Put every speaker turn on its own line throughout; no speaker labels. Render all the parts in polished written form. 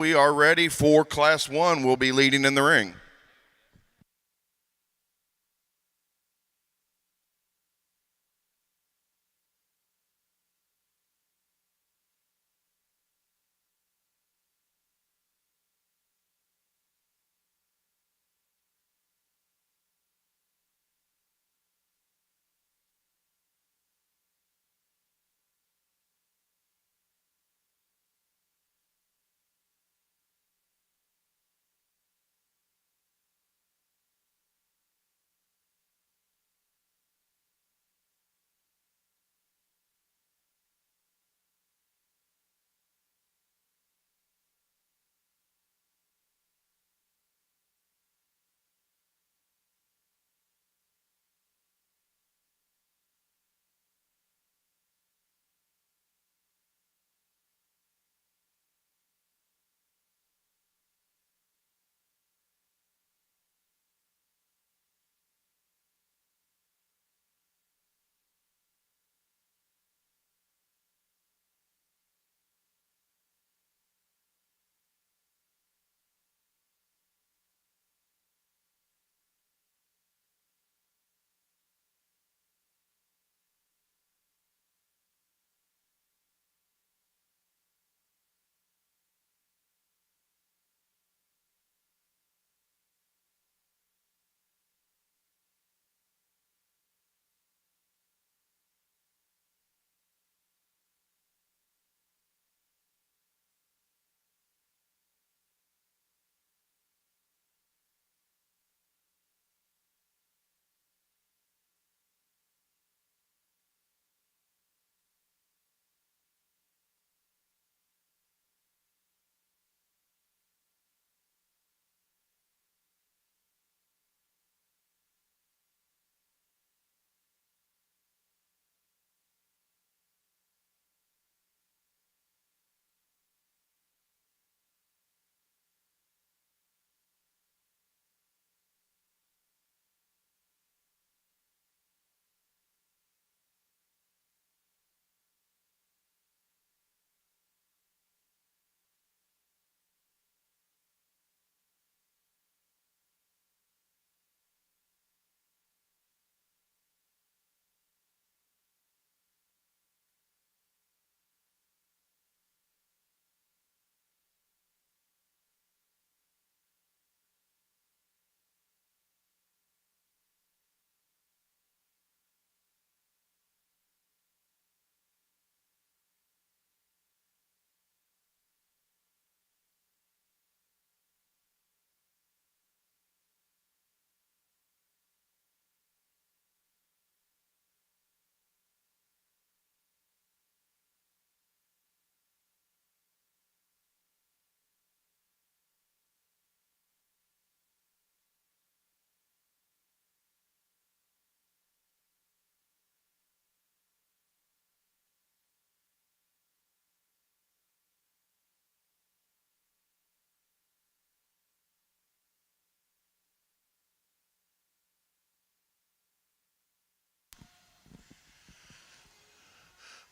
We are ready for Class 1. We'll be leading in the ring.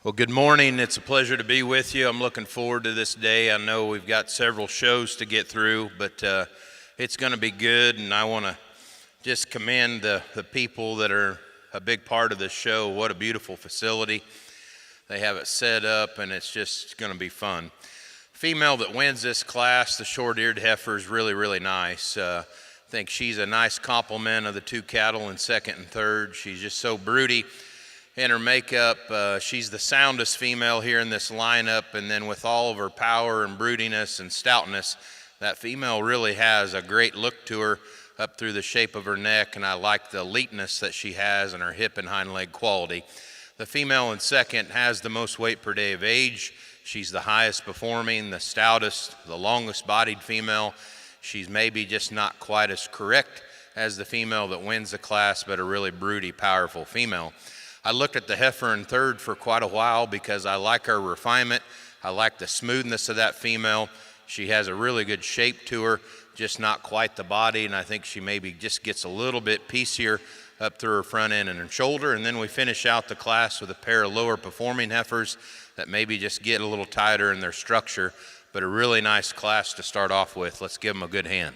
Well, good morning. It's a pleasure to be with you. I'm looking forward to this day. I know we've got several shows to get through, but it's going to be good, and I want to just commend the people that are a big part of this show. What a beautiful facility. They have it set up, and it's just going to be fun. Female that wins this class, the short-eared heifer, is really, really nice. I think she's a nice complement of the two cattle in second and third. She's just so broody in her makeup. She's the soundest female here in this lineup, and then with all of her power and broodiness and stoutness, that female really has a great look to her up through the shape of her neck, and I like the leatness that she has and her hip and hind leg quality. The female in second has the most weight per day of age. She's the highest performing, the stoutest, the longest bodied female. She's maybe just not quite as correct as the female that wins the class, but a really broody, powerful female. I looked at the heifer in third for quite a while because I like her refinement. I like the smoothness of that female. She has a really good shape to her, just not quite the body, and I think she maybe just gets a little bit piecier up through her front end and her shoulder. And then we finish out the class with a pair of lower performing heifers that maybe just get a little tighter in their structure, but a really nice class to start off with. Let's give them a good hand.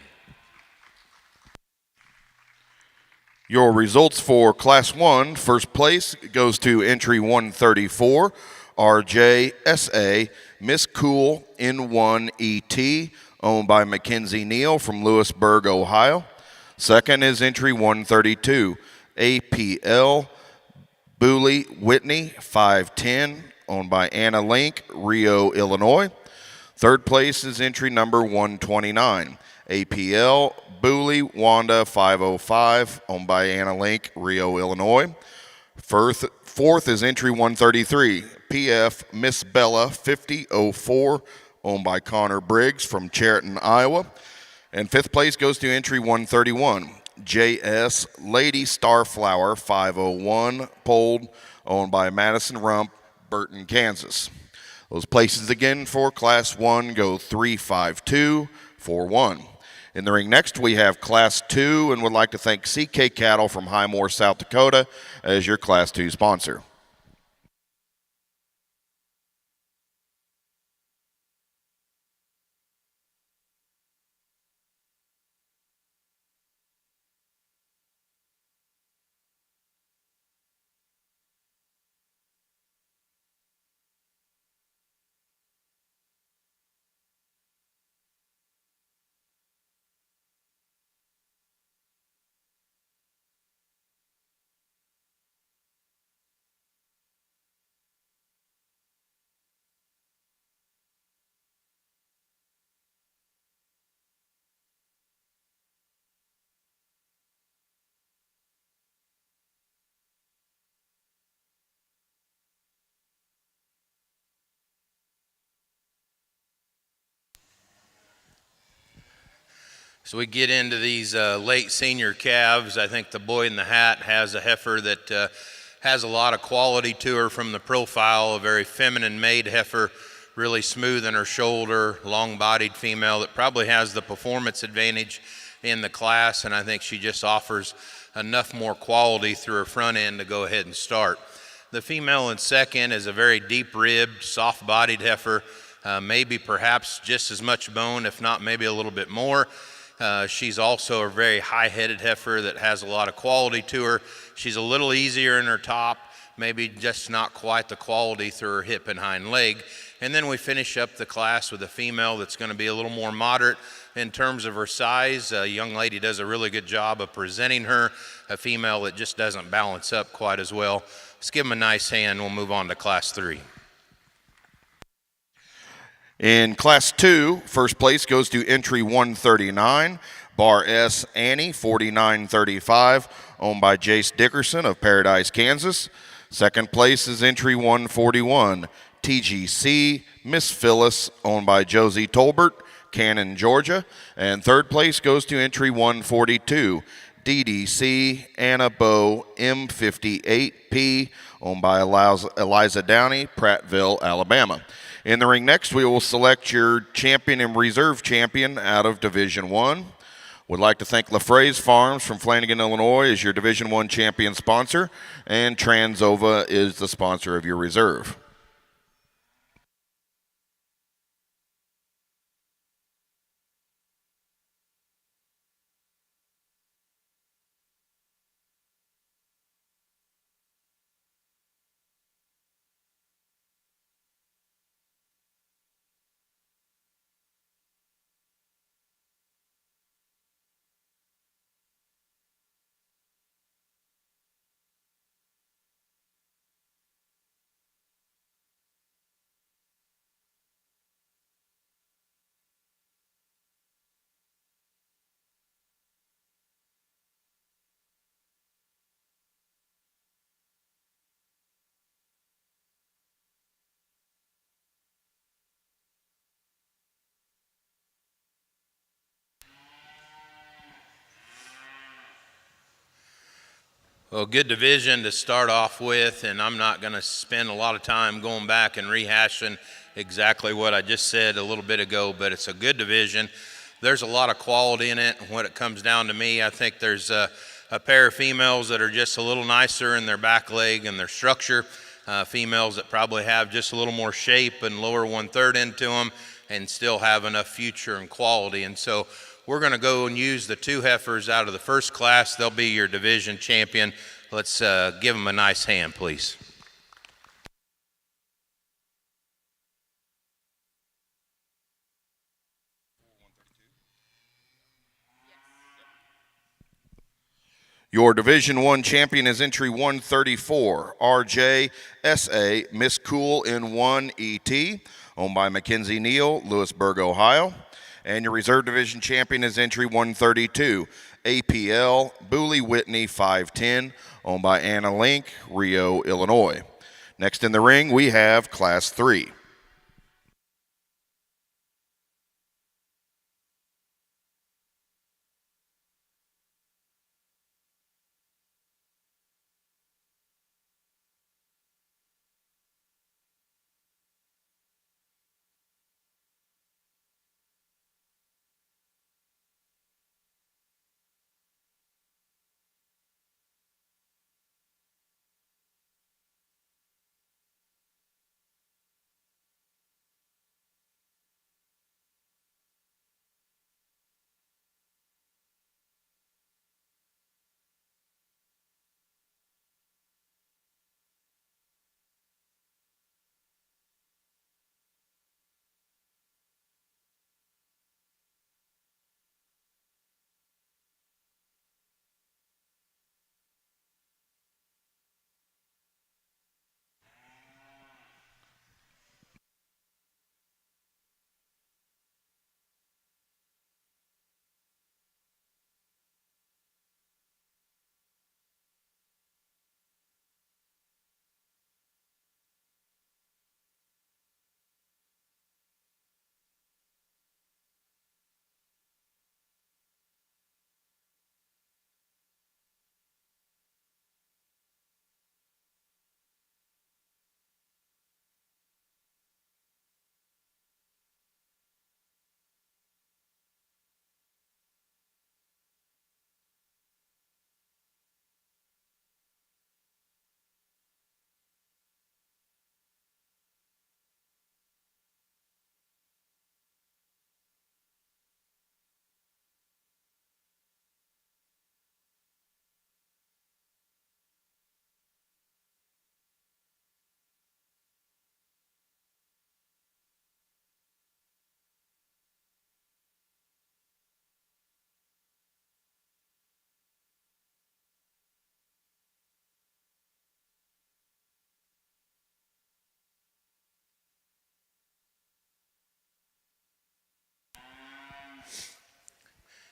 Your results for Class 1, first place goes to entry 134, AIJCA, Miss Cool N1ET, owned by Mackenzie Neal from Lewisburg, Ohio. Second is entry 132, APL, Booley Whitney 510, owned by Anna Link, Rio, Illinois. Third place is entry number 129, APL, Booley Wanda 505, owned by Anna Link, Rio, Illinois. Fourth is entry 133, PF Miss Bella 5004, owned by Connor Briggs from Chariton, Iowa. And fifth place goes to entry 131, JS Lady Starflower 501, polled, owned by Madison Rump, Burton, Kansas. Those places again for Class 1 go 3, 5, 2, 4, 1. In the ring next, we have Class 2, and would like to thank CK Cattle from Highmore, South Dakota, as your Class 2 sponsor.
So we get into these late senior calves. I think the boy in the hat has a heifer that has a lot of quality to her from the profile, a very feminine made heifer, really smooth in her shoulder, long-bodied female that probably has the performance advantage in the class, and I think she just offers enough more quality through her front end to go ahead and start. The female in second is a very deep-ribbed, soft-bodied heifer, maybe perhaps just as much bone, if not maybe a little bit more. She's also a very high-headed heifer that has a lot of quality to her. She's a little easier in her top, maybe just not quite the quality through her hip and hind leg. And then we finish up the class with a female that's going to be a little more moderate in terms of her size. A young lady does a really good job of presenting her, a female that just doesn't balance up quite as well. Let's give them a nice hand. We'll move on to Class 3.
In Class 2, first place goes to entry 139, Bar S Annie 4935, owned by Jace Dickerson of Paradise, Kansas. Second place is entry 141, TGC Miss Phyllis, owned by Josie Tolbert, Cannon, Georgia. And third place goes to entry 142, DDC Anna Bow M58P, owned by Eliza Downey, Prattville, Alabama. In the ring next, we will select your champion and reserve champion out of Division 1. Would like to thank LaFraise Farms from Flanagan, Illinois as your Division 1 champion sponsor, and Transova is the sponsor of your reserve.
Well, good division to start off with, and I'm not going to spend a lot of time going back and rehashing exactly what I just said a little bit ago, but it's a good division. There's a lot of quality in it. When it comes down to me, I think there's a pair of females that are just a little nicer in their back leg and their structure, females that probably have just a little more shape and lower 1/3 into them, and still have enough future and quality. And so we're going to go and use the 2 heifers out of the first class. They'll be your division champion. Let's give them a nice hand, please.
Your Division 1 champion is entry 134, AIJCA Miss Cool in 1 ET, owned by Mackenzie Neal, Lewisburg, Ohio. And your Reserve Division champion is entry 132, APL Booley Whitney 510, owned by Anna Link, Rio, Illinois. Next in the ring, we have Class 3.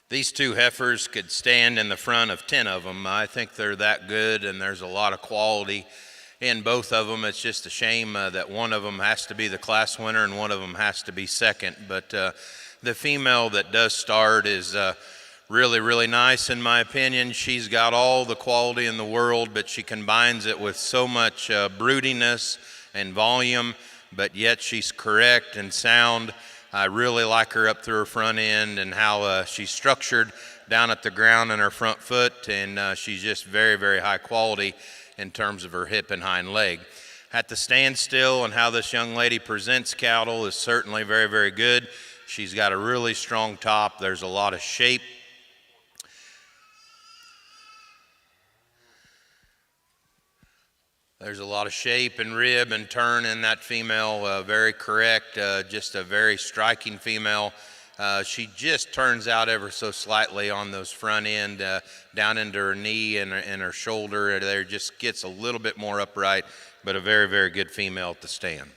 These 2 heifers could stand in the front of 10 of them. I think they're that good, and there's a lot of quality in both of them. It's just a shame that one of them has to be the class winner and one of them has to be second. But the female that does start is really, really nice in my opinion. She's got all the quality in the world, but she combines it with so much broodiness and volume, but yet she's correct and sound. I really like her up through her front end and how she's structured down at the ground in her front foot, and she's just very, very high quality in terms of her hip and hind leg. At the standstill and how this young lady presents cattle is certainly very, very good. She's got a really strong top. There's a lot of shape. There's a lot of shape and rib and turn in that female, very correct, just a very striking female. She just turns out ever so slightly on those front end, down into her knee and her shoulder. There just gets a little bit more upright, but a very, very good female at the stand.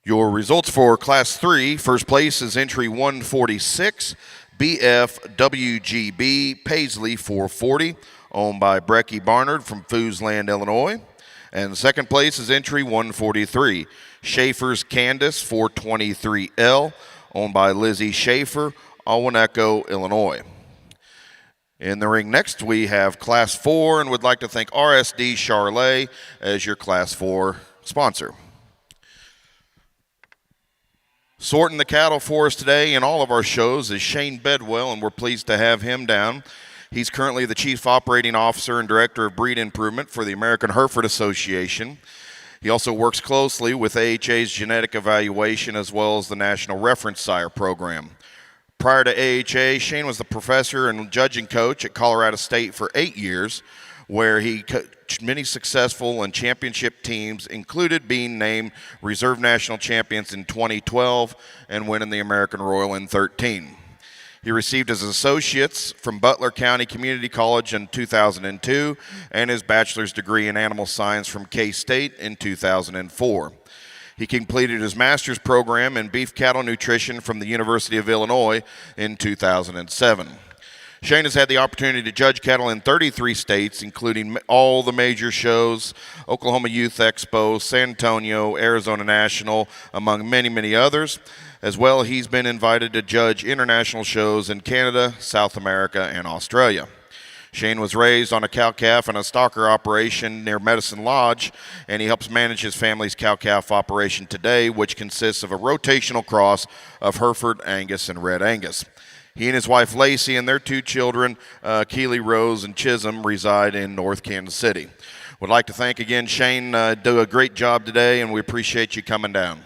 Your results for Class 3, first place is entry 146, BFWGB Paisley 440, owned by Brecky Barnard from Foosland, Illinois. And second place is entry 143, Schaefer's Candace 423L, owned by Lizzie Schaefer, Owensco, Illinois. In the ring next, we have Class 4, and would like to thank RSD Charlet as your Class 4 sponsor. Sorting the cattle for us today in all of our shows is Shane Bedwell, and we're pleased to have him down. He's currently the Chief Operating Officer and Director of Breed Improvement for the American Hereford Association. He also works closely with AHA's genetic evaluation as well as the National Reference Sire Program. Prior to AHA, Shane was the professor and judging coach at Colorado State for 8 years, where he coached many successful and championship teams, included being named Reserve National Champions in 2012 and winning the American Royal in 2013. He received his associates from Butler County Community College in 2002 and his bachelor's degree in animal science from K-State in 2004. He completed his master's program in beef cattle nutrition from the University of Illinois in 2007. Shane has had the opportunity to judge cattle in 33 states, including all the major shows, Oklahoma Youth Expo, San Antonio, Arizona National, among many, many others. As well, he's been invited to judge international shows in Canada, South America, and Australia. Shane was raised on a cow-calf and a stocker operation near Medicine Lodge, and he helps manage his family's cow-calf operation today, which consists of a rotational cross of Hereford, Angus, and Red Angus. He and his wife Lacey and their 2 children, Keely Rose and Chisholm, reside in North Kansas City. Would like to thank again Shane. Do a great job today, and we appreciate you coming down.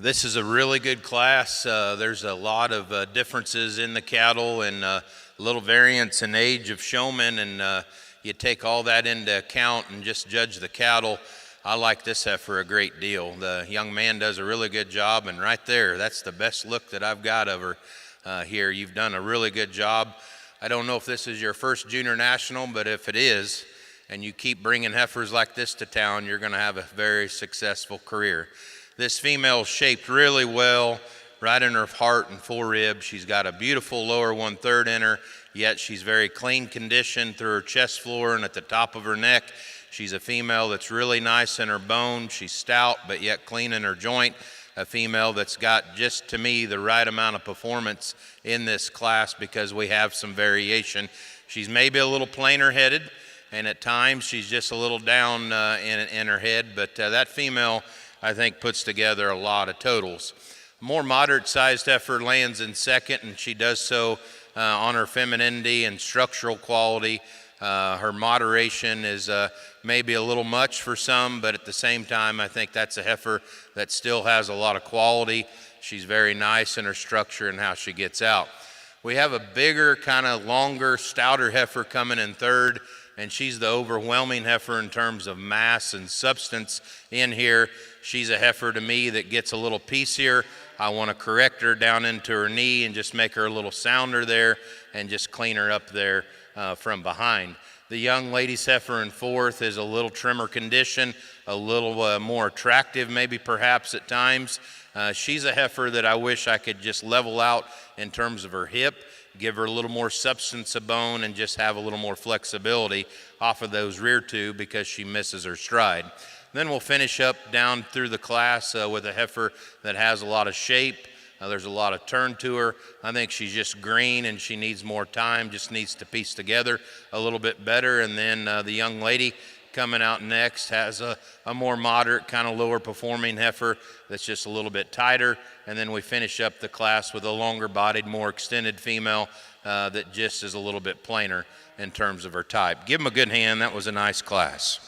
This is a really good class. There's a lot of differences in the cattle and little variance in age of showmen, and you take all that into account and just judge the cattle. I like this heifer a great deal. The young man does a really good job, and right there, that's the best look that I've got of her here. You've done a really good job. I don't know if this is your first junior national, but if it is, and you keep bringing heifers like this to town, you're going to have a very successful career. This female is shaped really well, right in her heart and forerib. She's got a beautiful lower 1/3 in her, yet she's very clean conditioned through her chest floor and at the top of her neck. She's a female that's really nice in her bone. She's stout, but yet clean in her joint. A female that's got, just to me, the right amount of performance in this class because we have some variation. She's maybe a little plainer headed, and at times she's just a little down in her head, but that female, I think, puts together a lot of totals. More moderate-sized heifer lands in second, and she does so on her femininity and structural quality. Her moderation is maybe a little much for some, but at the same time, I think that's a heifer that still has a lot of quality. She's very nice in her structure and how she gets out. We have a bigger, kind of longer, stouter heifer coming in third, and she's the overwhelming heifer in terms of mass and substance in here. She's a heifer to me that gets a little piecier. I want to correct her down into her knee and just make her a little sounder there and just clean her up there from behind. The young lady's heifer in fourth is a little trimmer condition, a little more attractive maybe perhaps at times. She's a heifer that I wish I could just level out in terms of her hip, give her a little more substance of bone and just have a little more flexibility off of those rear two because she misses her stride. Then we'll finish up down through the class with a heifer that has a lot of shape. There's a lot of turn to her. I think she's just green and she needs more time, just needs to piece together a little bit better. And then the young lady coming out next has a more moderate, kind of lower performing heifer that's just a little bit tighter. And then we finish up the class with a longer bodied, more extended female that just is a little bit plainer in terms of her type. Give them a good hand. That was a nice class.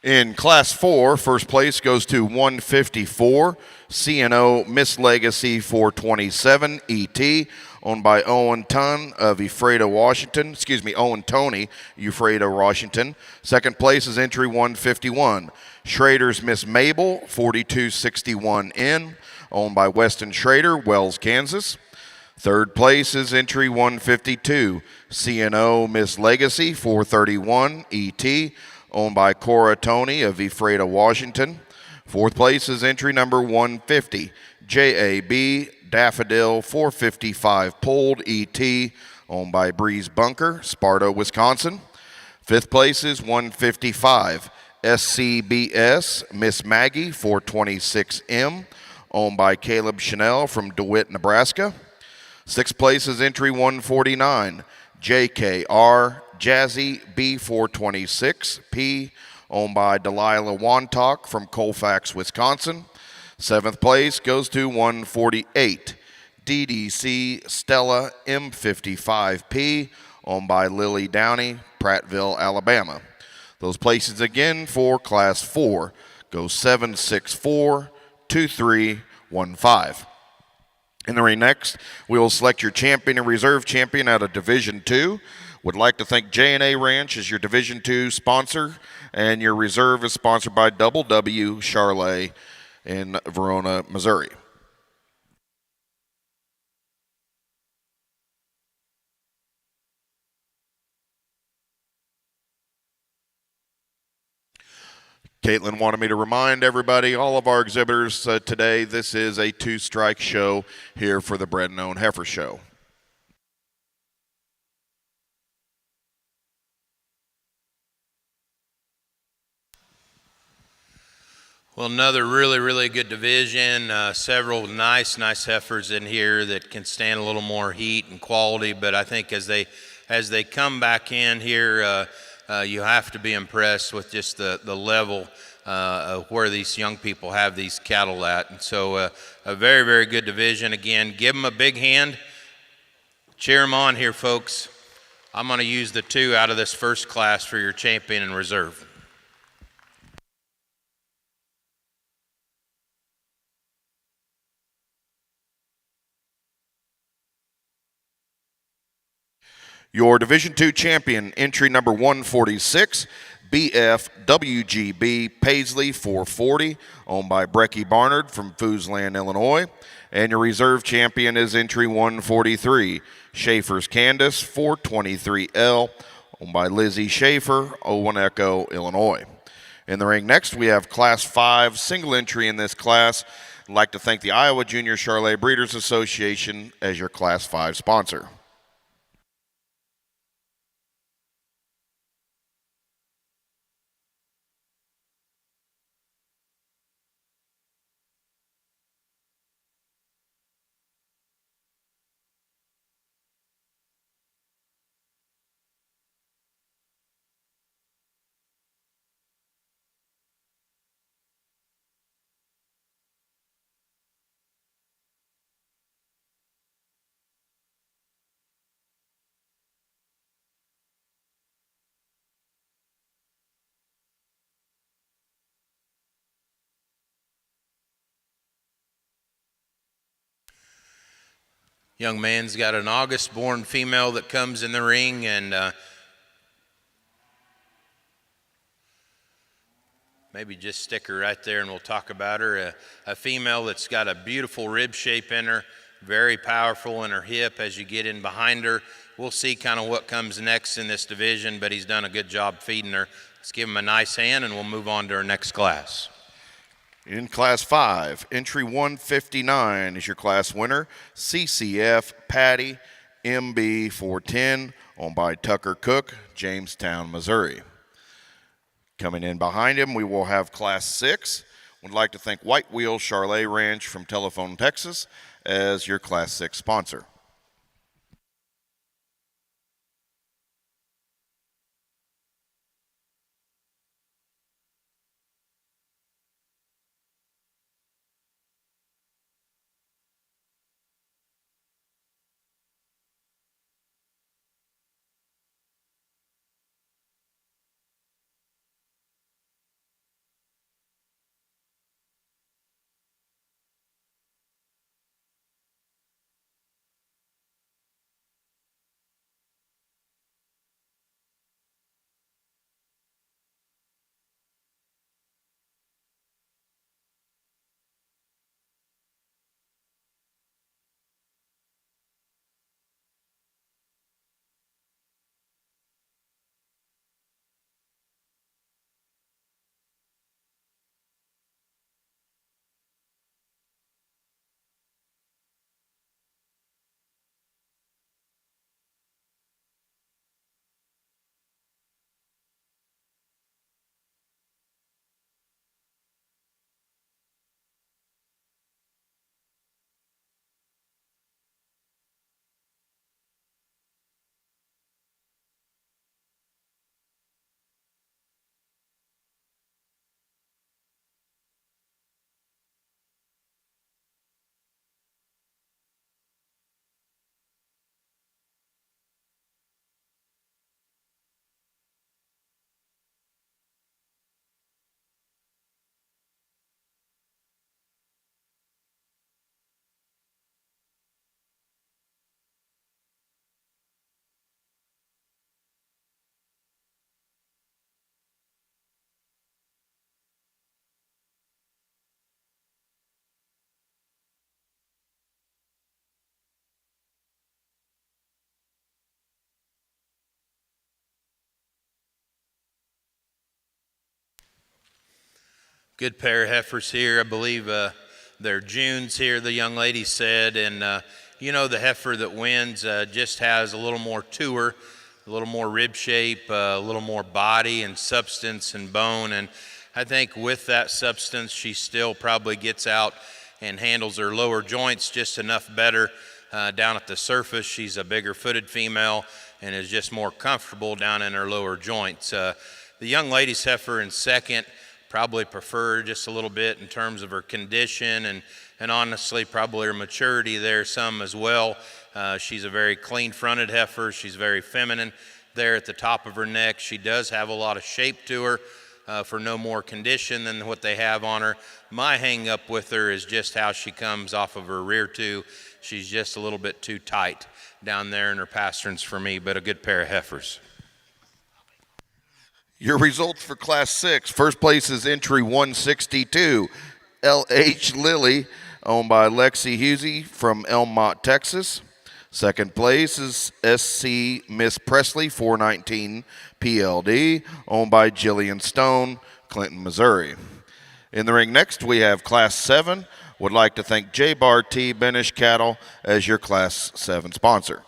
In Class 4, first place goes to 154, CNO Miss Legacy 427 ET, owned by Owen Tony of Ephrata, Washington. Second place is entry 151, Schrader's Miss Mabel 4261N, owned by Weston Schrader, Wells, Kansas. Third place is entry 152, CNO Miss Legacy 431 ET, owned by Cora Tony of Ephrata, Washington. Fourth place is entry number 150, JAB Daffodil 455 Polled ET, owned by Breeze Bunker, Sparta, Wisconsin. Fifth place is 155, SCBS Miss Maggie 426M, owned by Caleb Chanel from DeWitt, Nebraska. Sixth place is entry 149, JKR Jazzy B426P, owned by Delilah Wantock from Colfax, Wisconsin. Seventh place goes to 148, DDC Stella M55P, owned by Lily Downey, Prattville, Alabama. Those places again for Class 4 go 7642315. In the ring next, we will select your champion and reserve champion out of Division II. Would like to thank J&A Ranch as your Division II sponsor, and your reserve is sponsored by Double W Charlet in Verona, Missouri. Caitlin wanted me to remind everybody, all of our exhibitors today, this is a two-strike show here for the Bred and Owned Heifer Show.
Well, another really good division. Several nice heifers in here that can stand a little more heat and quality. But I think as they come back in here, you have to be impressed with just the level of where these young people have these cattle at. And so a very good division. Again, give them a big hand. Cheer them on here, folks. I'm going to use the two out of this first class for your champion and reserve.
Your Division II champion, entry number 146, BFWGB Paisley 440, owned by Brecky Barnard from Foosland, Illinois. And your reserve champion is entry 143, Schaefer's Candace 423L, owned by Lizzie Schaefer, Owen Echo, Illinois. In the ring next, we have Class 5, single entry in this class. I'd like to thank the Iowa Junior Charolais Breeders Association as your Class 5 sponsor.
Young man's got an August-born female that comes in the ring, and maybe just stick her right there and we'll talk about her. A female that's got a beautiful rib shape in her, very powerful in her hip as you get in behind her. We'll see kind of what comes next in this division, but he's done a good job feeding her. Let's give him a nice hand and we'll move on to our next class.
In Class 5, entry 159 is your class winner, CCF Patty MB 410, owned by Tucker Cook, Jamestown, Missouri. Coming in behind him, we will have Class 6. We'd like to thank White Wheel Charolais Ranch from Telephone, Texas, as your Class 6 sponsor.
Good pair of heifers here. I believe they're Junes here, the young lady said. And, you know, the heifer that wins just has a little more to her, a little more rib shape, a little more body and substance and bone. And I think with that substance, she still probably gets out and handles her lower joints just enough better down at the surface. She's a bigger footed female and is just more comfortable down in her lower joints. The young lady's heifer in second probably prefer just a little bit in terms of her condition and honestly probably her maturity there some as well. She's a very clean fronted heifer. She's very feminine there at the top of her neck. She does have a lot of shape to her. for no more condition than what they have on her. My hang up with her is just how she comes off of her rear two. She's just a little bit too tight down there in her pasterns for me, but a good pair of heifers.
Your results for Class 6. First place is entry 162, LH Lily, owned by Lexi Husey from Elmont, Texas. Second place is SC Miss Presley 419 PLD, owned by Jillian Stone, Clinton, Missouri. In the ring next, we have Class 7. Would like to thank J Bar T Benish Cattle as your Class 7 sponsor.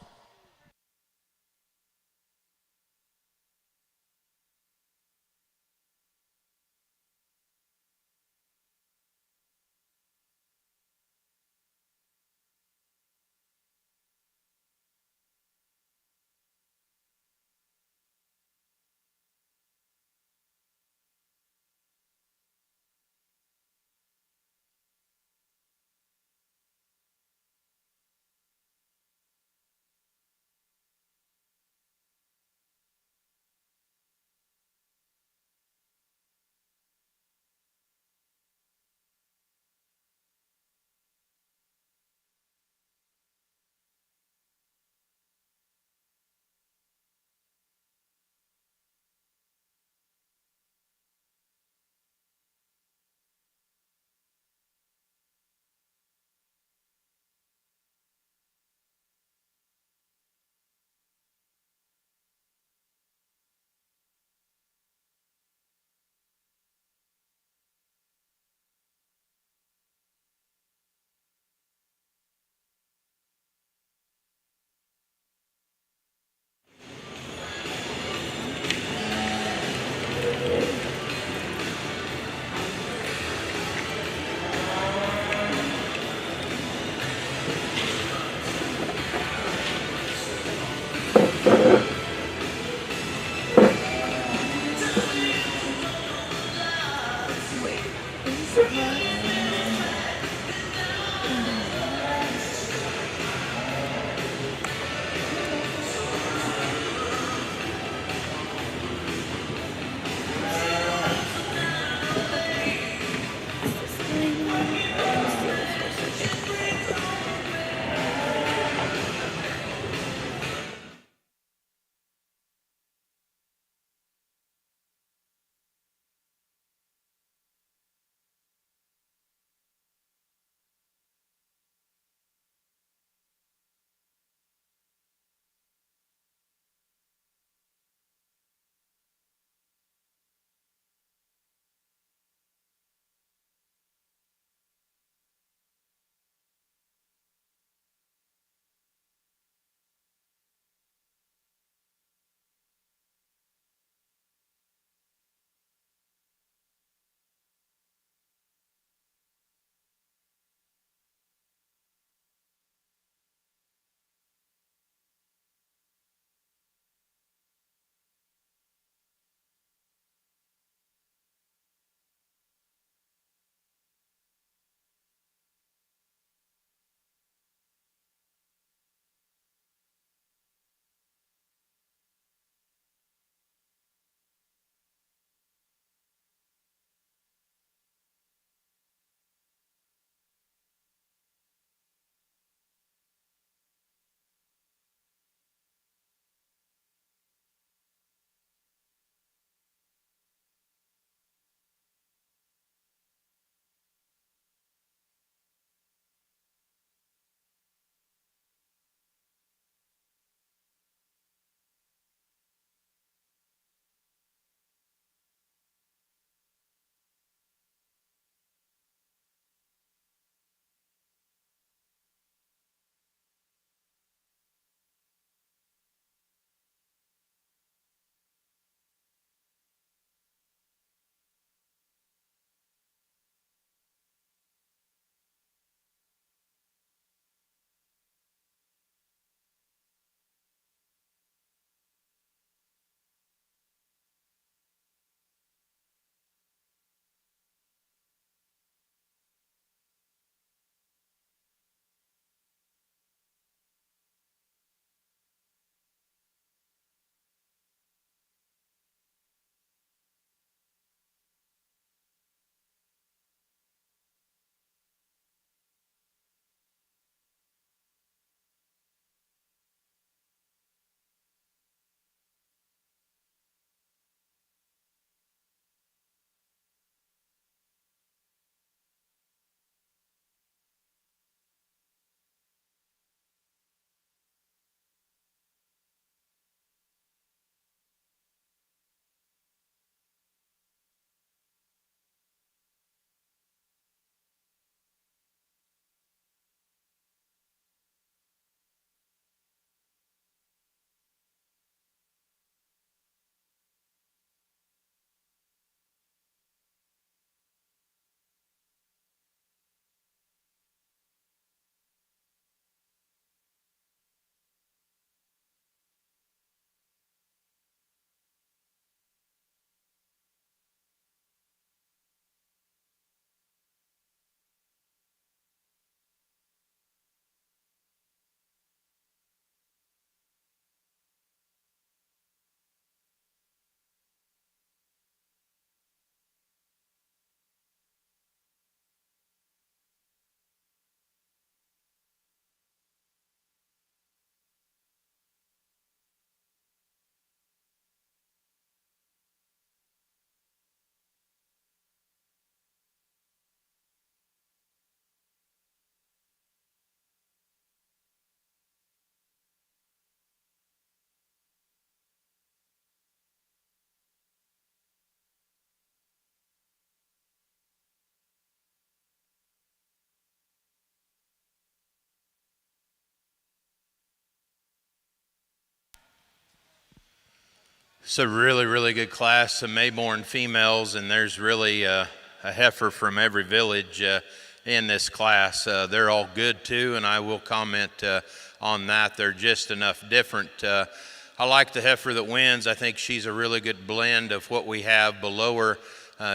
It's a really, really good class of Mayborn females, and there's really a heifer from every village in this class. They're all good too, and I will comment on that. They're just enough different. I like the heifer that wins. I think she's a really good blend of what we have below her.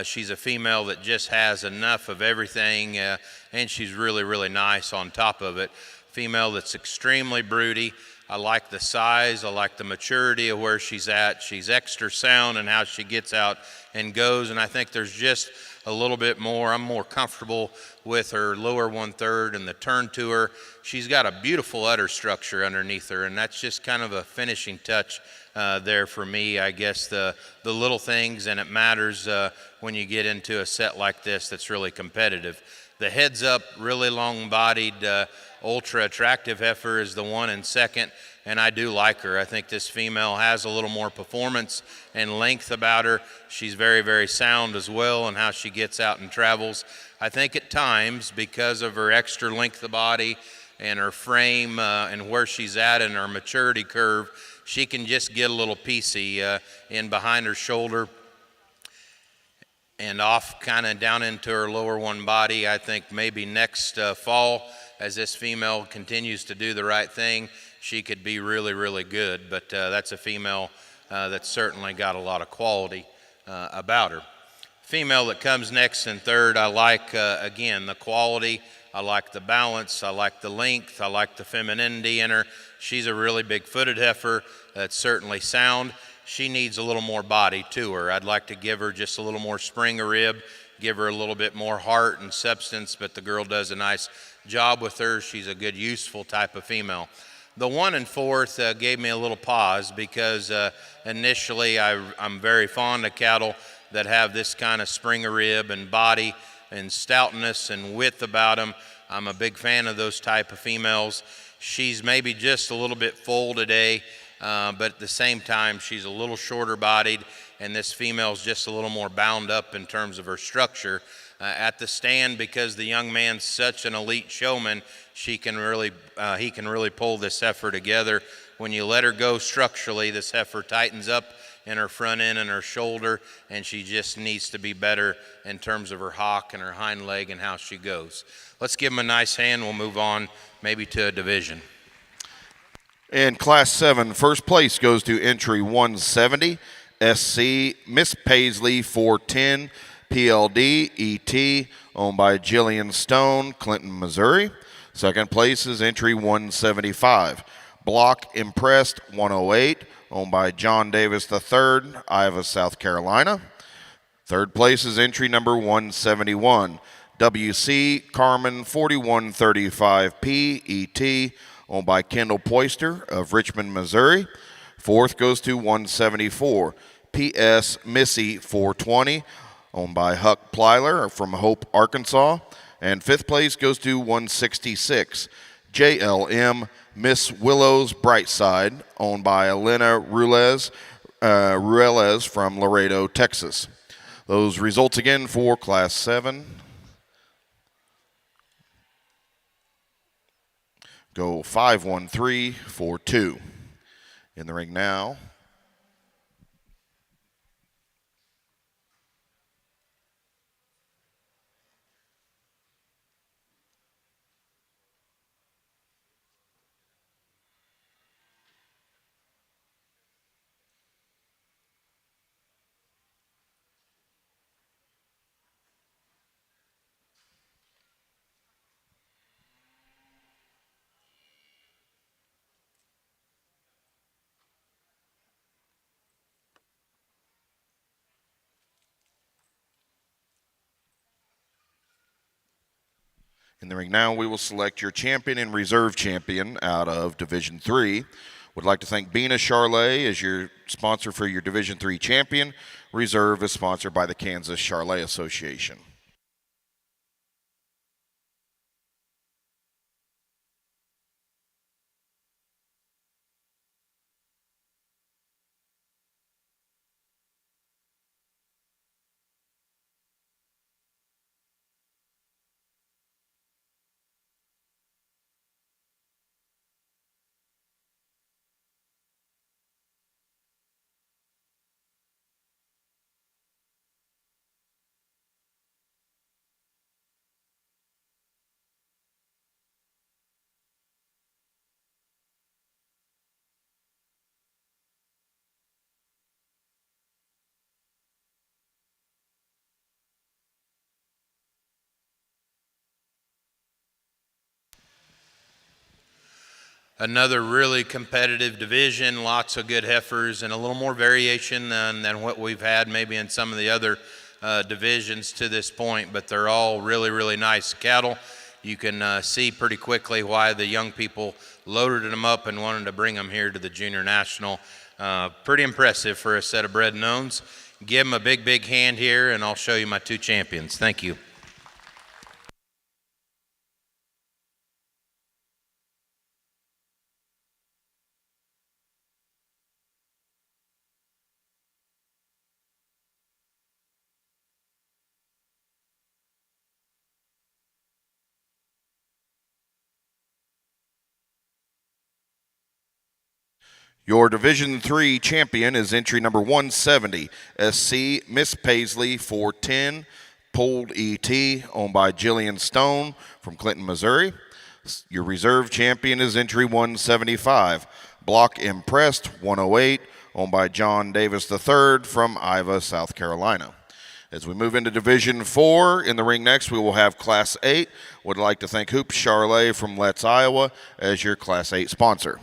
She's a female that just has enough of everything, and she's really, really nice on top of it. Female that's extremely broody. I like the size, I like the maturity of where she's at. She's extra sound in how she gets out and goes, and I think there's just a little bit more. I'm more comfortable with her lower 1/3 and the turn to her. She's got a beautiful udder structure underneath her, and that's just kind of a finishing touch there for me. I guess the little things, and it matters when you get into a set like this that's really competitive. The heads up, really long-bodied, ultra attractive heifer is the one in second, and I do like her. I think this female has a little more performance and length about her. She's very, very sound as well in how she gets out and travels. I think at times, because of her extra length of body and her frame and where she's at in her maturity curve, she can just get a little piecey in behind her shoulder and off kind of down into her lower one body. I think maybe next fall, as this female continues to do the right thing, she could be really, really good. But that's a female that's certainly got a lot of quality about her. Female that comes next and third, I like, again, the quality. I like the balance. I like the length. I like the femininity in her. She's a really big-footed heifer that's certainly sound. She needs a little more body to her. I'd like to give her just a little more spring of rib, give her a little bit more heart and substance, but the girl does a nice job with her. She's a good, useful type of female. The 1 and 4th gave me a little pause because initially I'm very fond of cattle that have this kind of spring of rib and body and stoutness and width about them. I'm a big fan of those type of females. She's maybe just a little bit full today, but at the same time, she's a little shorter bodied, and this female's just a little more bound up in terms of her structure. At the stand, because the young man's such an elite showman, he can really pull this heifer together. When you let her go structurally, this heifer tightens up in her front end and her shoulder, and she just needs to be better in terms of her hock and her hind leg and how she goes. Let's give them a nice hand. We'll move on maybe to a division.
In Class 7, first place goes to entry 170, SC Miss Paisley 410, PLD ET, owned by Jillian Stone, Clinton, Missouri. Second place is entry 175, Block Impressed 108, owned by John Davis III, Iowa, South Carolina. Third place is entry number 171, WC Carmen 4135P ET, owned by Kendall Poister of Richmond, Missouri. Fourth goes to 174, PS Missy 420, owned by Huck Plyler from Hope, Arkansas. And fifth place goes to 166, JLM Miss Willow's Brightside, owned by Elena Rueles from Laredo, Texas. Those results again for Class 7. Go 5-1-3-4-2. In the ring now, we will select your champion and reserve champion out of Division 3. Would like to thank Bina Charlet as your sponsor for your Division 3 champion. Reserve is sponsored by the Kansas Charlet Association.
Another really competitive division, lots of good heifers, and a little more variation than what we've had maybe in some of the other divisions to this point, but they're all really, really nice cattle. You can see pretty quickly why the young people loaded them up and wanted to bring them here to the Junior National. Pretty impressive for a set of bred and owns. Give them a big, big hand here, and I'll show you my two champions. Thank you.
Your Division 3 champion is entry number 170, SC Miss Paisley 410, Pulled ET, owned by Jillian Stone from Clinton, Missouri. Your reserve champion is entry 175, Block Impressed 108, owned by John Davis III from Ivor, South Carolina. As we move into Division 4, in the ring next, we will have Class 8. Would like to thank Hoops Charlet from Let's Iowa as your Class 8 sponsor.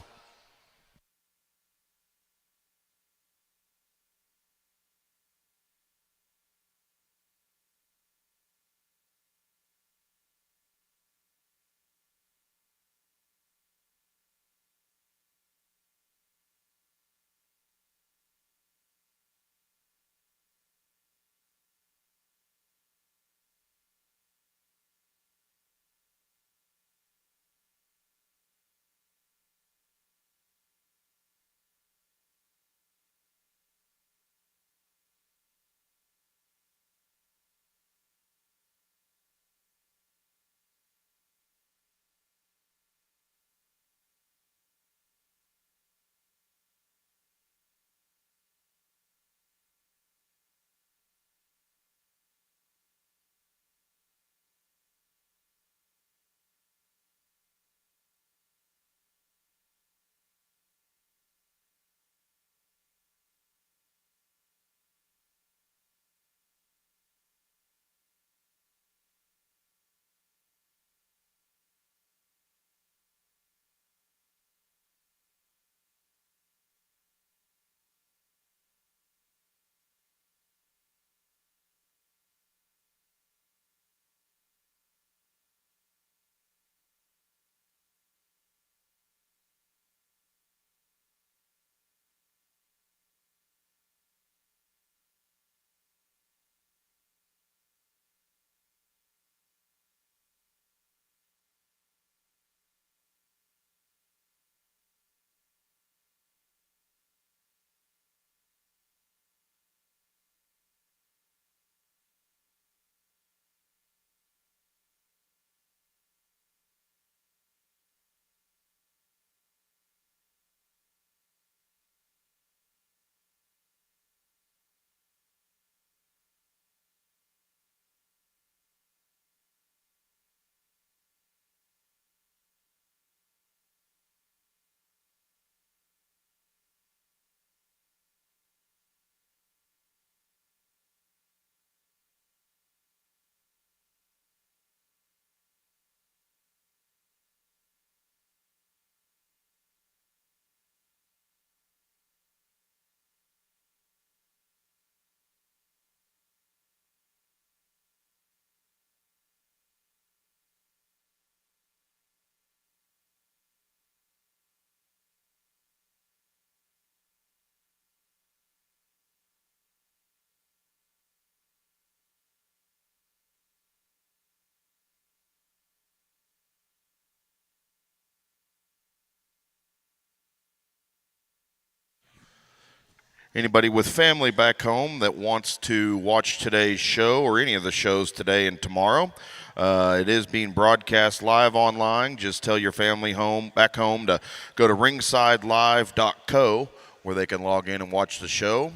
Anybody with family back home that wants to watch today's show or any of the shows today and tomorrow, it is being broadcast live online. Just tell your family back home to go to ringsidelive.co where they can log in and watch the show.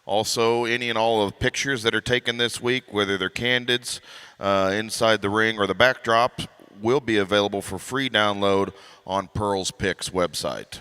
Also, any and all of the pictures that are taken this week, whether they're candids inside the ring or the backdrop, will be available for free download on Pearl's Picks website.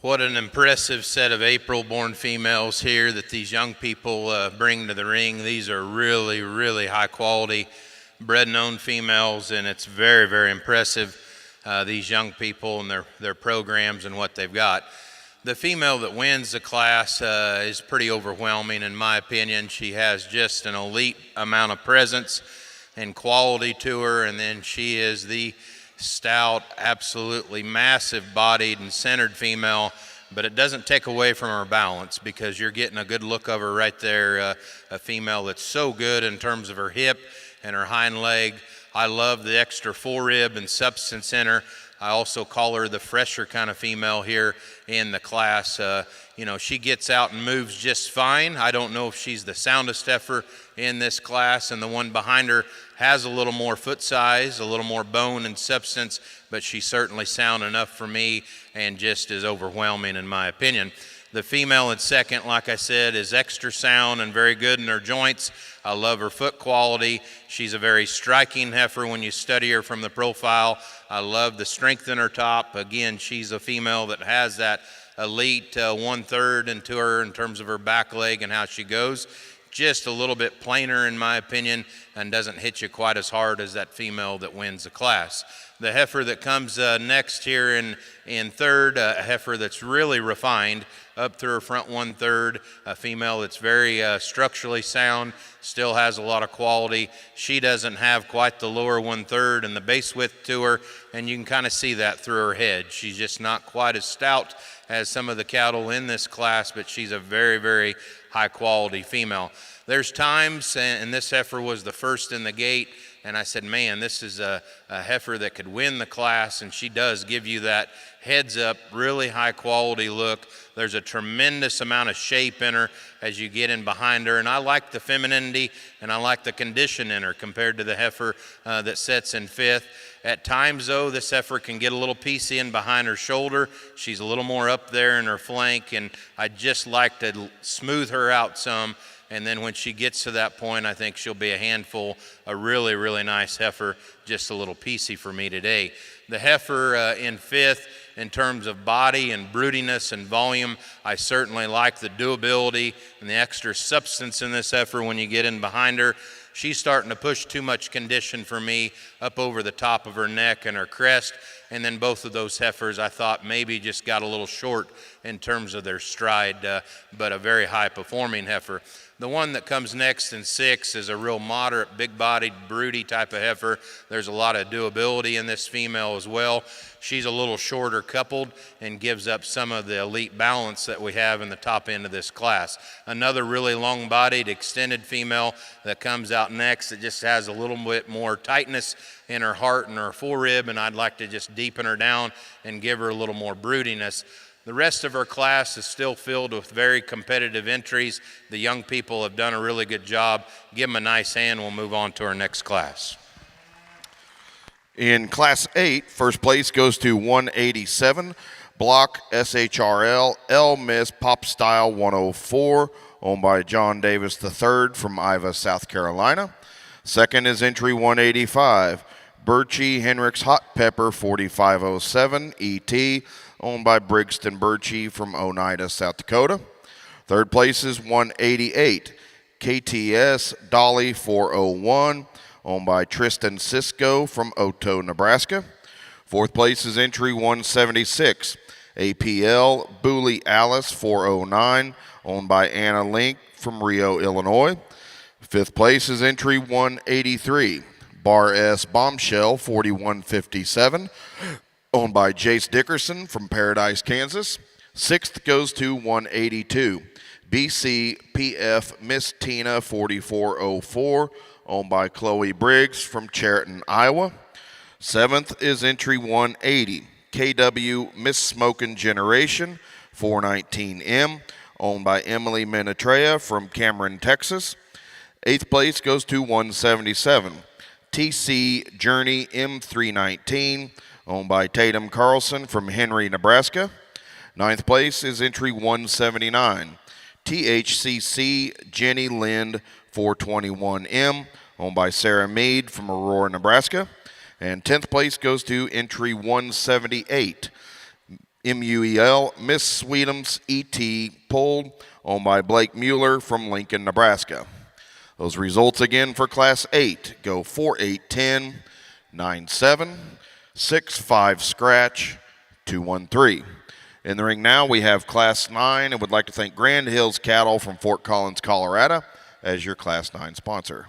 What an impressive set of April-born females here that these young people bring to the ring. These are really, really high quality bred and owned females, and it's very, very impressive, these young people and their programs and what they've got. The female that wins the class is pretty overwhelming in my opinion. She has just an elite amount of presence and quality to her, and then she is the stout, absolutely massive bodied and centered female, but it doesn't take away from her balance because you're getting a good look of her right there, a female that's so good in terms of her hip and her hind leg. I love the extra forerib and substance in her. I also call her the fresher kind of female here in the class. She gets out and moves just fine. I don't know if she's the soundest heifer in this class, and the one behind her has a little more foot size, a little more bone and substance, but she's certainly sound enough for me and just is overwhelming in my opinion. The female in second, like I said, is extra sound and very good in her joints. I love her foot quality. She's a very striking heifer when you study her from the profile. I love the strength in her top. Again, she's a female that has that elite 1/3 into her in terms of her back leg and how she goes. Just a little bit plainer in my opinion and doesn't hit you quite as hard as that female that wins the class. The heifer that comes next here in third, a heifer that's really refined up through her front 1/3, a female that's very structurally sound, still has a lot of quality. She doesn't have quite the lower 1/3 and the base width to her, and you can kind of see that through her head. She's just not quite as stout as some of the cattle in this class, but she's a very, very high quality female. There's times, and this heifer was the first in the gate, and I said, man, this is a heifer that could win the class, and she does give you that heads up, really high quality look. There's a tremendous amount of shape in her as you get in behind her, and I like the femininity and I like the condition in her compared to the heifer that sets in fifth. At times, though, this heifer can get a little piecey in behind her shoulder. She's a little more up there in her flank, and I just like to smooth her out some. And then when she gets to that point, I think she'll be a handful, a really, really nice heifer, just a little piecey for me today. The heifer in fifth, in terms of body and broodiness and volume, I certainly like the doability and the extra substance in this heifer when you get in behind her. She's starting to push too much condition for me up over the top of her neck and her crest. And then both of those heifers, I thought maybe just got a little short in terms of their stride, but a very high performing heifer. The one that comes next in six is a real moderate, big-bodied, broody type of heifer. There's a lot of doability in this female as well. She's a little shorter coupled and gives up some of the elite balance that we have in the top end of this class. Another really long-bodied, extended female that comes out next that just has a little bit more tightness in her heart and her forerib, and I'd like to just deepen her down and give her a little more broodiness. The rest of her class is still filled with very competitive entries. The young people have done a really good job. Give them a nice hand. We'll move on to our next class.
In Class 8, first place goes to 187, Block SHRL L Miss Pop Style 104, owned by John Davis III from Ivy, South Carolina. Second is entry 185, Birchie Henricks Hot Pepper 4507 ET, owned by Brixton Birchie from Oneida, South Dakota. Third place is 188, KTS Dolly 401, owned by Tristan Cisco from Oto, Nebraska. Fourth place is entry 176, APL Booley Alice 409, owned by Anna Link from Rio, Illinois. Fifth place is entry 183, Bar S Bombshell 4157, owned by Jace Dickerson from Paradise, Kansas. Sixth goes to 182, BC PF Miss Tina 4404, owned by Chloe Briggs from Chariton, Iowa. Seventh is entry 180, KW Miss Smokin' Generation 419M, owned by Emily Menatrea from Cameron, Texas. Eighth place goes to 177, TC Journey M319, owned by Tatum Carlson from Henry, Nebraska. Ninth place is entry 179, THCC Jenny Lind 421M, owned by Sarah Mead from Aurora, Nebraska. And 10th place goes to entry 178, MUEL, Miss Sweetums ET, pulled, owned by Blake Mueller from Lincoln, Nebraska. Those results again for Class 8 go 4-8-10, 9-7, 6-5 scratch, 2-1-3. In the ring now we have Class 9 and would like to thank Grand Hills Cattle from Fort Collins, Colorado as your Class 9 sponsor.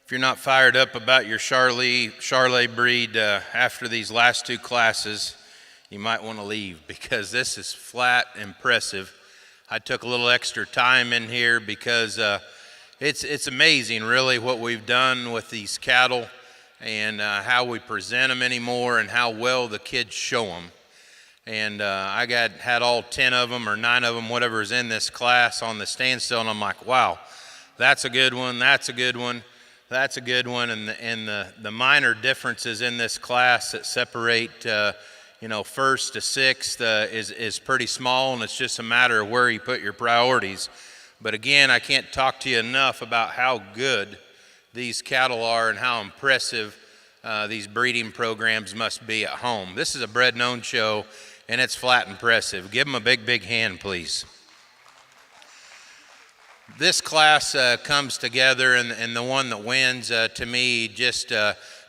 If you're not fired up about your Charolais breed after these last two classes, you might want to leave, because this is flat impressive. I took a little extra time in here because it's amazing really what we've done with these cattle, and how we present them anymore, and how well the kids show them. And I had all 10 of them or 9 of them, whatever is in this class, on the standstill, and I'm like, wow, that's a good one, that's a good one. That's a good one, and the minor differences in this class that separate, first to sixth is pretty small, and it's just a matter of where you put your priorities. But again, I can't talk to you enough about how good these cattle are and how impressive these breeding programs must be at home. This is a bred and owned show, and it's flat impressive. Give them a big, big hand, please. This class comes together, and the one that wins, to me, just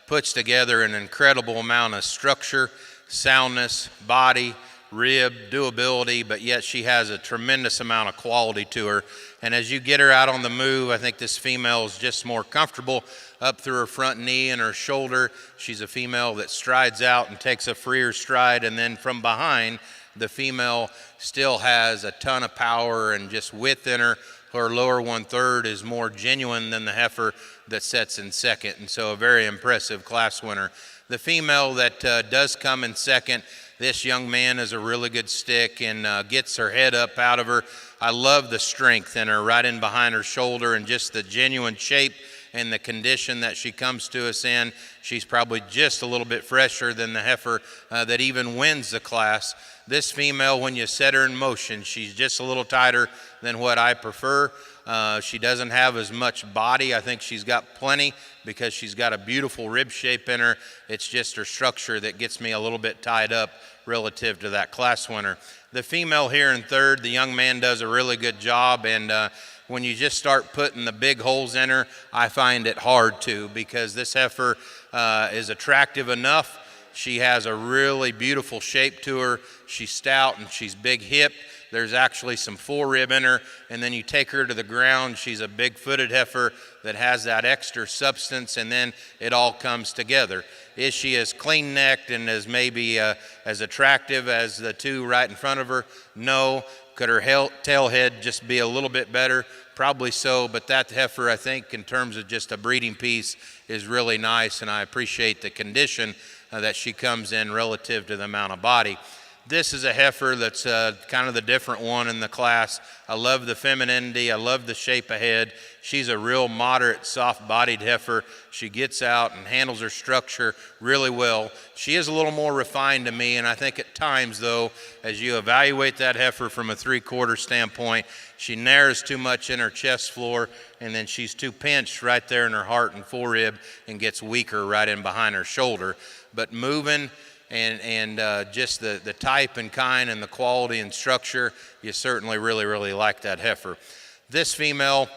puts together an incredible amount of structure, soundness, body, rib, doability, but yet she has a tremendous amount of quality to her. And as you get her out on the move, I think this female is just more comfortable up through her front knee and her shoulder. She's a female that strides out and takes a freer stride, and then from behind, the female still has a ton of power and just width in her. Her lower 1/3 is more genuine than the heifer that sets in second, and so a very impressive class winner. The female that does come in second, this young man is a really good stick and gets her head up out of her. I love the strength in her, right in behind her shoulder, and just the genuine shape and the condition that she comes to us in. She's probably just a little bit fresher than the heifer that even wins the class. This female, when you set her in motion, she's just a little tighter than what I prefer. She doesn't have as much body. I think she's got plenty because she's got a beautiful rib shape in her. It's just her structure that gets me a little bit tied up relative to that class winner. The female here in third, the young man does a really good job, and when you just start putting the big holes in her, I find it hard to, because this heifer is attractive enough. She has a really beautiful shape to her. She's stout and she's big hipped. There's actually some forerib in her, and then you take her to the ground, she's a big-footed heifer that has that extra substance, and then it all comes together. Is she as clean-necked and as maybe as attractive as the two right in front of her? No. Could her tail head just be a little bit better? Probably so, but that heifer, I think, in terms of just a breeding piece, is really nice, and I appreciate the condition that she comes in relative to the amount of body. This is a heifer that's kind of the different one in the class. I love the femininity. I love the shape of head. She's a real moderate, soft-bodied heifer. She gets out and handles her structure really well. She is a little more refined to me, and I think at times, though, as you evaluate that heifer from a three-quarter standpoint, she narrows too much in her chest floor, and then she's too pinched right there in her heart and forerib and gets weaker right in behind her shoulder. But moving and just the type and kind and the quality and structure, you certainly really, really like that heifer. This female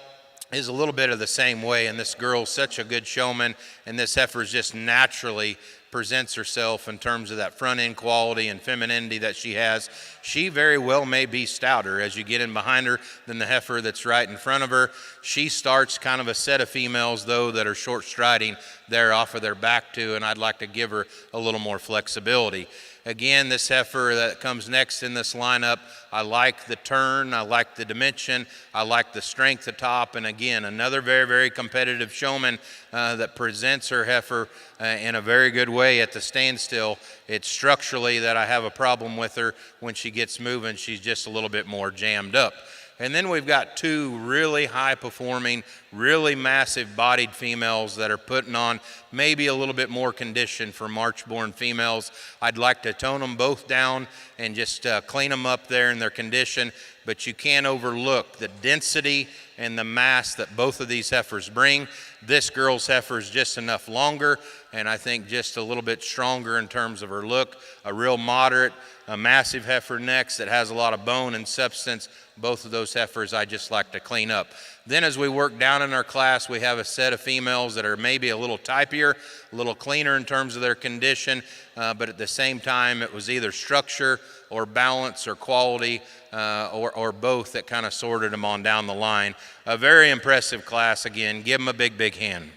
is a little bit of the same way, and this girl's such a good showman, and this heifer just naturally presents herself in terms of that front end quality and femininity that she has. She very well may be stouter as you get in behind her than the heifer that's right in front of her. She starts kind of a set of females, though, that are short striding there off of their back too, and I'd like to give her a little more flexibility. Again, this heifer that comes next in this lineup, I like the turn, I like the dimension, I like the strength atop, and again, another very, very competitive showman that presents her heifer in a very good way at the standstill. It's structurally that I have a problem with her. When she gets moving, she's just a little bit more jammed up. And then we've got two really high-performing, really massive-bodied females that are putting on maybe a little bit more condition for March-born females. I'd like to tone them both down and just clean them up there in their condition, but you can't overlook the density and the mass that both of these heifers bring. This girl's heifer is just enough longer, and I think just a little bit stronger in terms of her look. A real moderate, a massive heifer next that has a lot of bone and substance. Both of those heifers I just like to clean up. Then as we work down in our class, we have a set of females that are maybe a little typier, a little cleaner in terms of their condition, but at the same time it was either structure or balance or quality or both that kind of sorted them on down the line. A very impressive class again. Give them a big, big hand.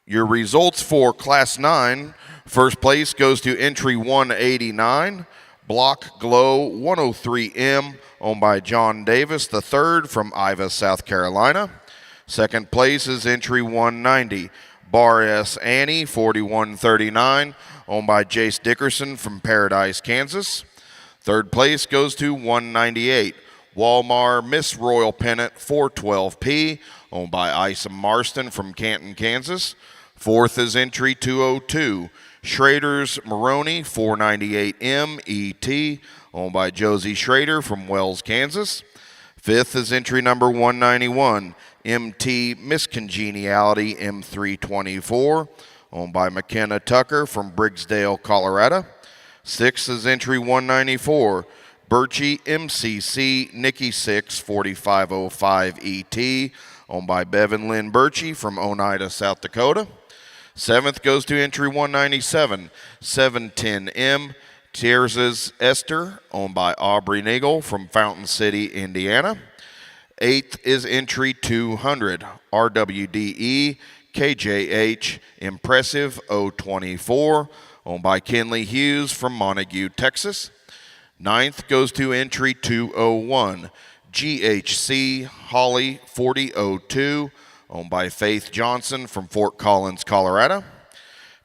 Your results for Class 9, first place goes to entry 189, Block Glow 103M, owned by John Davis III from Ivy, South Carolina. Second place is entry 190, Bar S Annie 4139, owned by Jace Dickerson from Paradise, Kansas. Third place goes to 198, Walmart Miss Royal Pennant 412P, owned by Isa Marston from Canton, Kansas. Fourth is entry 202, Schrader's Maroney 498M ET, owned by Josie Schrader from Wells, Kansas. Fifth is entry number 191, MT Miscongeniality M324, owned by McKenna Tucker from Briggsdale, Colorado. Sixth is entry 194, Birchie MCC Nikki 6 4505 ET, owned by Bevan Lynn Birchie from Oneida, South Dakota. Seventh goes to entry 197, 710M Tiers's Esther, owned by Aubrey Nagel from Fountain City, Indiana. Eighth is entry 200, RWDE KJH Impressive 024, owned by Kenley Hughes from Montague, Texas. Ninth goes to entry 201, GHC Holly 4002, owned by Faith Johnson from Fort Collins, Colorado.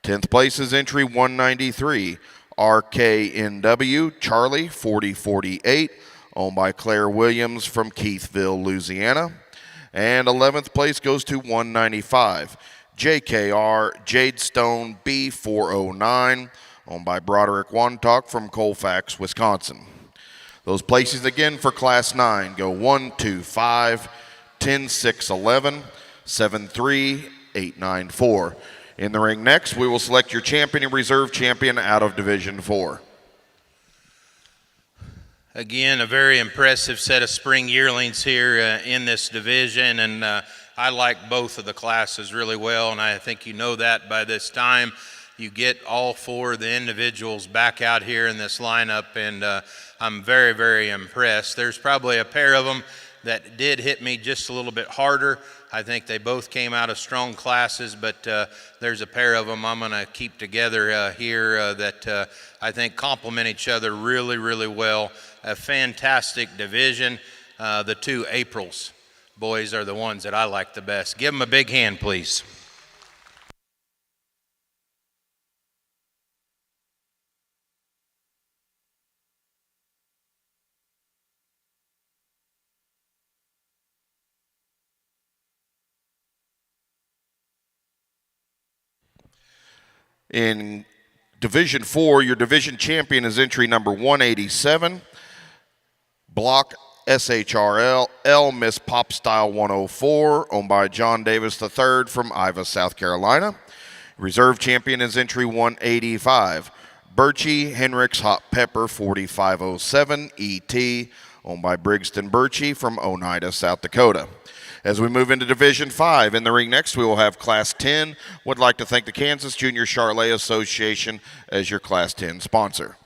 10th place is entry 193, RKNW Charlie 4048, owned by Claire Williams from Keithville, Louisiana. And 11th place goes to 195, JKR Jadestone B409, owned by Broderick Wantock from Colfax, Wisconsin. Those places again for Class 9 go 1, 2, 5, 10, 6, 11, 7, 3, 8, 9, 4. In the ring next, we will select your champion and reserve champion out of Division 4.
Again, a very impressive set of spring yearlings here in this division, and I like both of the classes really well, and I think you know that by this time. You get all four of the individuals back out here in this lineup, and I'm very, very impressed. There's probably a pair of them that did hit me just a little bit harder. I think they both came out of strong classes, but there's a pair of them I'm going to keep together here that I think complement each other really, really well. A fantastic division. The two Aprils boys are the ones that I like the best. Give them a big hand, please.
In Division 4, your division champion is entry number 187, Block SHRL Miss Pop Style 104, owned by John Davis III from Ivy, South Carolina. Reserve champion is entry 185, Birchie Henricks Hot Pepper 4507 ET, owned by Briggston Birchie from Oneida, South Dakota. As we move into Division 5, in the ring next, we will have Class 10. Would like to thank the Kansas Junior Charlet Association as your Class 10 sponsor.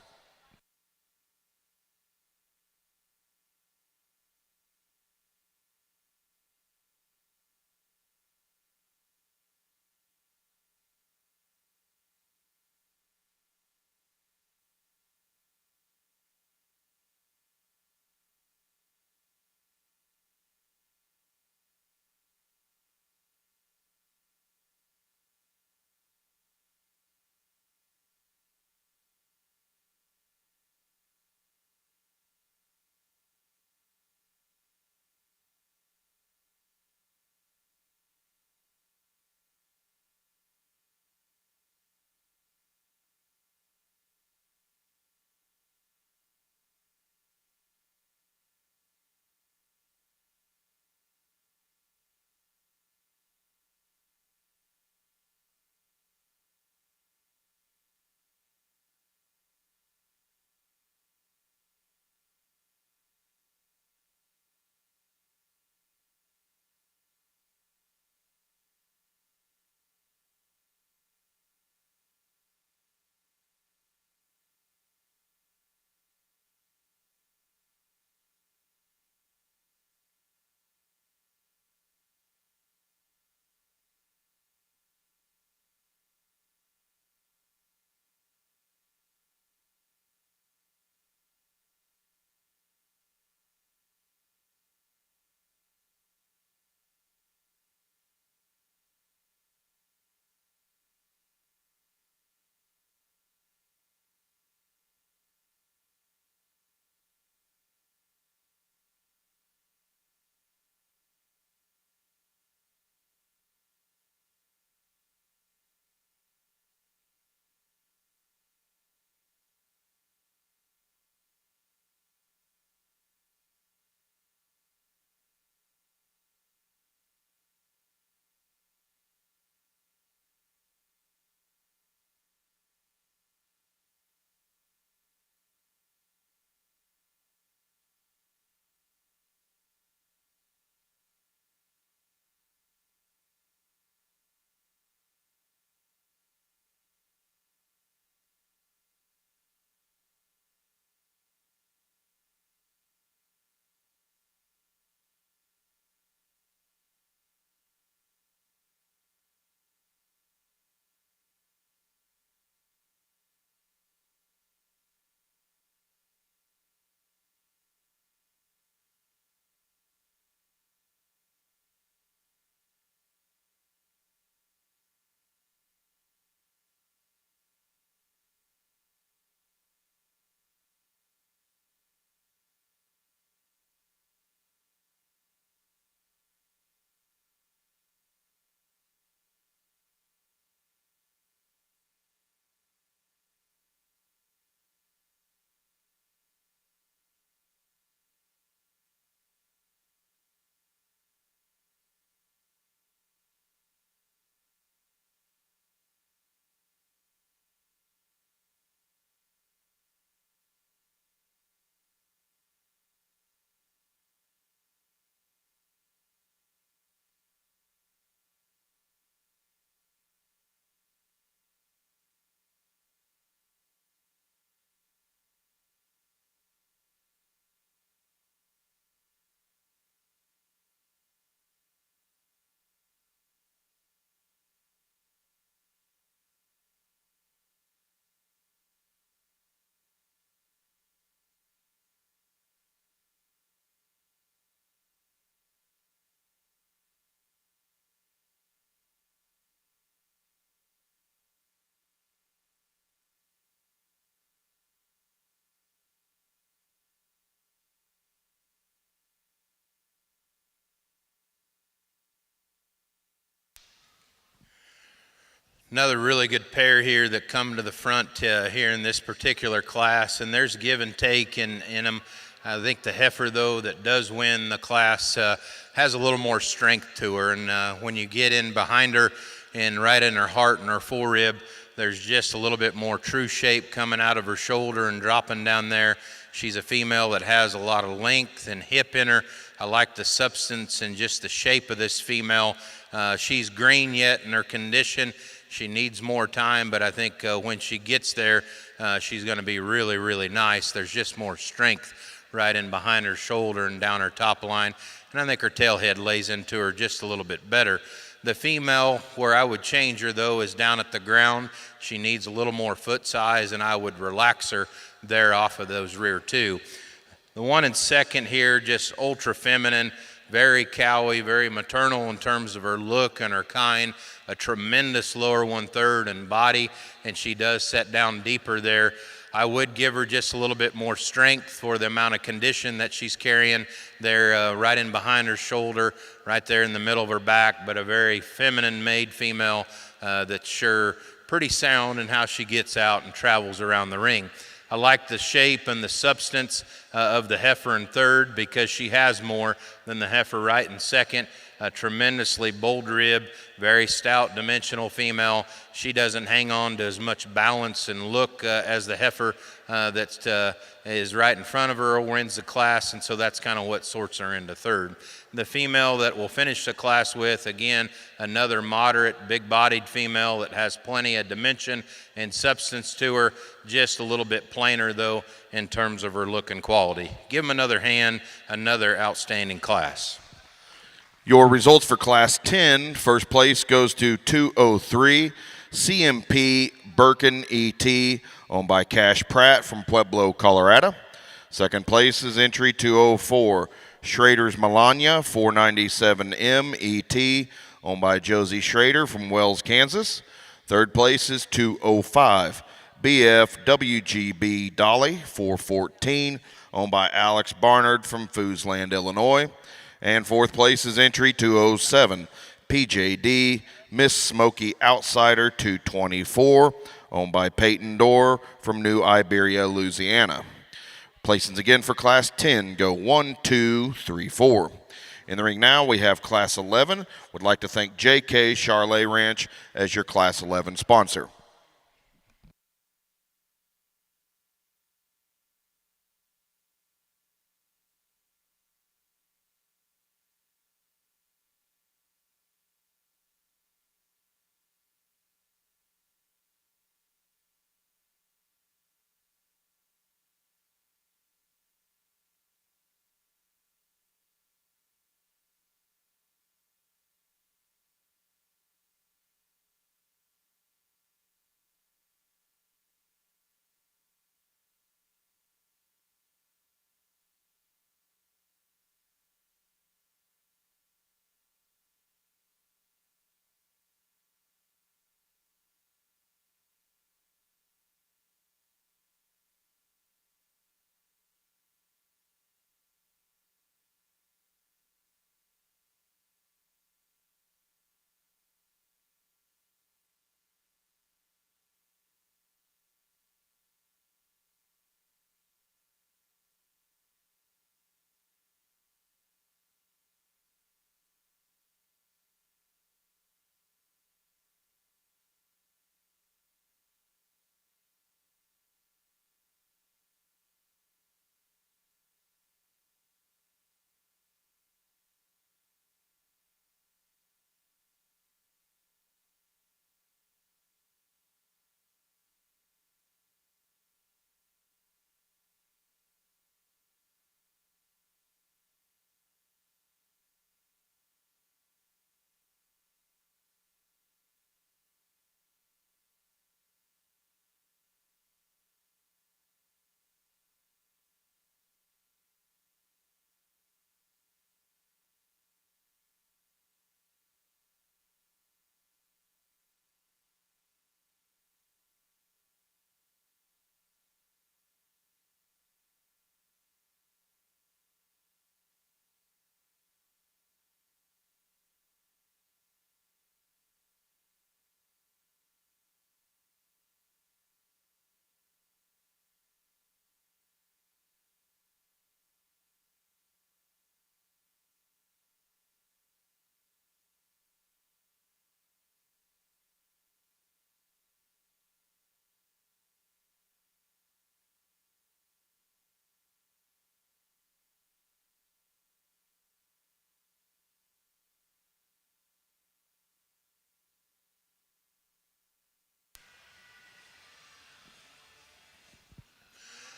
Another really good pair here that come to the front here in this particular class, and there's give and take in them. I think the heifer, though, that does win the class has a little more strength to her, and when you get in behind her and right in her heart and her forerib, there's just a little bit more true shape coming out of her shoulder and dropping down there. She's a female that has a lot of length and hip in her. I like the substance and just the shape of this female. She's green yet in her condition. She needs more time, but I think when she gets there, she's going to be really, really nice. There's just more strength right in behind her shoulder and down her top line, and I think her tail head lays into her just a little bit better. The female, where I would change her, though, is down at the ground. She needs a little more foot size, and I would relax her there off of those rear two. The one in second here, just ultra feminine, very cowy, very maternal in terms of her look and her kind, a tremendous lower 1/3 in body, and she does set down deeper there. I would give her just a little bit more strength for the amount of condition that she's carrying there right in behind her shoulder, right there in the middle of her back, but a very feminine made female that's sure pretty sound in how she gets out and travels around the ring. I like the shape and the substance of the heifer in third because she has more than the heifer right in second. A tremendously bold rib, very stout dimensional female. She doesn't hang on to as much balance and look as the heifer that is right in front of her or wins the class, and so that's kind of what sorts her into third. The female that we'll finish the class with, again, another moderate, big-bodied female that has plenty of dimension and substance to her, just a little bit plainer, though, in terms of her look and quality. Give them another hand, another outstanding class.
Your results for Class 10, first place goes to 203 CMP Birkin ET, owned by Cash Pratt from Pueblo, Colorado. Second place is entry 204 Schrader's Melania 497M ET, owned by Josie Schrader from Wells, Kansas. Third place is 205 BF WGB Dolly 414, owned by Alex Barnard from Foosland, Illinois. And fourth place is entry 207 PJD Miss Smoky Outsider 224, owned by Peyton Dorr from New Iberia, Louisiana. Placings again for Class 10 go 1, 2, 3, 4. In the ring now we have Class 11. Would like to thank JK Charlet Ranch as your Class 11 sponsor.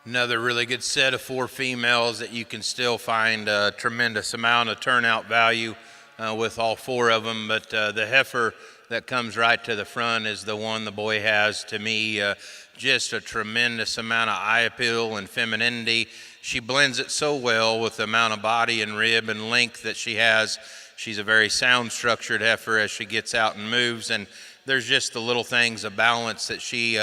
Another really good set of 4 females that you can still find a tremendous amount of turnout value with all 4 of them. But the heifer that comes right to the front is the one the boy has. To me, just a tremendous amount of eye appeal and femininity. She blends it so well with the amount of body and rib and length that she has. She's a very sound structured heifer as she gets out and moves, and there's just the little things of balance that she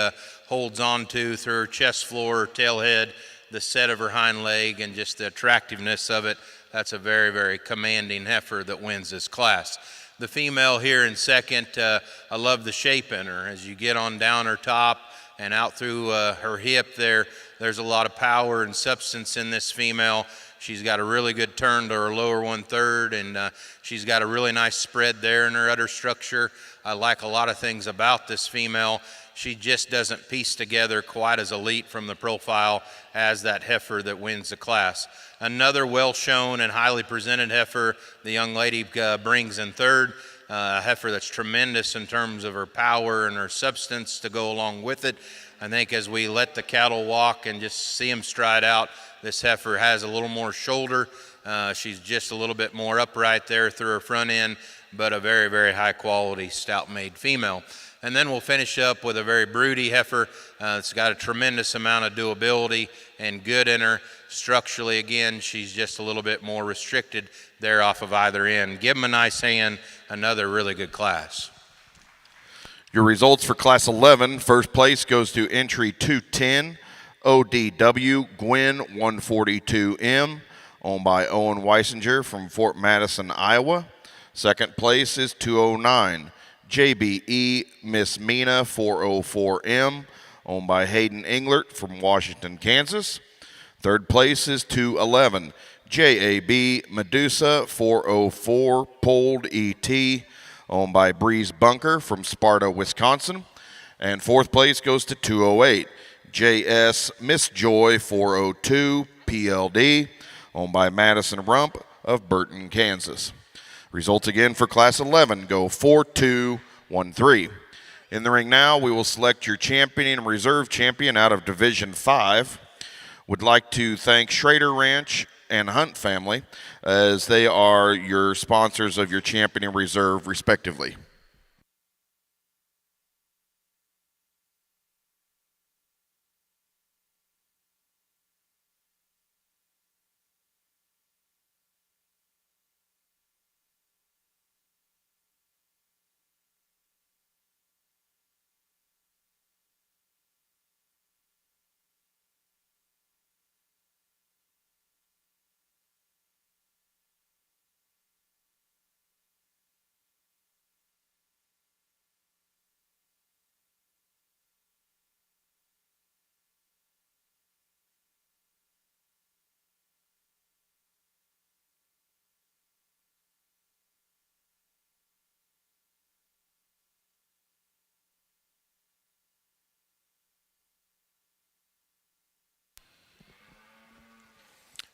holds on to through her chest floor, her tail head, the set of her hind leg, and just the attractiveness of it. That's a very, very commanding heifer that wins this class. The female here in second, I love the shape in her. As you get on down her top and out through her hip there's a lot of power and substance in this female. She's got a really good turn to her lower 1/3, and she's got a really nice spread there in her udder structure. I like a lot of things about this female. She just doesn't piece together quite as elite from the profile as that heifer that wins the class. Another well-shown and highly presented heifer the young lady brings in third. A heifer that's tremendous in terms of her power and her substance to go along with it. I think as we let the cattle walk and just see them stride out, this heifer has a little more shoulder. She's just a little bit more upright there through her front end, but a very, very high quality stout-made female. And then we'll finish up with a very broody heifer. It's got a tremendous amount of doability and good in her. Structurally, again, she's just a little bit more restricted there off of either end. Give them a nice hand. Another really good class.
Your results for Class 11, first place goes to entry 210, ODW Gwyn 142M, owned by Owen Weisinger from Fort Madison, Iowa. Second place is 209, JBE Miss Mina 404M, owned by Hayden Englert from Washington, Kansas. Third place is 211, JAB Medusa 404 Polled ET, owned by Breeze Bunker from Sparta, Wisconsin. And fourth place goes to 208, JS Miss Joy 402 PLD, owned by Madison Rump of Burton, Kansas. Results again for Class 11 go 4-2-1-3. In the ring now, we will select your champion and reserve champion out of Division 5. Would like to thank Schrader Ranch and Hunt family as they are your sponsors of your champion and reserve respectively.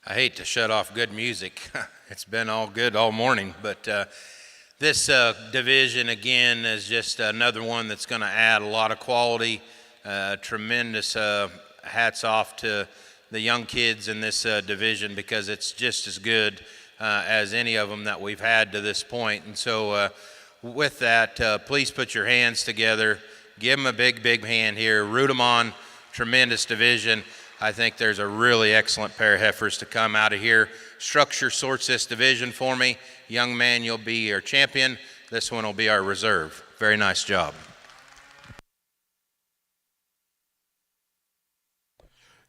I hate to shut off good music. It's been all good all morning, but this division again is just another one that's going to add a lot of quality. Tremendous hats off to the young kids in this division because it's just as good as any of them that we've had to this point. And so with that, please put your hands together. Give them a big, big hand here. Root them on. Tremendous division. I think there's a really excellent pair of heifers to come out of here. Structure sorts this division for me. Young man, you'll be our champion. This one will be our reserve. Very nice job.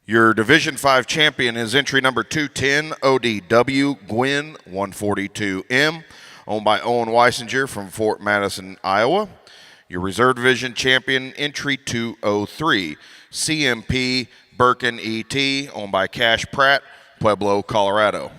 Your Division 5 champion is entry number 210, ODW Gwyn 142M, owned by Owen Weisinger from Fort Madison, Iowa. Your reserve division champion, entry 203, CMP Birkin ET, owned by Cash Pratt, Pueblo, Colorado.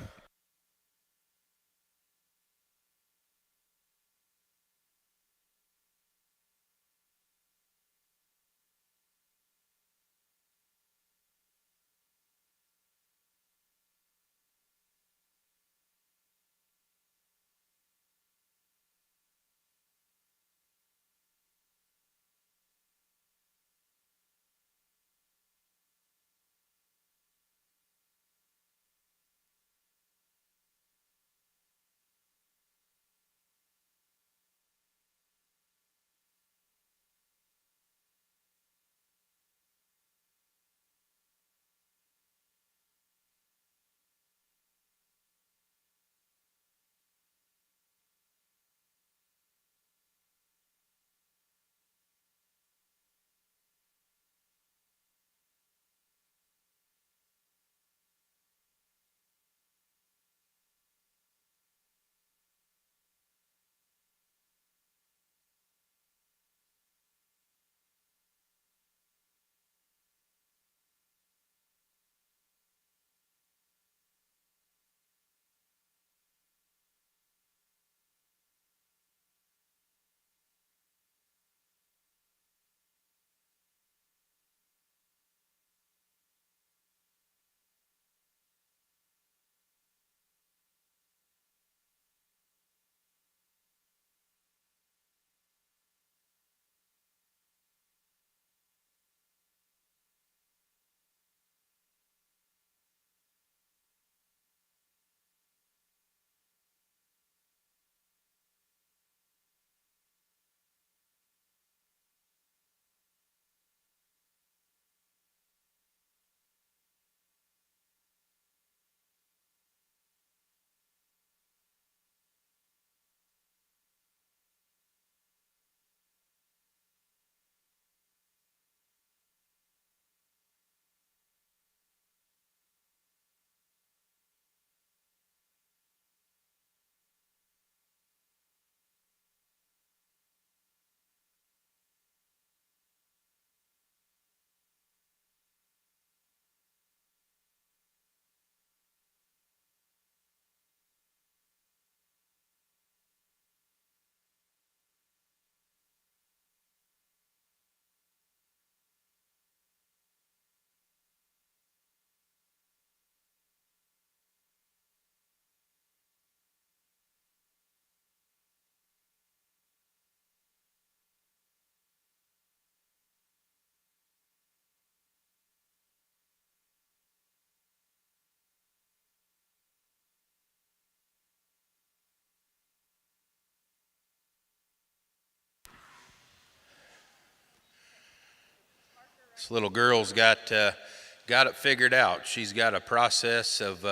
This little girl's got it figured out. She's got a process of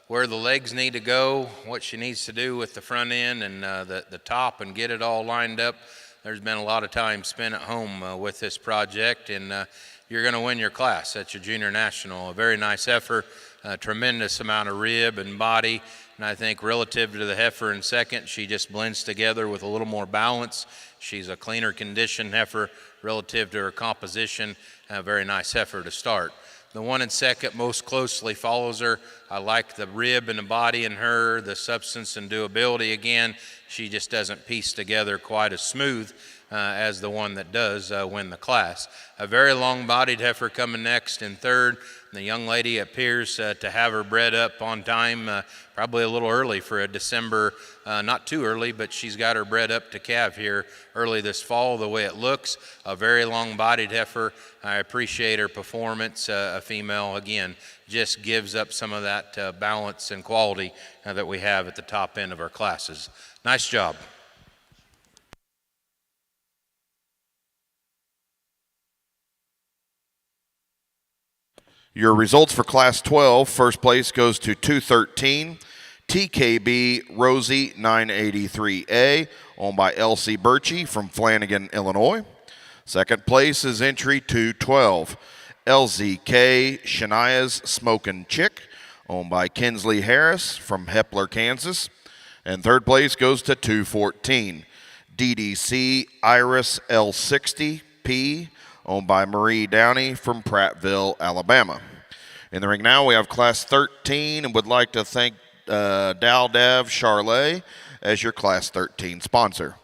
where the legs need to go, what she needs to do with the front end and the top, and get it all lined up. There's been a lot of time spent at home with this project, and you're going to win your class at your junior national. A very nice heifer, a tremendous amount of rib and body, and I think relative to the heifer in second, she just blends together with a little more balance. She's a cleaner condition heifer relative to her composition. A very nice heifer to start. The one in second most closely follows her. I like the rib and the body in her, the substance and doability again. She just doesn't piece together quite as smooth as the one that does win the class. A very long-bodied heifer coming next in third. The young lady appears to have her bred up on time, probably a little early for a December, not too early, but she's got her bred up to calve here early this fall, the way it looks. A very long-bodied heifer. I appreciate her performance. A female, again, just gives up some of that balance and quality that we have at the top end of our classes. Nice job.
Your results for Class 12, first place goes to 213, TKB Rosie 983A, owned by Elsie Birchie from Flanagan, Illinois. Second place is entry 212, LZK Shania's Smokin' Chick, owned by Kinsley Harris from Hepler, Kansas. And third place goes to 214, DDC Iris L60P, owned by Marie Downey from Prattville, Alabama. In the ring now, we have Class 13, and would like to thank Daldav Charlet as your Class 13 sponsor.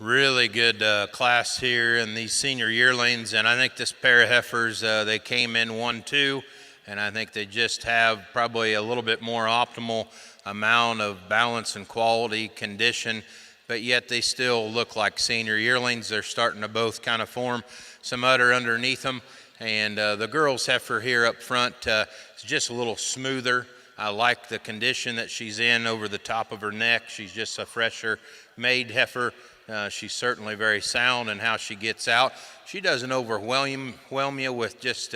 Really good class here in these senior yearlings, and I think this pair of heifers, they came in 1-2, and I think they just have probably a little bit more optimal amount of balance and quality condition, but yet they still look like senior yearlings. They're starting to both kind of form some udder underneath them, and the girl's heifer here up front is just a little smoother. I like the condition that she's in over the top of her neck. She's just a fresher made heifer. She's certainly very sound in how she gets out. She doesn't overwhelm you with just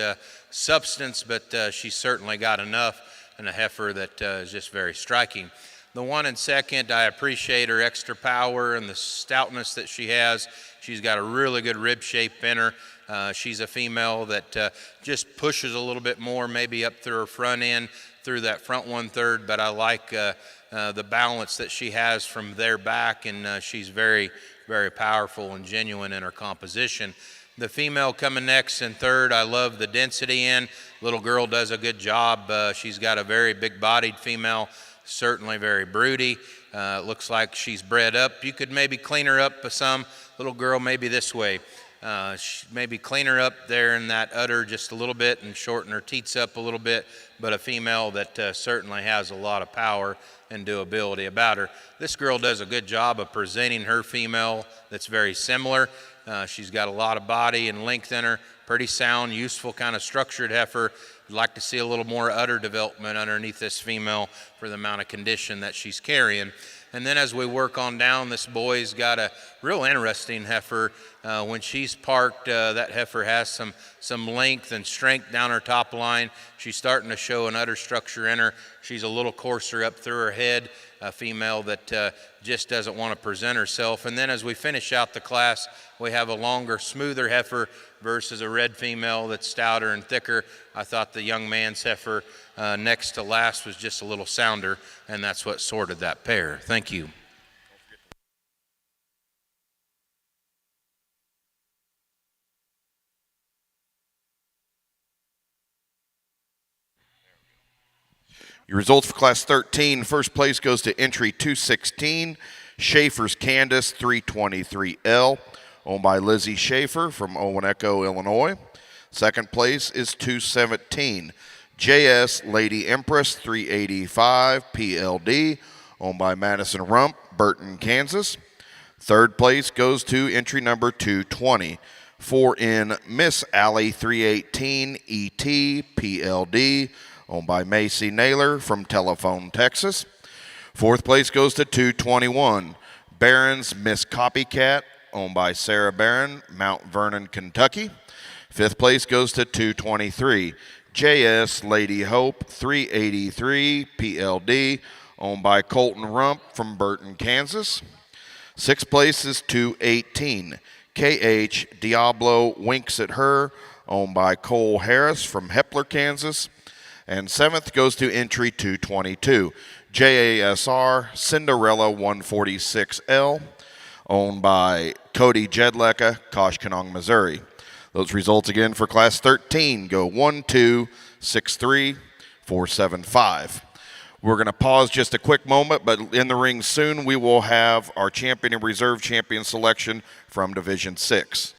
substance, but she's certainly got enough, and a heifer that is just very striking. The one in second, I appreciate her extra power and the stoutness that she has. She's got a really good rib shape in her. She's a female that just pushes a little bit more, maybe up through her front end, through that front 1/3, but I like the balance that she has from there back, and she's very, very powerful and genuine in her composition. The female coming next in third, I love the density in. Little girl does a good job. She's got a very big-bodied female, certainly very broody. Looks like she's bred up. You could maybe clean her up some. Little girl maybe this way. Maybe clean her up there in that udder just a little bit and shorten her teats up a little bit, but a female that certainly has a lot of power and doability about her. This girl does a good job of presenting her female that's very similar. She's got a lot of body and length in her, pretty sound, useful, kind of structured heifer. I'd like to see a little more udder development underneath this female for the amount of condition that she's carrying. And then as we work on down, this boy's got a real interesting heifer. When she's parked, that heifer has some length and strength down her top line. She's starting to show an udder structure in her. She's a little coarser up through her head, a female that just doesn't want to present herself. And then as we finish out the class, we have a longer, smoother heifer versus a red female that's stouter and thicker. I thought the young man's heifer next to last was just a little sounder, and that's what sorted that pair. Thank you.
Your results for Class 13. First place goes to entry 216, Schaefer's Candace 323L, owned by Lizzie Schaefer from Owaneco, Illinois. Second place is 217, JS Lady Empress 385 PLD, owned by Madison Rump, Burton, Kansas. Third place goes to entry number 220, 4N Miss Alley 318 ET PLD, owned by Macy Naylor from Telephone, Texas. Fourth place goes to 221, Barron's Miss Copycat, owned by Sarah Barron, Mount Vernon, Kentucky. Fifth place goes to 223, JS Lady Hope 383 PLD, owned by Colton Rump from Burton, Kansas. Sixth place is 218, KH Diablo Winks at Her, owned by Cole Harris from Hepler, Kansas. And seventh goes to entry 222, JASR Cinderella 146L, owned by Cody Jedlecka, Koshkonong, Missouri. Those results again for Class 13 go 1, 2, 6, 3, 4, 7, 5. We're going to pause just a quick moment, but in the ring soon we will have our champion and reserve champion selection from Division 6.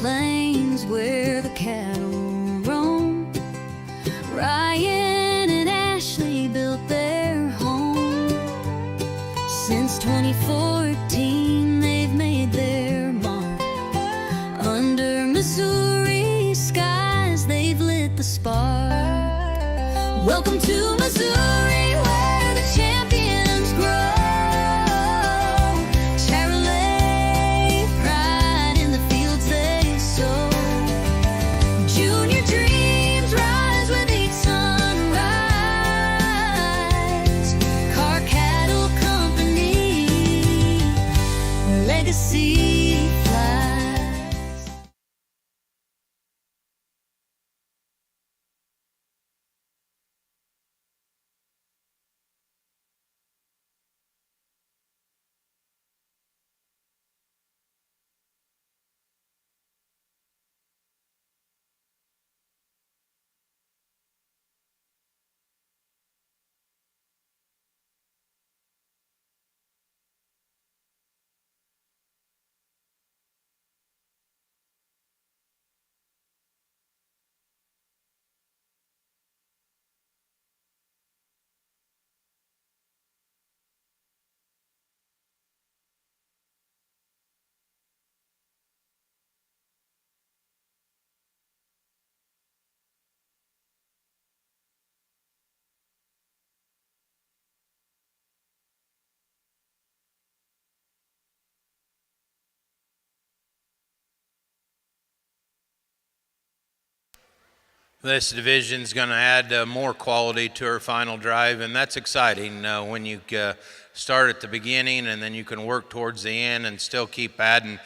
plains where the cattle roam. Ryan and Ashley built their home. Since 2014, they've made their mark. Under Missouri skies, they've lit the spark. Welcome to Missouri, where the champions grow. Chevrolet, pride in the fields they sow. Junior dreams rise with each sunrise. Car Cattle Company, where legacy flies.
This division is going to add more quality to our final drive, and that's exciting when you start at the beginning and then you can work towards the end and still keep adding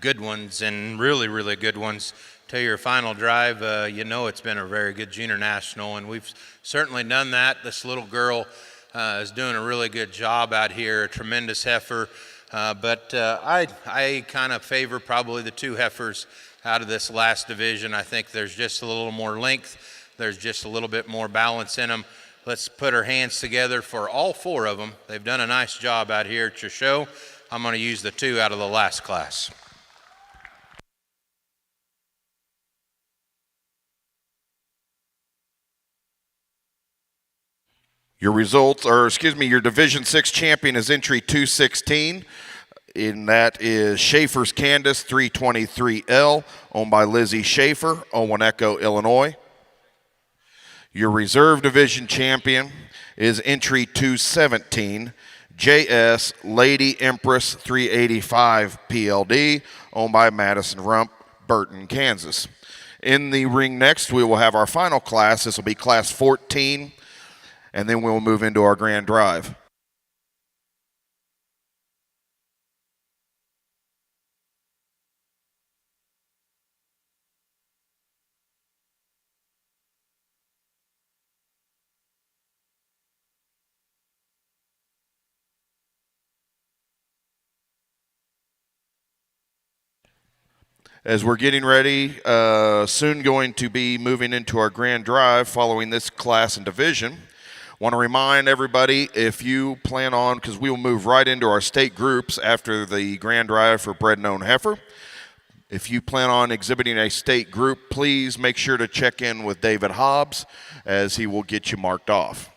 good ones and really, really good ones to your final drive. You know it's been a very good junior national, and we've certainly done that. This little girl is doing a really good job out here, a tremendous heifer. But I kind of favor probably the two heifers out of this last division. I think there's just a little more length. There's just a little bit more balance in them. Let's put our hands together for all four of them. They've done a nice job out here at your show. I'm going to use the two out of the last class.
Your results, or excuse me, your Division 6 champion is entry 216. And that is Schaefer's Candace 323L, owned by Lizzie Schaefer, Owaneco, Illinois. Your reserve division champion is entry 217, JS Lady Empress 385 PLD, owned by Madison Rump, Burton, Kansas. In the ring next, we will have our final class. This will be class 14, and then we will move into our grand drive. As we're getting ready, soon going to be moving into our grand drive following this class and division. Want to remind everybody, if you plan on, because we will move right into our state groups after the grand drive for bred and owned heifer. If you plan on exhibiting a state group, please make sure to check in with David Hobbs, as he will get you marked off.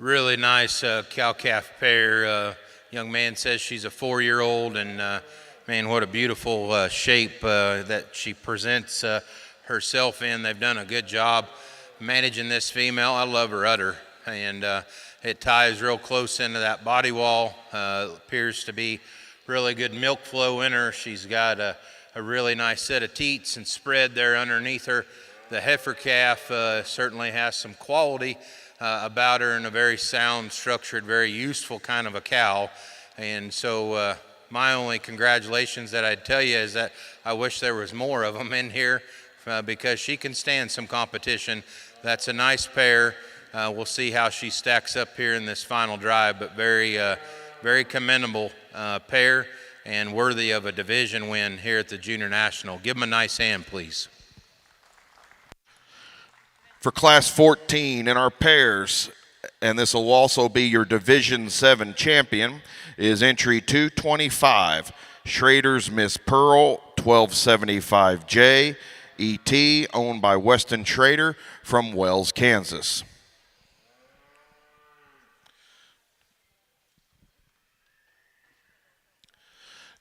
Really nice cow-calf pair. Young man says she's a 4-year-old, and man, what a beautiful shape that she presents herself in. They've done a good job managing this female. I love her udder, and it ties real close into that body wall. Appears to be really good milk flow in her. She's got a really nice set of teats and spread there underneath her. The heifer calf certainly has some quality about her, and a very sound, structured, very useful kind of a cow. And so my only congratulations that I'd tell you is that I wish there was more of them in here because she can stand some competition. That's a nice pair. We'll see how she stacks up here in this final drive, but very commendable pair and worthy of a division win here at the Junior National. Give them a nice hand, please.
For Class 14 in our pairs, and this will also be your Division 7 champion, is entry 225, Schrader's Miss Pearl 1275J ET, owned by Weston Schrader from Wells, Kansas.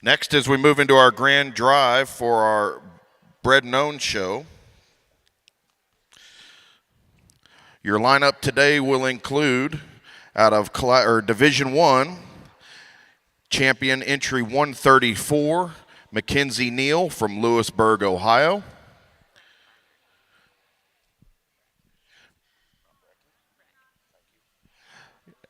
Next, as we move into our grand drive for our Bred and Owned show, your lineup today will include, out of Division 1, champion entry 134, Mackenzie Neal from Lewisburg, Ohio.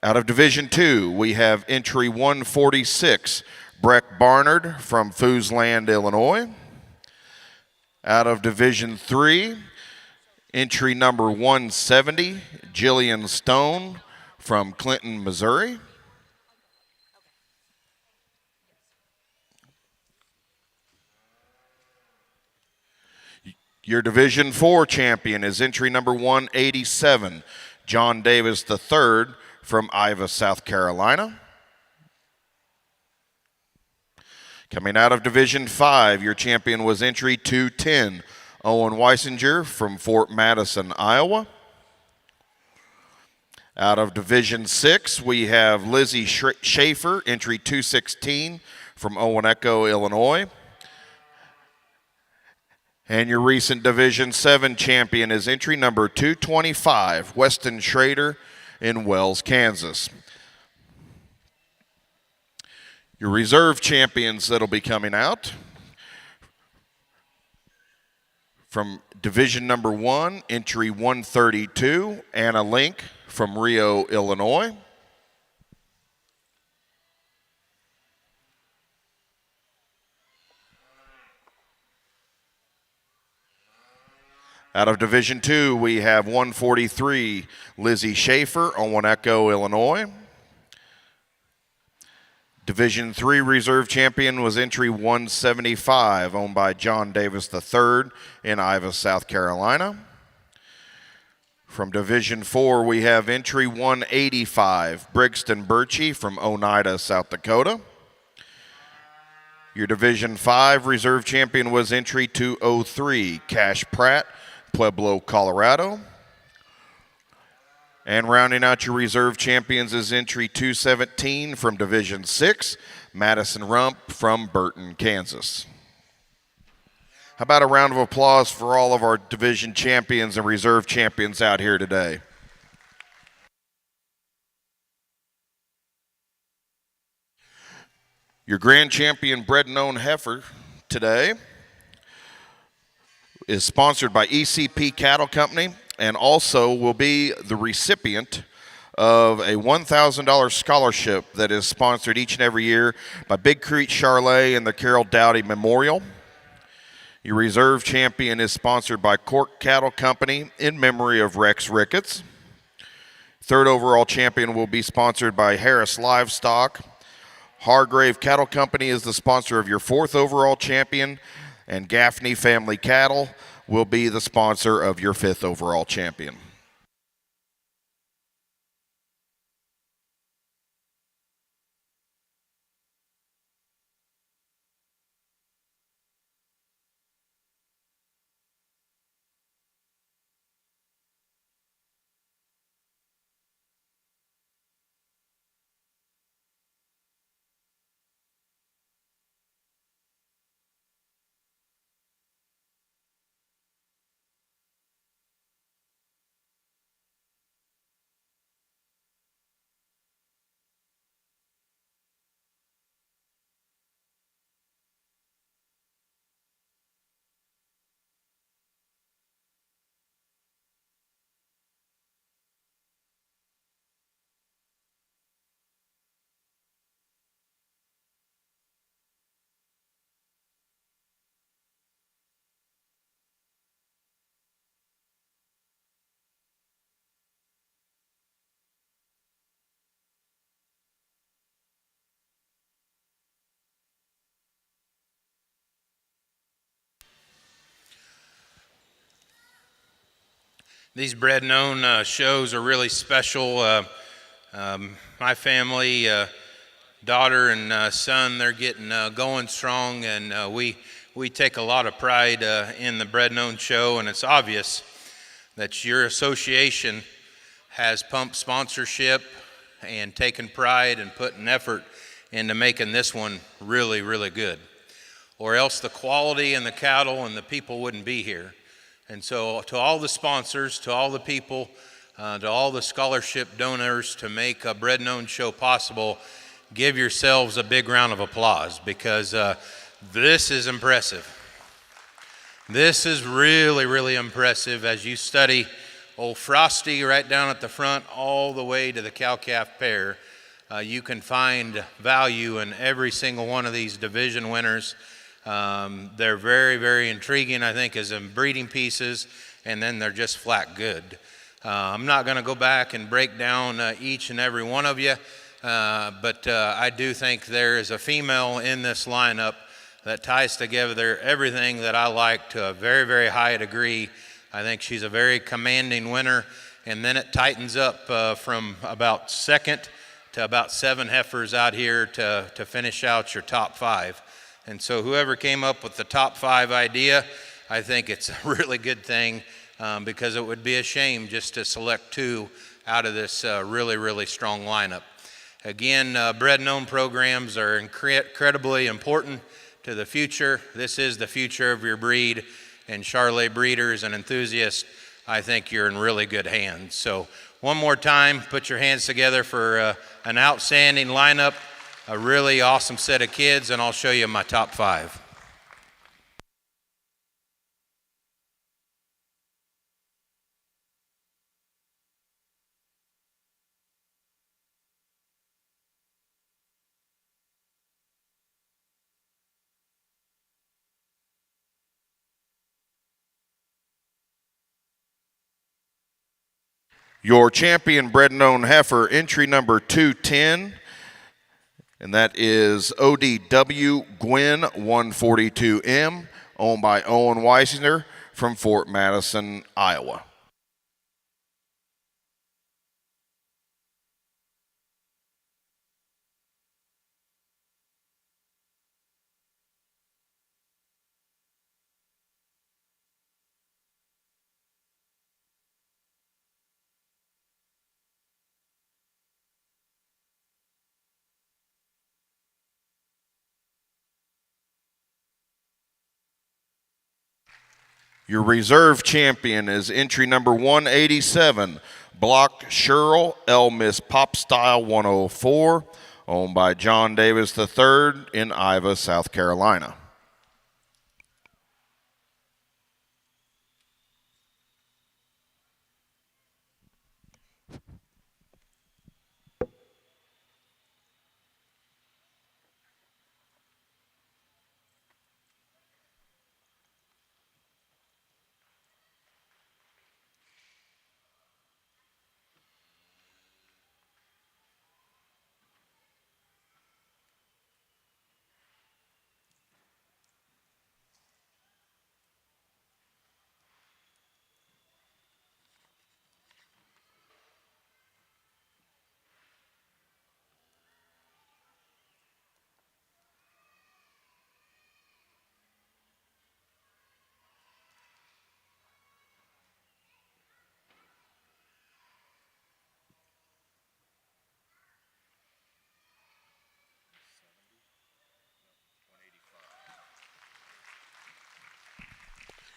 Out of Division 2, we have entry 146, Breck Barnard from Foosland, Illinois. Out of Division 3, entry number 170, Jillian Stone from Clinton, Missouri. Your Division 4 champion is entry number 187, John Davis III from Ivy, South Carolina. Coming out of Division 5, your champion was entry 210, Owen Weisinger from Fort Madison, Iowa. Out of Division 6, we have Lizzie Schaefer, entry 216 from Owoneco, Illinois. And your recent Division 7 champion is entry number 225, Weston Schrader in Wells, Kansas. Your reserve champions that'll be coming out from Division number 1, entry 132, Anna Link from Rio, Illinois. Out of Division 2, we have 143, Lizzie Schaefer, Owoneco, Illinois. Division 3 reserve champion was entry 175, owned by John Davis III in Ivy, South Carolina. From Division 4, we have entry 185, Brixton Birchie from Oneida, South Dakota. Your Division 5 reserve champion was entry 203, Cash Pratt, Pueblo, Colorado. And rounding out your reserve champions is entry 217 from Division 6, Madison Rump from Burton, Kansas. How about a round of applause for all of our division champions and reserve champions out here today? Your grand champion Bred and Owned heifer today is sponsored by ECP Cattle Company, and also will be the recipient of a $1,000 scholarship that is sponsored each and every year by Big Creek Charlet and the Carol Dowdy Memorial. Your reserve champion is sponsored by Cork Cattle Company in memory of Rex Ricketts. Third overall champion will be sponsored by Harris Livestock. Hargrave Cattle Company is the sponsor of your fourth overall champion, and Gaffney Family Cattle will be the sponsor of your fifth overall champion.
These bred and own shows are really special. My family, daughter and son, they're getting going strong, and we take a lot of pride in the bred and own show, and it's obvious that your association has pumped sponsorship and taken pride and put an effort into making this one really, really good. Or else the quality and the cattle and the people wouldn't be here. And so to all the sponsors, to all the people, to all the scholarship donors to make a Bred and Owned show possible, give yourselves a big round of applause, because this is impressive. This is really, really impressive as you study old Frosty right down at the front all the way to the cow-calf pair. You can find value in every single one of these division winners. They're very, very intriguing, I think, as in breeding pieces, and then they're just flat good. I'm not going to go back and break down each and every one of you, but I do think there is a female in this lineup that ties together everything that I like to a very, very high degree. I think she's a very commanding winner, and then it tightens up from about second to about 7 heifers out here to finish out your top 5. And so whoever came up with the top 5 idea, I think it's a really good thing, because it would be a shame just to select 2 out of this really, really strong lineup. Again, bred and owned programs are incredibly important to the future. This is the future of your breed, and Charolais breeders and enthusiasts, I think you're in really good hands. So one more time, put your hands together for an outstanding lineup, a really awesome set of kids, and I'll show you my top 5.
Your champion bred and owned heifer, entry number 210, and that is ODW Gwyn 142M, owned by Owen Weisinger from Fort Madison, Iowa. Your reserve champion is entry number 187, Block Sherrill L Miss Pop Style 104, owned by John Davis III in Ivy, South Carolina.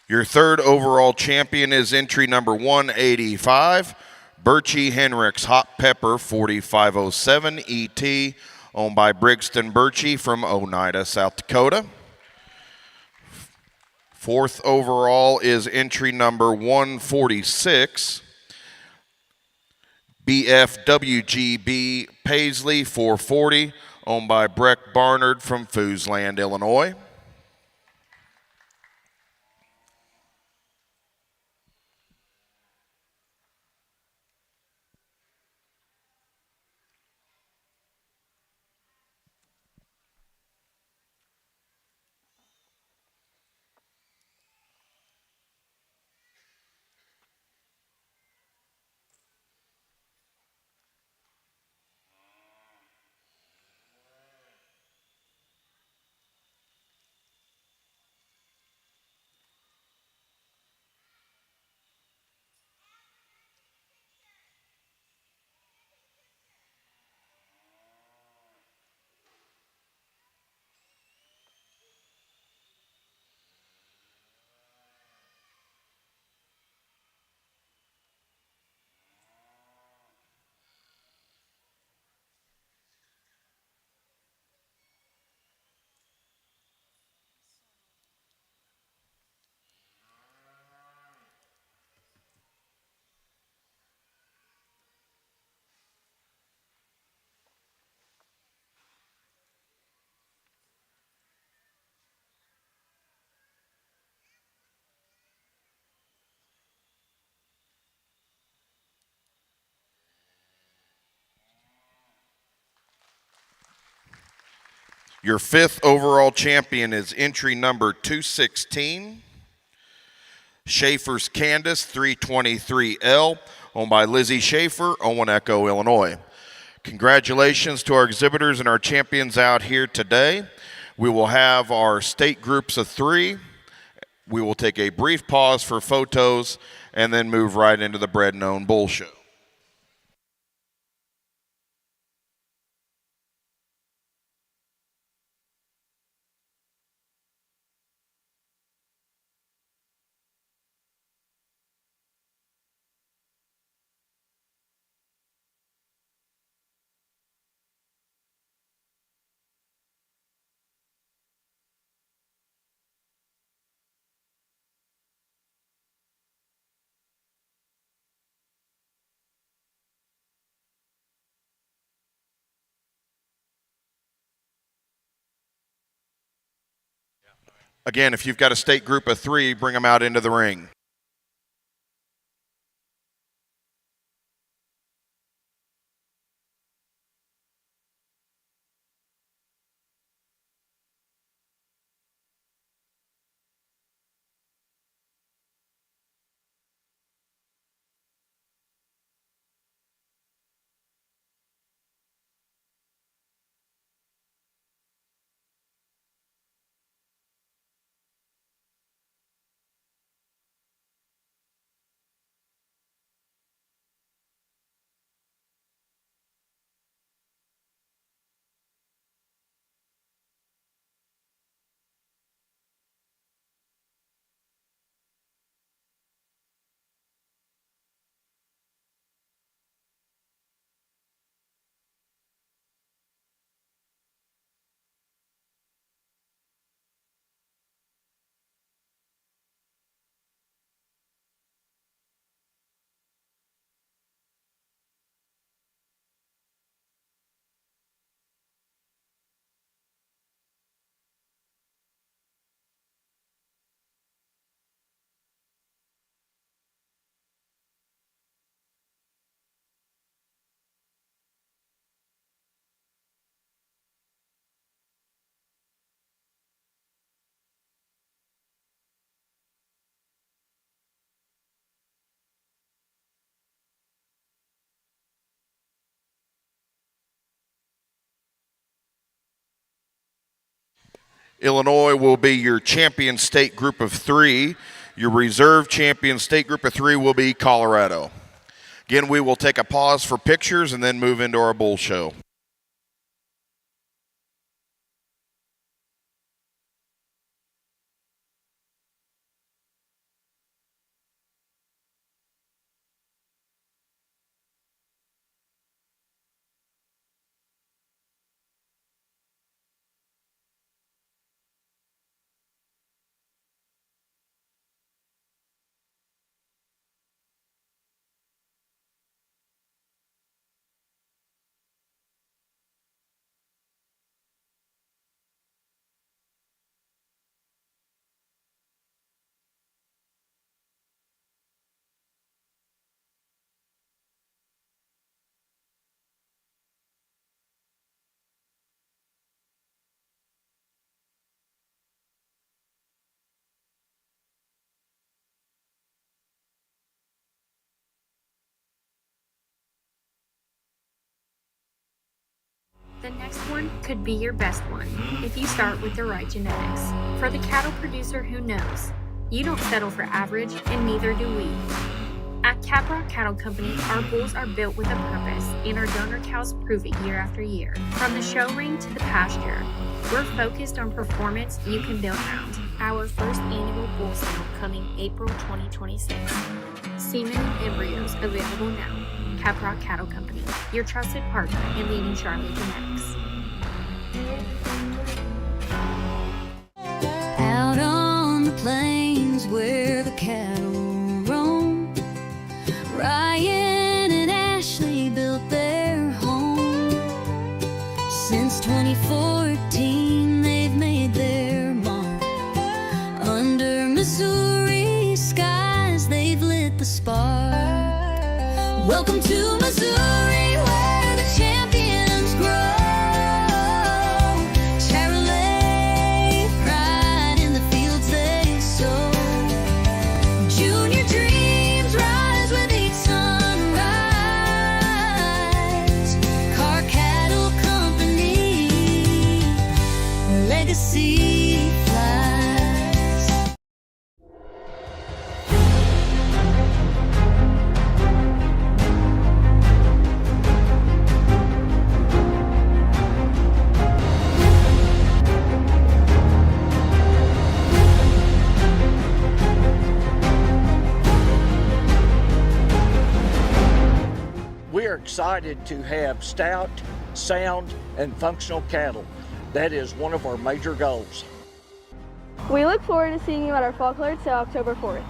Your third overall champion is entry number 185, Birchie Henricks Hot Pepper 4507 ET, owned by Brixton Birchie from Oneida, South Dakota. Fourth overall is entry number 146, BFWGB Paisley 440, owned by Breck Barnard from Foosland, Illinois. Your 5th overall champion is entry number 216, Schaefer's Candace 323L, owned by Lizzie Schaefer, Owen Echo, Illinois. Congratulations to our exhibitors and our champions out here today. We will have our state groups of 3. We will take a brief pause for photos and then move right into the Bred and Owned Bull Show. Again, if you've got a state group of 3, bring them out into the ring. Illinois will be your champion state group of 3. Your reserve champion state group of 3 will be Colorado. Again, we will take a pause for pictures and then move into our bull show.
The next one could be your best one if you start with the right genetics. For the cattle producer who knows, you don't settle for average, and neither do we. At Caprock Cattle Company, our bulls are built with a purpose, and our donor cows prove it year after year. From the show ring to the pasture, we're focused on performance you can build around. Our first annual bull sale coming April 2026. Semen and embryos available now. Caprock Cattle Company, your trusted partner in leading Charlotte genetics.
Out on the plains where the cattle roam, Ryan and Ashley built their home. Since 2014, they've made their mark. Under Missouri skies, they've lit the spark. Welcome to Missouri, where the champions grow. Charlie
excited to have stout, sound, and functional cattle. That is one of our major goals.
We look forward to seeing you at our fall clearance sale October 4th.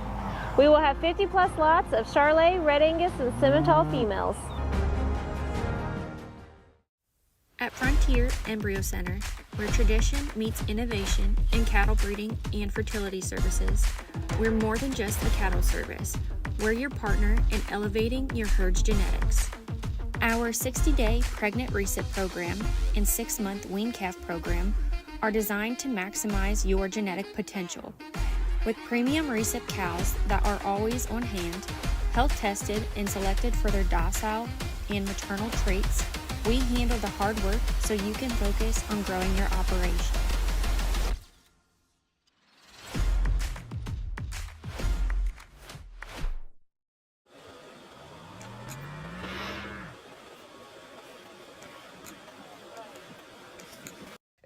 We will have 50 plus lots of Charolais, Red Angus, and Simmental females.
At Frontier Embryo Center, where tradition meets innovation in cattle breeding and fertility services, we're more than just a cattle service. We're your partner in elevating your herd's genetics. Our 60-day pregnant reset program and 6-month wean calf program are designed to maximize your genetic potential. With premium reset cows that are always on hand, health tested and selected for their docile and maternal traits, we handle the hard work so you can focus on growing your operation.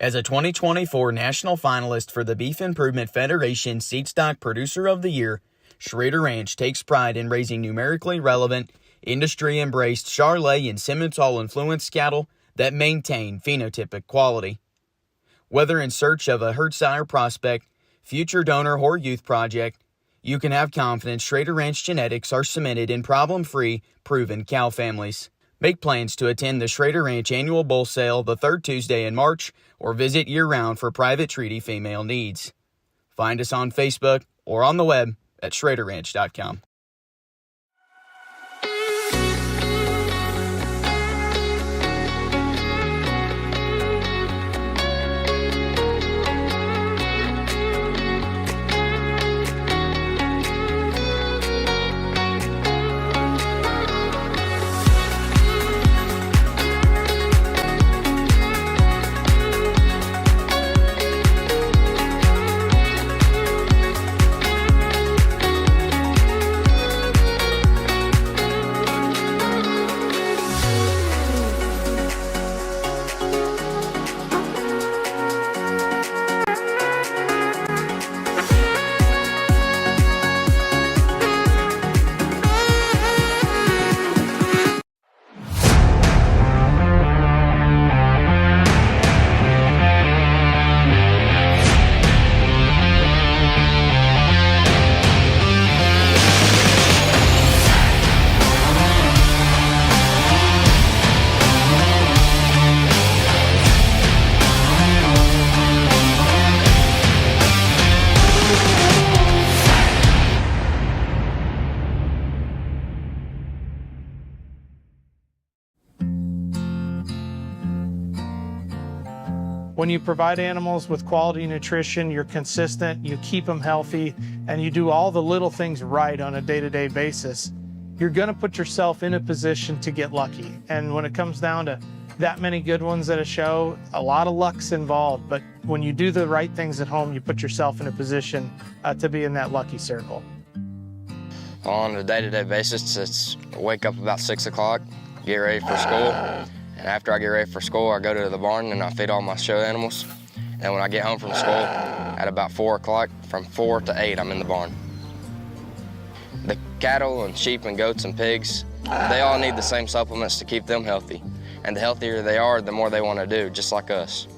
As a 2024 national finalist for the Beef Improvement Federation Seedstock Producer of the Year, Schrader Ranch takes pride in raising numerically relevant, industry-embraced Charolais and Simmental-influenced cattle that maintain phenotypic quality. Whether in search of a herd sire prospect, future donor, or youth project, you can have confidence Schrader Ranch genetics are cemented in problem-free, proven cow families. Make plans to attend the Schrader Ranch Annual Bull Sale the third Tuesday in March or visit year-round for private treaty female needs. Find us on Facebook or on the web at schraderranch.com.
When you provide animals with quality nutrition, you're consistent, you keep them healthy, and you do all the little things right on a day-to-day basis, you're gonna put yourself in a position to get lucky. And when it comes down to that many good ones at a show, a lot of luck's involved, but when you do the right things at home, you put yourself in a position to be in that lucky circle.
On a day-to-day basis, it's wake up about 6 o'clock, get ready for school. And after I get ready for school, I go to the barn and I feed all my show animals. And when I get home from school at about 4 o'clock, from 4 to 8, I'm in the barn. The cattle and sheep and goats and pigs, they all need the same supplements to keep them healthy. And the healthier they are, the more they want to do, just like us.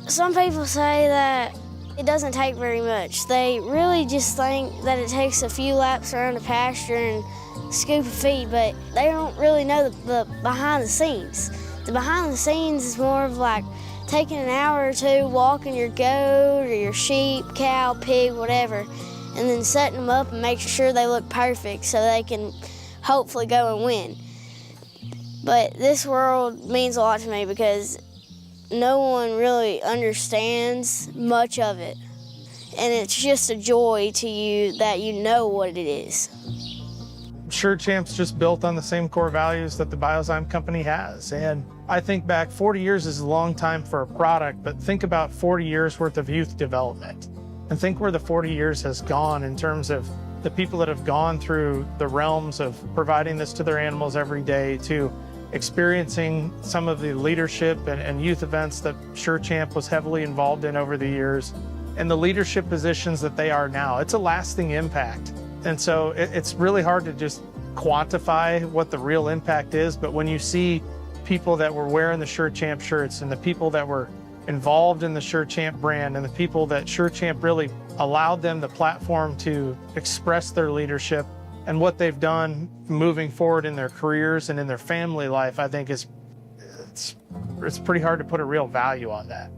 Some people say that it doesn't take very much. They really just think that it takes a few laps around the pasture and scoop of feed, but they don't really know the behind the scenes. The behind the scenes is more of like taking an hour or two walking your goat or your sheep, cow, pig, whatever, and then setting them up and making sure they look perfect so they can hopefully go and win. But this world means a lot to me because no one really understands much of it. And it's just a joy to you that you know what it is.
Sure Champ's just built on the same core values that the Biozyme company has. And I think back 40 years is a long time for a product, but think about 40 years worth of youth development. And think where the 40 years has gone in terms of the people that have gone through the realms of providing this to their animals every day, to experiencing some of the leadership and youth events that Sure Champ was heavily involved in over the years, and the leadership positions that they are now. It's a lasting impact. And so it's really hard to just quantify what the real impact is, but when you see people that were wearing the Sure Champ shirts and the people that were involved in the Sure Champ brand and the people that Sure Champ really allowed them the platform to express their leadership and what they've done moving forward in their careers and in their family life, I think it's pretty hard to put a real value on that.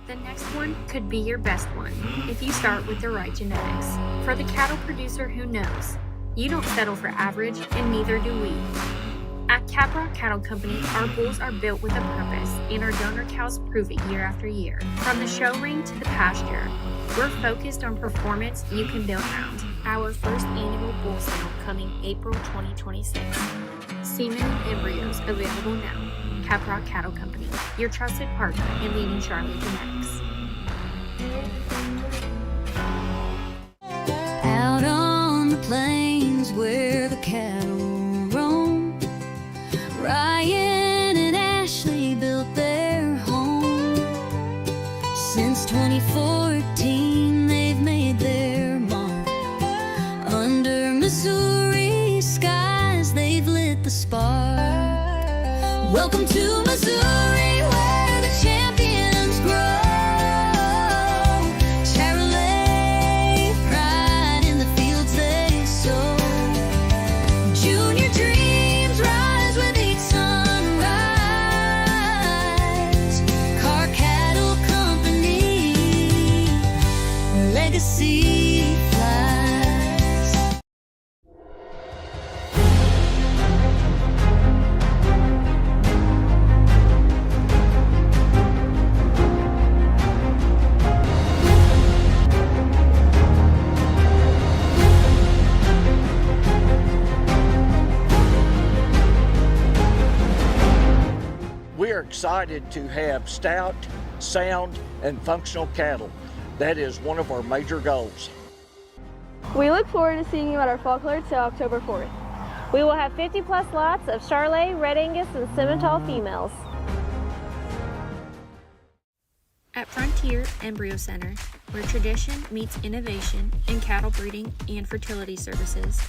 The next one could be your best one if you start with the right genetics. For the cattle producer who knows, you don't settle for average, and neither do we. At Caprock Cattle Company, our bulls are built with a purpose, and our donor cows prove it year after year. From the show ring to the pasture, we're focused on performance you can build around. Our first annual bull sale coming April 2026. Semen and embryos available now. Caprock Cattle Company, your trusted partner in leading Charlotte genetics.
Out on the plains where the cattle roam, Ryan and Ashley built their home. Since 2014, they've made their mark. Under Missouri skies, they've lit the spark. Welcome to Missouri, where the champions grow. Chevrolet, pride in the fields they sow. Junior dreams rise with each sunrise. Car Cattle Company, legacy flies.
We are excited to have stout, sound, and functional cattle. That is one of our major goals.
We look forward to seeing you at our fall clearance sale October 4th. We will have 50 plus lots of Charolais, Red Angus, and Simmental females.
At Frontier Embryo Center, where tradition meets innovation in cattle breeding and fertility services,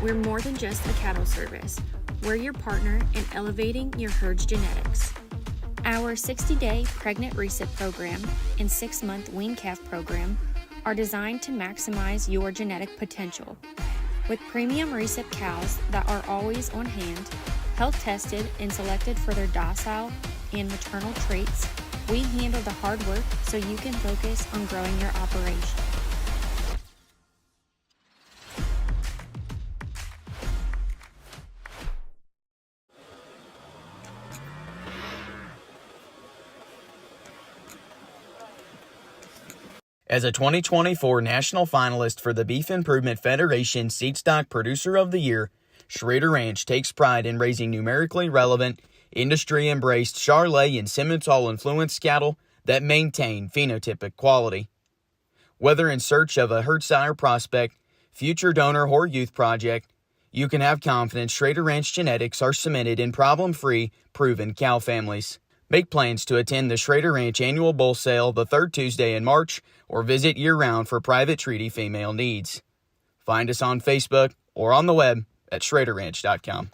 we're more than just a cattle service. We're your partner in elevating your herd's genetics. Our 60-day pregnant reset program and 6-month wean calf program are designed to maximize your genetic potential. With premium reset cows that are always on hand, health tested and selected for their docile and maternal traits, we handle the hard work so you can focus on growing your operation.
As a 2024 national finalist for the Beef Improvement Federation Seed Stock Producer of the Year, Schrader Ranch takes pride in raising numerically relevant, industry-embraced Charolais and Simmental-influenced cattle that maintain phenotypic quality. Whether in search of a herd sire prospect, future donor, or youth project, you can have confidence Schrader Ranch genetics are cemented in problem-free, proven cow families. Make plans to attend the Schrader Ranch Annual Bull Sale the third Tuesday in March or visit year-round for private treaty female needs. Find us on Facebook or on the web at schraderranch.com.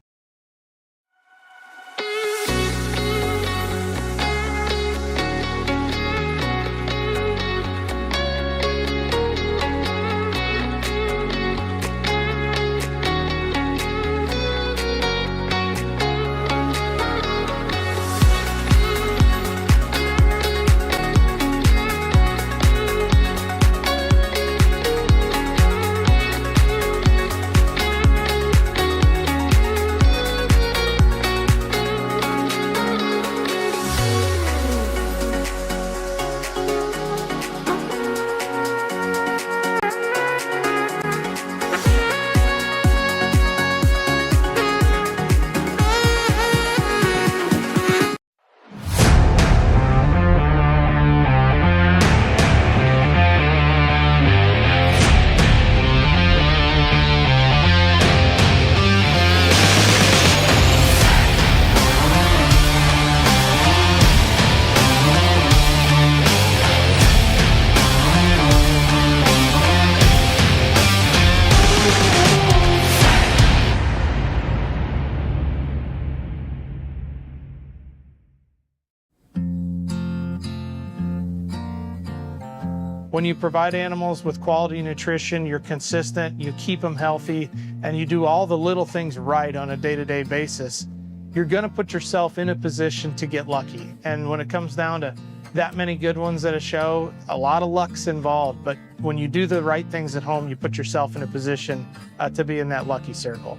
When you provide animals with quality nutrition, you're consistent, you keep them healthy, and you do all the little things right on a day-to-day basis, you're going to put yourself in a position to get lucky. And when it comes down to that many good ones at a show, a lot of luck's involved. But when you do the right things at home, you put yourself in a position to be in that lucky circle.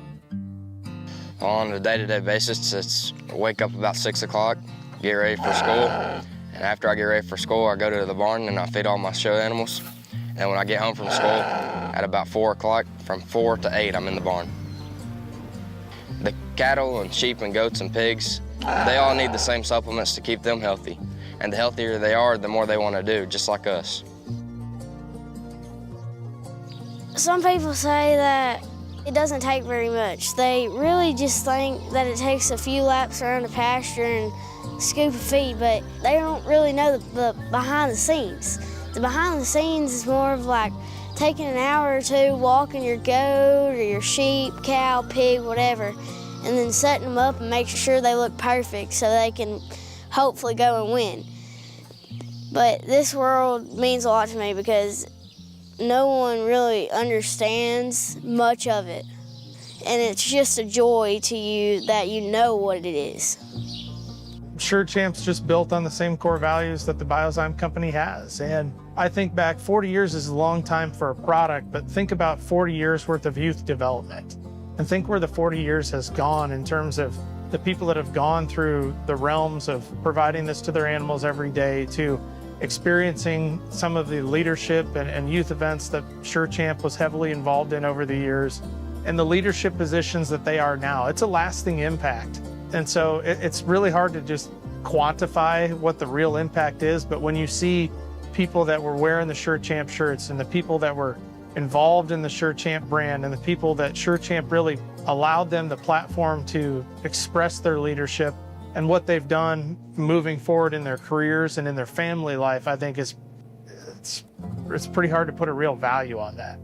On a day-to-day basis, it's wake up about 6 o'clock, get ready for school. And after I get ready for school, I go to the barn and I feed all my show animals. And when I get home from school at about 4 o'clock, from 4 to 8, I'm in the barn. The cattle and sheep and goats and pigs, they all need the same supplements to keep them healthy. And the healthier they are, the more they want to do, just like us.
Some people say that it doesn't take very much. They really just think that it takes a few laps around the pasture and scoop of feed, but they don't really know the behind the scenes. The behind the scenes is more of like taking an hour or two walking your goat or your sheep, cow, pig, whatever, and then setting them up and making sure they look perfect so they can hopefully go and win. But this world means a lot to me because no one really understands much of it. And it's just a joy to you that you know what it is.
SureChamp's just built on the same core values that the Biozyme company has. And I think back 40 years is a long time for a product, but think about 40 years worth of youth development. And think where the 40 years has gone in terms of the people that have gone through the realms of providing this to their animals every day, to experiencing some of the leadership and youth events that SureChamp was heavily involved in over the years, and the leadership positions that they are now. It's a lasting impact. And so it's really hard to just quantify what the real impact is, but when you see people that were wearing the SureChamp shirts and the people that were involved in the SureChamp brand and the people that SureChamp really allowed them the platform to express their leadership and what they've done moving forward in their careers and in their family life, I think it's pretty hard to put a real value on that.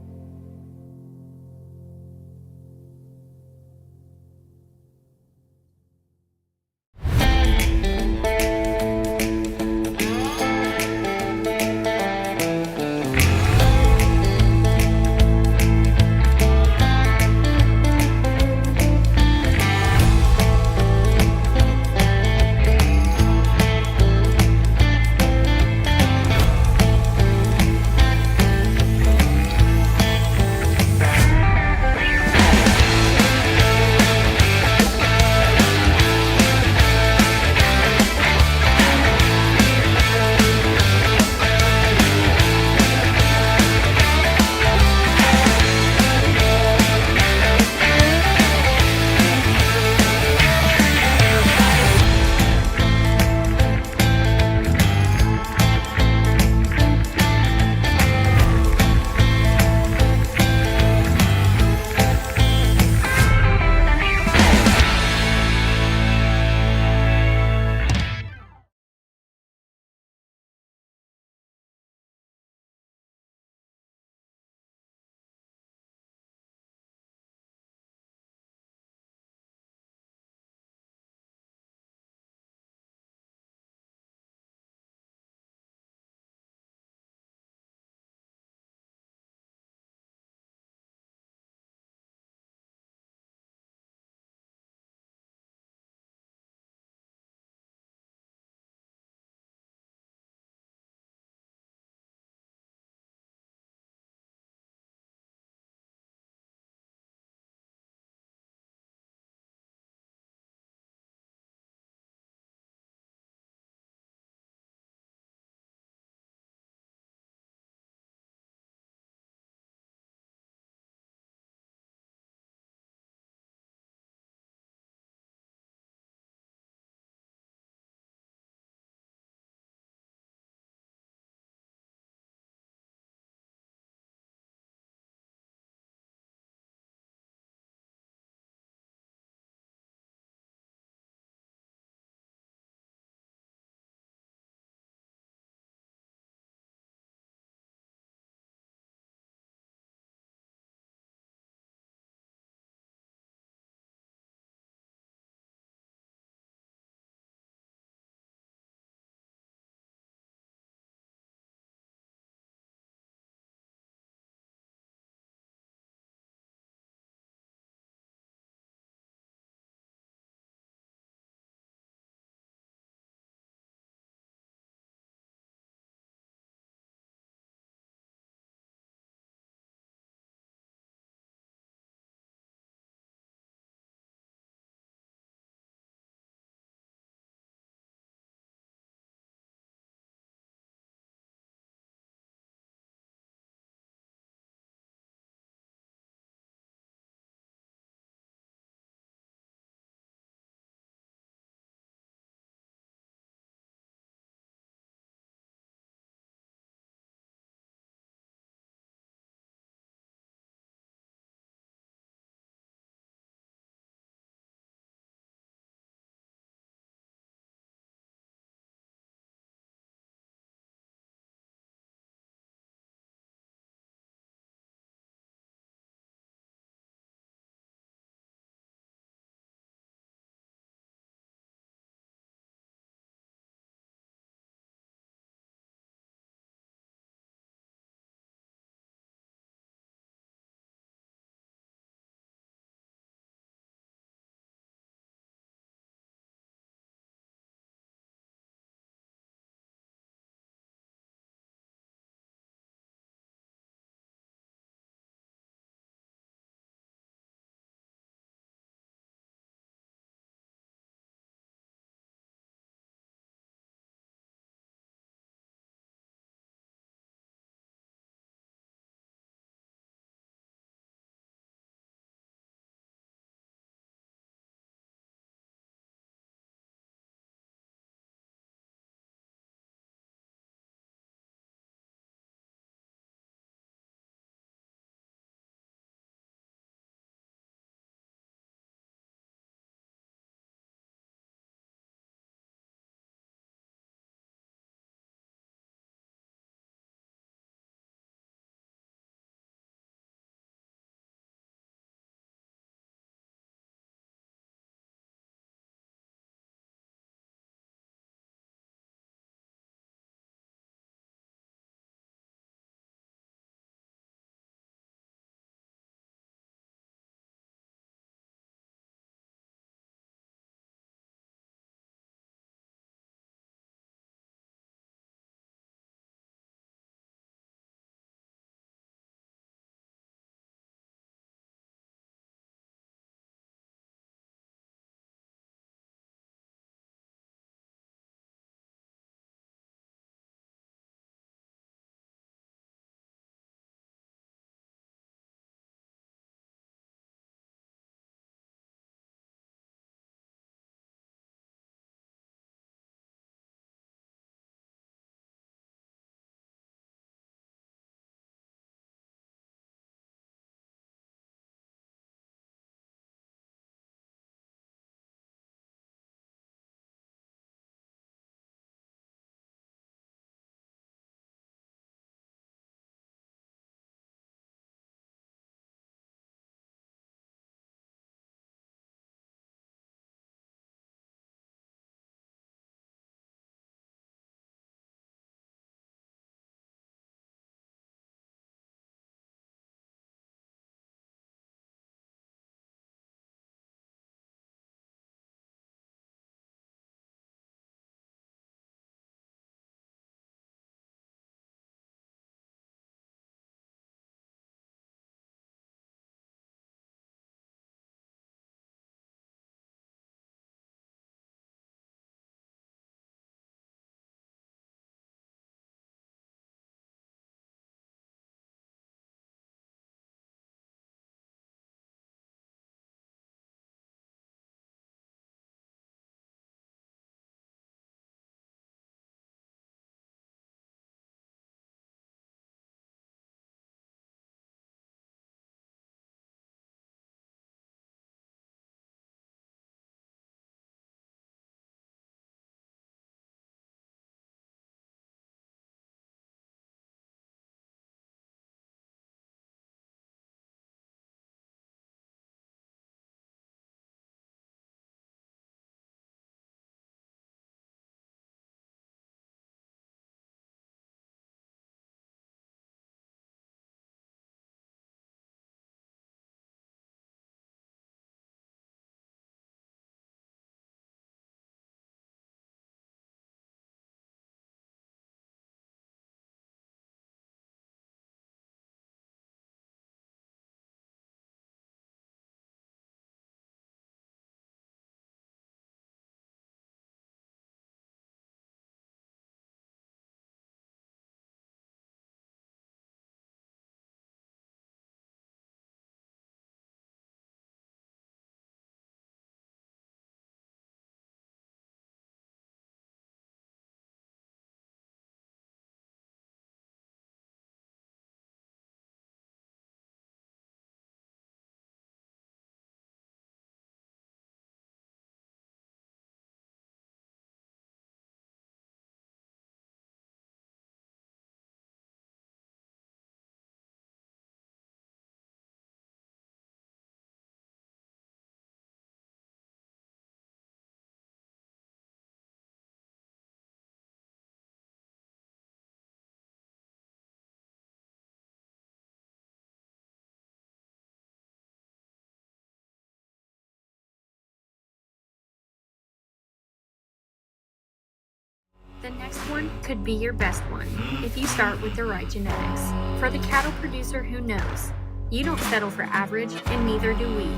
The next one could be your best one if you start with the right genetics. For the cattle producer who knows, you don't settle for average, and neither do we.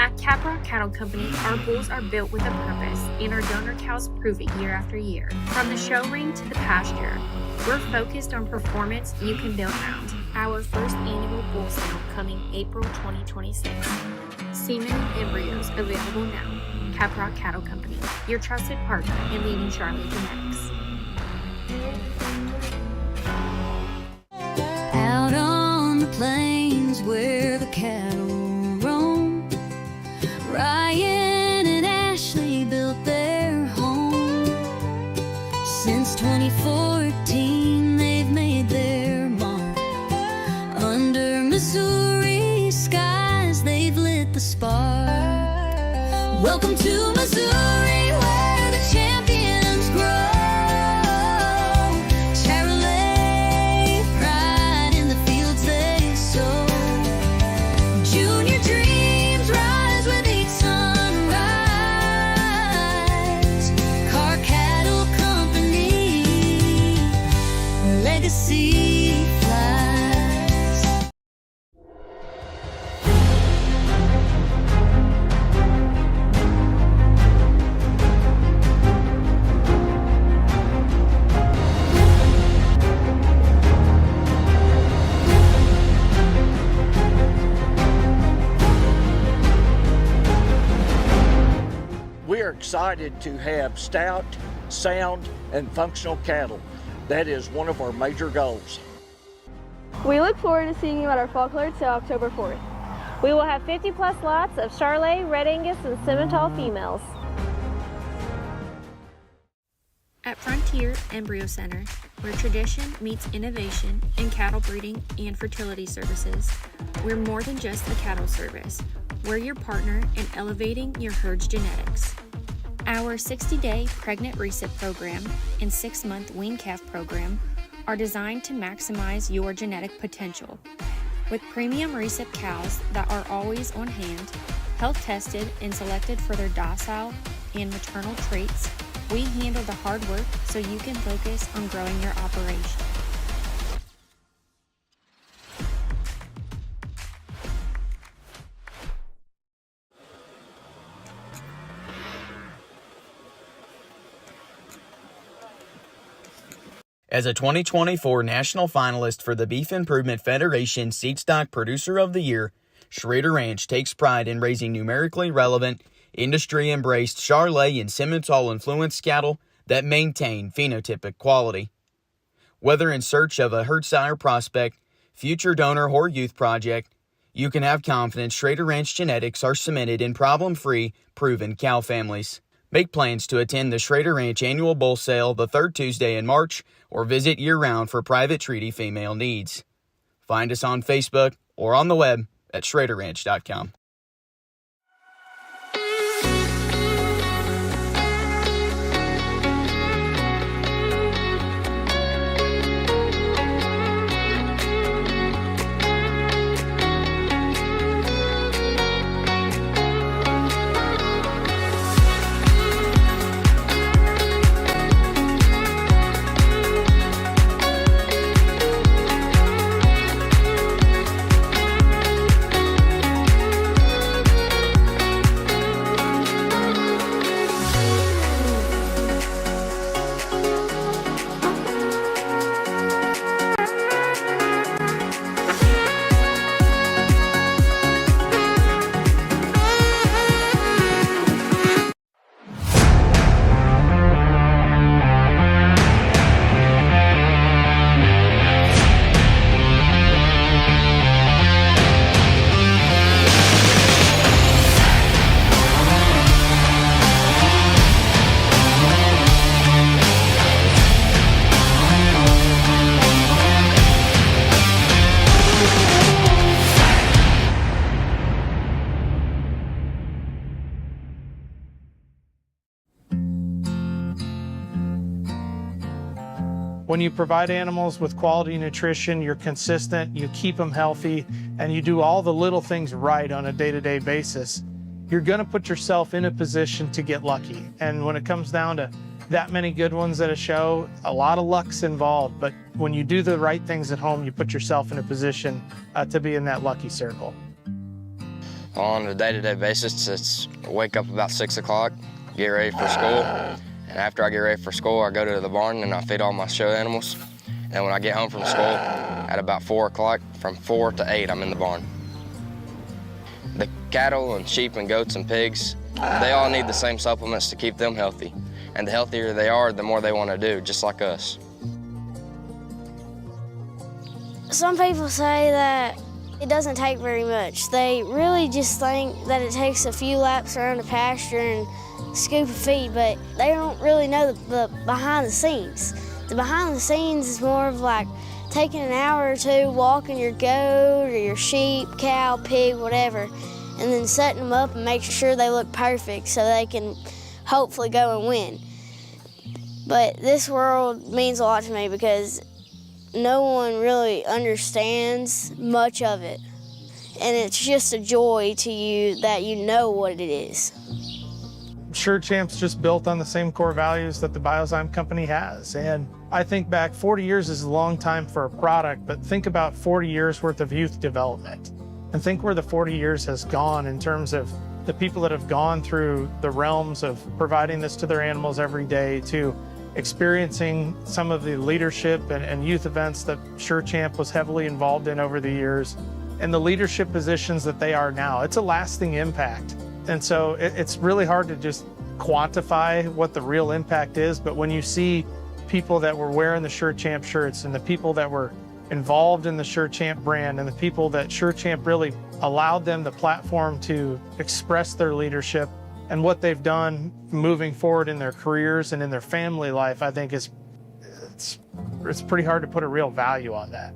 At Capra Cattle Company, our bulls are built with a purpose, and our donor cows prove it year after year. From the show ring to the pasture, we're focused on performance you can build around. Our first annual bull sale coming April 2026. Semen and embryos available now. Capra Cattle Company, your trusted partner in leading Charlotte genetics.
Out on the plains where the cattle roam, Ryan and Ashley built their home. Since 2014, they've made their mark. Under Missouri skies, they've lit the spark. Welcome to Missouri, where the champions grow. Chevrolet, pride in the fields they sow. Junior dreams rise with each sunrise. Car Cattle Company, legacy flies.
We are excited to have stout, sound, and functional cattle. That is one of our major goals.
We look forward to seeing you at our fall clearance sale October 4th. We will have 50 plus lots of Charolais, Red Angus, and Simmental females.
At Frontier Embryo Center, where tradition meets innovation in cattle breeding and fertility services, we're more than just a cattle service. We're your partner in elevating your herd's genetics. Our 60-day pregnant recip program and 6-month wean calf program are designed to maximize your genetic potential. With premium recip cows that are always on hand, health tested and selected for their docile and maternal traits, we handle the hard work so you can focus on growing your operation.
As a 2024 national finalist for the Beef Improvement Federation Seed Stock Producer of the Year, Schrader Ranch takes pride in raising numerically relevant, industry-embraced Charolais and Simmental-influenced cattle that maintain phenotypic quality. Whether in search of a herd sire prospect, future donor, or youth project, you can have confidence Schrader Ranch genetics are cemented in problem-free, proven cow families. Make plans to attend the Schrader Ranch Annual Bull Sale the third Tuesday in March or visit year-round for private treaty female needs. Find us on Facebook or on the web at schraderranch.com.
When you provide animals with quality nutrition, you're consistent, you keep them healthy, and you do all the little things right on a day-to-day basis, you're going to put yourself in a position to get lucky. And when it comes down to that many good ones at a show. A lot of luck's involved, but when you do the right things at home, you put yourself in a position to be in that lucky circle.
On a day-to-day basis, it's wake up about 6 o'clock, get ready for school, and after I get ready for school, I go to the barn and I feed all my show animals. And when I get home from school at about 4 o'clock, from 4 to 8, I'm in the barn. The cattle and sheep and goats and pigs, they all need the same supplements to keep them healthy. And the healthier they are, the more they want to do, just like us.
Some people say that it doesn't take very much. They really just think that it takes a few laps around the pasture and scoop of feed, but they don't really know the behind the scenes. The behind the scenes is more of like taking an hour or two, walking your goat or your sheep, cow, pig, whatever, and then setting them up and making sure they look perfect so they can hopefully go and win. But this world means a lot to me because no one really understands much of it. And it's just a joy to you that you know what it is.
Sure Champ's just built on the same core values that the Biozyme company has. And I think back 40 years is a long time for a product, but think about 40 years worth of youth development. And think where the 40 years has gone in terms of the people that have gone through the realms of providing this to their animals every day, to experiencing some of the leadership and youth events that Sure Champ was heavily involved in over the years, and the leadership positions that they are now. It's a lasting impact. And so it's really hard to just quantify what the real impact is, but when you see people that were wearing the Sure Champ shirts and the people that were involved in the Sure Champ brand and the people that Sure Champ really allowed them the platform to express their leadership and what they've done moving forward in their careers and in their family life, I think it's pretty hard to put a real value on that.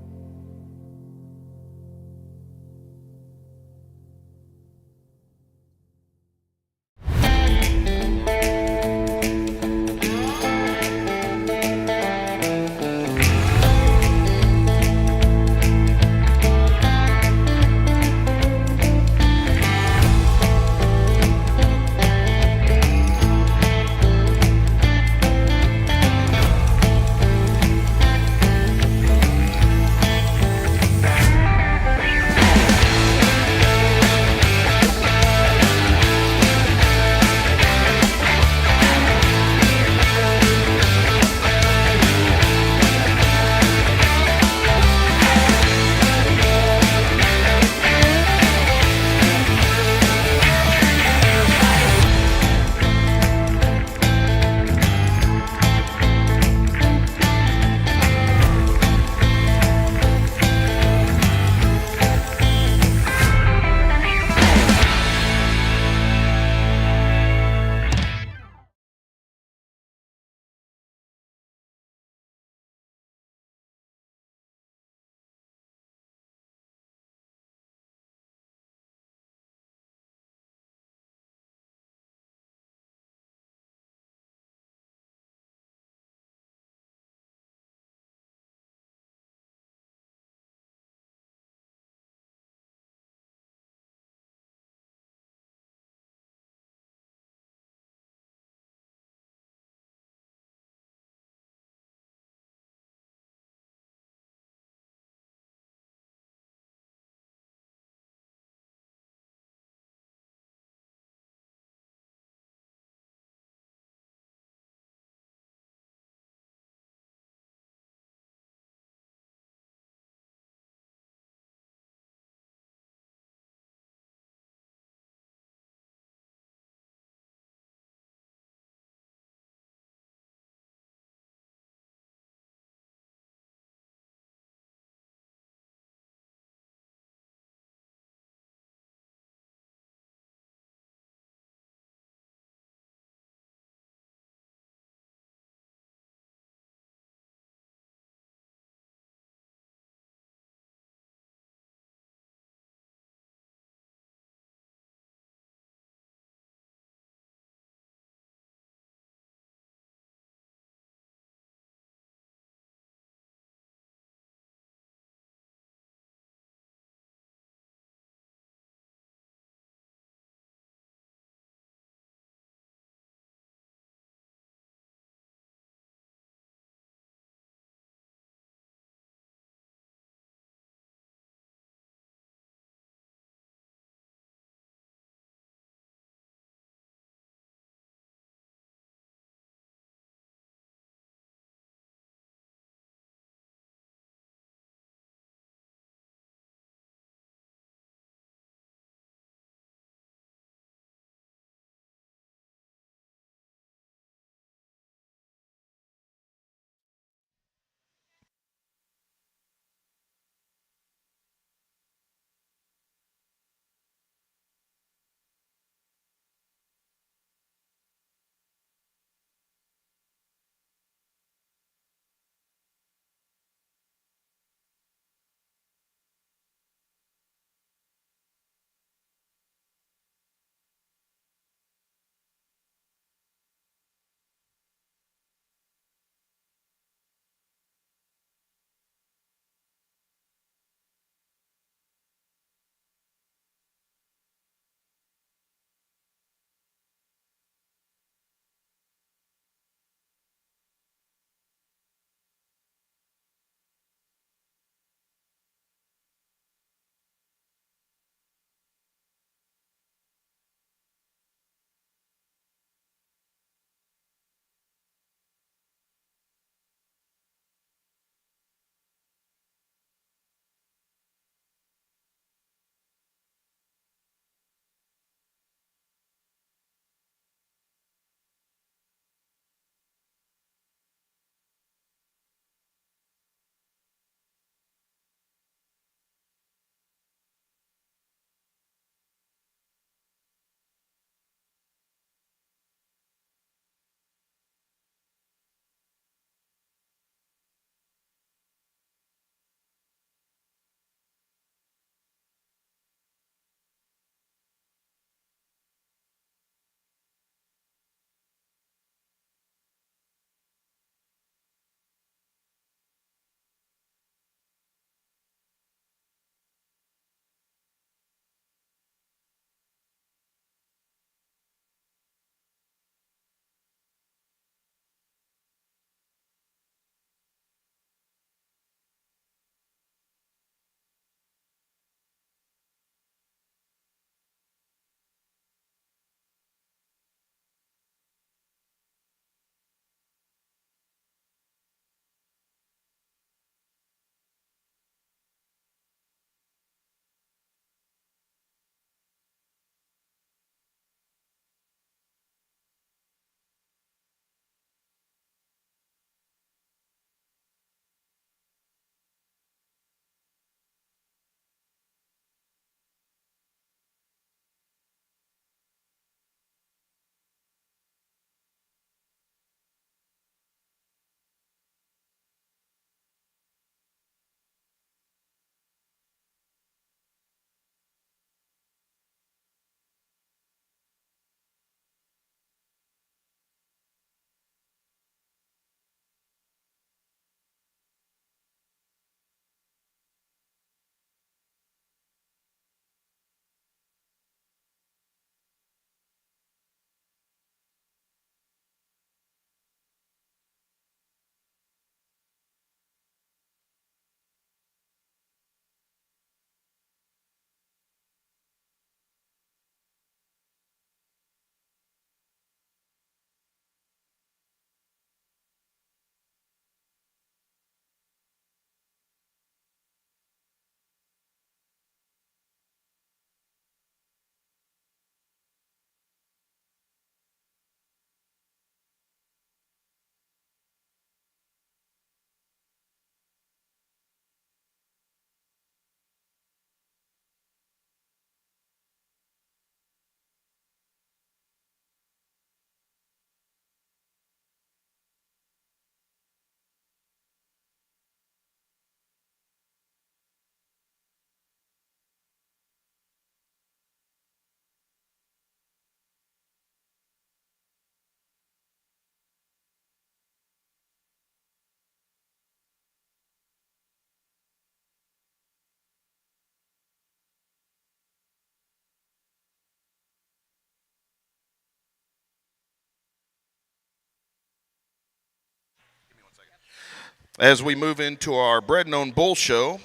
As we move into our Bred and Owned Bull Show,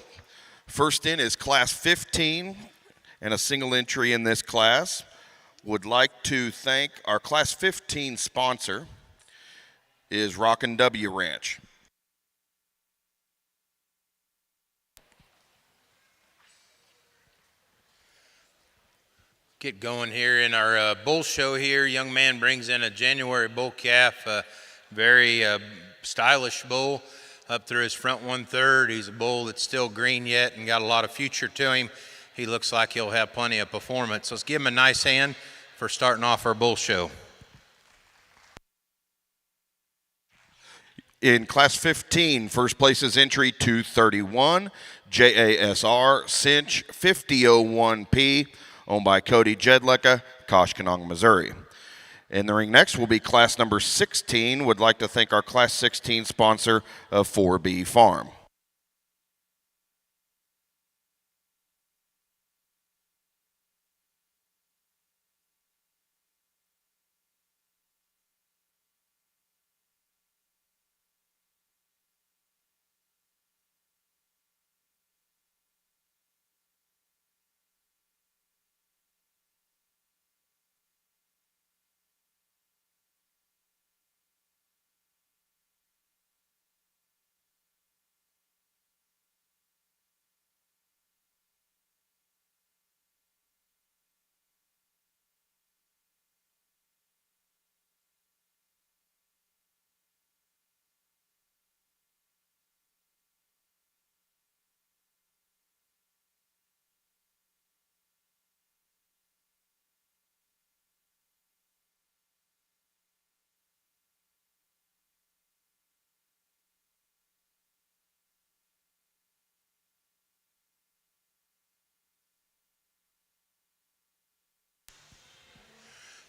first in is Class 15 and a single entry in this class. Would like to thank our Class 15 sponsor is Rockin' W Ranch.
Get going here in our bull show here. Young man brings in a January bull calf, very stylish bull up through his front 1/3. He's a bull that's still green yet and got a lot of future to him. He looks like he'll have plenty of performance. Let's give him a nice hand for starting off our bull show.
In Class 15, first place is entry 231, JASR Cinch 5001P, owned by Cody Jedlicka, Koshkonong, Missouri. In the ring next will be class number 16. Would like to thank our Class 16 sponsor of 4B Farm.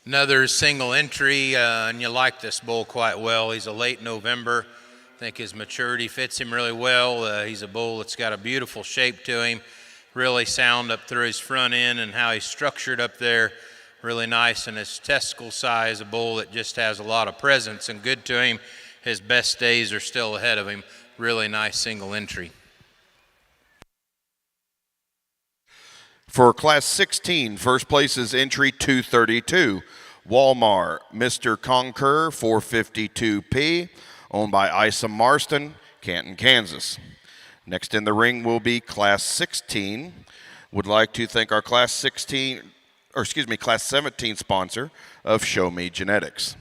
Another single entry, and you like this bull quite well. He's a late November. I think his maturity fits him really well. He's a bull that's got a beautiful shape to him, really sound up through his front end, and how he's structured up there, really nice. And his testicle size, a bull that just has a lot of presence and good to him. His best days are still ahead of him. Really nice single entry.
For Class 16, first place is entry 232, Walmart Mr. Conqueror 452P, owned by Isa Marston, Canton, Kansas. Next in the ring will be Class 16. Would like to thank our Class 17 sponsor of Show Me Genetics.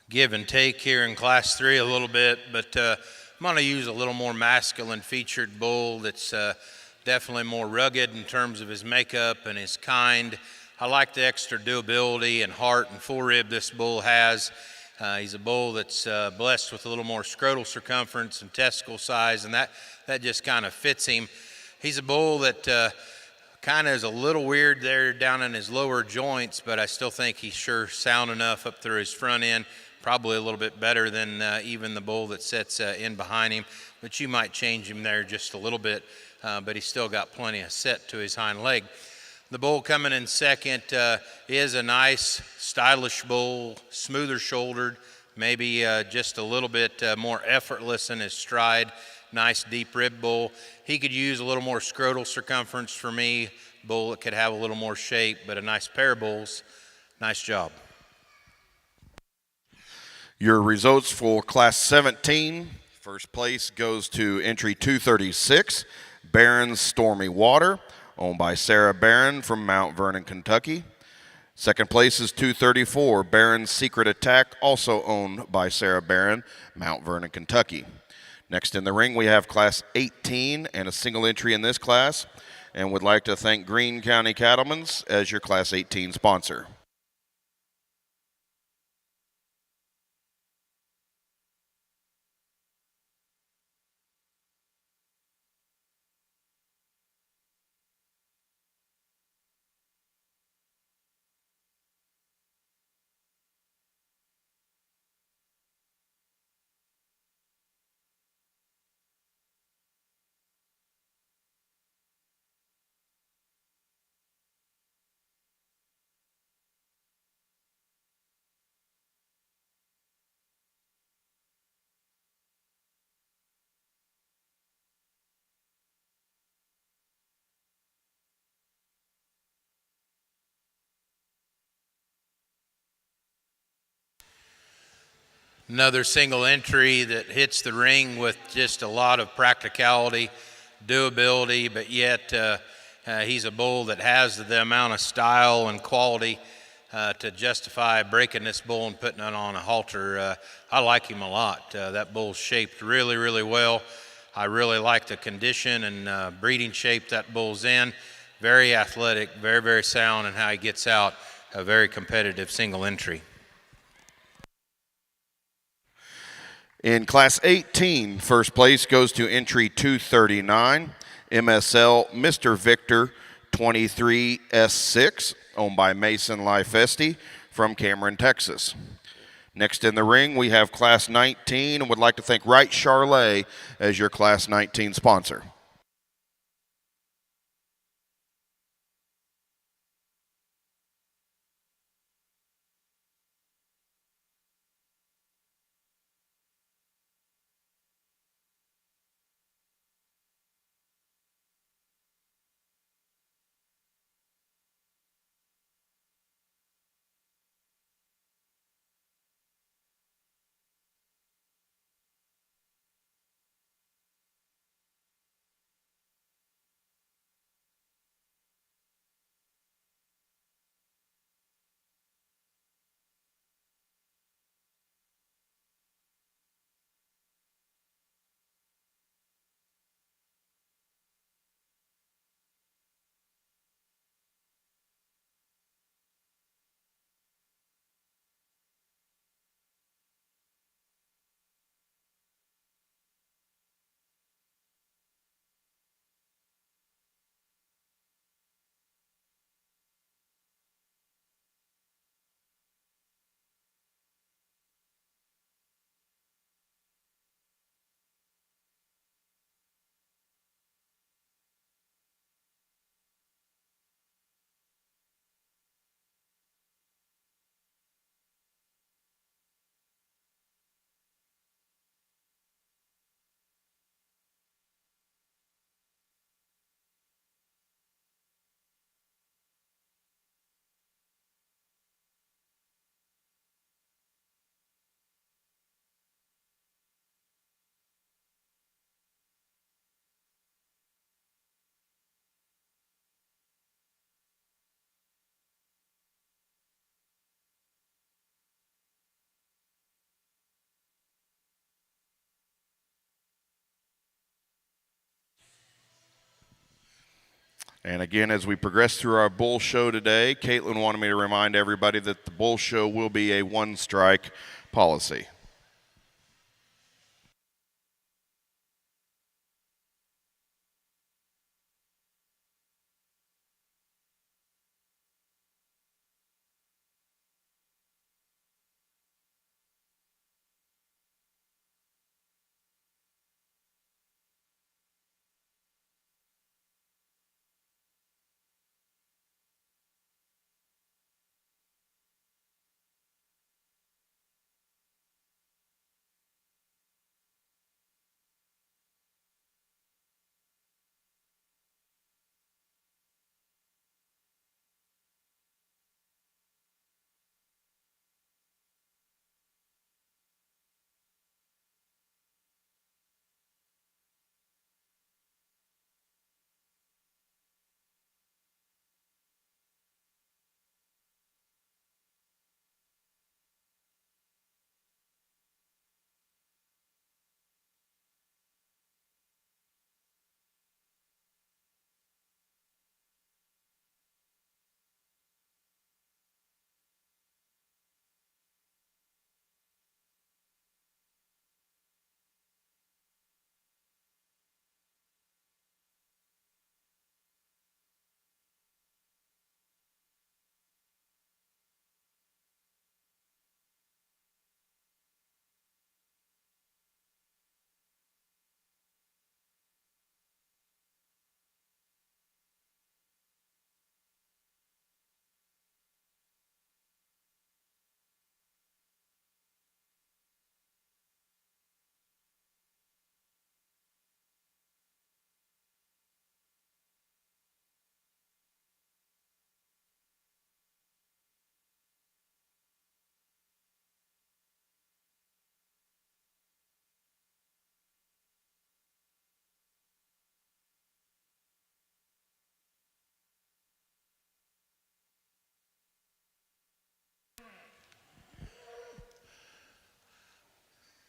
Give and take here in Class 3 a little bit, but I'm going to use a little more masculine featured bull that's definitely more rugged in terms of his makeup and his kind. I like the extra durability and heart and forerib this bull has. He's a bull that's blessed with a little more scrotal circumference and testicle size, and that just kind of fits him. He's a bull that kind of is a little weird there down in his lower joints, but I still think he's sure sound enough up through his front end, probably a little bit better than even the bull that sits in behind him, but you might change him there just a little bit, but he's still got plenty of set to his hind leg. The bull coming in second is a nice, stylish bull, smoother shouldered, maybe just a little bit more effortless in his stride. Nice deep rib bull. He could use a little more scrotal circumference for me. Bull that could have a little more shape, but a nice pair of bulls. Nice job.
Your results for Class 17. First place goes to entry 236, Barron's Stormy Water, owned by Sarah Barron from Mount Vernon, Kentucky. Second place is 234, Barron's Secret Attack, also owned by Sarah Barron, Mount Vernon, Kentucky. Next in the ring, we have Class 18 and a single entry in this class, and would like to thank Greene County Cattlemen's as your Class 18 sponsor.
Another single entry that hits the ring with just a lot of practicality, doability, but yet he's a bull that has the amount of style and quality to justify breaking this bull and putting it on a halter. I like him a lot. That bull's shaped really, really well. I really like the condition and breeding shape that bull's in. Very athletic, very, very sound in how he gets out. A very competitive single entry.
In Class 18, first place goes to entry 239, MSL Mr. Victor 23S6, owned by Mason Lifesti from Cameron, Texas. Next in the ring, we have Class 19, and would like to thank Wright Charlet as your Class 19 sponsor. And again, as we progress through our bull show today, Caitlin wanted me to remind everybody that the bull show will be a one-strike policy.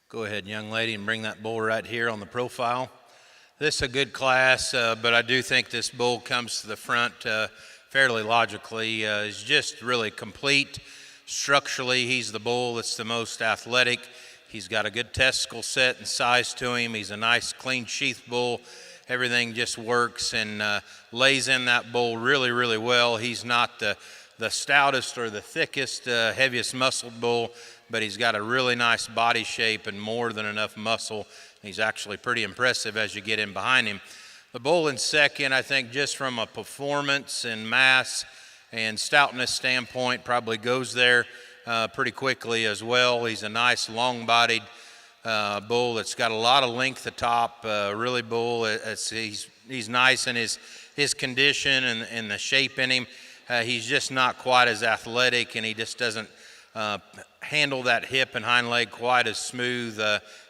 Go ahead, young lady, and bring that bull right here on the profile. This is a good class, but I do think this bull comes to the front fairly logically. He's just really complete. Structurally, he's the bull that's the most athletic. He's got a good testicle set and size to him. He's a nice, clean sheath bull. Everything just works and lays in that bull really, really well. He's not the stoutest or the thickest, heaviest muscled bull, but he's got a really nice body shape and more than enough muscle. He's actually pretty impressive as you get in behind him. The bull in second, I think just from a performance and mass and stoutness standpoint, probably goes there pretty quickly as well. He's a nice long-bodied bull that's got a lot of length atop, really bull. He's nice in his condition and the shape in him. He's just not quite as athletic, and he just doesn't handle that hip and hind leg quite as smooth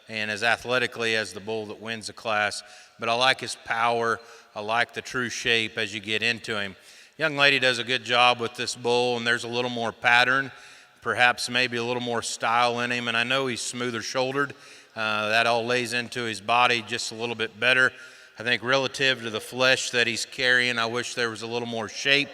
and as athletically as the bull that wins the class. But I like his power. I like the true shape as you get into him. Young lady does a good job with this bull, and there's a little more pattern, perhaps maybe a little more style in him. And I know he's smoother shouldered. That all lays into his body just a little bit better. I think relative to the flesh that he's carrying, I wish there was a little more shape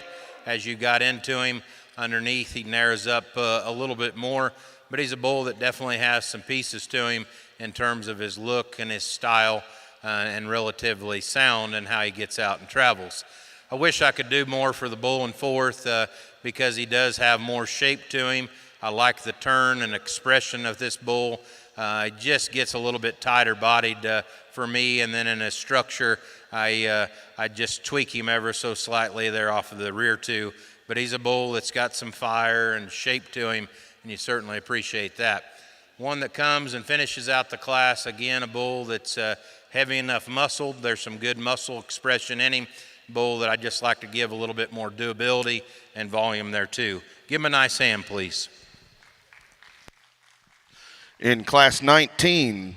as you got into him. Underneath, he narrows up a little bit more, but he's a bull that definitely has some pieces to him in terms of his look and his style and relatively sound and how he gets out and travels. I wish I could do more for the bull in fourth because he does have more shape to him. I like the turn and expression of this bull. He just gets a little bit tighter bodied for me, and then in his structure, I just tweak him ever so slightly there off of the rear two. But he's a bull that's got some fire and shape to him, and you certainly appreciate that. One that comes and finishes out the class, again, a bull that's heavy enough muscled. There's some good muscle expression in him. Bull that I just like to give a little bit more doability and volume there too. Give him a nice hand, please.
In Class 19,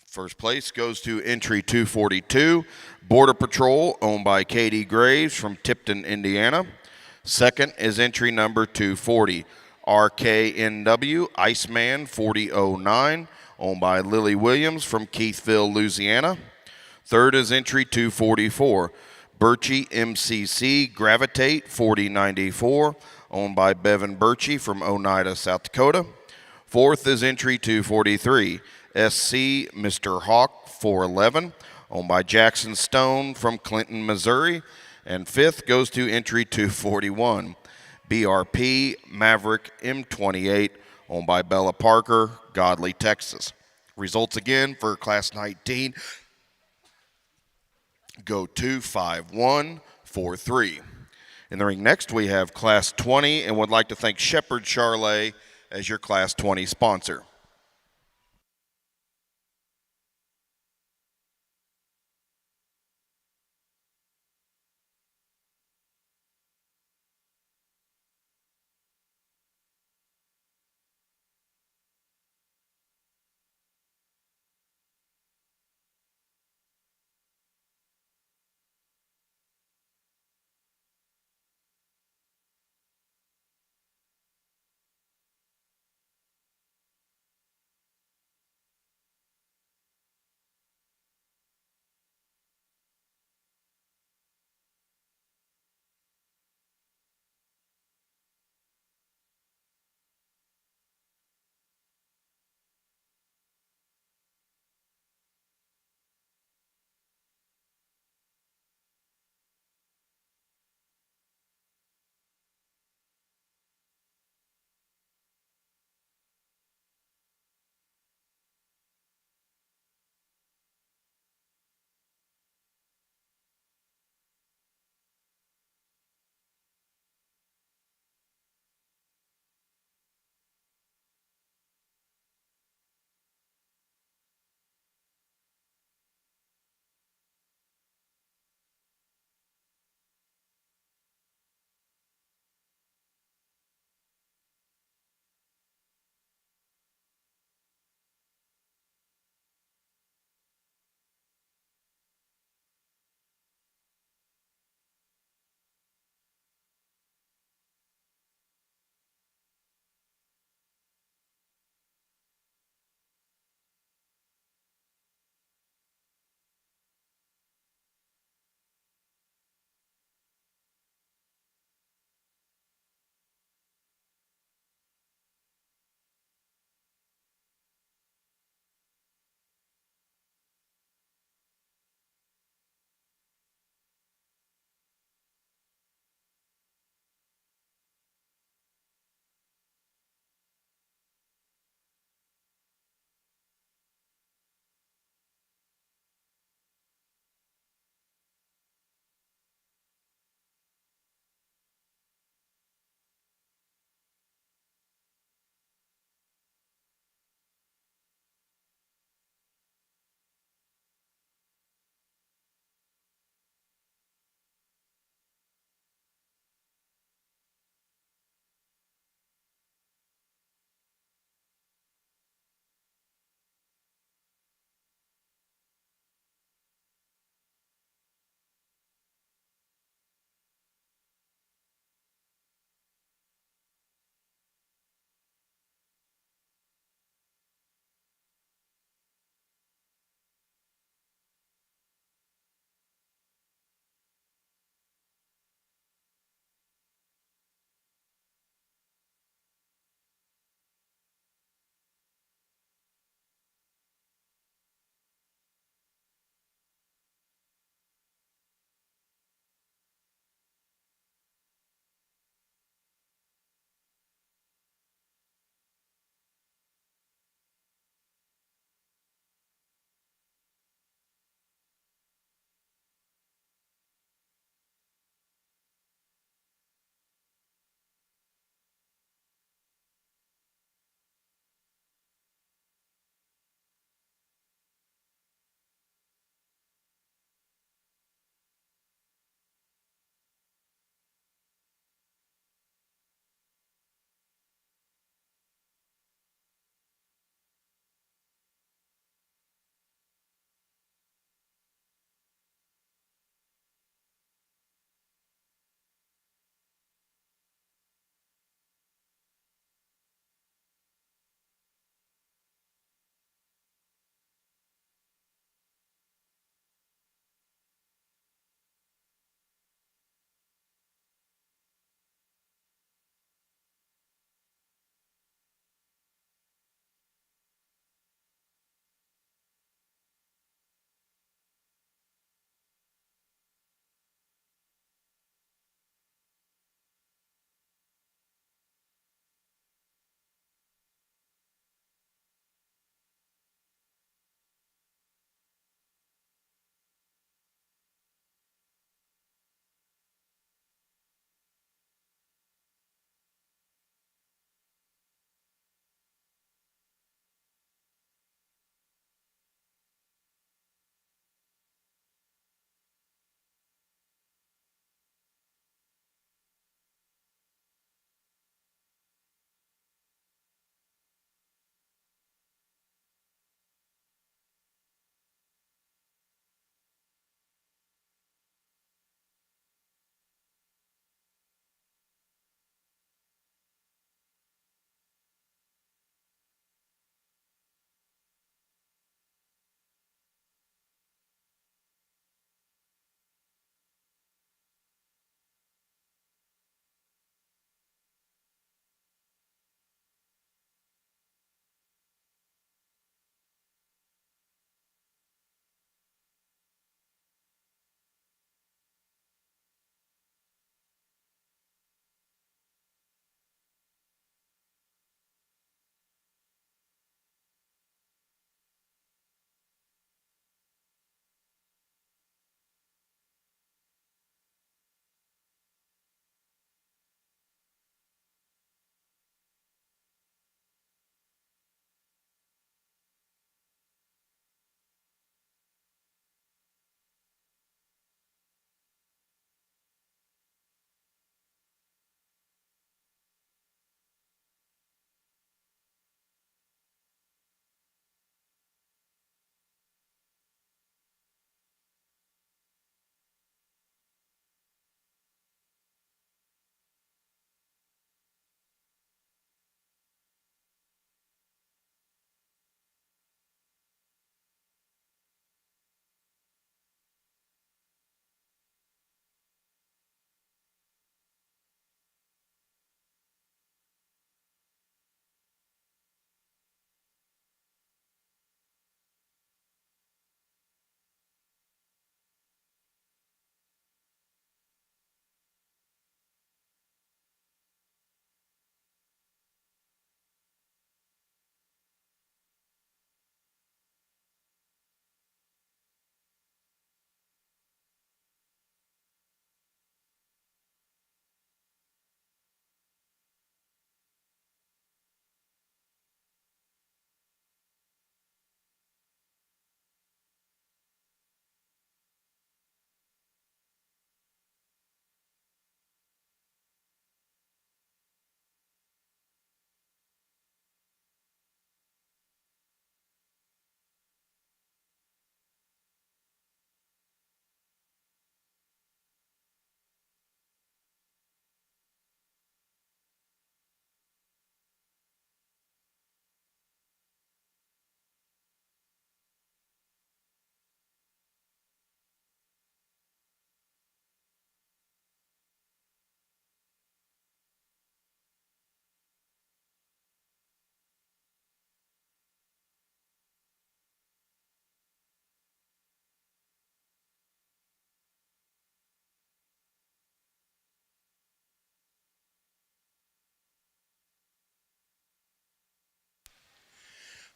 first place goes to entry 242, Border Patrol, owned by Katie Graves from Tipton, Indiana. Second is entry number 240, RKNW, Iceman 4009, owned by Lily Williams from Keithville, Louisiana. Third is entry 244, Birchie MCC Gravitate 4094, owned by Bevan Birchie from Oneida, South Dakota. Fourth is entry 243, SC Mr. Hawk 411, owned by Jackson Stone from Clinton, Missouri. And fifth goes to entry 241, BRP Maverick M28, owned by Bella Parker, Godley, Texas. Results again for Class 19 go 25143. In the ring next, we have Class 20, and would like to thank Shepherd Charlet as your Class 20 sponsor.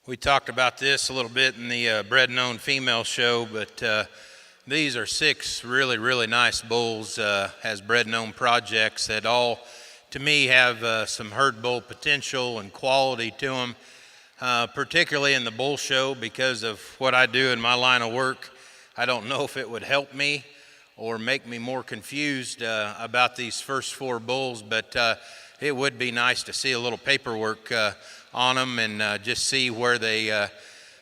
We talked about this a little bit in the Bred and Owned Female show, but these are 6 really, really nice bulls as bred and owned projects that all, to me, have some herd bull potential and quality to them, particularly in the bull show because of what I do in my line of work. I don't know if it would help me or make me more confused about these first 4 bulls, but it would be nice to see a little paperwork on them and just see where they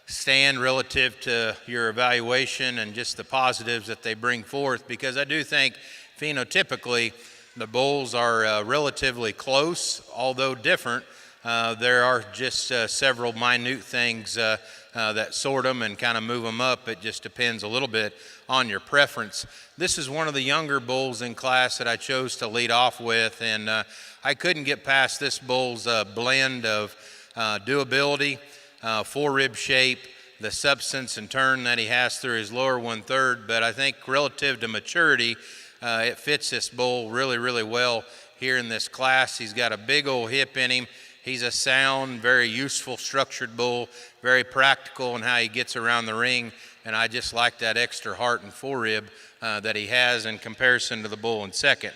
stand relative to your evaluation and just the positives that they bring forth, because I do think phenotypically the bulls are relatively close, although different. There are just several minute things that sort them and kind of move them up. It just depends a little bit on your preference. This is one of the younger bulls in class that I chose to lead off with, and I couldn't get past this bull's blend of doability, forerib shape, the substance and turn that he has through his lower 1/3, but I think relative to maturity, it fits this bull really, really well here in this class. He's got a big old hip in him. He's a sound, very useful, structured bull, very practical in how he gets around the ring, and I just like that extra heart and forerib that he has in comparison to the bull in second.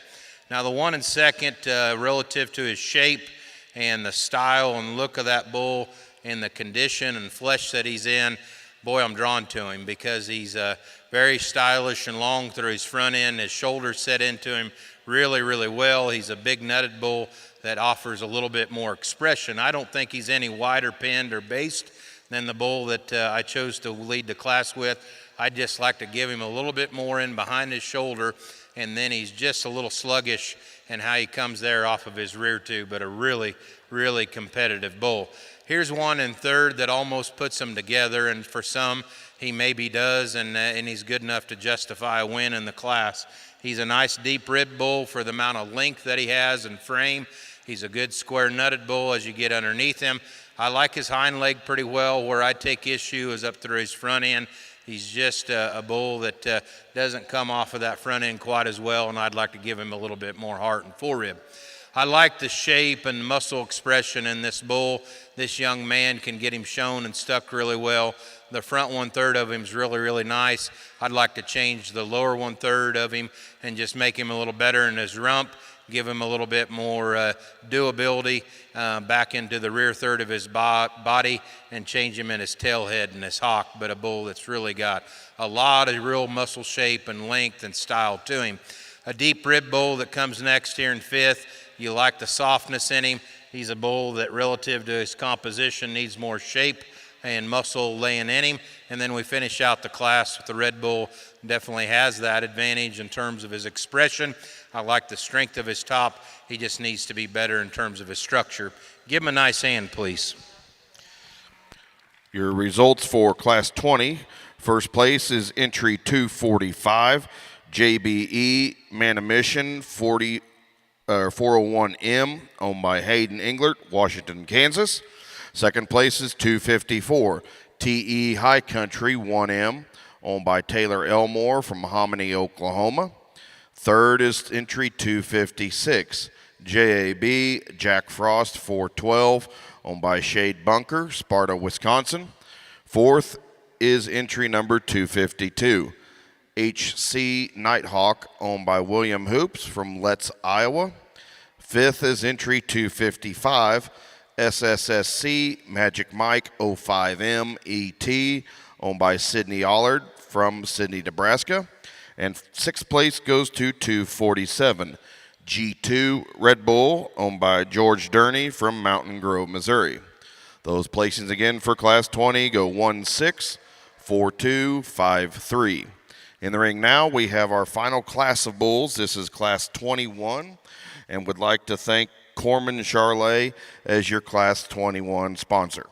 Now the one in second, relative to his shape and the style and look of that bull and the condition and flesh that he's in, boy, I'm drawn to him because he's very stylish and long through his front end. His shoulders set into him really, really well. He's a big nutted bull that offers a little bit more expression. I don't think he's any wider pinned or based than the bull that I chose to lead the class with. I just like to give him a little bit more in behind his shoulder, and then he's just a little sluggish in how he comes there off of his rear tube, but a really, really competitive bull. Here's one in third that almost puts them together, and for some, he maybe does, and he's good enough to justify a win in the class. He's a nice deep rib bull for the amount of length that he has and frame. He's a good square nutted bull as you get underneath him. I like his hind leg pretty well. Where I take issue is up through his front end. He's just a bull that doesn't come off of that front end quite as well, and I'd like to give him a little bit more heart and forerib. I like the shape and muscle expression in this bull. This young man can get him shown and stuck really well. The front 1/3 of him is really, really nice. I'd like to change the lower 1/3 of him and just make him a little better in his rump, give him a little bit more doability back into the rear third of his body, and change him in his tail head and his hock, but a bull that's really got a lot of real muscle shape and length and style to him. A deep rib bull that comes next here in fifth. You like the softness in him. He's a bull that relative to his composition needs more shape and muscle laying in him. And then we finish out the class with the red bull. Definitely has that advantage in terms of his expression. I like the strength of his top. He just needs to be better in terms of his structure. Give him a nice hand, please.
Your results for Class 20. First place is entry 245, JBE Manumission 401M, owned by Hayden Englert, Washington, Kansas. Second place is 254, TE High Country 1M, owned by Taylor Elmore from Hominy, Oklahoma. Third is entry 256, JAB Jack Frost 412, owned by Shade Bunker, Sparta, Wisconsin. Fourth is entry number 252, HC Nighthawk, owned by William Hoops from Letts, Iowa. Fifth is entry 255, SSSC Magic Mike 05M ET, owned by Sidney Allard from Sidney, Nebraska. And sixth place goes to 247, G2 Red Bull, owned by George Durney from Mountain Grove, Missouri. Those placings again for Class 20 go 1-6, 4-2, 5-3. In the ring now, we have our final class of bulls. This is Class 21, and would like to thank Corman Charlet as your Class 21 sponsor.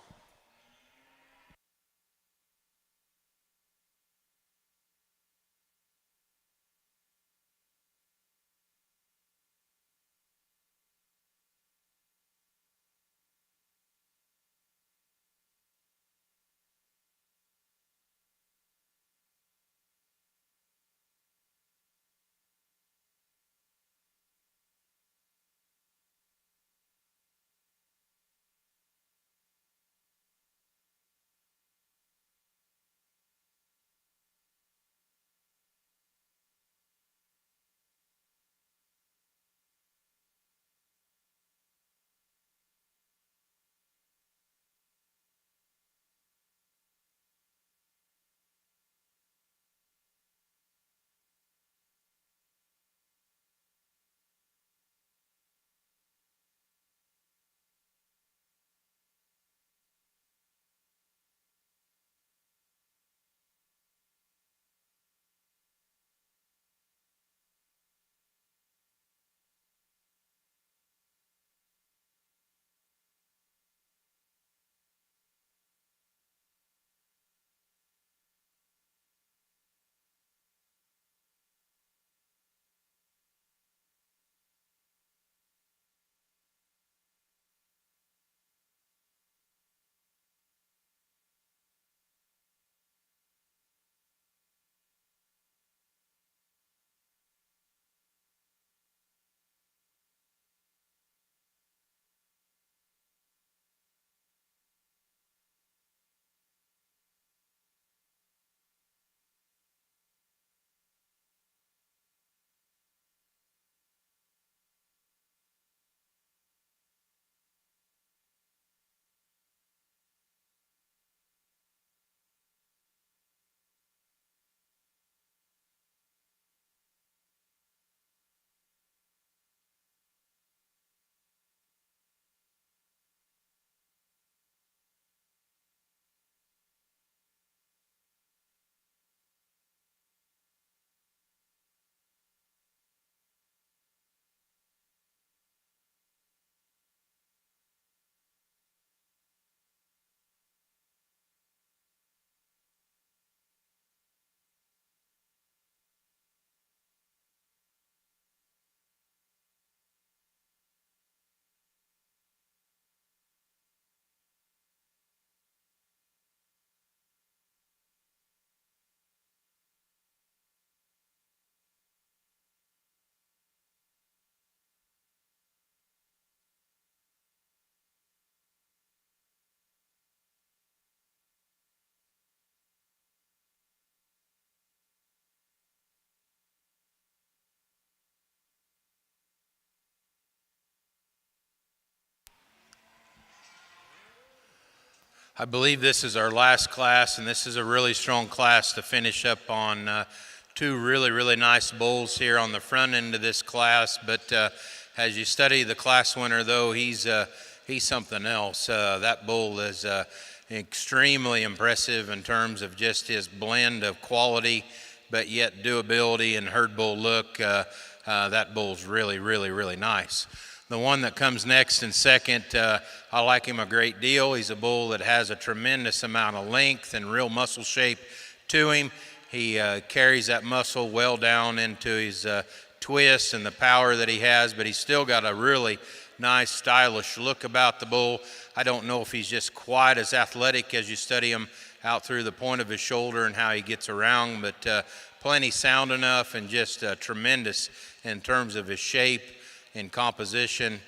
I believe this is our last class, and this is a really strong class to finish up on. Two really nice bulls here on the front end of this class, but as you study the class winner, though, he's something else. That bull is extremely impressive in terms of just his blend of quality, but yet doability and herd bull look. That bull's really nice. The one that comes next in second, I like him a great deal. He's a bull that has a tremendous amount of length and real muscle shape to him. He carries that muscle well down into his twist and the power that he has, but he's still got a really nice, stylish look about the bull. I don't know if he's just quite as athletic as you study him out through the point of his shoulder and how he gets around, but plenty sound enough and just tremendous in terms of his shape and composition,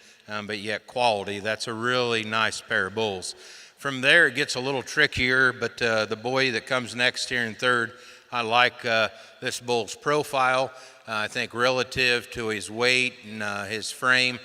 but yet quality. That's a really nice pair of bulls. From there, it gets a little trickier, but the boy that comes next here in third, I like this bull's profile. I think relative to his weight and his frame,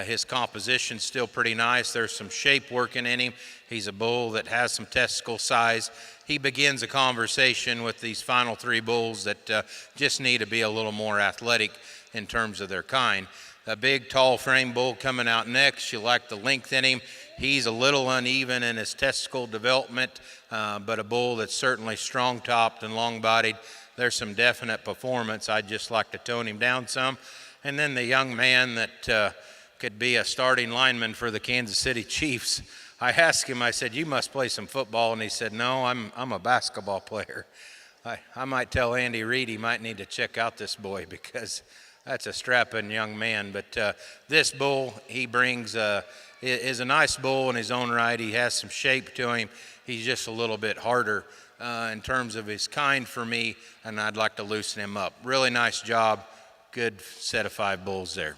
his composition's still pretty nice. There's some shape working in him. He's a bull that has some testicle size. He begins a conversation with these final three bulls that just need to be a little more athletic in terms of their kind. A big, tall frame bull coming out next. You like the length in him. He's a little uneven in his testicle development, but a bull that's certainly strong-topped and long-bodied. There's some definite performance. I'd just like to tone him down some. And then the young man that could be a starting lineman for the Kansas City Chiefs. I asked him, I said, "You must play some football." And he said, "No, I'm a basketball player." I might tell Andy Reid he might need to check out this boy because that's a strapping young man. But this bull he brings is a nice bull in his own right. He has some shape to him. He's just a little bit harder in terms of his kind for me, and I'd like to loosen him up. Really nice job. Good set of five bulls there.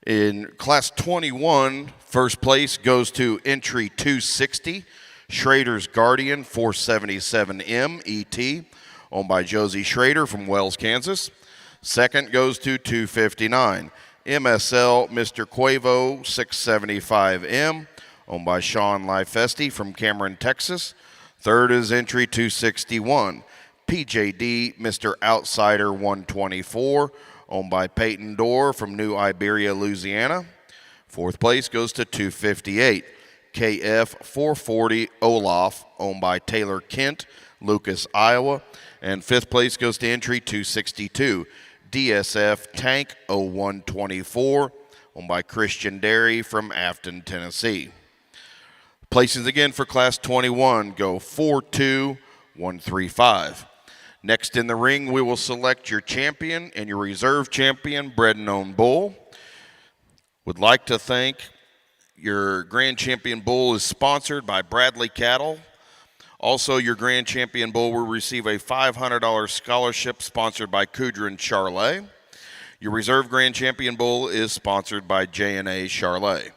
In Class 21, first place goes to entry 260, Schrader's Guardian 477M ET, owned by Josie Schrader from Wells, Kansas. Second goes to 259, MSL Mr. Quavo 675M, owned by Sean Lifesti from Cameron, Texas. Third is entry 261, PJD Mr. Outsider 124, owned by Peyton Dorr from New Iberia, Louisiana. Fourth place goes to 258, KF 440 Olaf, owned by Taylor Kent, Lucas, Iowa. And fifth place goes to entry 262, DSF Tank 0124, owned by Christian Derry from Afton, Tennessee. Placings again for Class 21 go 4-2, 1-3-5. Next in the ring, we will select your champion and your reserve champion, bred and owned bull. Would like to thank your Grand Champion bull is sponsored by Bradley Cattle. Also, your Grand Champion bull will receive a $500 scholarship sponsored by Coudrin Charlet. Your reserve Grand Champion bull is sponsored by J&A Charlet.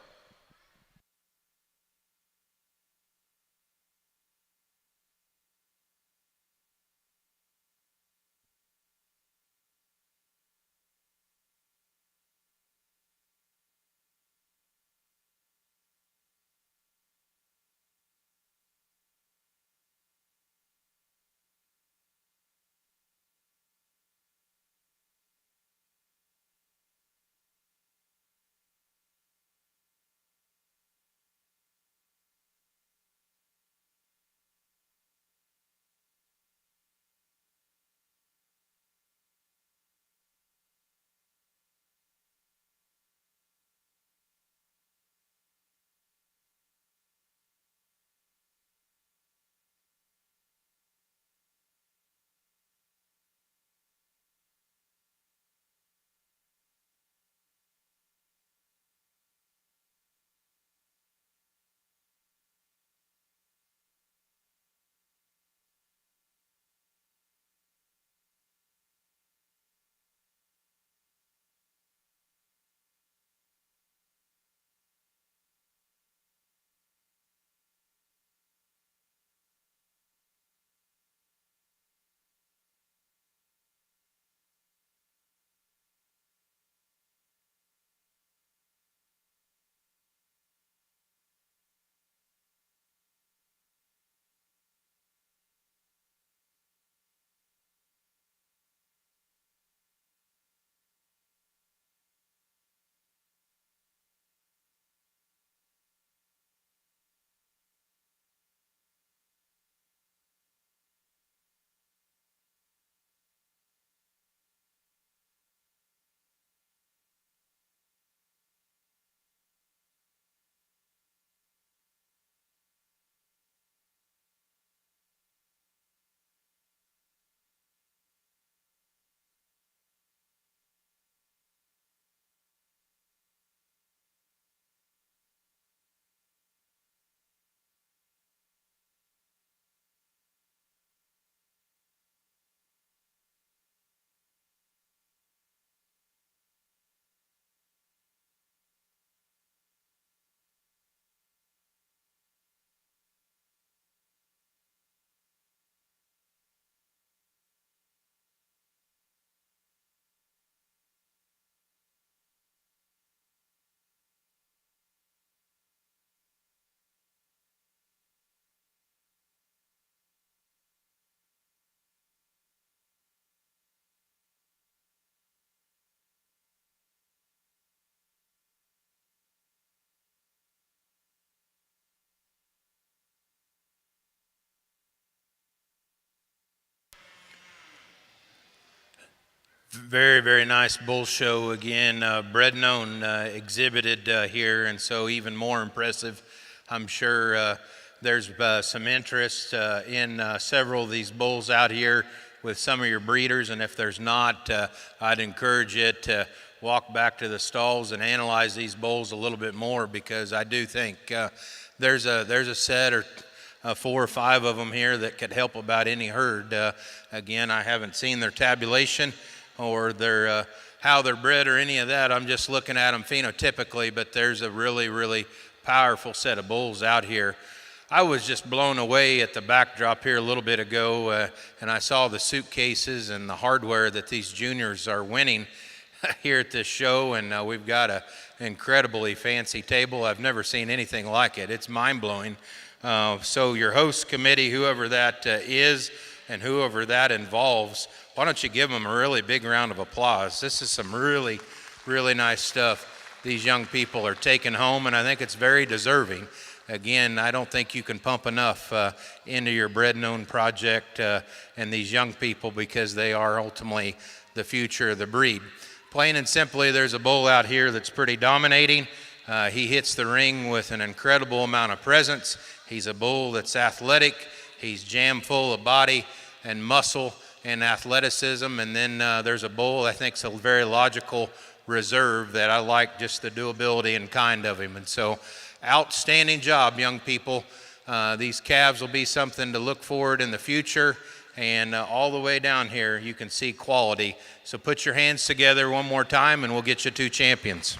Very, very nice bull show again. Bred Known exhibited here, and so even more impressive. I'm sure there's some interest in several of these bulls out here with some of your breeders, and if there's not, I'd encourage you to walk back to the stalls and analyze these bulls a little bit more, because I do think there's a set or 4 or 5 of them here that could help about any herd. Again, I haven't seen their tabulation or their how they're bred or any of that. I'm just looking at them phenotypically, but there's a really, really powerful set of bulls out here. I was just blown away at the backdrop here a little bit ago, and I saw the suitcases and the hardware that these juniors are winning here at this show, and we've got an incredibly fancy table. I've never seen anything like it. It's mind-blowing. So your host committee, whoever that is and whoever that involves, why don't you give them a really big round of applause? This is some really, really nice stuff these young people are taking home, and I think it's very deserving. Again, I don't think you can pump enough into your Bred Known project and these young people, because they are ultimately the future of the breed. Plain and simply, there's a bull out here that's pretty dominating. He hits the ring with an incredible amount of presence. He's a bull that's athletic. He's jam full of body and muscle and athleticism. And then there's a bull I think is a very logical reserve that I like, just the durability and kind of him. And so outstanding job, young people. These calves will be something to look forward in the future. And all the way down here, you can see quality. So put your hands together one more time, and we'll get you 2 champions.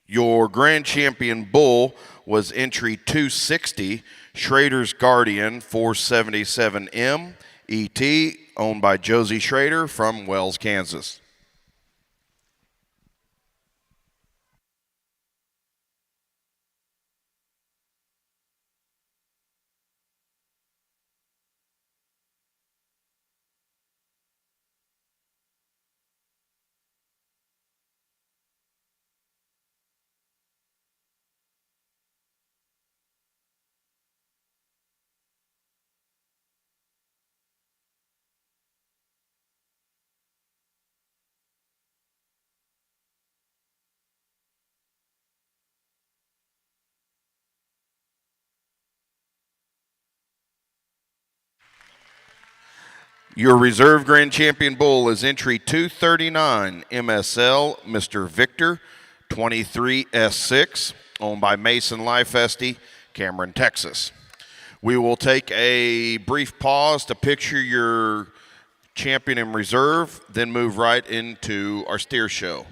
Your grand champion bull was entry 260, Schrader's Guardian 477M ET, owned by Josie Schrader from Wells, Kansas. Your reserve grand champion bull is entry 239, MSL, Mr. Victor, 23S6, owned by Mason Lifesty, Cameron, Texas. We will take a brief pause to picture your champion in reserve, then move right into our steer show.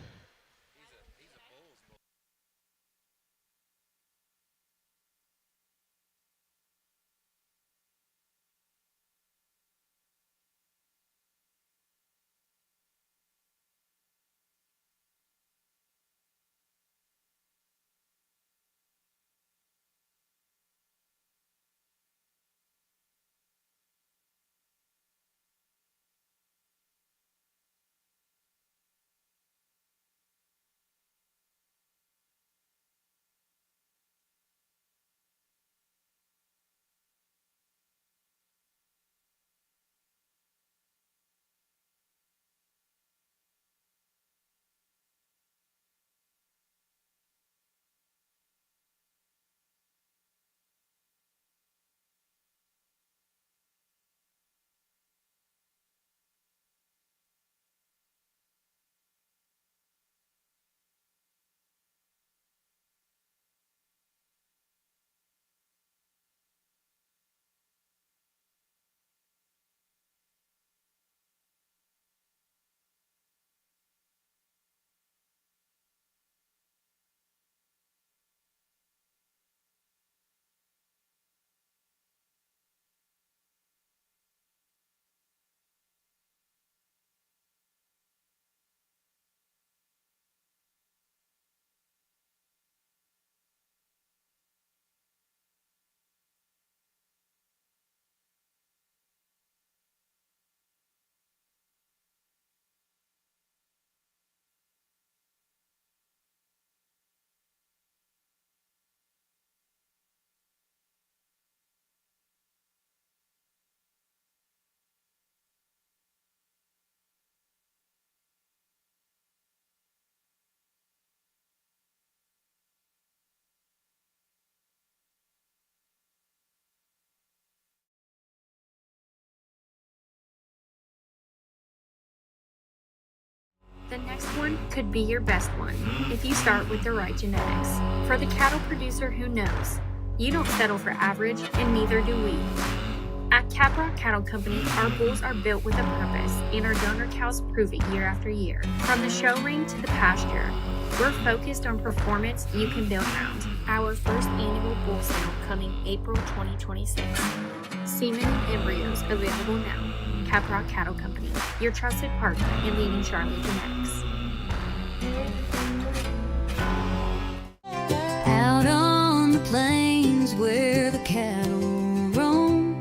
The next one could be your best one if you start with the right genetics. For the cattle producer who knows, you don't settle for average, and neither do we. At Caprock Cattle Company, our bulls are built with a purpose, and our donor cows prove it year after year. From the show ring to the pasture, we're focused on performance you can build around. Our first annual bull sale coming April 2026. Semen and embryos available now. Caprock Cattle Company, your trusted partner in leading Charlotte genetics.
Out on the plains where the cattle roam,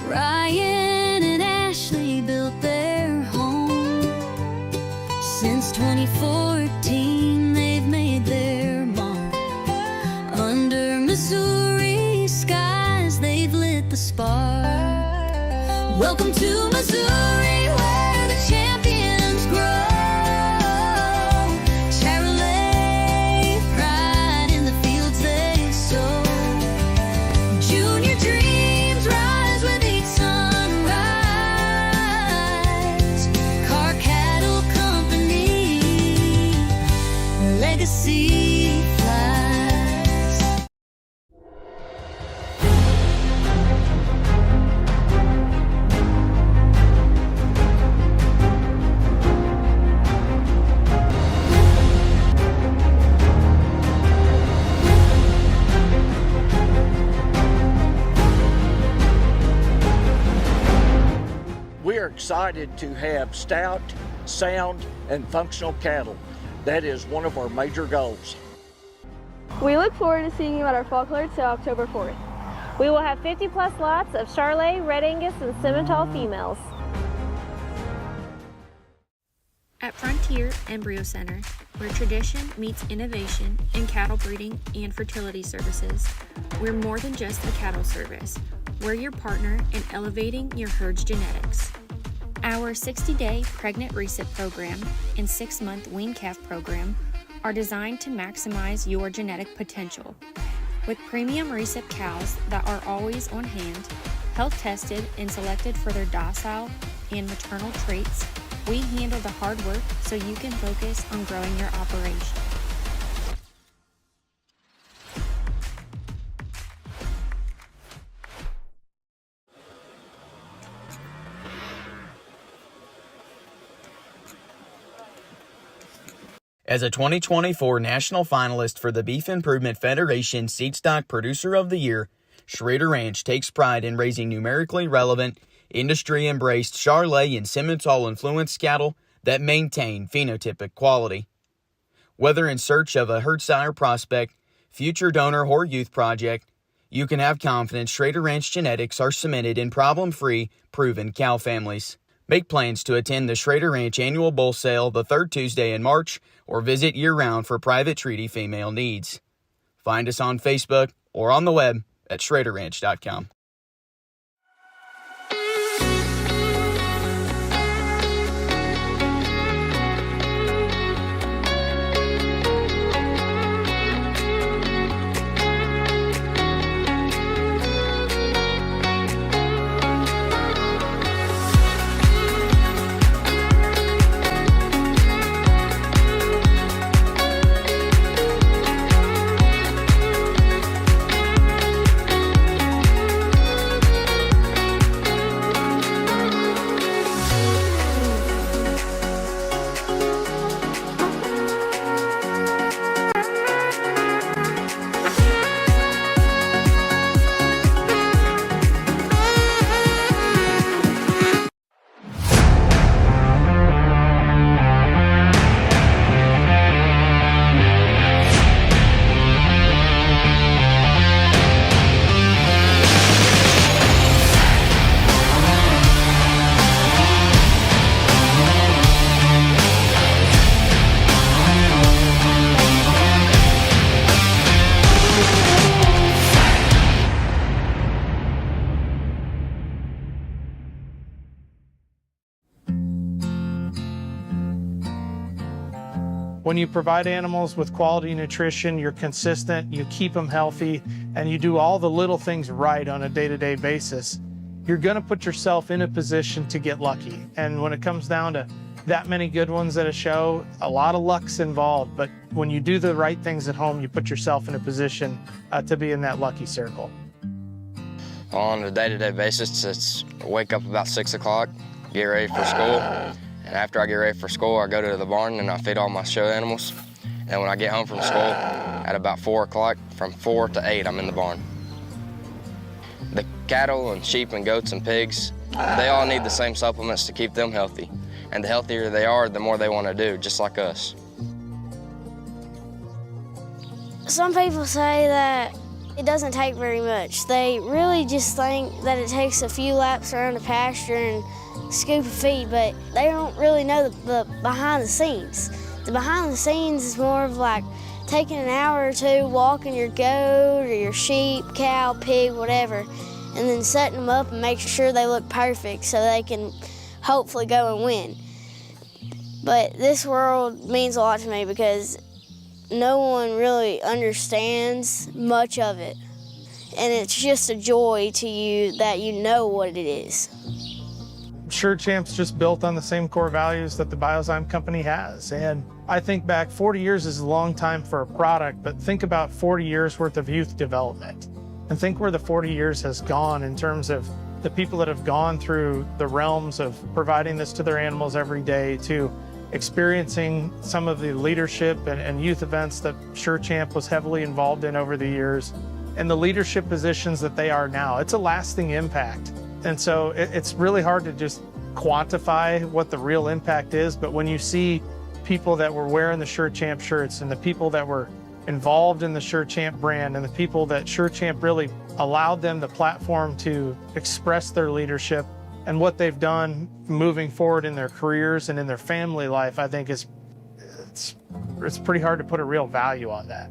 Ryan and Ashley built their home. Since 2014, they've made their mark. Under Missouri skies, they've lit the spark. Welcome to Missouri, where the champions grow. Chevrolet, pride in the fields they sow. Junior dreams rise with each sunrise. Car Cattle Company, legacy flies.
We are excited to have stout, sound, and functional cattle. That is one of our major goals.
We look forward to seeing you at our fall clearance sale October 4th. We will have 50 plus lots of Charolais, Red Angus, and Simmental females.
At Frontier Embryo Center, where tradition meets innovation in cattle breeding and fertility services, we're more than just a cattle service. We're your partner in elevating your herd's genetics. Our 60-day pregnant reset program and 6-month wean calf program are designed to maximize your genetic potential. With premium reset cows that are always on hand, health tested and selected for their docile and maternal traits, we handle the hard work so you can focus on growing your operation.
As a 2024 national finalist for the Beef Improvement Federation Seed Stock Producer of the Year, Schrader Ranch takes pride in raising numerically relevant, industry-embraced Charolais and Simmental-influenced cattle that maintain phenotypic quality. Whether in search of a herd sire prospect, future donor, or youth project, you can have confidence Schrader Ranch genetics are cemented in problem-free, proven cow families. Make plans to attend the Schrader Ranch Annual Bull Sale the third Tuesday in March or visit year-round for private treaty female needs. Find us on Facebook or on the web at schraderranch.com.
When you provide animals with quality nutrition, you're consistent, you keep them healthy, and you do all the little things right on a day-to-day basis, you're going to put yourself in a position to get lucky. And when it comes down to that many good ones at a show. A lot of luck's involved, but when you do the right things at home, you put yourself in a position to be in that lucky circle.
On a day-to-day basis, it's wake up about 6 o'clock, get ready for school, and after I get ready for school, I go to the barn and I feed all my show animals. And when I get home from school at about 4 o'clock, from 4 to 8, I'm in the barn. The cattle and sheep and goats and pigs, they all need the same supplements to keep them healthy. And the healthier they are, the more they want to do, just like us.
Some people say that it doesn't take very much. They really just think that it takes a few laps around the pasture and scoop of feed, but they don't really know the behind the scenes. The behind the scenes is more of like taking an hour or two walking your goat or your sheep, cow, pig, whatever, and then setting them up and making sure they look perfect so they can hopefully go and win. But this world means a lot to me because no one really understands much of it. And it's just a joy to you that you know what it is.
Sure Champ's just built on the same core values that the Biozyme company has. And I think back 40 years is a long time for a product, but think about 40 years worth of youth development. And think where the 40 years has gone in terms of the people that have gone through the realms of providing this to their animals every day, to experiencing some of the leadership and youth events that Sure Champ was heavily involved in over the years, and the leadership positions that they are now. It's a lasting impact. And so it's really hard to just quantify what the real impact is, but when you see people that were wearing the Sure Champ shirts and the people that were involved in the Sure Champ brand and the people that Sure Champ really allowed them the platform to express their leadership and what they've done moving forward in their careers and in their family life, I think it's pretty hard to put a real value on that.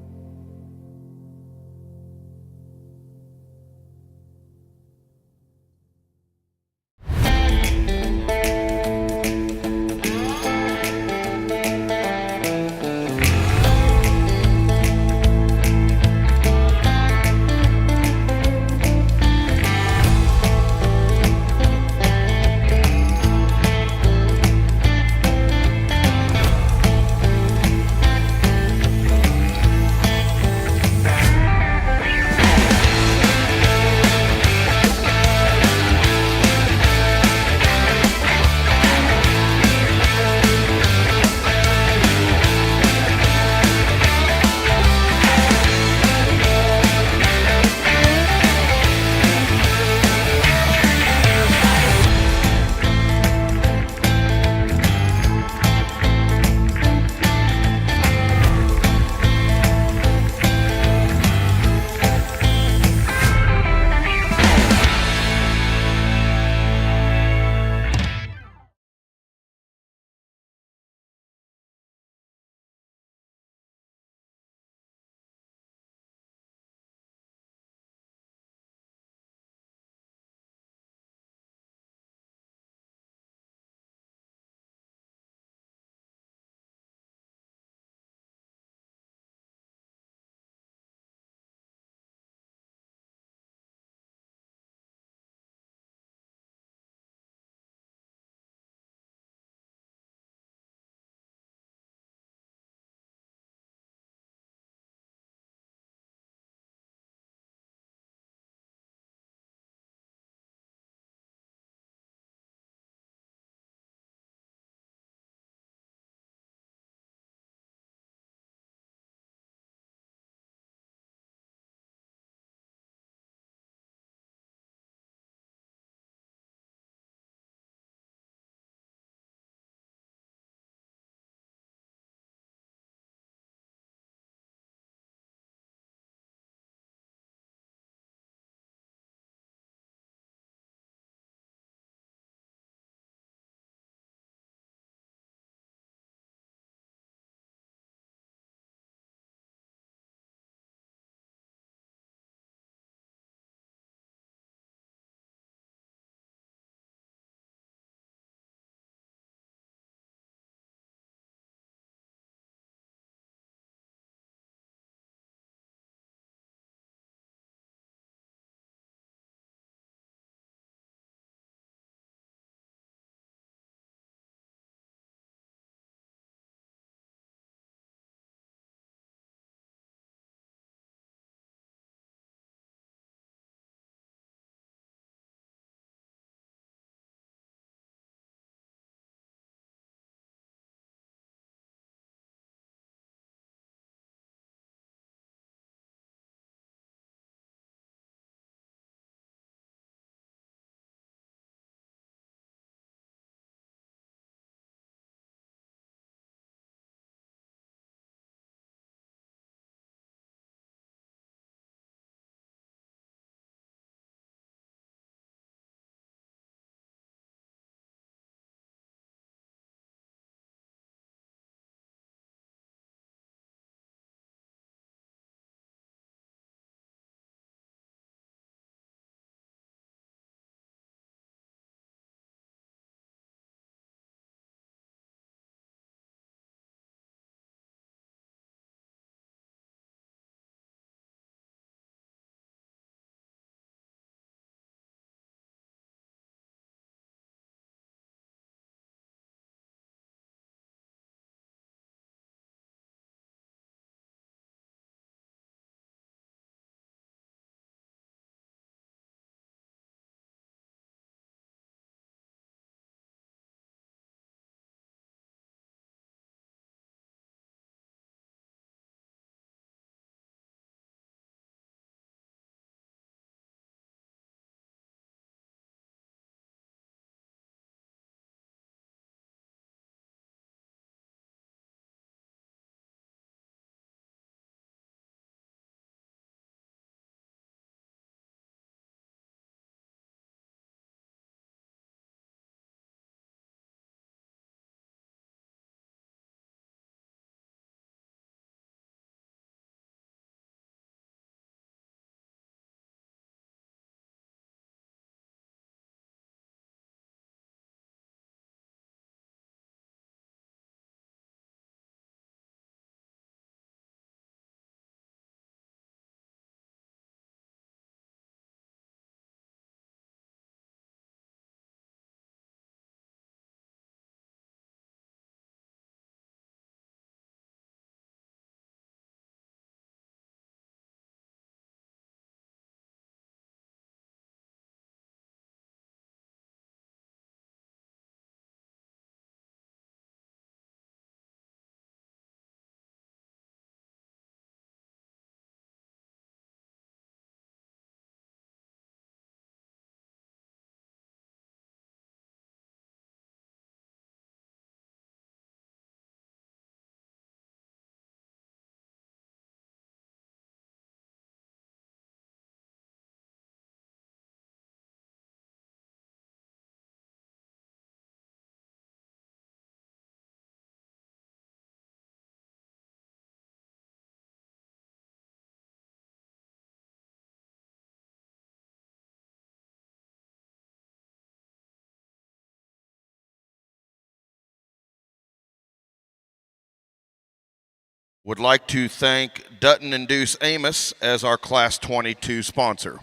Would like to thank Dutton and Deuce Amos as our Class 22 sponsor.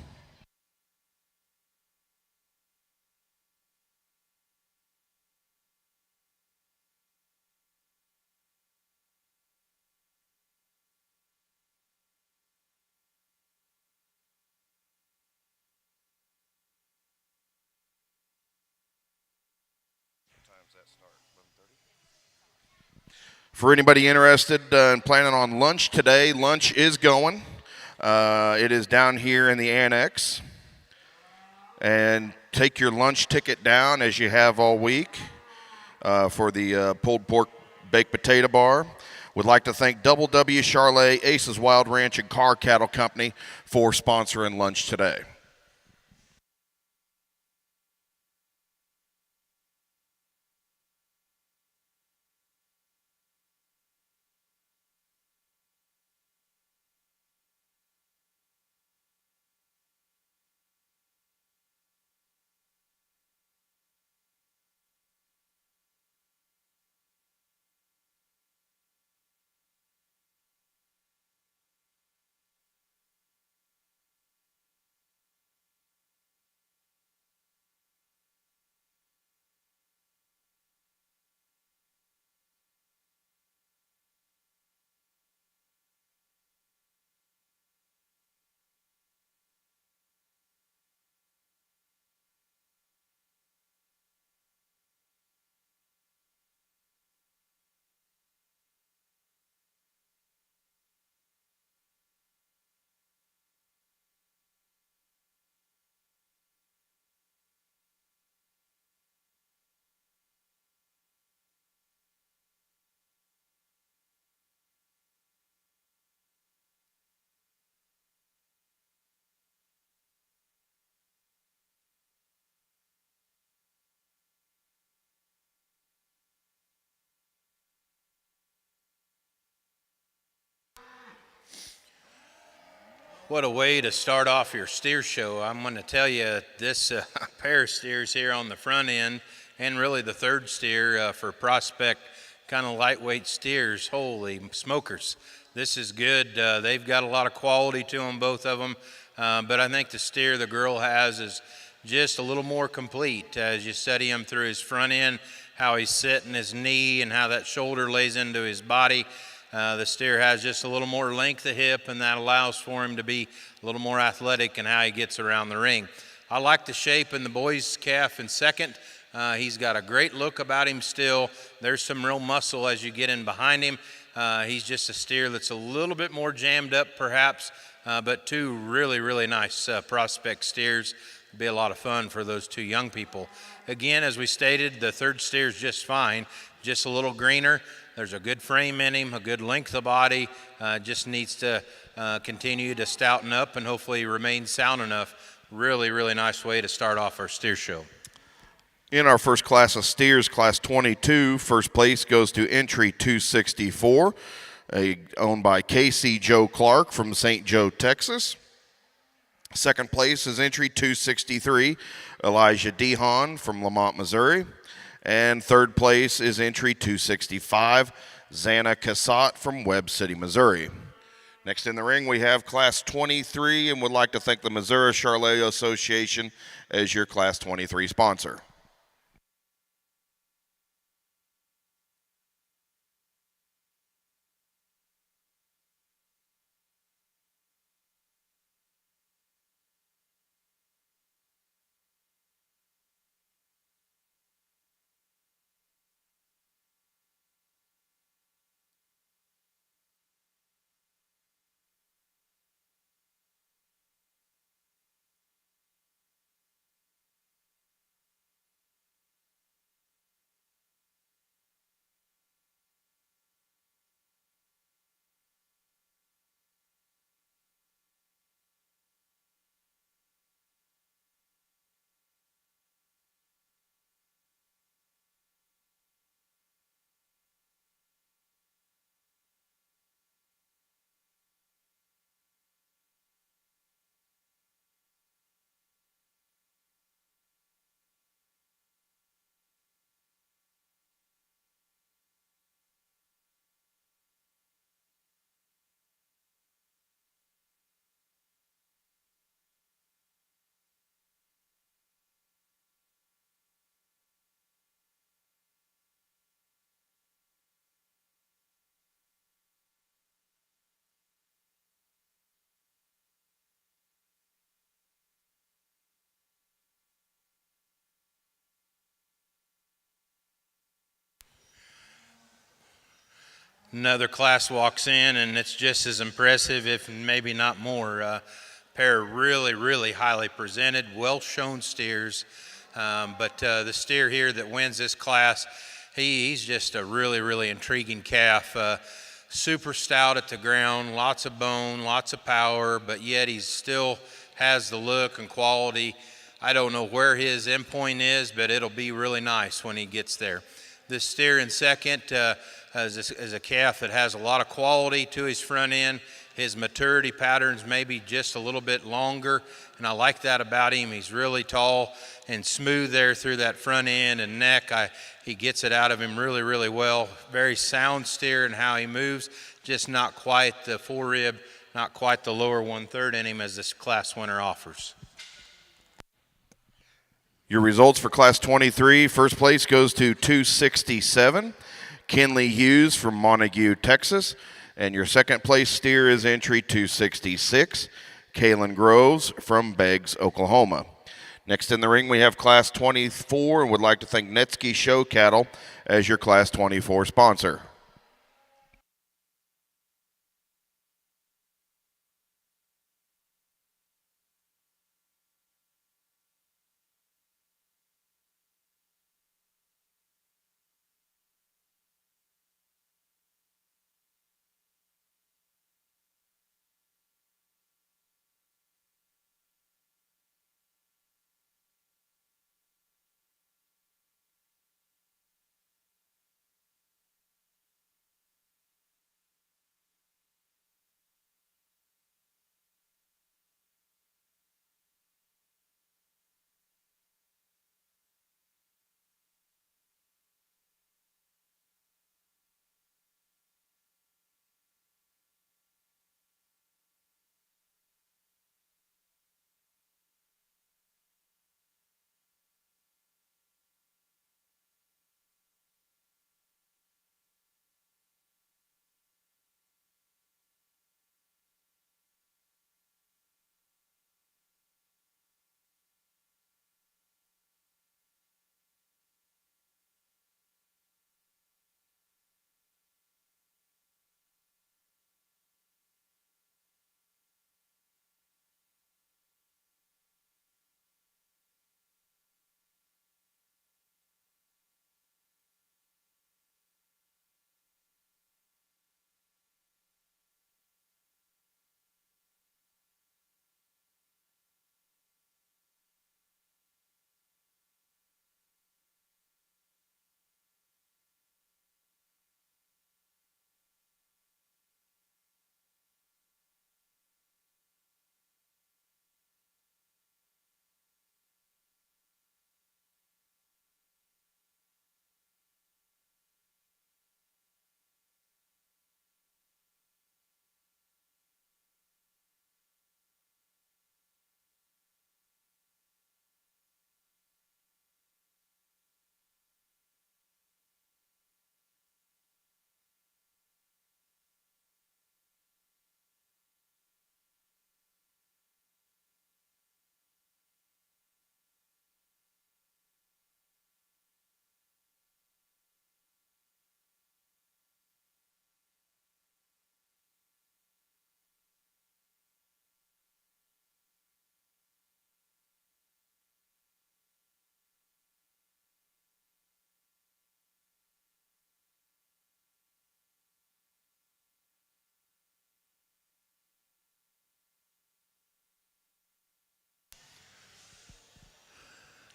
For anybody interested in planning on lunch today, lunch is going. It is down here in the annex. And take your lunch ticket down as you have all week for the pulled pork baked potato bar. Would like to thank Double W Charlet, Ace's Wild Ranch, and Car Cattle Company for sponsoring lunch today.
What a way to start off your steer show. I'm going to tell you this pair of steers here on the front end, and really the third steer for prospect kind of lightweight steers, holy smokers. This is good. They've got a lot of quality to them, both of them, but I think the steer the girl has is just a little more complete as you study him through his front end, how he's sitting his knee and how that shoulder lays into his body. The steer has just a little more length of hip, and that allows for him to be a little more athletic in how he gets around the ring. I like the shape in the boy's calf in second. He's got a great look about him still. There's some real muscle as you get in behind him. He's just a steer that's a little bit more jammed up perhaps, but two really, really nice prospect steers. It'll be a lot of fun for those two young people. Again, as we stated, the third steer is just fine, just a little greener. There's a good frame in him, a good length of body, just needs to continue to stouten up and hopefully remain sound enough. Really, really nice way to start off our steer show.
In our first class of steers, Class 22, first place goes to entry 264, owned by Casey Joe Clark from St. Joe, Texas. Second place is entry 263, Elijah Dehan from Lamont, Missouri. And third place is entry 265, Xana Cassat from Webb City, Missouri. Next in the ring, we have Class 23, and would like to thank the Missouri Charlet Association as your Class 23 sponsor.
Another class walks in, and it's just as impressive, if maybe not more. Pair of really, really highly presented, well-shown steers. But the steer here that wins this class, he's just a really, really intriguing calf. Super stout at the ground, lots of bone, lots of power, but yet he still has the look and quality. I don't know where his endpoint is, but it'll be really nice when he gets there. This steer in second is a calf that has a lot of quality to his front end. His maturity patterns maybe just a little bit longer, and I like that about him. He's really tall and smooth there through that front end and neck. He gets it out of him really, really well. Very sound steer in how he moves, just not quite the forerib, not quite the lower 1/3 in him as this class winner offers.
Your results for Class 23, first place goes to 267, Kinley Hughes from Montague, Texas. And your second place steer is entry 266, Kalen Groves from Beggs, Oklahoma. Next in the ring, we have Class 24, and would like to thank Netsky Show Cattle as your Class 24 sponsor.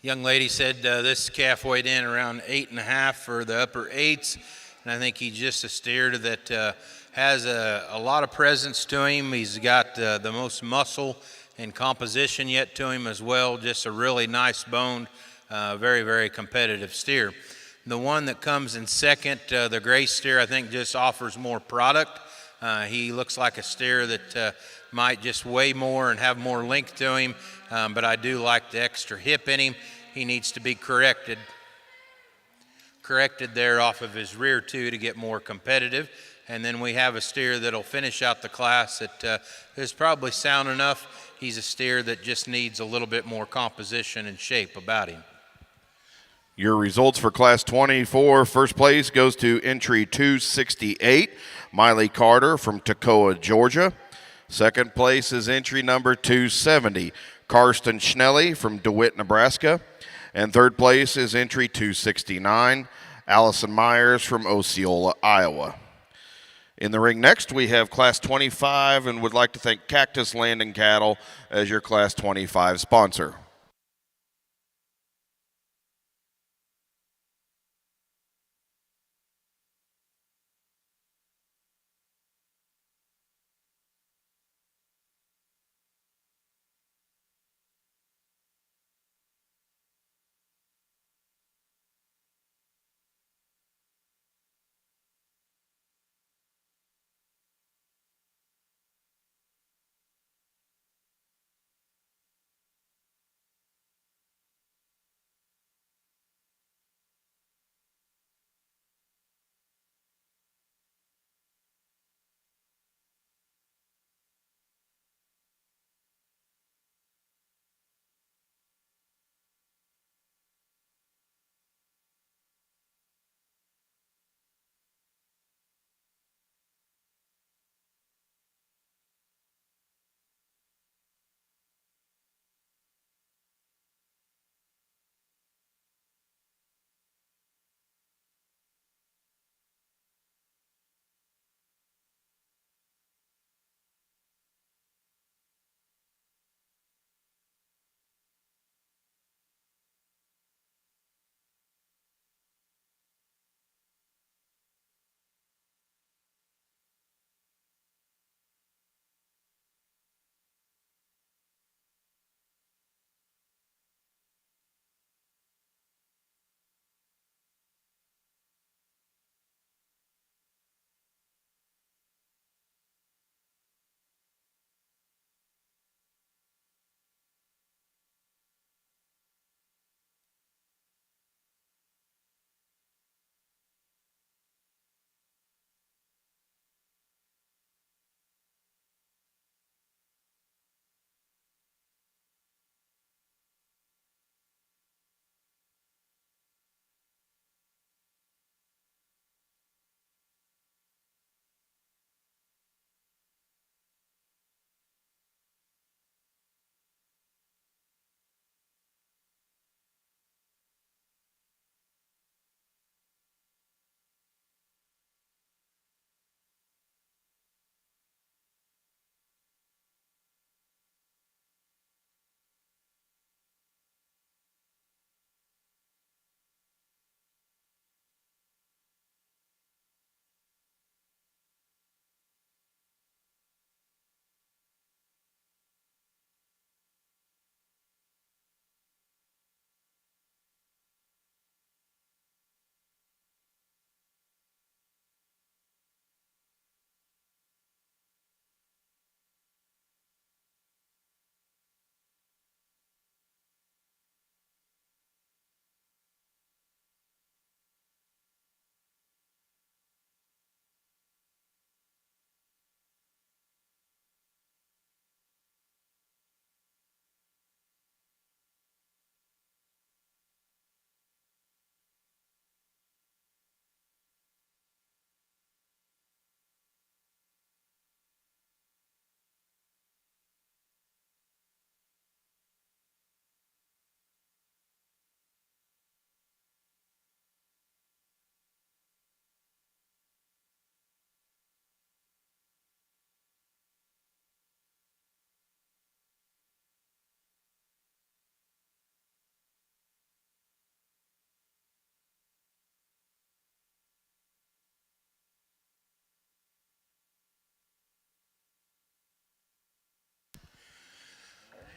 Young lady said this calf weighed in around 8.5 for the upper 8s, and I think he's just a steer that has a lot of presence to him. He's got the most muscle and composition yet to him as well. Just a really nice boned, very, very competitive steer. The one that comes in second, the gray steer, I think just offers more product. He looks like a steer that might just weigh more and have more length to him, but I do like the extra hip in him. He needs to be corrected there off of his rear too to get more competitive. And then we have a steer that'll finish out the class that is probably sound enough. He's a steer that just needs a little bit more composition and shape about him.
Your results for Class 24, first place goes to entry 268, Miley Carter from Toccoa, Georgia. Second place is entry number 270, Karsten Schnelly from DeWitt, Nebraska. And third place is entry 269, Allison Myers from Osceola, Iowa. In the ring next, we have Class 25 and would like to thank Cactus Land and Cattle as your Class 25 sponsor.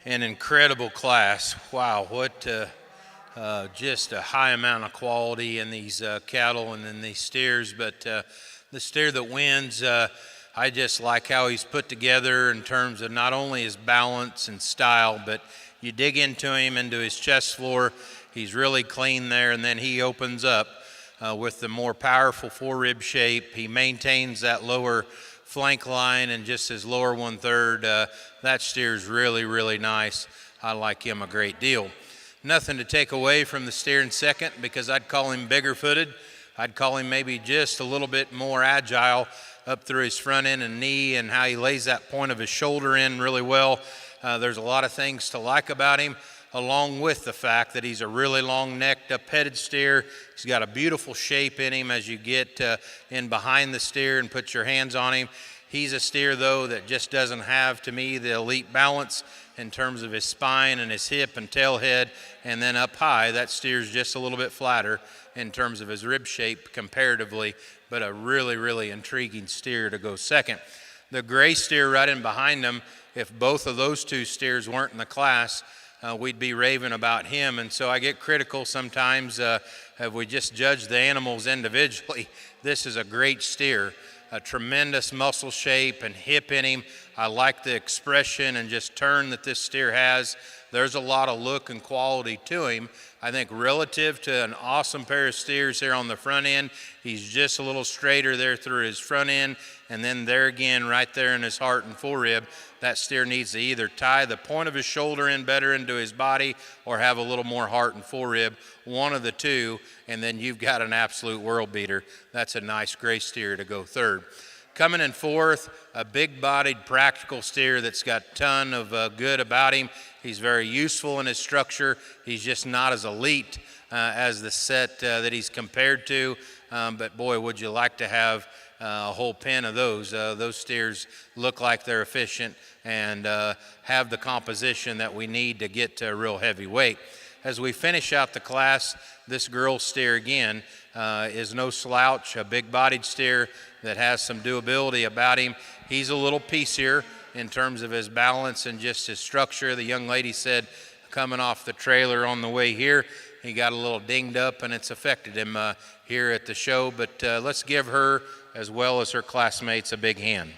An incredible class. Wow, what just a high amount of quality in these cattle and in these steers. But the steer that wins, I just like how he's put together in terms of not only his balance and style, but you dig into him, into his chest floor, he's really clean there, and then he opens up with the more powerful forerib shape. He maintains that lower flank line and just his lower 1/3. That steer's really, really nice. I like him a great deal. Nothing to take away from the steer in second, because I'd call him bigger footed. I'd call him maybe just a little bit more agile up through his front end and knee, and how he lays that point of his shoulder in really well. There's a lot of things to like about him, along with the fact that he's a really long-necked, up-headed steer. He's got a beautiful shape in him as you get in behind the steer and put your hands on him. He's a steer, though, that just doesn't have, to me, the elite balance in terms of his spine and his hip and tail head. And then up high, that steer's just a little bit flatter in terms of his rib shape comparatively, but a really, really intriguing steer to go second. The gray steer right in behind him, if both of those two steers weren't in the class, we'd be raving about him. And so I get critical sometimes if we just judge the animals individually. This is a great steer, a tremendous muscle shape and hip in him. I like the expression and just turn that this steer has. There's a lot of look and quality to him. I think relative to an awesome pair of steers here on the front end, he's just a little straighter there through his front end, and then there again right there in his heart and forerib. That steer needs to either tie the point of his shoulder in better into his body or have a little more heart and forerib, one of the two, and then you've got an absolute world beater. That's a nice gray steer to go third. Coming in fourth, a big-bodied, practical steer that's got a ton of good about him. He's very useful in his structure. He's just not as elite as the set that he's compared to. But boy, would you like to have a whole pen of those. Those steers look like they're efficient and have the composition that we need to get to a real heavy weight. As we finish out the class, this girl steer again is no slouch, a big-bodied steer that has some doability about him. He's a little piecier in terms of his balance and just his structure. The young lady said coming off the trailer on the way here, he got a little dinged up and it's affected him here at the show. But let's give her, as well as her classmates, a big hand.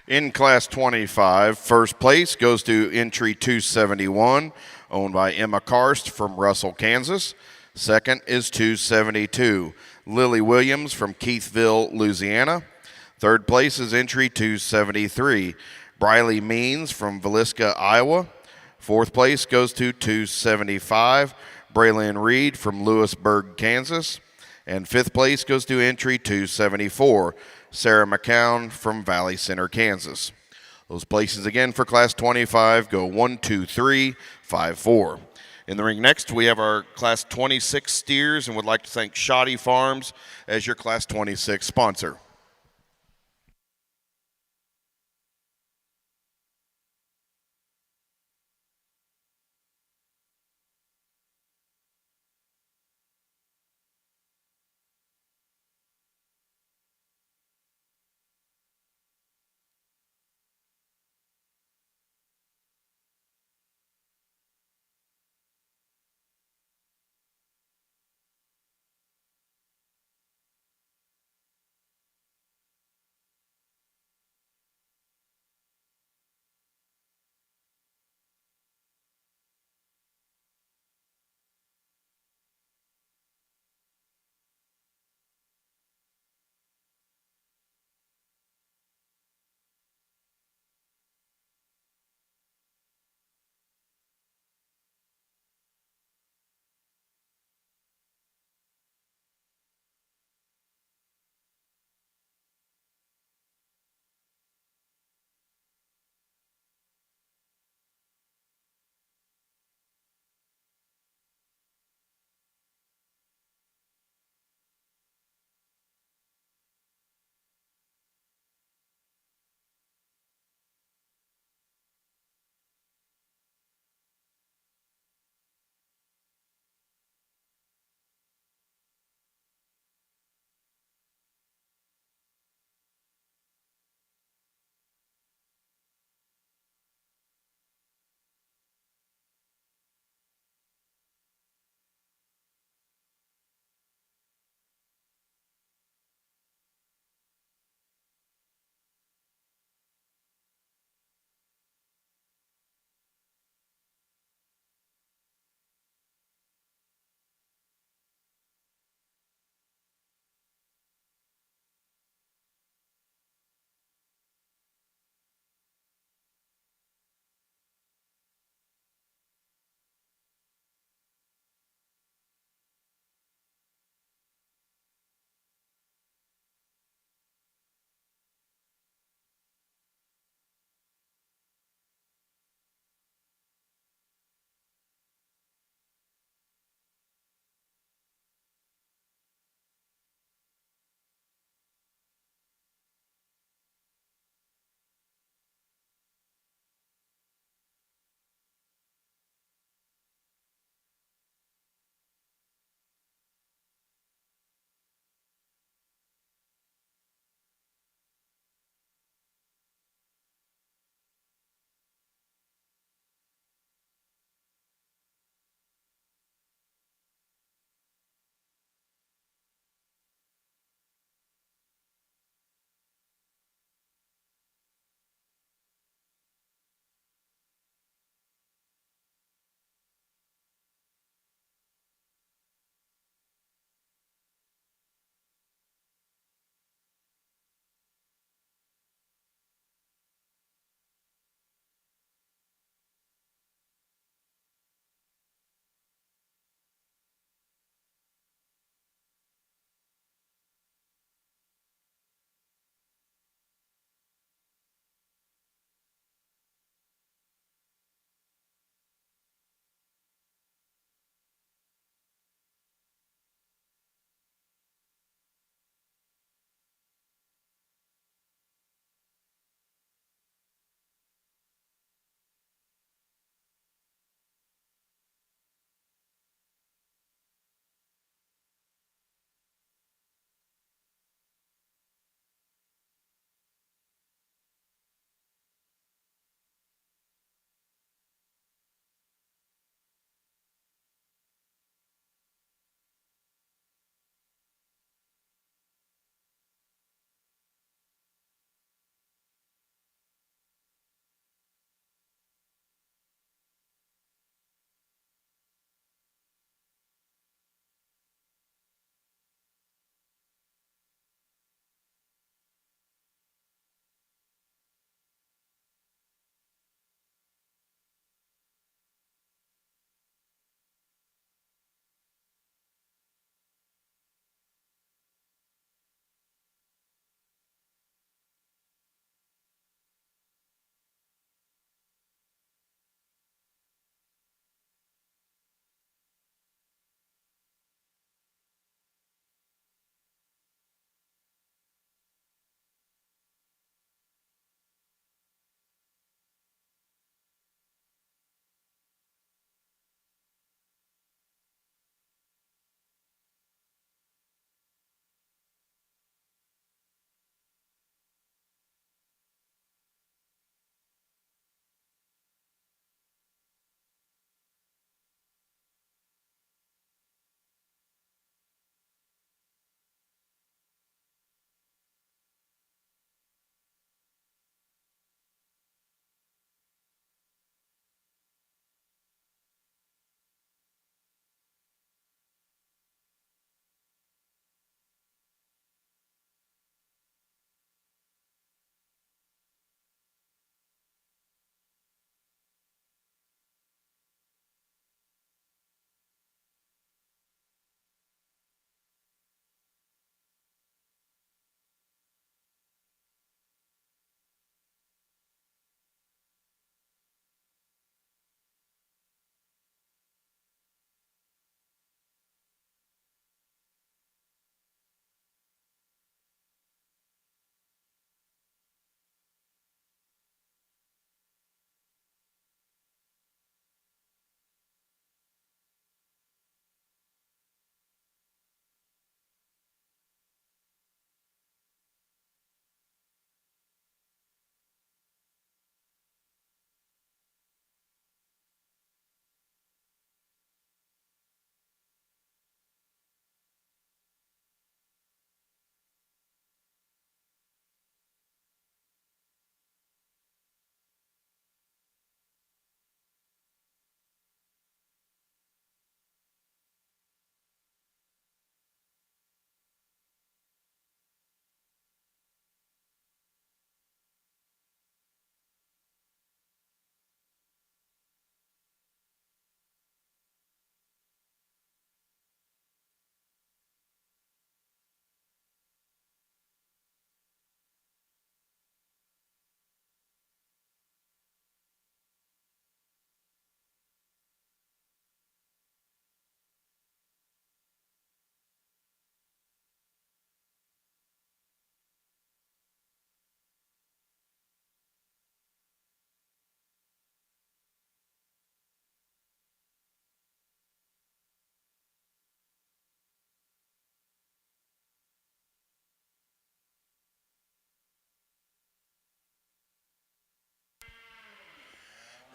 In Class 25, first place goes to entry 271, owned by Emma Karst from Russell, Kansas. Second is 272, Lily Williams from Keithville, Louisiana. Third place is entry 273, Briley Means from Villisca, Iowa. Fourth place goes to 275, Braylon Reed from Lewisburg, Kansas. And fifth place goes to entry 274, Sarah McCown from Valley Center, Kansas. Those places again for Class 25 go 1, 2, 3, 5, 4. In the ring next, we have our Class 26 steers, and would like to thank Shoddy Farms as your Class 26 sponsor.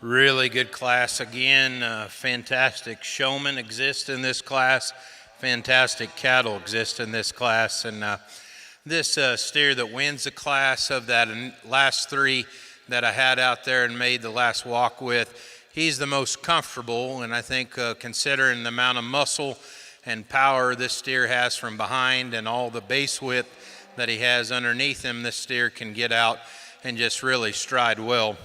Really good class again. Fantastic showmen exist in this class. Fantastic cattle exist in this class. And this steer that wins the class of that last three that I had out there and made the last walk with, he's the most comfortable. And I think considering the amount of muscle and power this steer has from behind and all the base width that he has underneath him, this steer can get out and just really stride well.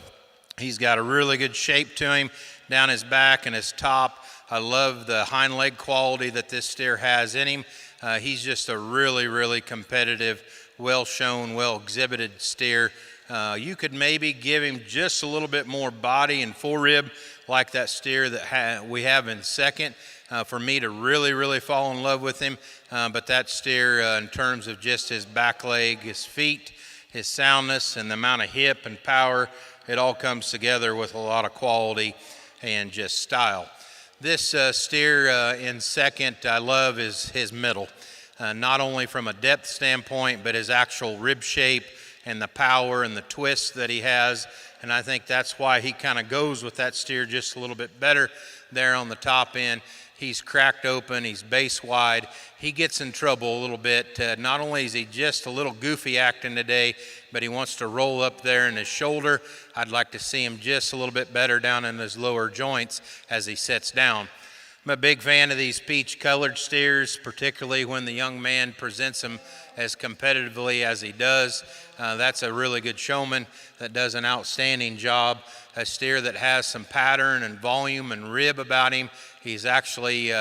He's got a really good shape to him down his back and his top. I love the hind leg quality that this steer has in him. He's just a really, really competitive, well-shown, well-exhibited steer. You could maybe give him just a little bit more body and forerib like that steer that we have in second for me to really, really fall in love with him. But that steer, in terms of just his back leg, his feet, his soundness, and the amount of hip and power, it all comes together with a lot of quality and just style. This steer in second I love is his middle, not only from a depth standpoint, but his actual rib shape and the power and the twist that he has. And I think that's why he kind of goes with that steer just a little bit better there on the top end. He's cracked open, he's base wide. He gets in trouble a little bit. Not only is he just a little goofy acting today, but he wants to roll up there in his shoulder. I'd like to see him just a little bit better down in his lower joints as he sets down. I'm a big fan of these peach colored steers, particularly when the young man presents them as competitively as he does. That's a really good showman that does an outstanding job. A steer that has some pattern and volume and rib about him. He's actually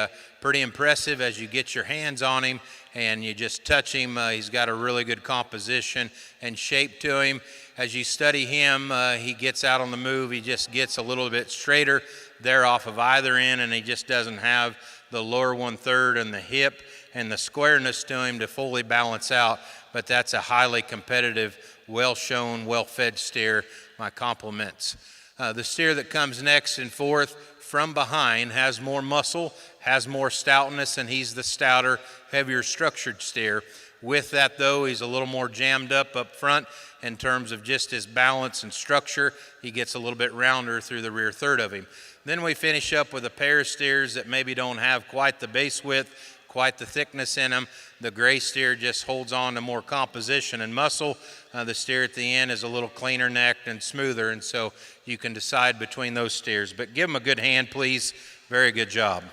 pretty impressive as you get your hands on him and you just touch him. He's got a really good composition and shape to him. As you study him, he gets out on the move. He just gets a little bit straighter there off of either end, and he just doesn't have the lower 1/3 and the hip and the squareness to him to fully balance out. But that's a highly competitive, well-shown, well-fed steer. My compliments. The steer that comes next and fourth from behind has more muscle, has more stoutness, and he's the stouter, heavier structured steer. With that, though, he's a little more jammed up front in terms of just his balance and structure. He gets a little bit rounder through the rear third of him. Then we finish up with a pair of steers that maybe don't have quite the base width, quite the thickness in them. The gray steer just holds on to more composition and muscle. The steer at the end is a little cleaner necked and smoother, and so you can decide between those steers. But give them a good hand, please. Very good job.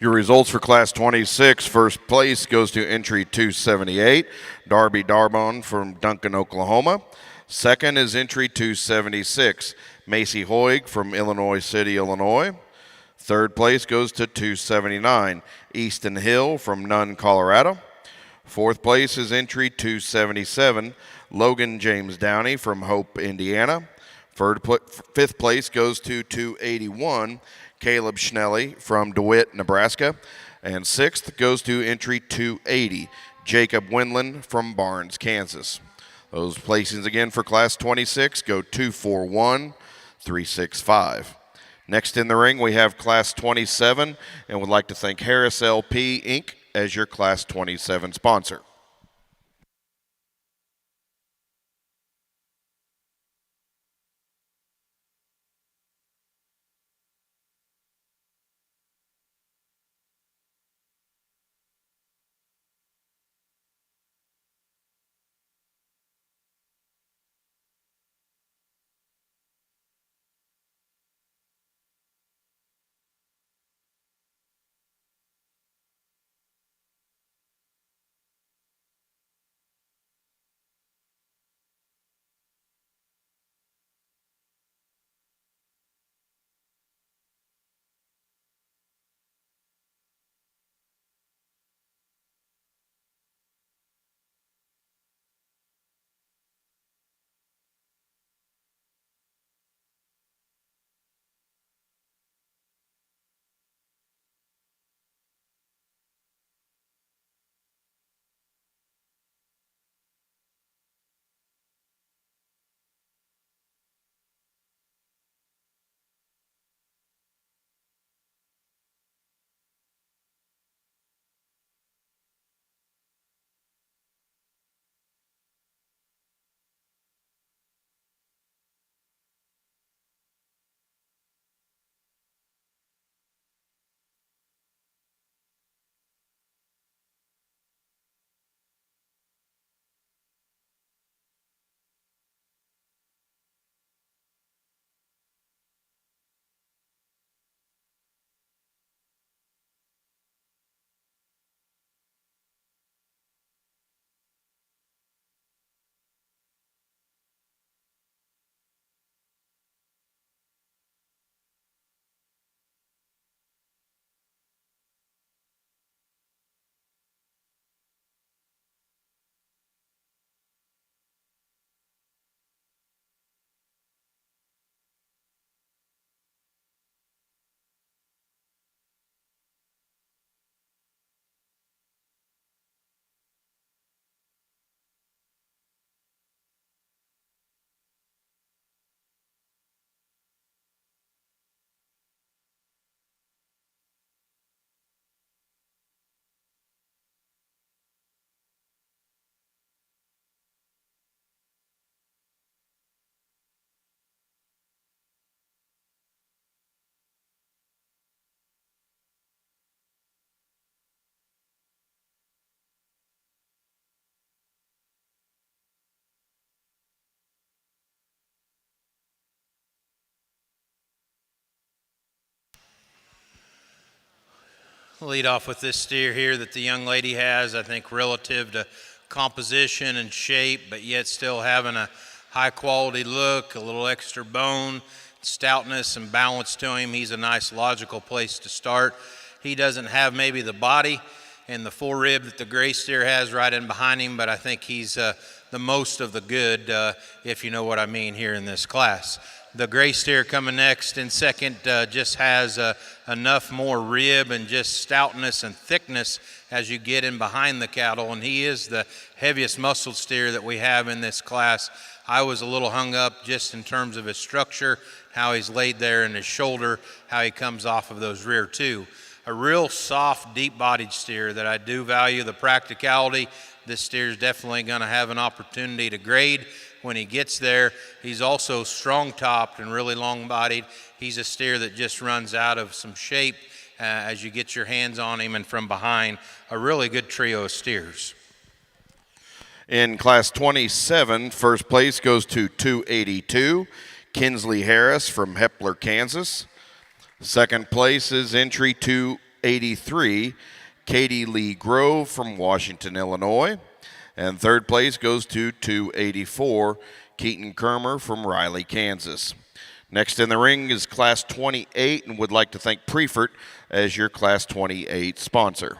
Your results for Class 26, first place goes to entry 278, Darby Darbon from Duncan, Oklahoma. Second is entry 276, Macy Hoig from Illinois City, Illinois. Third place goes to 279, Easton Hill from Nunn, Colorado. Fourth place is entry 277, Logan James Downey from Hope, Indiana. Fifth place goes to 281, Caleb Schnelly from DeWitt, Nebraska. And sixth goes to entry 280, Jacob Windland from Barnes, Kansas. Those placings again for Class 26 go 241, 365. Next in the ring, we have Class 27, and would like to thank Harris LP, Inc. as your Class 27 sponsor.
Lead off with this steer here that the young lady has, I think relative to composition and shape, but yet still having a high quality look, a little extra bone, stoutness and balance to him. He's a nice logical place to start. He doesn't have maybe the body and the forerib that the gray steer has right in behind him, but I think he's the most of the good, if you know what I mean, here in this class. The gray steer coming next in second just has enough more rib and just stoutness and thickness as you get in behind the cattle, and he is the heaviest muscled steer that we have in this class. I was a little hung up just in terms of his structure, how he's laid there in his shoulder, how he comes off of those rear two. A real soft, deep-bodied steer that I do value the practicality. This steer is definitely going to have an opportunity to grade when he gets there. He's also strong-topped and really long-bodied. He's a steer that just runs out of some shape as you get your hands on him and from behind. A really good trio of steers.
In Class 27, first place goes to 282, Kinsley Harris from Hepler, Kansas. Second place is entry 283, Katie Lee Grove from Washington, Illinois. And third place goes to 284, Keaton Kermer from Riley, Kansas. Next in the ring is Class 28, and would like to thank Prefert as your Class 28 sponsor.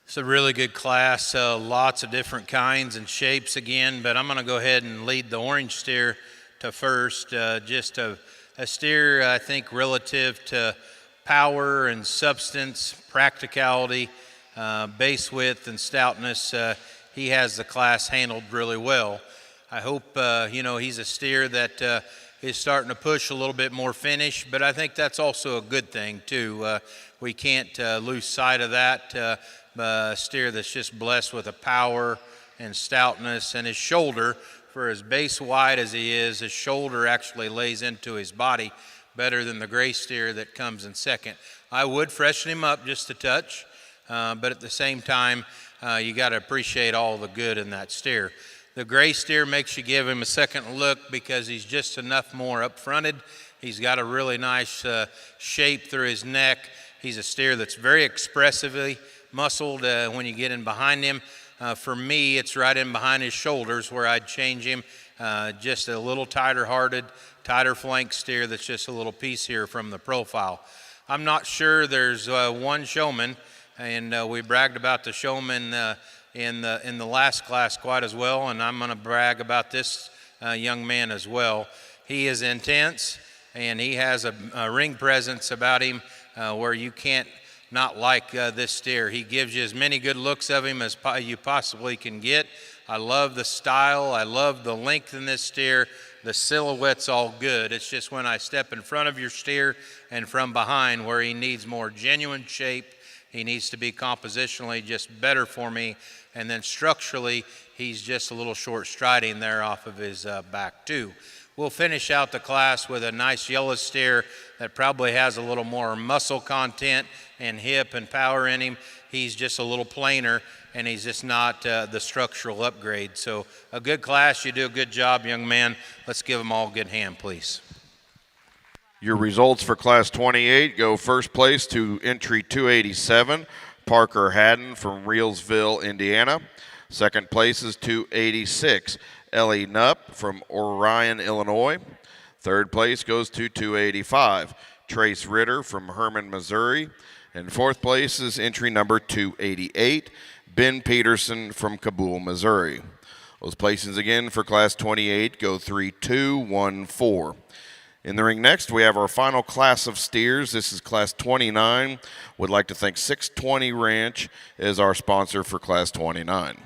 It's a really good class, lots of different kinds and shapes again, but I'm going to go ahead and lead the orange steer to first. Just a steer, I think, relative to power and substance, practicality, base width and stoutness. He has the class handled really well. I hope, he's a steer that is starting to push a little bit more finish, but I think that's also a good thing too. We can't lose sight of that. A steer that's just blessed with a power and stoutness, and his shoulder, for as base wide as he is, his shoulder actually lays into his body better than the gray steer that comes in second. I would freshen him up just a touch, but at the same time, you got to appreciate all the good in that steer. The gray steer makes you give him a second look because he's just enough more up-fronted. He's got a really nice shape through his neck. He's a steer that's very expressively muscled when you get in behind him. For me, it's right in behind his shoulders where I'd change him. Just a little tighter-hearted, tighter flank steer that's just a little piece here from the profile. I'm not sure there's one showman, and we bragged about the showman in the last class quite as well, and I'm going to brag about this young man as well. He is intense, and he has a ring presence about him where you can't not like this steer. He gives you as many good looks of him as you possibly can get. I love the style. I love the length in this steer. The silhouette's all good. It's just when I step in front of your steer and from behind where he needs more genuine shape. He needs to be compositionally just better for me. And then structurally, he's just a little short striding there off of his back too. We'll finish out the class with a nice yellow steer that probably has a little more muscle content and hip and power in him. He's just a little plainer, and he's just not the structural upgrade. So a good class. You do a good job, young man. Let's give them all a good hand, please.
Your results for Class 28 go first place to entry 287, Parker Haddon from Reelsville, Indiana. Second place is 286, Ellie Knupp from Orion, Illinois. Third place goes to 285, Trace Ritter from Herman, Missouri. And fourth place is entry number 288, Ben Peterson from Kabul, Missouri. Those placings again for Class 28 go 3, 2, 1, 4. In the ring next, we have our final class of steers. This is Class 29. Would like to thank 620 Ranch as our sponsor for Class 29.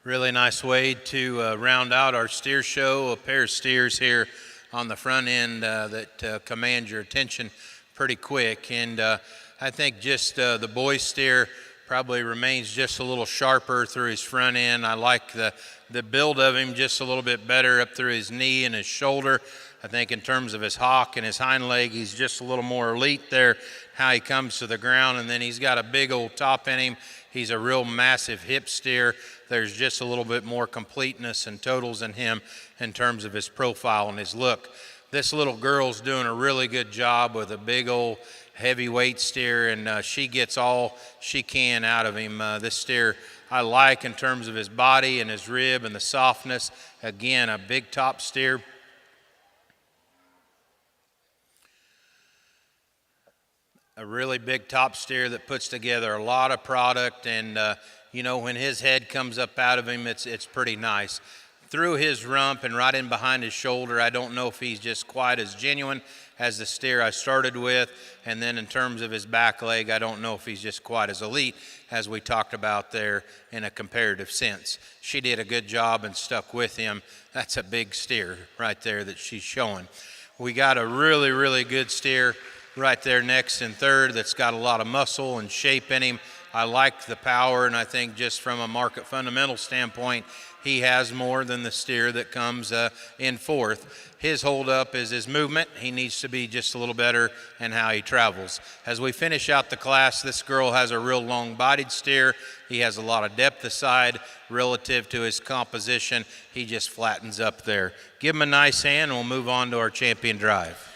Really nice way to round out our steer show. A pair of steers here on the front end that command your attention pretty quick. And I think just the boy steer probably remains just a little sharper through his front end. I like the build of him just a little bit better up through his knee and his shoulder. I think in terms of his hock and his hind leg, he's just a little more elite there, how he comes to the ground. And then he's got a big old top in him. He's a real massive hip steer. There's just a little bit more completeness and totals in him in terms of his profile and his look. This little girl's doing a really good job with a big old heavyweight steer, and she gets all she can out of him. This steer I like in terms of his body and his rib and the softness. Again, a big top steer. A really big top steer that puts together a lot of product, and you know, when his head comes up out of him, it's pretty nice. Through his rump and right in behind his shoulder, I don't know if he's just quite as genuine as the steer I started with. And then in terms of his back leg, I don't know if he's just quite as elite as we talked about there in a comparative sense. She did a good job and stuck with him. That's a big steer right there that she's showing. We got a really, really good steer right there next in third that's got a lot of muscle and shape in him. I like the power, and I think just from a market fundamental standpoint, he has more than the steer that comes in fourth. His holdup is his movement. He needs to be just a little better in how he travels. As we finish out the class, this girl has a real long-bodied steer. He has a lot of depth aside relative to his composition. He just flattens up there. Give him a nice hand, and we'll move on to our champion drive.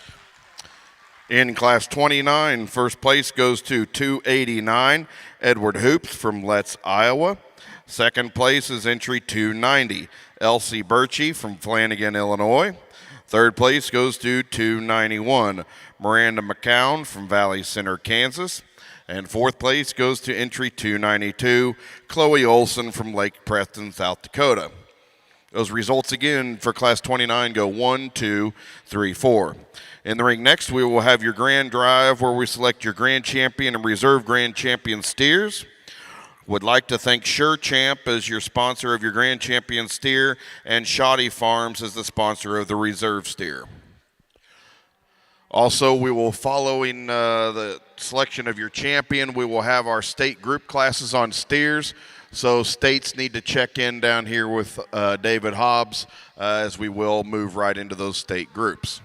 In Class 29, first place goes to 289, Edward Hoops from Letts, Iowa. Second place is entry 290, Elsie Birchie from Flanagan, Illinois. Third place goes to 291, Miranda McCown from Valley Center, Kansas. And fourth place goes to entry 292, Chloe Olson from Lake Preston, South Dakota. Those results again for Class 29 go 1, 2, 3, 4. In the ring next, we will have your grand drive where we select your grand champion and reserve grand champion steers. Would like to thank Sure Champ as your sponsor of your grand champion steer and Shoddy Farms as the sponsor of the reserve steer. Also, we will, following the selection of your champion, we will have our state group classes on steers. So states need to check in down here with David Hobbs as we will move right into those state groups.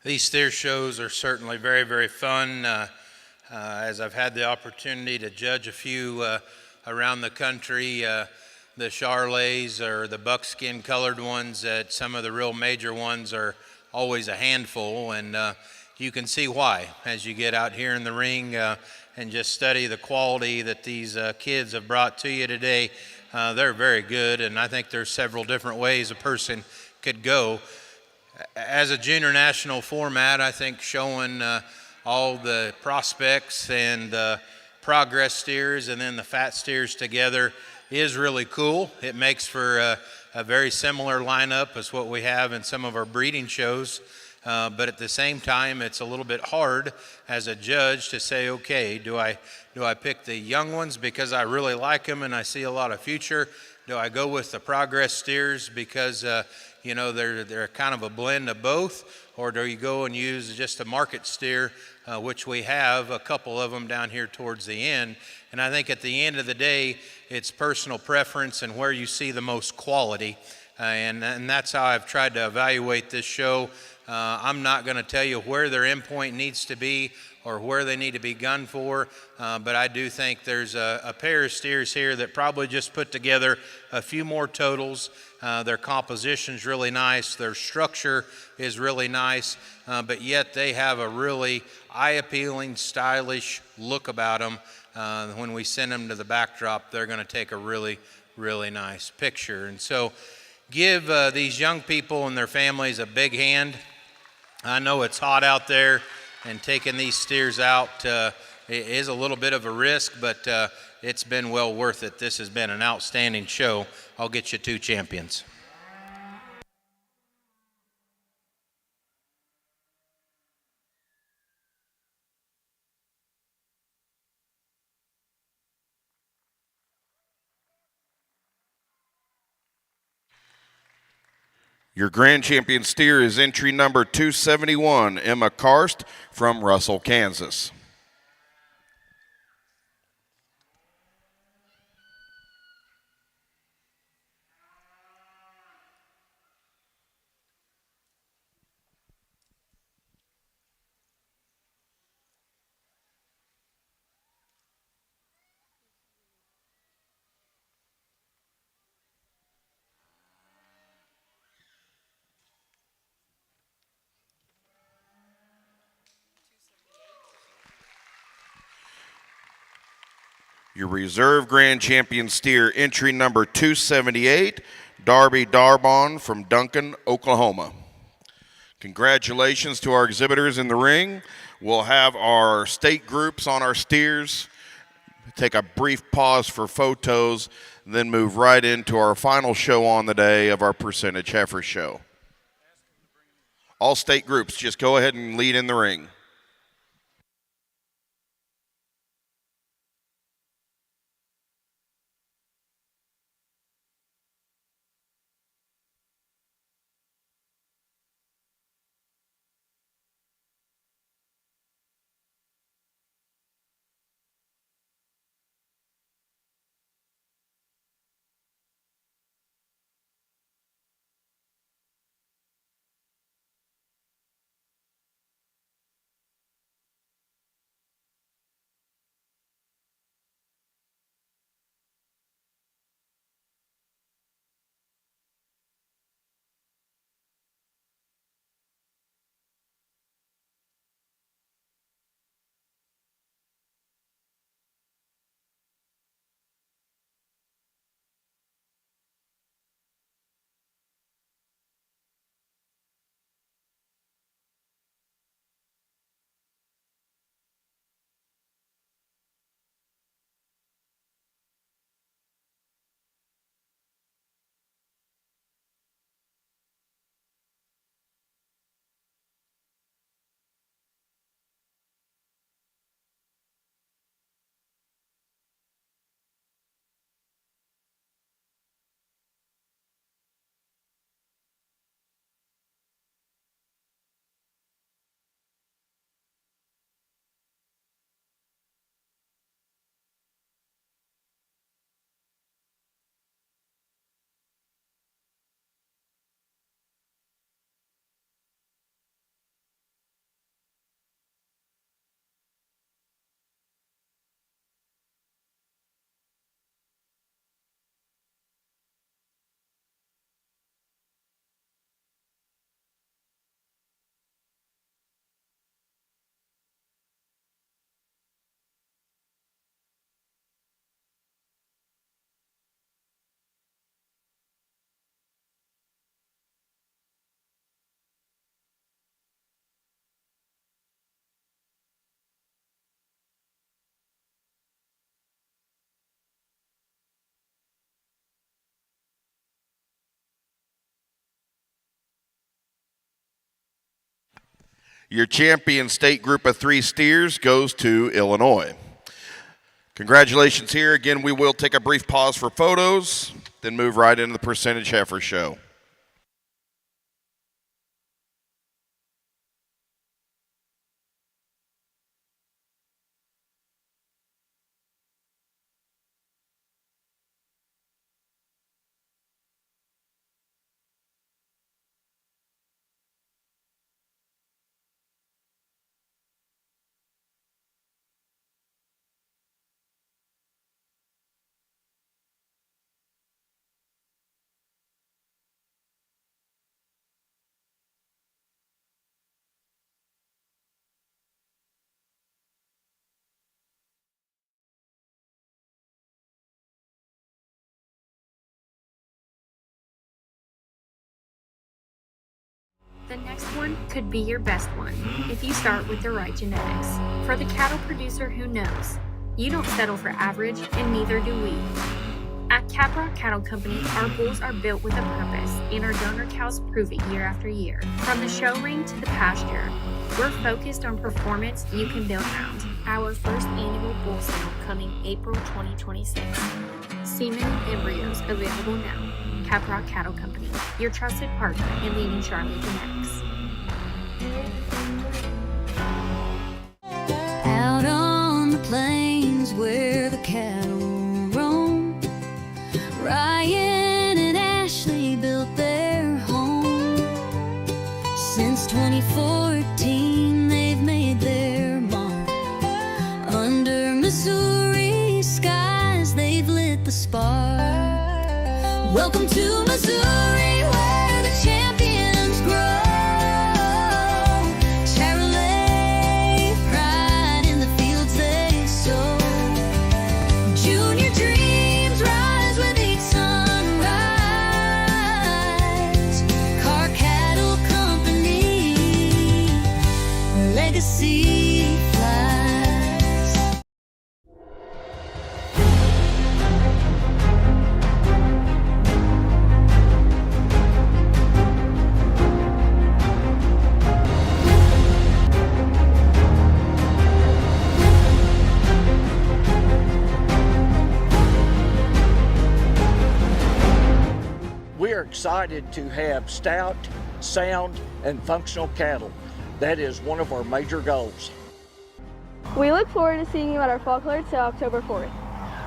These steer shows are certainly very, very fun. As I've had the opportunity to judge a few around the country, the Charleys or the buckskin colored ones, that some of the real major ones are always a handful, and you can see why as you get out here in the ring and just study the quality that these kids have brought to you today. They're very good, and I think there's several different ways a person could go. As a junior national format, I think showing all the prospects and the progress steers and then the fat steers together is really cool. It makes for a very similar lineup as what we have in some of our breeding shows. But at the same time, it's a little bit hard as a judge to say, okay, do I pick the young ones because I really like them and I see a lot of future? Do I go with the progress steers because they're kind of a blend of both? Or do you go and use just a market steer, which we have a couple of them down here towards the end? And I think at the end of the day, it's personal preference and where you see the most quality. And that's how I've tried to evaluate this show. I'm not going to tell you where their endpoint needs to be or where they need to be gunned for, but I do think there's a pair of steers here that probably just put together a few more totals. Their composition's really nice, their structure is really nice, but yet they have a really eye-appealing, stylish look about them. When we send them to the backdrop, they're going to take a really, really nice picture. And so give these young people and their families a big hand. I know it's hot out there, and taking these steers out is a little bit of a risk, but it's been well worth it. This has been an outstanding show. I'll get you 2 champions.
Your grand champion steer is entry number 271, Emma Karst from Russell, Kansas. Your reserve grand champion steer, entry number 278, Darby Darbon from Duncan, Oklahoma. Congratulations to our exhibitors in the ring. We'll have our state groups on our steers, take a brief pause for photos, then move right into our final show on the day of our percentage heifer show. All state groups, just go ahead and lead in the ring. Your champion state group of 3 steers goes to Illinois. Congratulations here. Again, we will take a brief pause for photos, then move right into the percentage heifer show.
The next one could be your best one if you start with the right genetics. For the cattle producer who knows, you don't settle for average, and neither do we. At Caprock Cattle Company, our bulls are built with a purpose, and our donor cows prove it year after year. From the show ring to the pasture, we're focused on performance you can build around. Our first annual bull sale coming April 2026. Semen and embryos available now. Caprock Cattle Company, your trusted partner in leading Charlotte genetics.
Out on the plains where the cattle roam, Ryan and Ashley built their home. Since 2014, they've made their mark. Under Missouri skies, they've lit the spark. Welcome to Missouri, where the champions grow. Chevrolet, pride in the fields they sow. Junior dreams rise with each sunrise. Car Cattle Company, legacy flies.
We are excited to have stout, sound, and functional cattle. That is one of our major goals.
We look forward to seeing you at our fall clearance sale October 4th.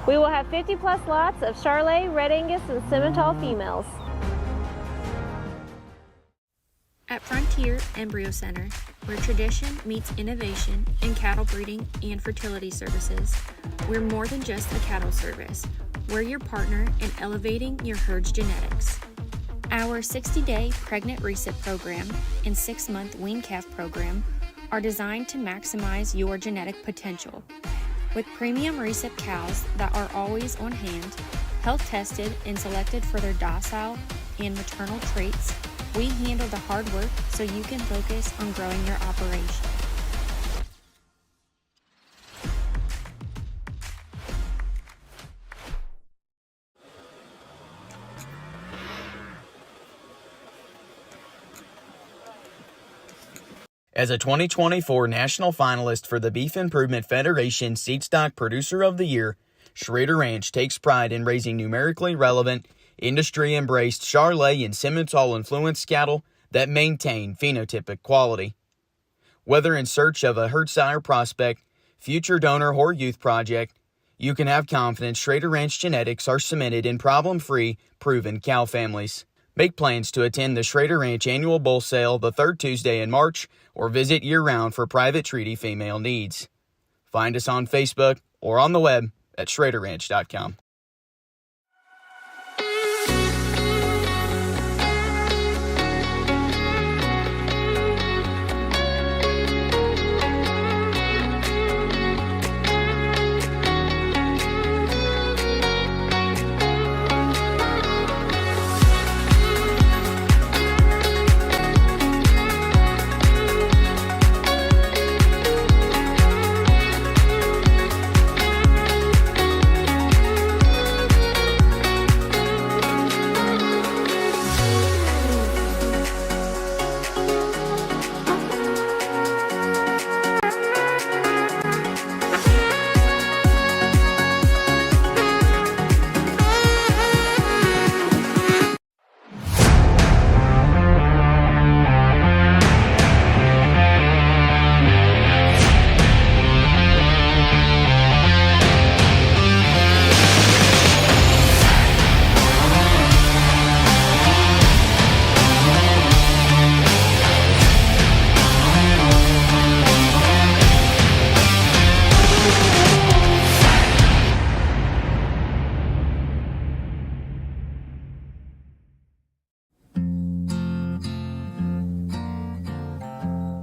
We will have 50 plus lots of Charolais, Red Angus, and Simmental females.
At Frontier Embryo Center, where tradition meets innovation in cattle breeding and fertility services, we're more than just a cattle service. We're your partner in elevating your herd's genetics. Our 60-day pregnant recip program and 6-month wean calf program are designed to maximize your genetic potential. With premium recip cows that are always on hand, health tested and selected for their docile and maternal traits, we handle the hard work so you can focus on growing your operation.
As a 2024 national finalist for the Beef Improvement Federation Seed Stock Producer of the Year, Schrader Ranch takes pride in raising numerically relevant, industry-embraced Charolais and Simmental-influenced cattle that maintain phenotypic quality. Whether in search of a herd sire prospect, future donor, or youth project, you can have confidence Schrader Ranch genetics are cemented in problem-free, proven cow families. Make plans to attend the Schrader Ranch Annual Bull Sale the third Tuesday in March or visit year-round for private treaty female needs. Find us on Facebook or on the web at schraderranch.com.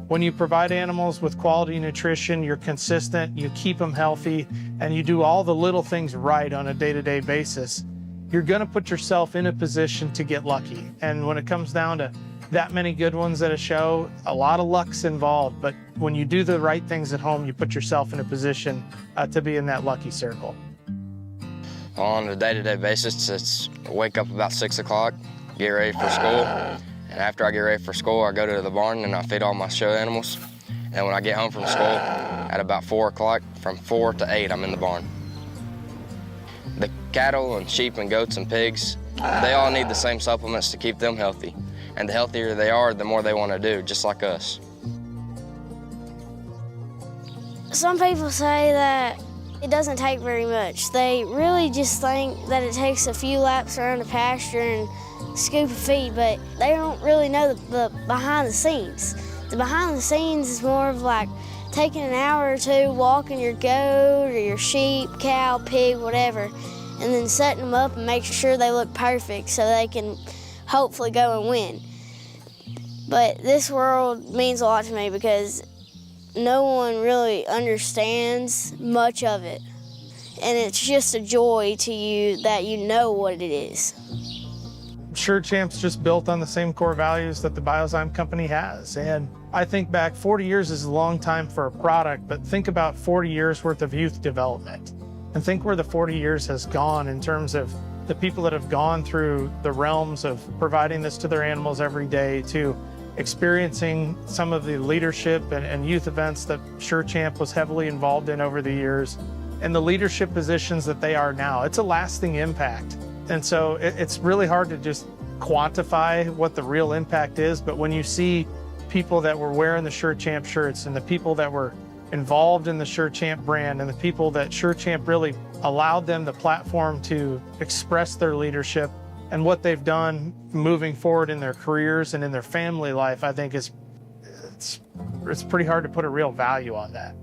When you provide animals with quality nutrition, you're consistent, you keep them healthy, and you do all the little things right on a day-to-day basis, you're gonna put yourself in a position to get lucky. And when it comes down to that many good ones at a show, a lot of luck's involved, but when you do the right things at home, you put yourself in a position to be in that lucky circle.
On a day-to-day basis, it's wake up about 6 o'clock, get ready for school, and after I get ready for school, I go to the barn and I feed all my show animals. And when I get home from school at about 4 o'clock, from 4 to 8, I'm in the barn. The cattle and sheep and goats and pigs, they all need the same supplements to keep them healthy. And the healthier they are, the more they want to do, just like us.
Some people say that it doesn't take very much. They really just think that it takes a few laps around the pasture and scoop of feed, but they don't really know the behind the scenes. The behind the scenes is more of like taking an hour or two, walking your goat or your sheep, cow, pig, whatever, and then setting them up and making sure they look perfect so they can hopefully go and win. But this world means a lot to me because no one really understands much of it. And it's just a joy to you that you know what it is.
Sure Champ's just built on the same core values that the Biozyme company has. And I think back 40 years is a long time for a product, but think about 40 years worth of youth development. And think where the 40 years has gone in terms of the people that have gone through the realms of providing this to their animals every day, to experiencing some of the leadership and youth events that Sure Champ was heavily involved in over the years, and the leadership positions that they are now. It's a lasting impact. And so it's really hard to just quantify what the real impact is, but when you see people that were wearing the Sure Champ shirts and the people that were involved in the Sure Champ brand and the people that Sure Champ really allowed them the platform to express their leadership and what they've done moving forward in their careers and in their family life, I think it's pretty hard to put a real value on that.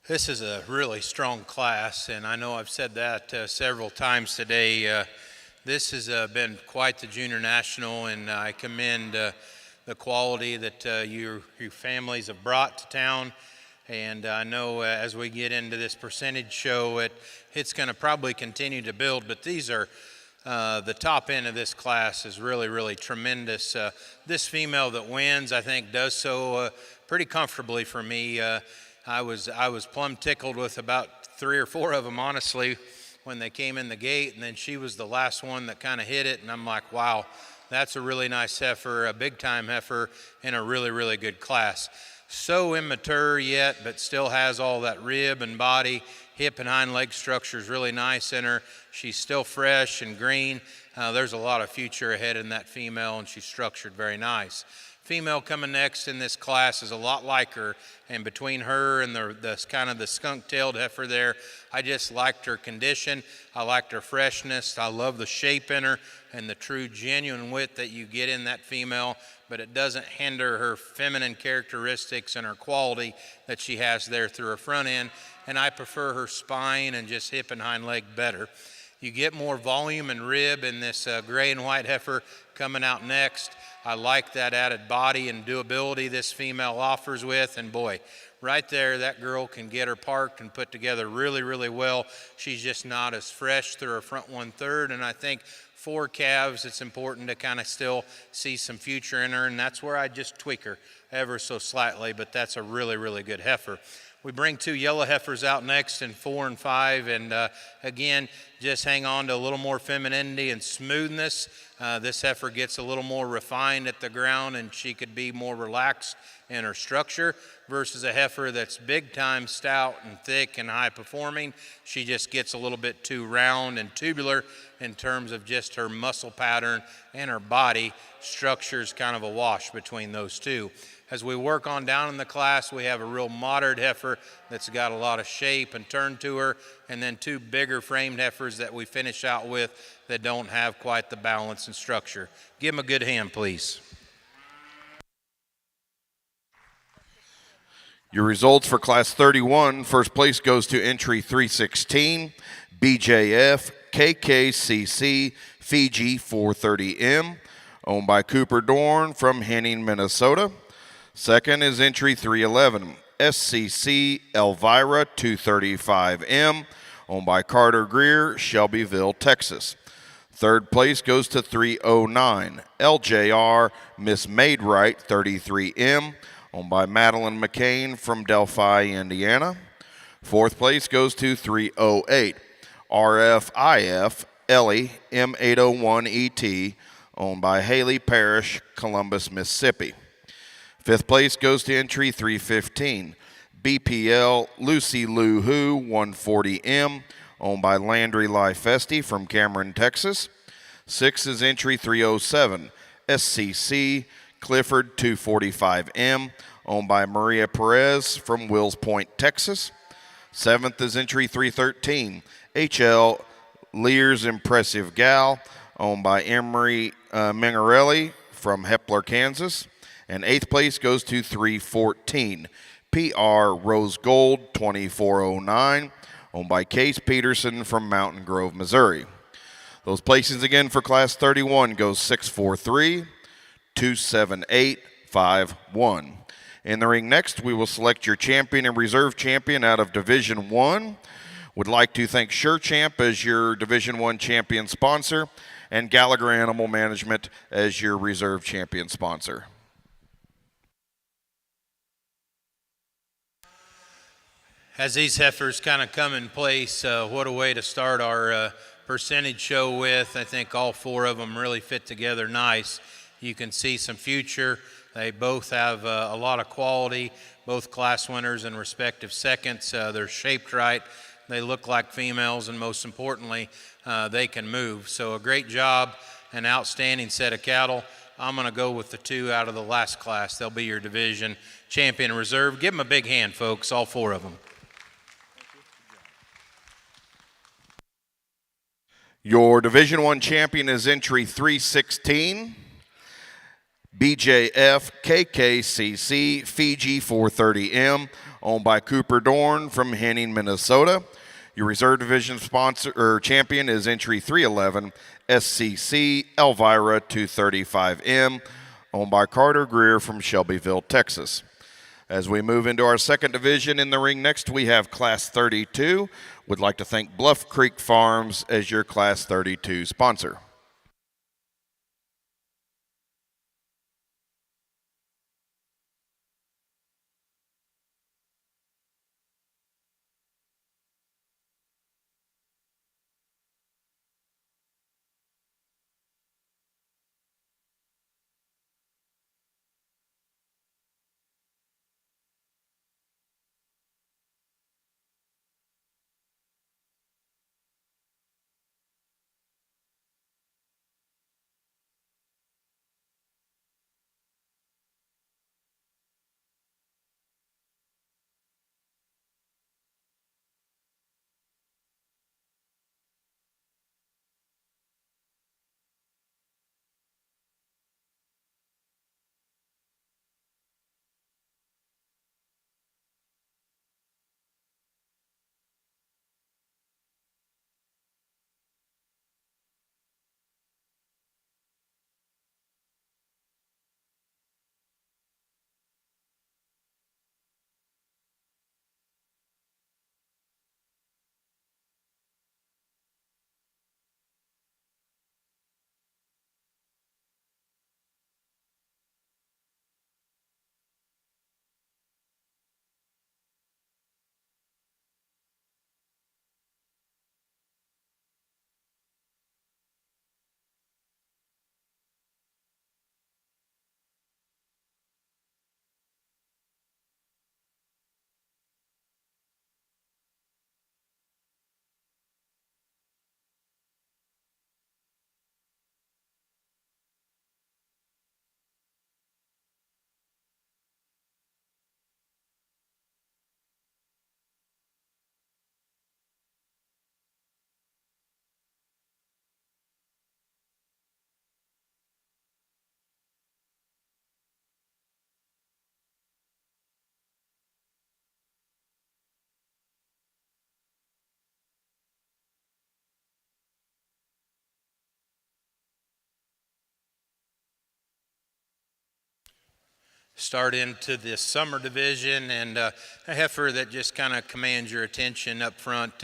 This is a really strong class, and I know I've said that several times today. This has been quite the junior national, and I commend the quality that your families have brought to town. And I know as we get into this percentage show, it's going to probably continue to build, but these are the top end of this class is really, really tremendous. This female that wins, I think, does so pretty comfortably for me. I was plumb tickled with about 3 or 4 of them, honestly, when they came in the gate, and then she was the last one that kind of hit it, and I'm like, wow, that's a really nice heifer, a big-time heifer in a really, really good class. So immature yet, but still has all that rib and body, hip and hind leg structure is really nice in her. She's still fresh and green. There's a lot of future ahead in that female, and she's structured very nice. Female coming next in this class is a lot like her, and between her and the kind of the skunk-tailed heifer there, I just liked her condition. I liked her freshness. I love the shape in her and the true genuine width that you get in that female, but it doesn't hinder her feminine characteristics and her quality that she has there through her front end, and I prefer her spine and just hip and hind leg better. You get more volume and rib in this gray and white heifer coming out next. I like that added body and doability this female offers with, and boy, right there, that girl can get her parked and put together really, really well. She's just not as fresh through her front 1/3, and I think for calves, it's important to kind of still see some future in her, and that's where I just tweak her ever so slightly, but that's a really, really good heifer. We bring 2 yellow heifers out next in 4 and 5, and again, just hang on to a little more femininity and smoothness. This heifer gets a little more refined at the ground, and she could be more relaxed in her structure versus a heifer that's big time stout and thick and high performing. She just gets a little bit too round and tubular in terms of just her muscle pattern, and her body structure is kind of a wash between those two. As we work on down in the class, we have a real modern heifer that's got a lot of shape and turn to her, and then 2 bigger framed heifers that we finish out with that don't have quite the balance and structure. Give them a good hand, please.
Your results for Class 31, first place goes to entry 316, BJF KKCC Fiji 430M, owned by Cooper Dorn from Henning, Minnesota. Second is entry 311, SCC Elvira 235M, owned by Carter Greer, Shelbyville, Texas. Third place goes to 309, LJR Miss Maidright 33M, owned by Madeline McCain from Delphi, Indiana. Fourth place goes to 308, RFIF Ellie M801ET, owned by Haley Parrish, Columbus, Mississippi. Fifth place goes to entry 315, BPL Lucy Lou Who 140M, owned by Landry Lifesti from Cameron, Texas. Sixth is entry 307, SCC Clifford 245M, owned by Maria Perez from Wills Point, Texas. Seventh is entry 313, HL Lear's Impressive Gal, owned by Emery Mingarelli from Hepler, Kansas. And eighth place goes to 314, PR Rose Gold 2409, owned by Case Peterson from Mountain Grove, Missouri. Those placings again for Class 31 goes 643, 278, 51. In the ring next, we will select your champion and reserve champion out of Division 1. Would like to thank SureChamp as your Division 1 champion sponsor, and Gallagher Animal Management as your reserve champion sponsor.
As these heifers kind of come in place, what a way to start our percentage show with. I think all 4 of them really fit together nice. You can see some future. They both have a lot of quality, both class winners and respective seconds. They're shaped right. They look like females, and most importantly, they can move. So a great job, an outstanding set of cattle. I'm going to go with the 2 out of the last class. They'll be your division champion and reserve. Give them a big hand, folks, all 4 of them.
Your Division 1 champion is entry 316, BJF KKCC Fiji 430M, owned by Cooper Dorn from Henning, Minnesota. Your reserve division sponsor or champion is entry 311 SCC Elvira 235M, owned by Carter Greer from Shelbyville, Texas. As we move into our second division in the ring next, we have Class 32. Would like to thank Bluff Creek Farms as your Class 32 sponsor.
Start into this summer division, and a heifer that just kind of commands your attention up front.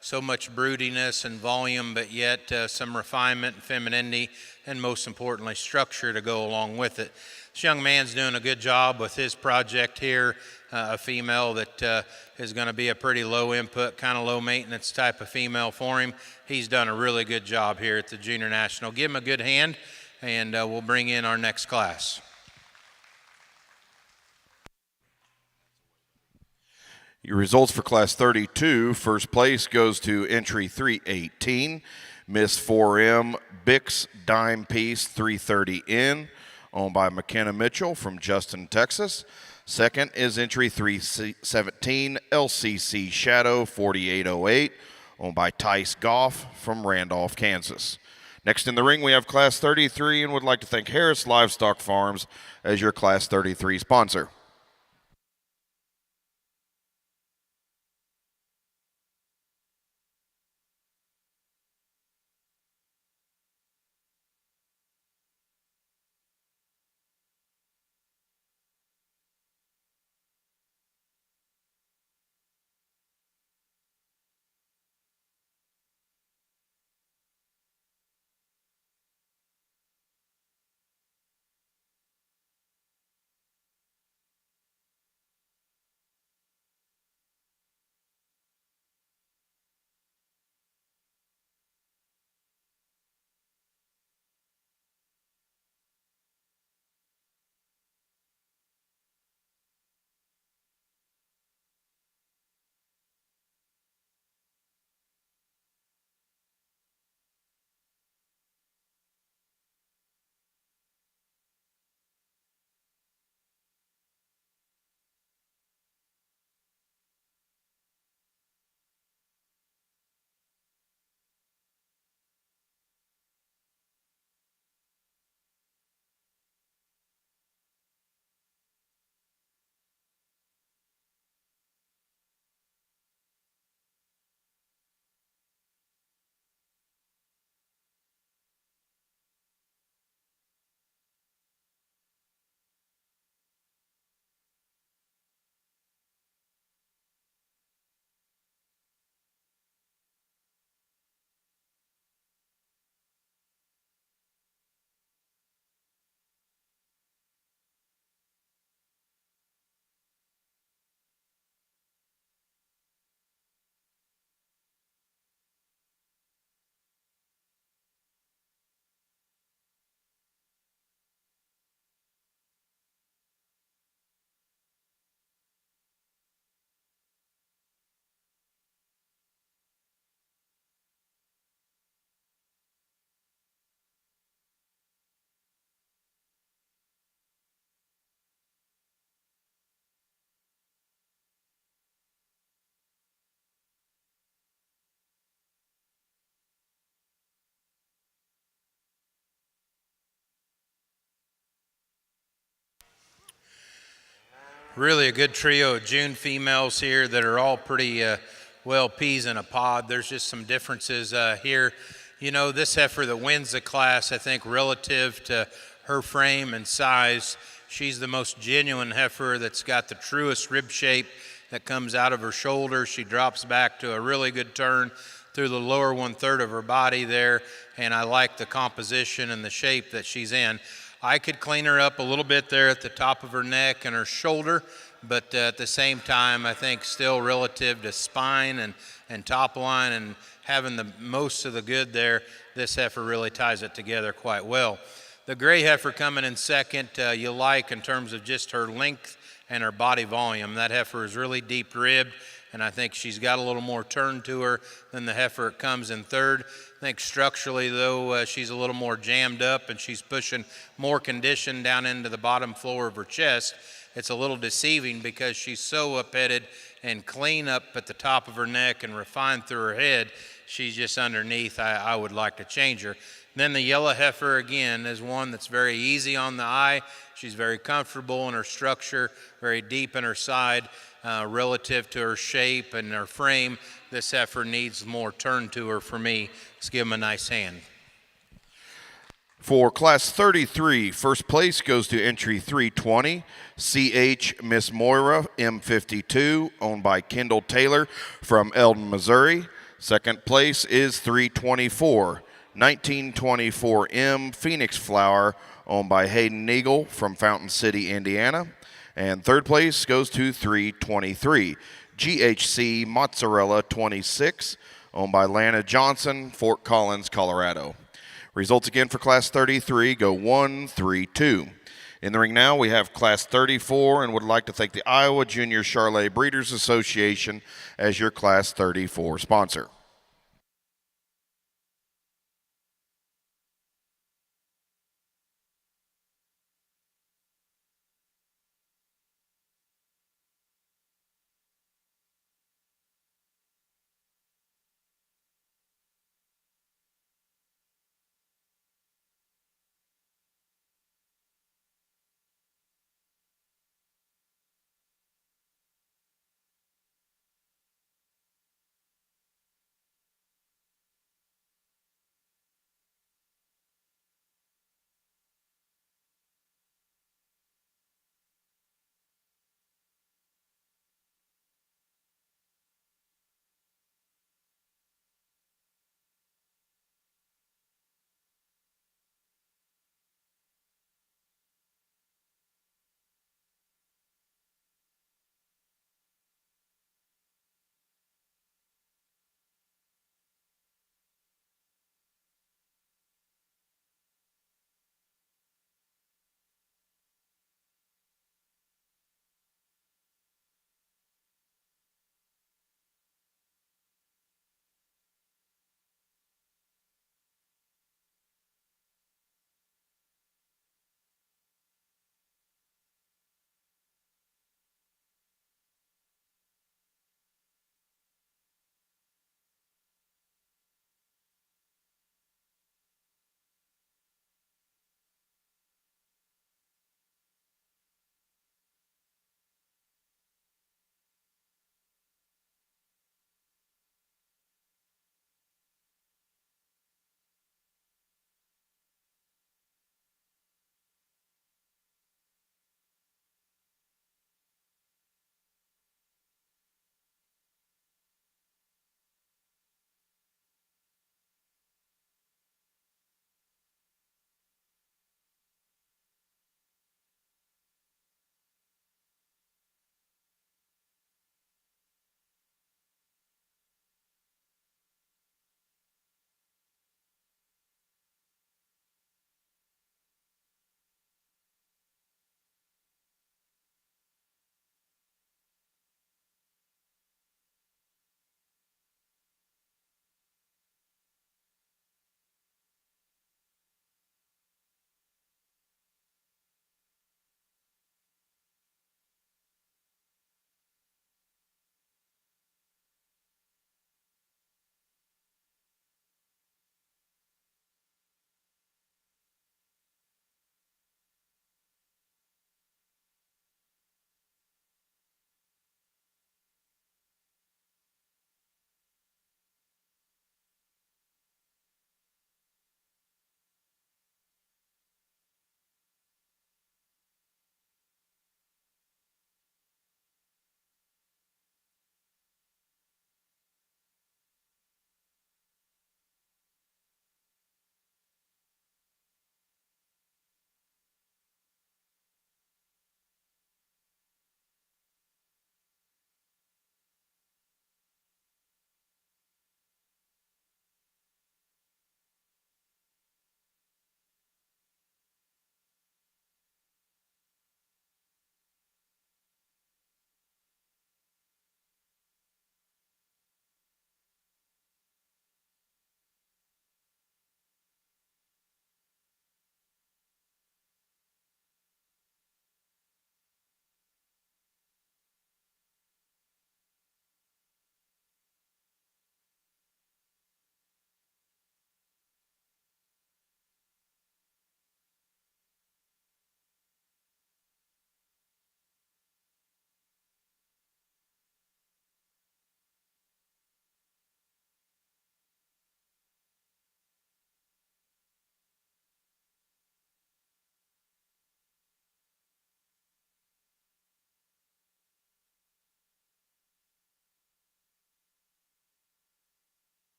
So much broodiness and volume, but yet some refinement and femininity, and most importantly, structure to go along with it. This young man's doing a good job with his project here, a female that is going to be a pretty low input, kind of low maintenance type of female for him. He's done a really good job here at the Junior National. Give him a good hand, and we'll bring in our next class.
Your results for Class 32, first place goes to entry 318, Miss 4M Bix Dime Piece 330N, owned by McKenna Mitchell from Justin, Texas. Second is entry 317, LCC Shadow 4808, owned by Tice Goff from Randolph, Kansas. Next in the ring, we have Class 33, and would like to thank Harris Livestock Farms as your Class 33 sponsor.
Really a good trio of June females here that are all pretty well peas in a pod. There's just some differences here. You know, this heifer that wins the class, I think relative to her frame and size, she's the most genuine heifer that's got the truest rib shape that comes out of her shoulder. She drops back to a really good turn through the lower 1/3 of her body there, and I like the composition and the shape that she's in. I could clean her up a little bit there at the top of her neck and her shoulder, but at the same time, I think still relative to spine and top line and having the most of the good there, this heifer really ties it together quite well. The gray heifer coming in second, you like in terms of just her length and her body volume. That heifer is really deep ribbed, and I think she's got a little more turn to her than the heifer that comes in third. I think structurally, though, she's a little more jammed up and she's pushing more condition down into the bottom floor of her chest. It's a little deceiving because she's so upheaded and clean up at the top of her neck and refined through her head. She's just underneath. I would like to change her. Then the yellow heifer, again, is one that's very easy on the eye. She's very comfortable in her structure, very deep in her side. Relative to her shape and her frame, this heifer needs more turn to her for me. Let's give him a nice hand.
For Class 33, first place goes to entry 320, CH Miss Moira M52, owned by Kendall Taylor from Eldon, Missouri. Second place is 324, 1924M Phoenix Flower, owned by Hayden Eagle from Fountain City, Indiana. And third place goes to 323, GHC Mozzarella 26, owned by Lana Johnson, Fort Collins, Colorado. Results again for Class 33 go 1, 3, 2. In the ring now, we have Class 34 and would like to thank the Iowa Junior Charolais Breeders Association as your Class 34 sponsor.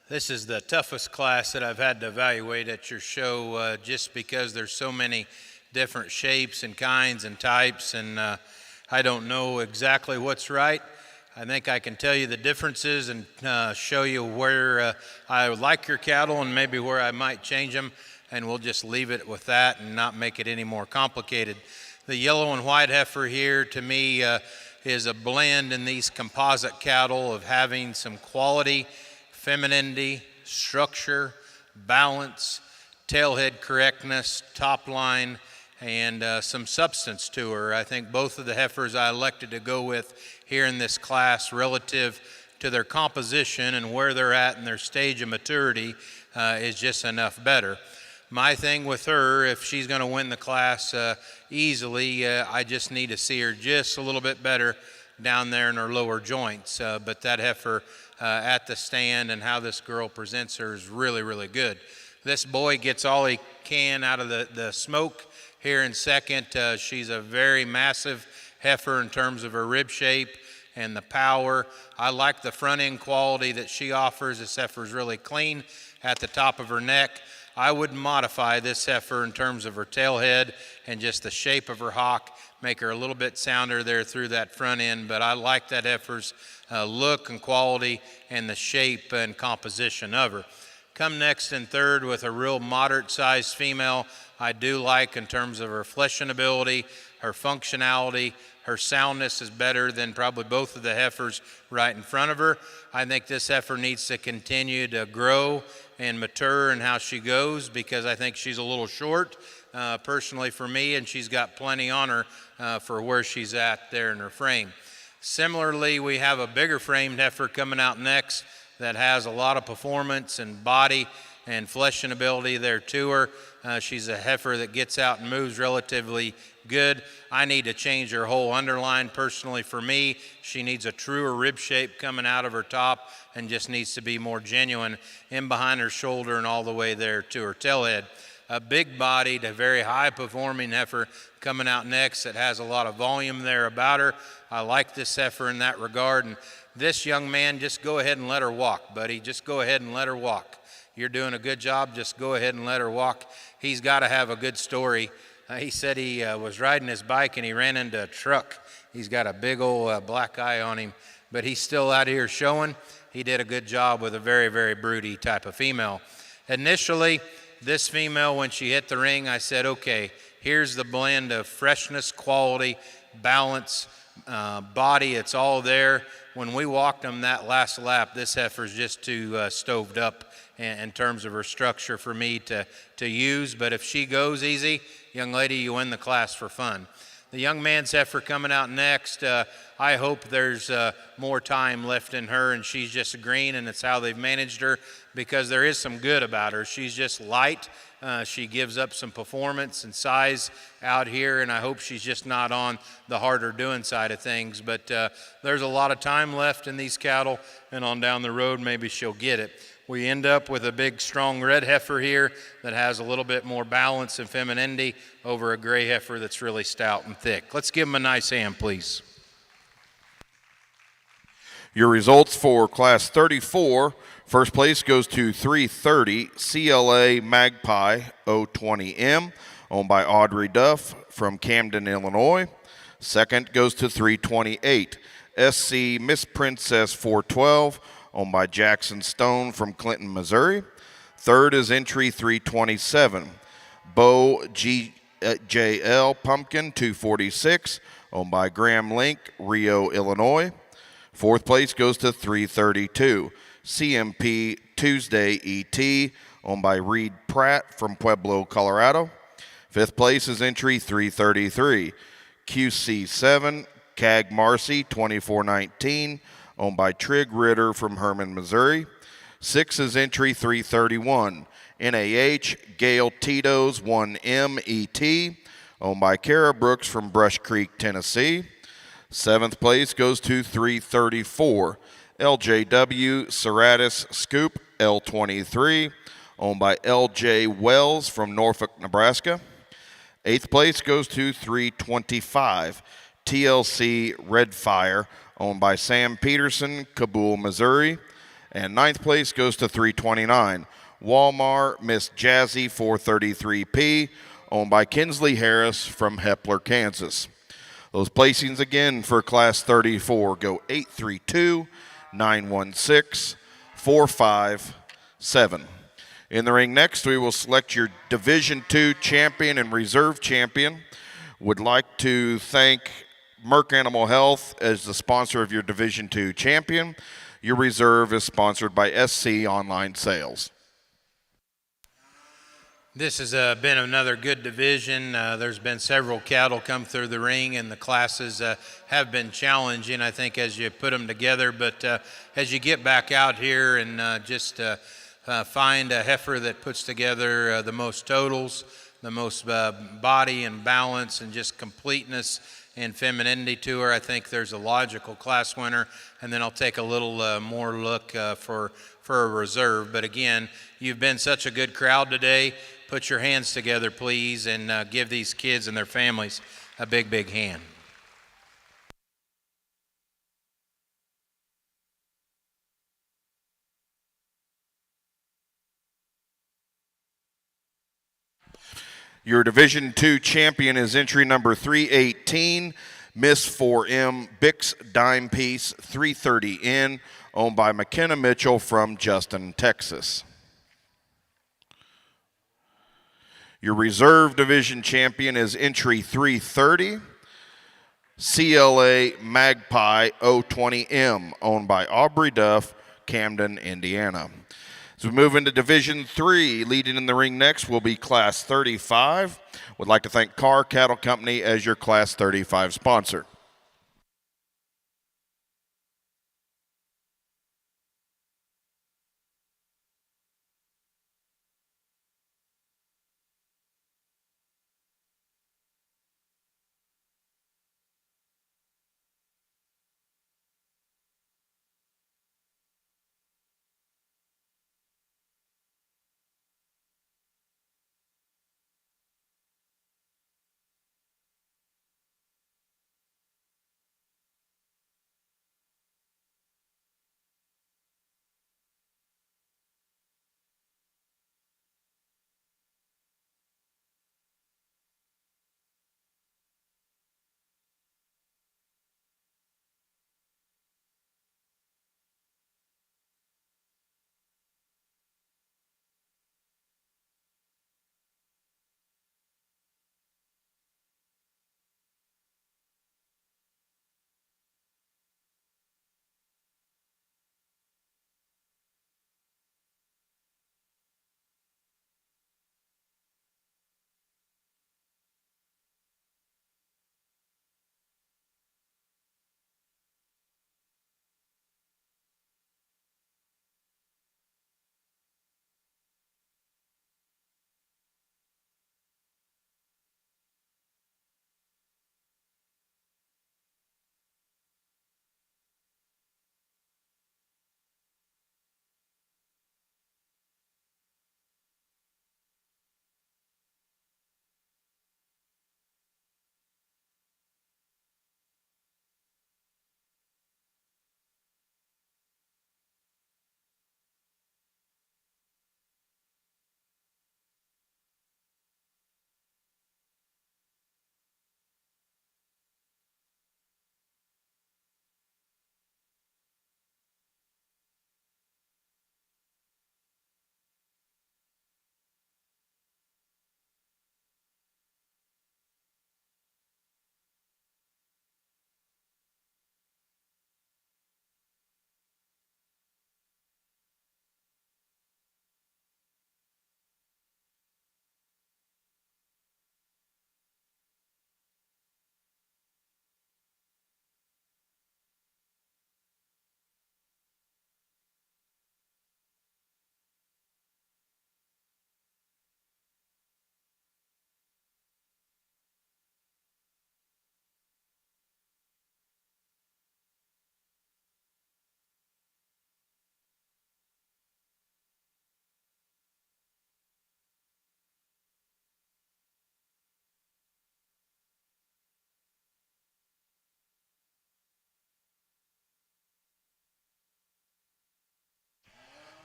This is the toughest class that I've had to evaluate at your show, just because there's so many different shapes and kinds and types, and I don't know exactly what's right. I think I can tell you the differences and show you where I like your cattle and maybe where I might change them, and we'll just leave it with that and not make it any more complicated. The yellow and white heifer here, to me, is a blend in these composite cattle of having some quality, femininity, structure, balance, tailhead correctness, top line, and some substance to her. I think both of the heifers I elected to go with here in this class relative to their composition and where they're at in their stage of maturity is just enough better. My thing with her, if she's going to win the class easily, I just need to see her just a little bit better down there in her lower joints. But that heifer at the stand and how this girl presents her is really, really good. This boy gets all he can out of the smoke here in second. She's a very massive heifer in terms of her rib shape and the power. I like the front end quality that she offers. This heifer's really clean at the top of her neck. I would modify this heifer in terms of her tail head and just the shape of her hock, make her a little bit sounder there through that front end, but I like that heifer's look and quality and the shape and composition of her. Come next in third with a real moderate sized female. I do like in terms of her fleshing ability, her functionality, her soundness is better than probably both of the heifers right in front of her. I think this heifer needs to continue to grow and mature in how she goes, because I think she's a little short personally for me, and she's got plenty on her for where she's at there in her frame. Similarly, we have a bigger framed heifer coming out next that has a lot of performance and body and fleshing ability there to her. She's a heifer that gets out and moves relatively good. I need to change her whole underline personally for me. She needs a truer rib shape coming out of her top and just needs to be more genuine in behind her shoulder and all the way there to her tail head. A big-bodied, a very high-performing heifer coming out next that has a lot of volume there about her. I like this heifer in that regard. And this young man, just go ahead and let her walk, buddy. Just go ahead and let her walk. You're doing a good job. Just go ahead and let her walk. He's got to have a good story. He said he was riding his bike and he ran into a truck. He's got a big old black eye on him, but he's still out here showing. He did a good job with a very, very broody type of female. Initially, this female, when she hit the ring, I said, okay, here's the blend of freshness, quality, balance, body. It's all there. When we walked them that last lap, this heifer's just too stoved up in terms of her structure for me to use. But if she goes easy, young lady, you win the class for fun. The young man's heifer coming out next, I hope there's more time left in her and she's just green, and it's how they've managed her, because there is some good about her. She's just light. She gives up some performance and size out here, and I hope she's just not on the harder doing side of things. But there's a lot of time left in these cattle, and on down the road maybe she'll get it. We end up with a big, strong red heifer here that has a little bit more balance and femininity over a gray heifer that's really stout and thick. Let's give them a nice hand, please.
Your results for Class 34. First place goes to 330 CLA Magpie 020M, owned by Audrey Duff from Camden, Illinois. Second goes to 328 SC Miss Princess 412, owned by Jackson Stone from Clinton, Missouri. Third is entry 327 Bo GJL Pumpkin 246, owned by Graham Link, Rio, Illinois. Fourth place goes to 332 CMP Tuesday ET, owned by Reed Pratt from Pueblo, Colorado. Fifth place is entry 333 QC7 CAG Marcy 2419, owned by Trig Ritter from Herman, Missouri. Sixth is entry 331 NAH Gail Tito's 1M ET, owned by Kara Brooks from Brush Creek, Tennessee. Seventh place goes to 334 LJW Serratus Scoop L23, owned by LJ Wells from Norfolk, Nebraska. Eighth place goes to 325 TLC Redfire, owned by Sam Peterson, Kabul, Missouri. And ninth place goes to 329. Walmart Miss Jazzy 433P, owned by Kinsley Harris from Hepler, Kansas. Those placings again for Class 34 go 832, 916, 457. In the ring next, we will select your Division II champion and reserve champion. Would like to thank Merck Animal Health as the sponsor of your Division II champion. Your reserve is sponsored by SC Online Sales.
This has been another good division. There's been several cattle come through the ring, and the classes have been challenging, I think, as you put them together. But as you get back out here and just find a heifer that puts together the most totals, the most body and balance and just completeness and femininity to her, I think there's a logical class winner. And then I'll take a little more look for a reserve. But again, you've been such a good crowd today. Put your hands together, please, and give these kids and their families a big, big hand.
Your Division II champion is entry number 318, Miss 4M Bix Dime Piece 330N, owned by McKenna Mitchell from Justin, Texas. Your reserve division champion is entry 330, CLA Magpie 020M, owned by Aubrey Duff, Camden, Indiana. As we move into Division III, leading in the ring next will be Class 35. Would like to thank Carr Cattle Company as your Class 35 sponsor.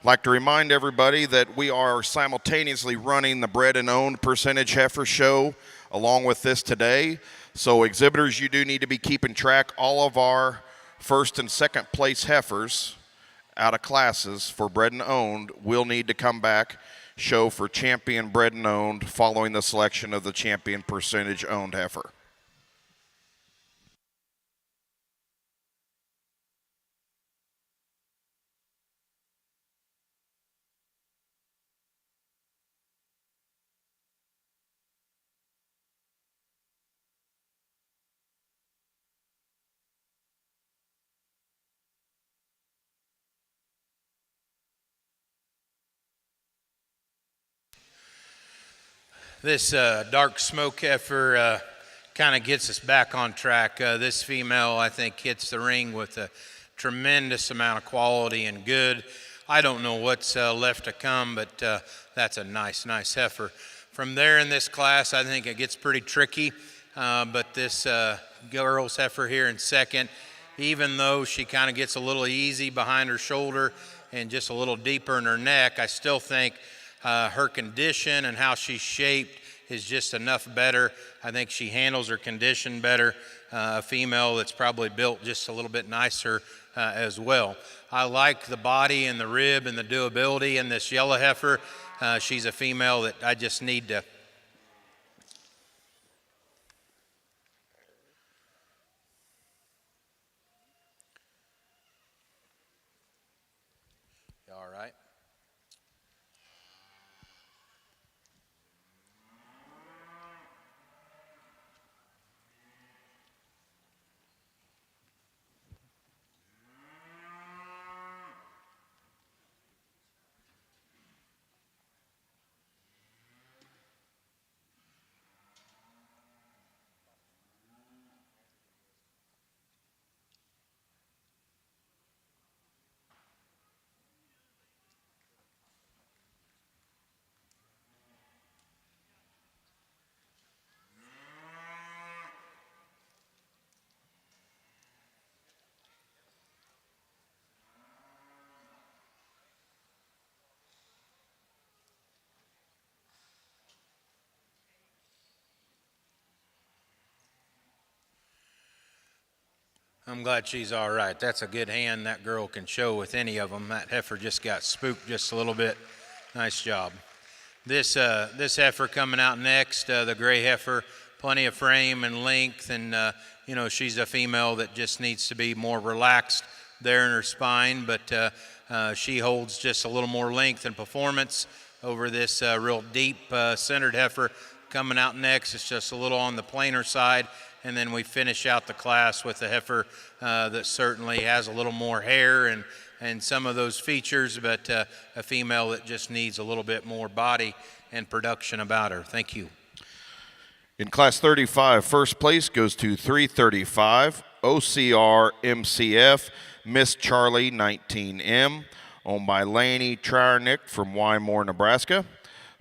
Like to remind everybody that we are simultaneously running the Bred and Owned Percentage Heifer Show along with this today. So exhibitors, you do need to be keeping track. All of our first and second place heifers out of classes for Bred and Owned will need to come back, show for champion Bred and Owned following the selection of the champion percentage owned heifer.
This dark smoke heifer kind of gets us back on track. This female, I think, hits the ring with a tremendous amount of quality and good. I don't know what's left to come, but that's a nice heifer. From there in this class, I think it gets pretty tricky, but this girl's heifer here in second, even though she kind of gets a little easy behind her shoulder and just a little deeper in her neck, I still think her condition and how she's shaped is just enough better. I think she handles her condition better. A female that's probably built just a little bit nicer as well. I like the body and the rib and the doability in this yellow heifer. She's a female that I just need to. All right. I'm glad she's all right. That's a good hand that girl can show with any of them. That heifer just got spooked just a little bit. Nice job. This heifer coming out next, the gray heifer, plenty of frame and length, and she's a female that just needs to be more relaxed there in her spine, but she holds just a little more length and performance over this real deep centered heifer coming out next. It's just a little on the plainer side. And then we finish out the class with a heifer that certainly has a little more hair and some of those features, but a female that just needs a little bit more body and production about her. Thank you.
In Class 35, first place goes to 335 OCR MCF Miss Charlie 19M, owned by Laney Triernick from Wymore, Nebraska.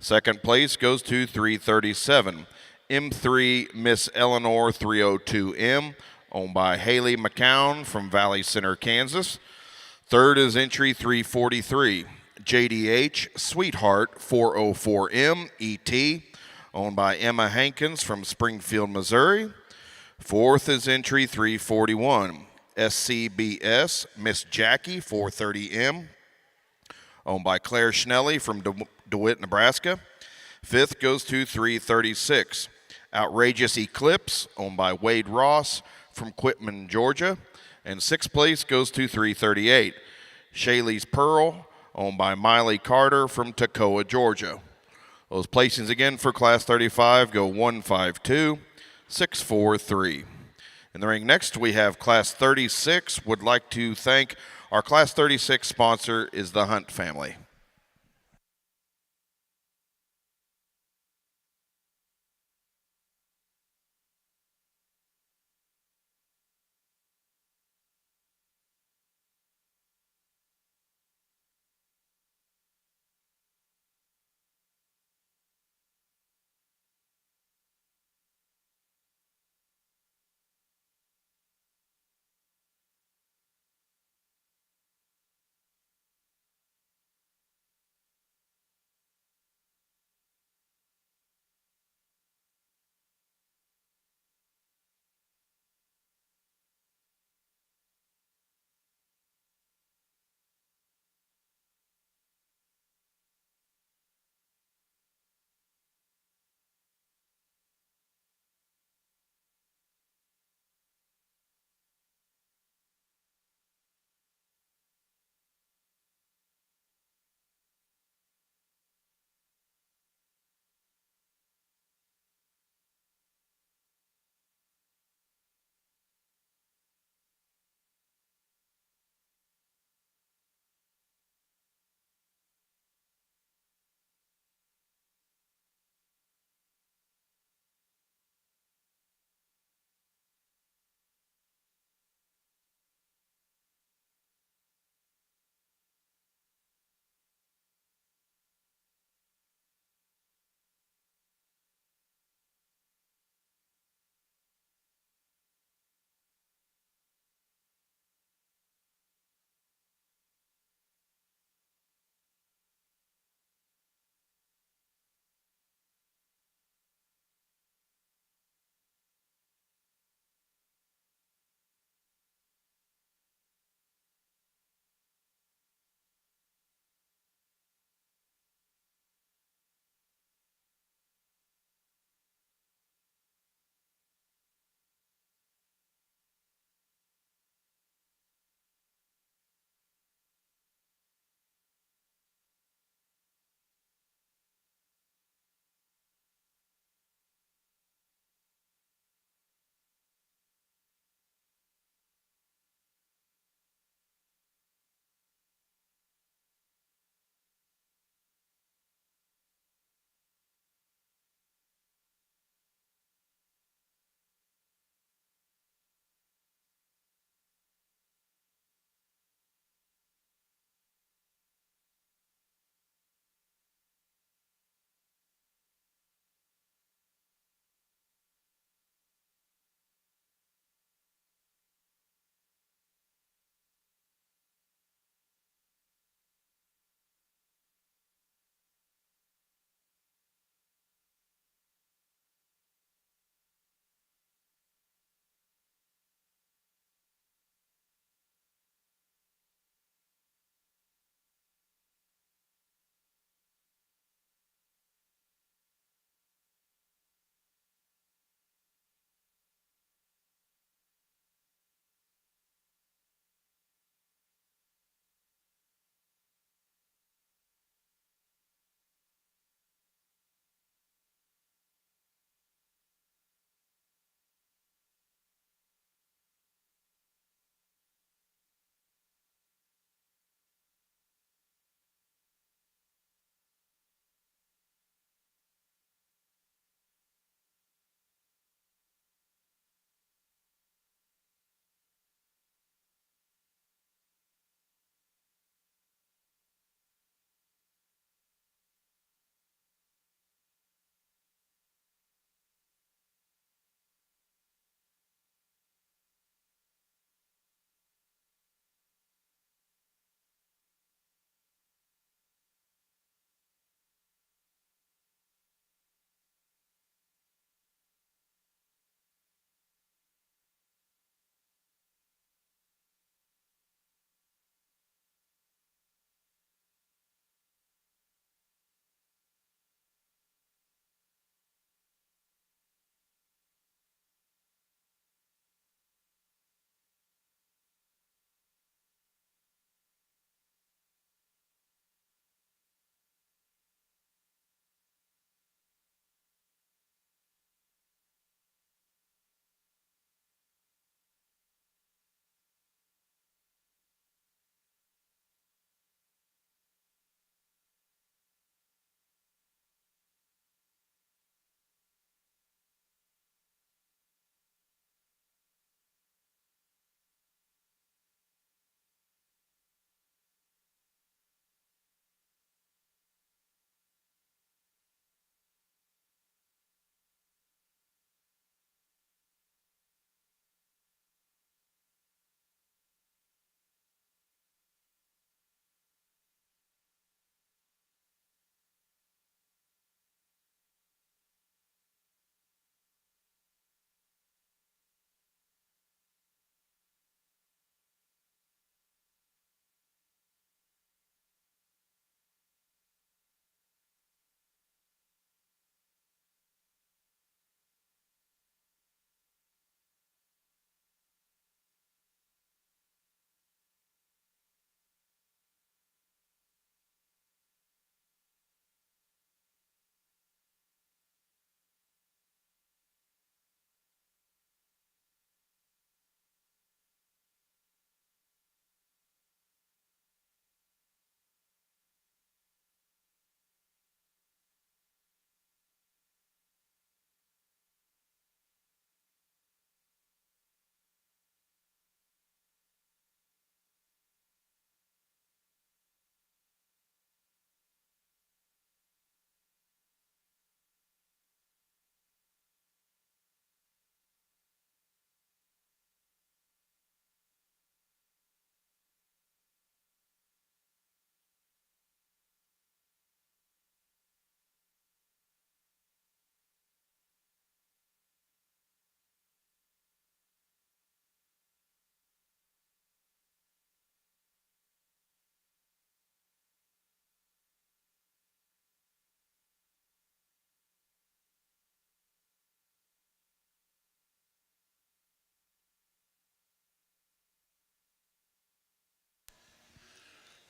Second place goes to 337 M3 Miss Eleanor 302M, owned by Haley McCown from Valley Center, Kansas. Third is entry 343 JDH Sweetheart 404M ET, owned by Emma Hankins from Springfield, Missouri. Fourth is entry 341 SCBS Miss Jackie 430M, owned by Claire Schnelly from DeWitt, Nebraska. Fifth goes to 336 Outrageous Eclipse, owned by Wade Ross from Quitman, Georgia. And sixth place goes to 338 Shaylee's Pearl, owned by Miley Carter from Toccoa, Georgia. Those placings again for Class 35 go 152, 643. In the ring next, we have Class 36. Would like to thank our Class 36 sponsor is the Hunt family.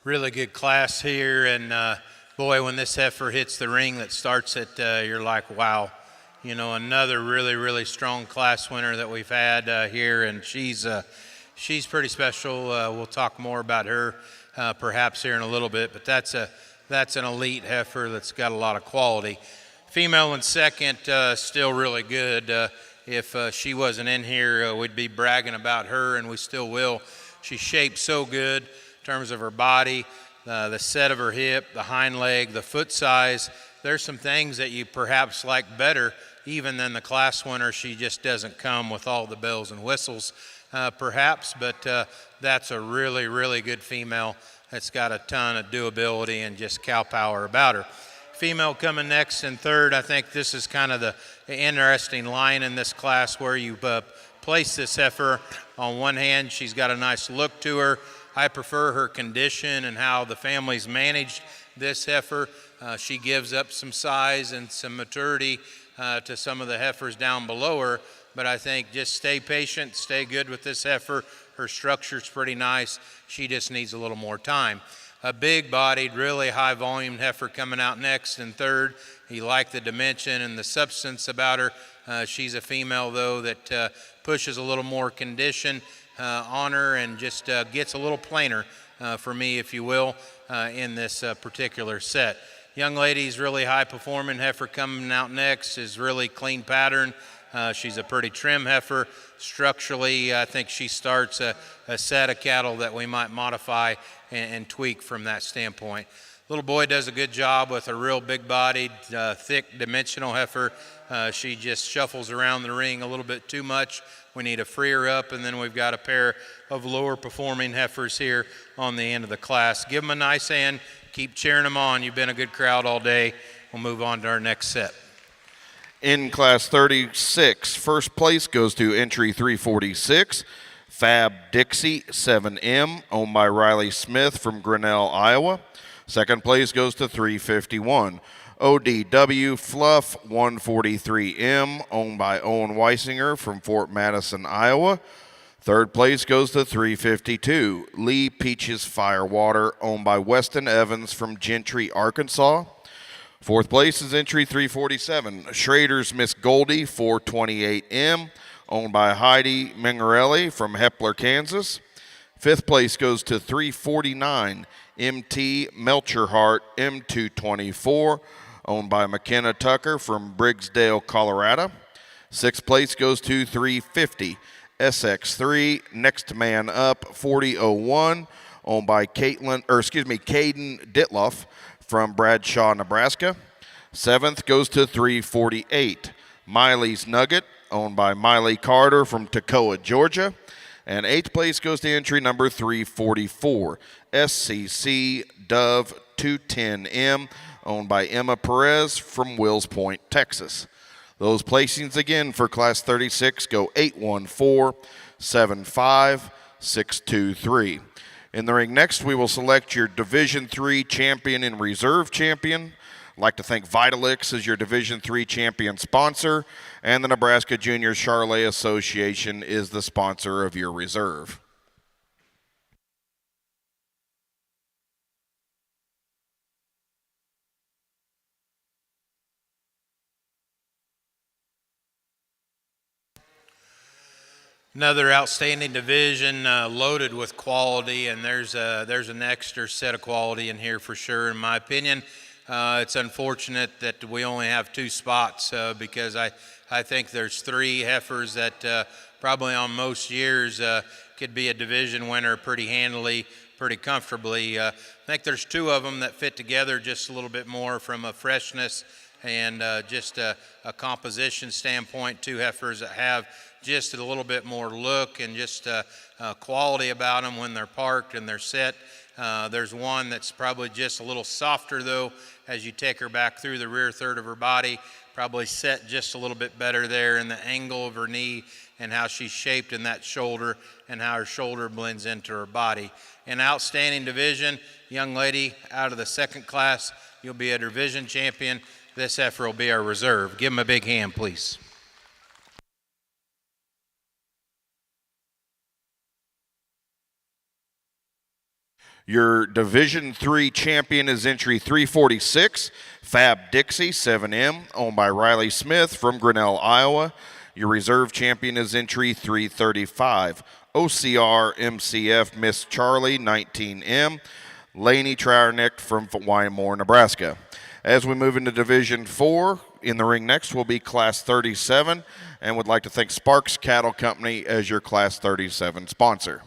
really good class here, and boy, when this heifer hits the ring that starts it, you're like, wow. You know, another really, really strong class winner that we've had here, and she's pretty special. We'll talk more about her perhaps here in a little bit, but that's an elite heifer that's got a lot of quality. Female in second, still really good. If she wasn't in here, we'd be bragging about her, and we still will. She's shaped so good in terms of her body, the set of her hip, the hind leg, the foot size. There's some things that you perhaps like better even than the class winner. She just doesn't come with all the bells and whistles perhaps, but that's a really, really good female that's got a ton of doability and just cow power about her. Female coming next in third. I think this is kind of the interesting line in this class where you place this heifer. On one hand, she's got a nice look to her. I prefer her condition and how the family's managed this heifer. She gives up some size and some maturity to some of the heifers down below her, but I think just stay patient, stay good with this heifer. Her structure's pretty nice. She just needs a little more time. A big-bodied, really high-volume heifer coming out next in third. You like the dimension and the substance about her. She's a female, though, that pushes a little more condition on her and just gets a little plainer for me, if you will, in this particular set. Young lady's really high-performing heifer coming out next, is really clean pattern. She's a pretty trim heifer. Structurally, I think she starts a set of cattle that we might modify and tweak from that standpoint. Little boy does a good job with a real big-bodied, thick, dimensional heifer. She just shuffles around the ring a little bit too much. We need to free her up, and then we've got a pair of lower-performing heifers here on the end of the class. Give them a nice hand. Keep cheering them on. You've been a good crowd all day. We'll move on to our next set.
In Class 36, first place goes to entry 346, Fab Dixie 7M, owned by Riley Smith from Grinnell, Iowa. Second place goes to 351, ODW Fluff 143M, owned by Owen Weisinger from Fort Madison, Iowa. Third place goes to 352, Lee Peaches Firewater, owned by Weston Evans from Gentry, Arkansas. Fourth place is entry 347, Schrader's Miss Goldie 428M, owned by Heidi Mingarelli from Hepler, Kansas. Fifth place goes to 349, MT Melcherhart M224, owned by McKenna Tucker from Briggsdale, Colorado. Sixth place goes to 350, SX3 Next Man Up 4001, owned by Caden Ditloff from Bradshaw, Nebraska. Seventh goes to 348, Miley's Nugget, owned by Miley Carter from Toccoa, Georgia. And eighth place goes to entry number 344, SCC Dove 210M, owned by Emma Perez from Wills Point, Texas. Those placings again for Class 36 go 814, 75, 623. In the ring next, we will select your Division III champion and reserve champion. I'd like to thank Vitalix as your Division III champion sponsor, and the Nebraska Junior Charolais Association is the sponsor of your reserve.
Another outstanding division loaded with quality, and there's an extra set of quality in here for sure, in my opinion. It's unfortunate that we only have two spots because I think there's three heifers that probably on most years could be a division winner pretty handily, pretty comfortably. I think there's two of them that fit together just a little bit more from a freshness and just a composition standpoint. Two heifers that have just a little bit more look and just quality about them when they're parked and they're set. There's one that's probably just a little softer, though, as you take her back through the rear third of her body. Probably set just a little bit better there in the angle of her knee and how she's shaped in that shoulder and how her shoulder blends into her body. An outstanding division. Young lady out of the second class, you'll be a division champion. This heifer will be our reserve. Give them a big hand, please.
Your Division 3 champion is entry 346, Fab Dixie 7M, owned by Riley Smith from Grinnell, Iowa. Your reserve champion is entry 335, OCR MCF Miss Charlie 19M, Laney Trowernick from Wymore, Nebraska. As we move into Division 4, in the ring next will be Class 37, and would like to thank Sparks Cattle Company as your Class 37 sponsor.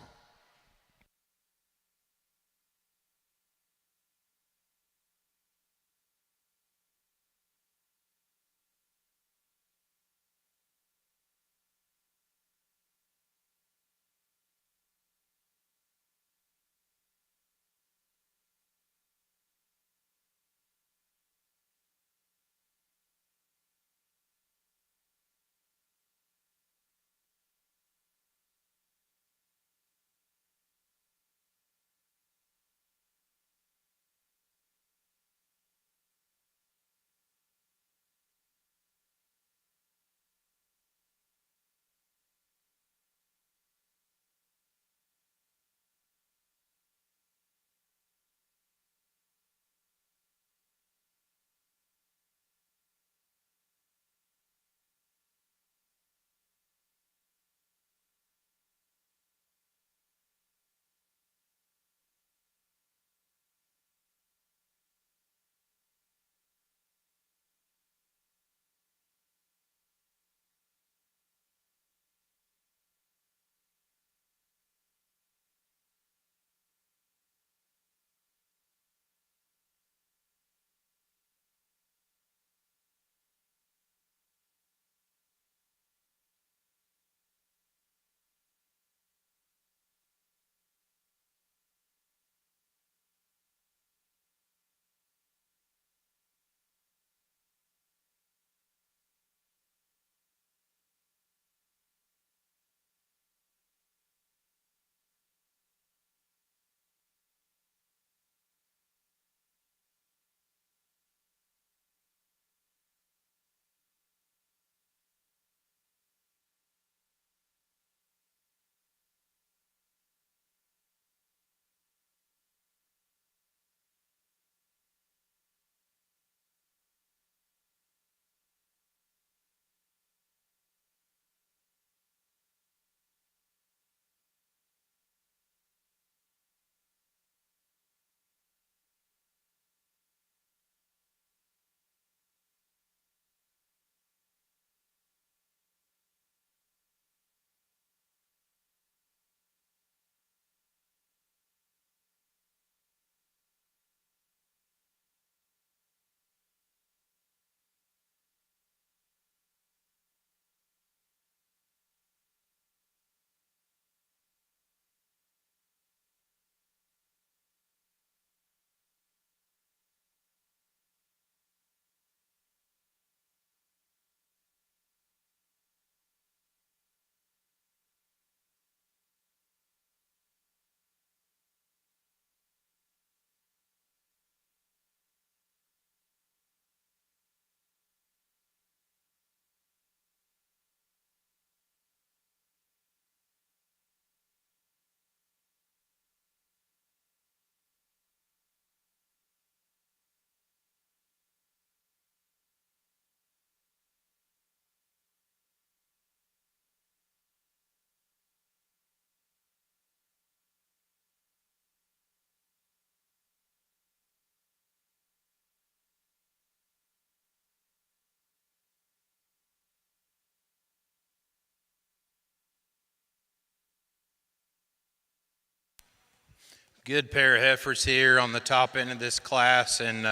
Good pair of heifers here on the top end of this class, and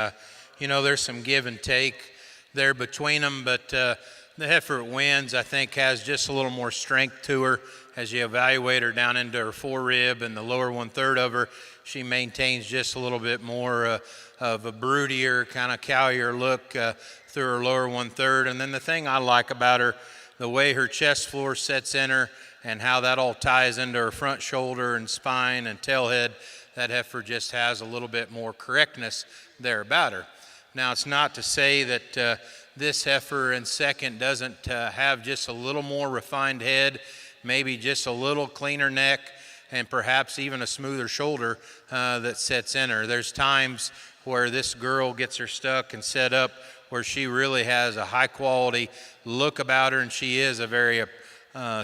there's some give and take there between them, but the heifer that wins, I think, has just a little more strength to her. As you evaluate her down into her forerib and the lower 1/3 of her, she maintains just a little bit more of a broodier, kind of cowier look through her lower 1/3. And then the thing I like about her, the way her chest floor sets in her and how that all ties into her front shoulder and spine and tail head, that heifer just has a little bit more correctness there about her. Now, it's not to say that this heifer in second doesn't have just a little more refined head, maybe just a little cleaner neck, and perhaps even a smoother shoulder that sets in her. There's times where this girl gets her stuck and set up where she really has a high quality look about her, and she is a very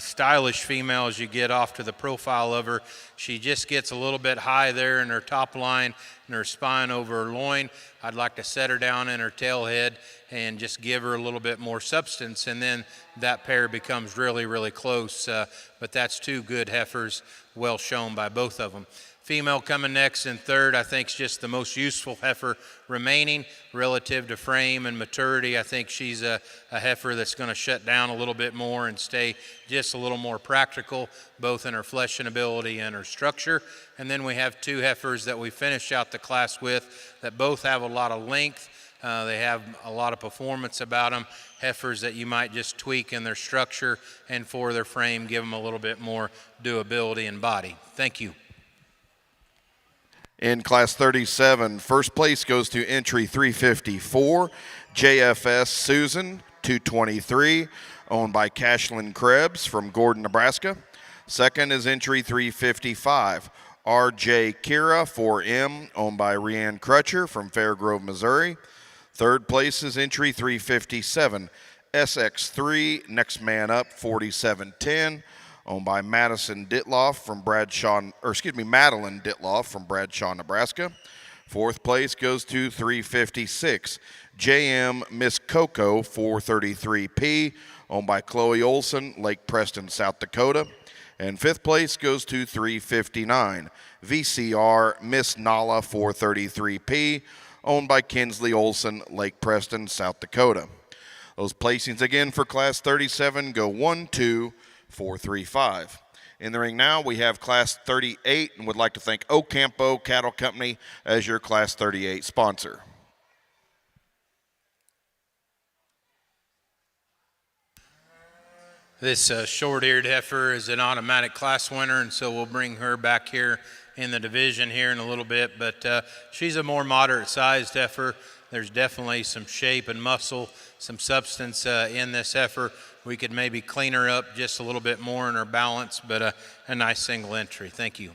stylish female as you get off to the profile of her. She just gets a little bit high there in her top line and her spine over her loin. I'd like to set her down in her tail head and just give her a little bit more substance, and then that pair becomes really, really close. But that's two good heifers, well shown by both of them. Female coming next in third, I think, is just the most useful heifer remaining relative to frame and maturity. I think she's a heifer that's going to shut down a little bit more and stay just a little more practical, both in her fleshing ability and her structure. And then we have two heifers that we finish out the class with that both have a lot of length. They have a lot of performance about them. Heifers that you might just tweak in their structure and for their frame, give them a little bit more doability and body. Thank you.
In Class 37, first place goes to entry 354, JFS Susan, 223, owned by Cashlin Krebs from Gordon, Nebraska. Second is entry 355, AIJCA 4M, owned by Rianne Crutcher from Fairgrove, Missouri. Third place is entry 357, SX3, Next Man Up 4710, owned by Madeline Ditloff from Bradshaw, Nebraska. Fourth place goes to 356, JM Miss Coco 433P, owned by Chloe Olson, Lake Preston, South Dakota. And fifth place goes to 359, VCR Miss Nala 433P, owned by Kinsley Olson, Lake Preston, South Dakota. Those placings again for Class 37 go 1, 2, 4, 3, 5. In the ring now, we have Class 38, and would like to thank Ocampo Cattle Company as your Class 38 sponsor.
This short-eared heifer is an automatic class winner, and so we'll bring her back here in the division here in a little bit, but she's a more moderate-sized heifer. There's definitely some shape and muscle, some substance in this heifer. We could maybe clean her up just a little bit more in her balance, but a nice single entry. Thank you.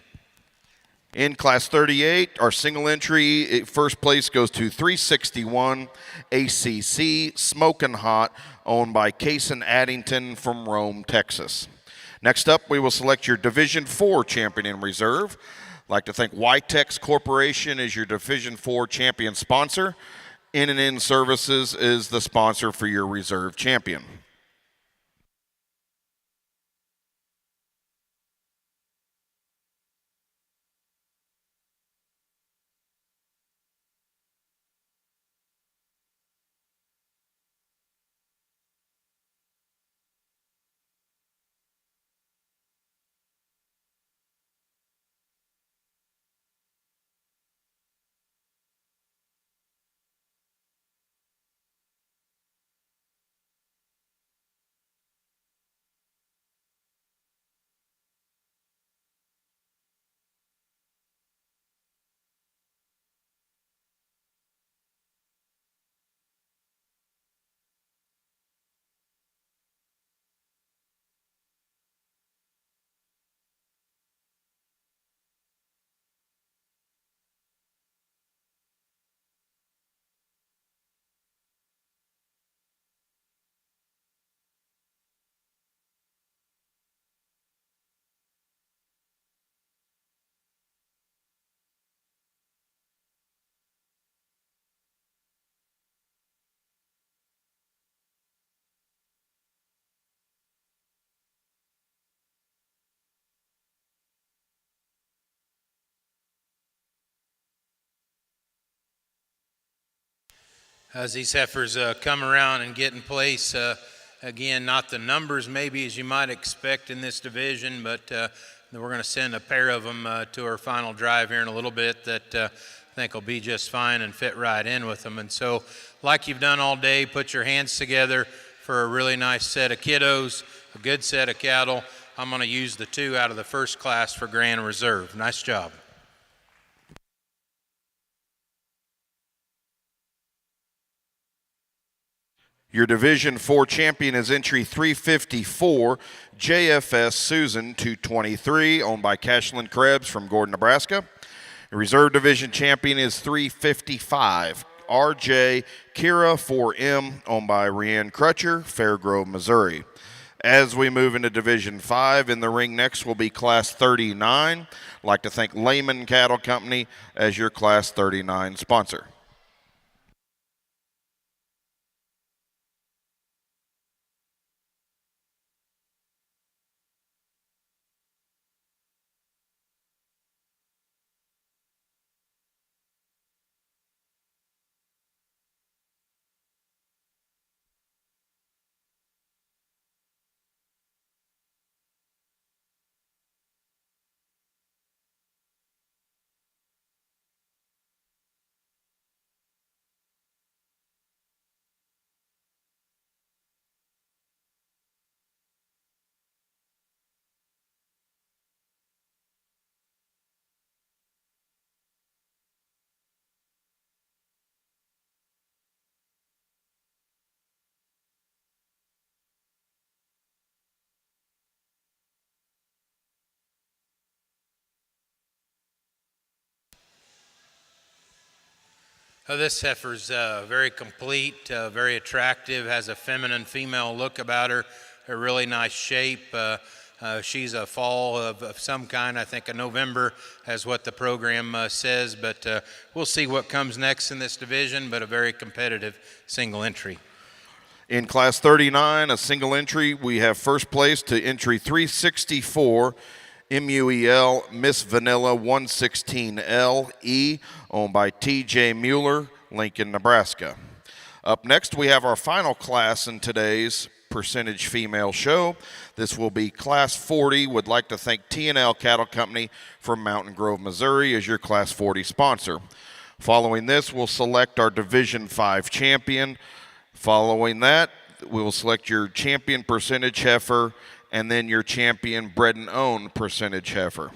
In Class 38, our single entry, first place goes to 361 ACC Smokin' Hot, owned by Cason Addington from Rome, Texas. Next up, we will select your Division 4 champion in reserve. I'd like to thank Ytex Corporation as your Division 4 champion sponsor. In Services is the sponsor for your reserve champion.
As these heifers come around and get in place, again, not the numbers maybe as you might expect in this division, but we're going to send a pair of them to our final drive here in a little bit that I think will be just fine and fit right in with them. And so, like you've done all day, put your hands together for a really nice set of kiddos, a good set of cattle. I'm going to use the two out of the first class for Grand Reserve. Nice job.
Your Division 4 champion is entry 354, JFS Susan 223, owned by Cashlin Krebs from Gordon, Nebraska. The Reserve Division champion is 355, RJ Kira 4M, owned by Rianne Crutcher, Fairgrove, Missouri. As we move into Division 5, in the ring next will be Class 39. I'd like to thank Lehman Cattle Company as your Class 39 sponsor.
This heifer's very complete, very attractive, has a feminine female look about her, a really nice shape. She's a fall of some kind, I think a November, as what the program says, but we'll see what comes next in this division, but a very competitive single entry.
In Class 39, a single entry, we have first place to entry 364, MUEL Miss Vanilla 116LE, owned by TJ Mueller, Lincoln, Nebraska. Up next, we have our final class in today's percentage female show. This will be Class 40. Would like to thank T&L Cattle Company from Mountain Grove, Missouri as your Class 40 sponsor. Following this, we'll select our Division 5 champion. Following that, we will select your champion percentage heifer and then your champion bred and owned percentage heifer.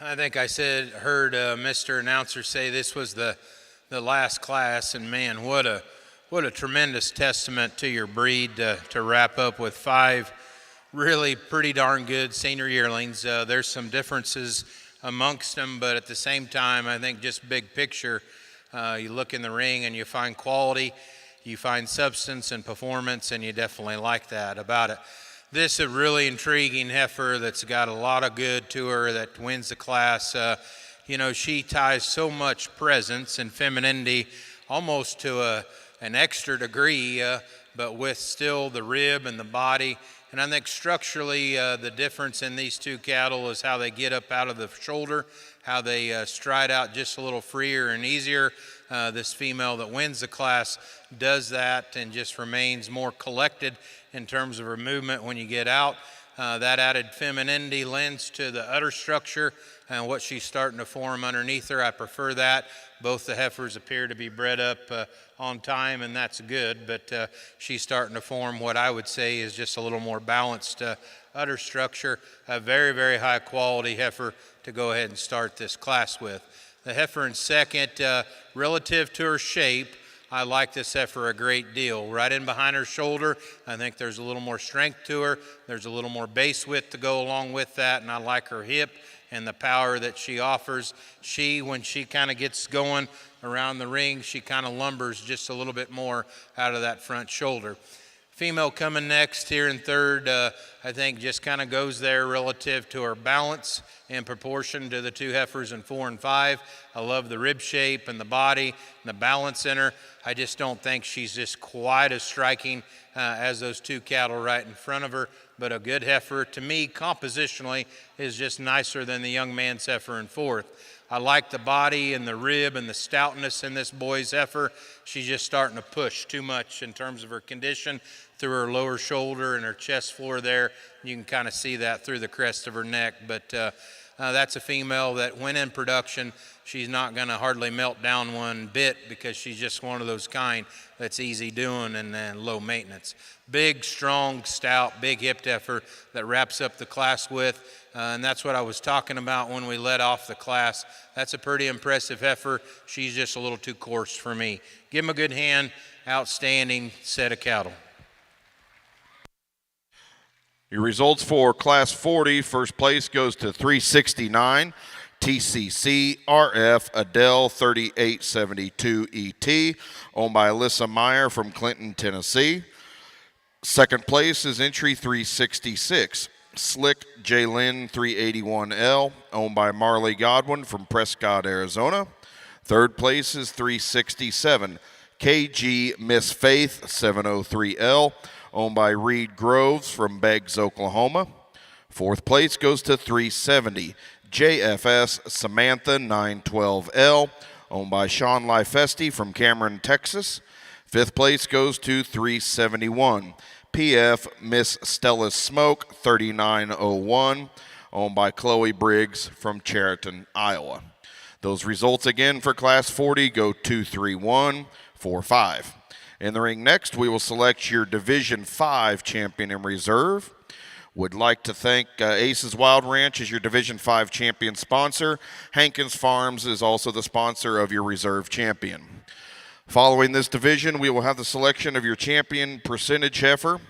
I think I heard Mr. Announcer say this was the last class, and man, what a tremendous testament to your breed to wrap up with 5 really pretty darn good senior yearlings. There's some differences amongst them, but at the same time, I think just big picture, you look in the ring and you find quality, you find substance and performance, and you definitely like that about it. This is a really intriguing heifer that's got a lot of good to her that wins the class. She ties so much presence and femininity almost to an extra degree, but with still the rib and the body. And I think structurally the difference in these 2 cattle is how they get up out of the shoulder, how they stride out just a little freer and easier. This female that wins the class does that and just remains more collected in terms of her movement when you get out. That added femininity lends to the udder structure and what she's starting to form underneath her. I prefer that. Both the heifers appear to be bred up on time, and that's good, but she's starting to form what I would say is just a little more balanced udder structure. A very, very high quality heifer to go ahead and start this class with. The heifer in second, relative to her shape, I like this heifer a great deal. Right in behind her shoulder, I think there's a little more strength to her. There's a little more base width to go along with that, and I like her hip and the power that she offers. When she kind of gets going around the ring, she kind of lumbers just a little bit more out of that front shoulder. Female coming next here in third, I think just kind of goes there relative to her balance in proportion to the 2 heifers in 4 and 5. I love the rib shape and the body and the balance in her. I just don't think she's just quite as striking as those 2 cattle right in front of her, but a good heifer. To me, compositionally, is just nicer than the young man's heifer in fourth. I like the body and the rib and the stoutness in this boy's heifer. She's just starting to push too much in terms of her condition through her lower shoulder and her chest floor there. You can kind of see that through the crest of her neck, but that's a female that when in production, she's not going to hardly melt down one bit because she's just one of those kind that's easy doing and low maintenance. Big, strong, stout, big hipped heifer that wraps up the class with, and that's what I was talking about when we let off the class. That's a pretty impressive heifer. She's just a little too coarse for me. Give him a good hand. Outstanding set of cattle.
Your results for Class 40, first place goes to 369 TCC RF Adele 3872 ET, owned by Alyssa Meyer from Clinton, Tennessee. Second place is entry 366 Slick Jaylin 381L, owned by Marley Godwin from Prescott, Arizona. Third place is 367 KG Miss Faith 703L, owned by Reed Groves from Beggs, Oklahoma. Fourth place goes to 370 JFS Samantha 912L, owned by Sean Lifesti from Cameron, Texas. Fifth place goes to 371 PF Miss Stella Smoke 3901, owned by Chloe Briggs from Chariton, Iowa. Those results again for Class 40 go 2-3-1-4-5. In the ring next, we will select your Division 5 champion in reserve. Would like to thank Ace's Wild Ranch as your Division 5 champion sponsor. Hankins Farms is also the sponsor of your reserve champion. Following this division, we will have the selection of your champion percentage heifer.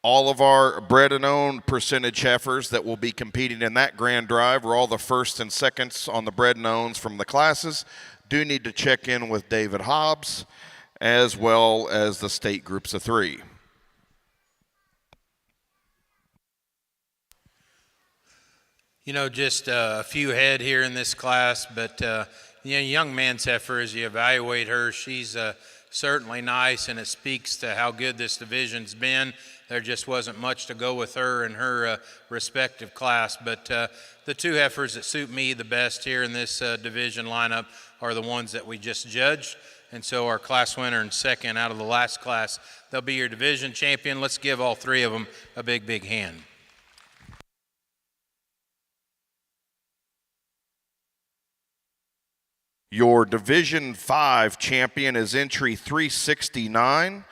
All of our bred and owned percentage heifers that will be competing in that grand drive, or all the first and seconds on the bred and owns from the classes, do need to check in with David Hobbs, as well as the state groups of 3.
You know, just a few head here in this class, but young man's heifer, as you evaluate her, she's certainly nice, and it speaks to how good this division's been. There just wasn't much to go with her in her respective class, but the 2 heifers that suit me the best here in this division lineup are the ones that we just judged. And so our class winner in second out of the last class, they'll be your division champion. Let's give all 3 of them a big, big hand.
Your Division 5 champion is entry 369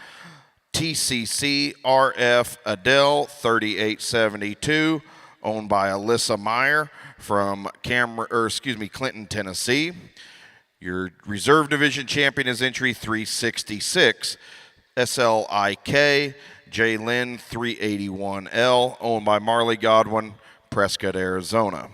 TCC RF Adele 3872, owned by Alyssa Meyer from Clinton, Tennessee. Your reserve division champion is entry 366, SLIK J. Lynn 381L, owned by Marley Godwin, Prescott, Arizona.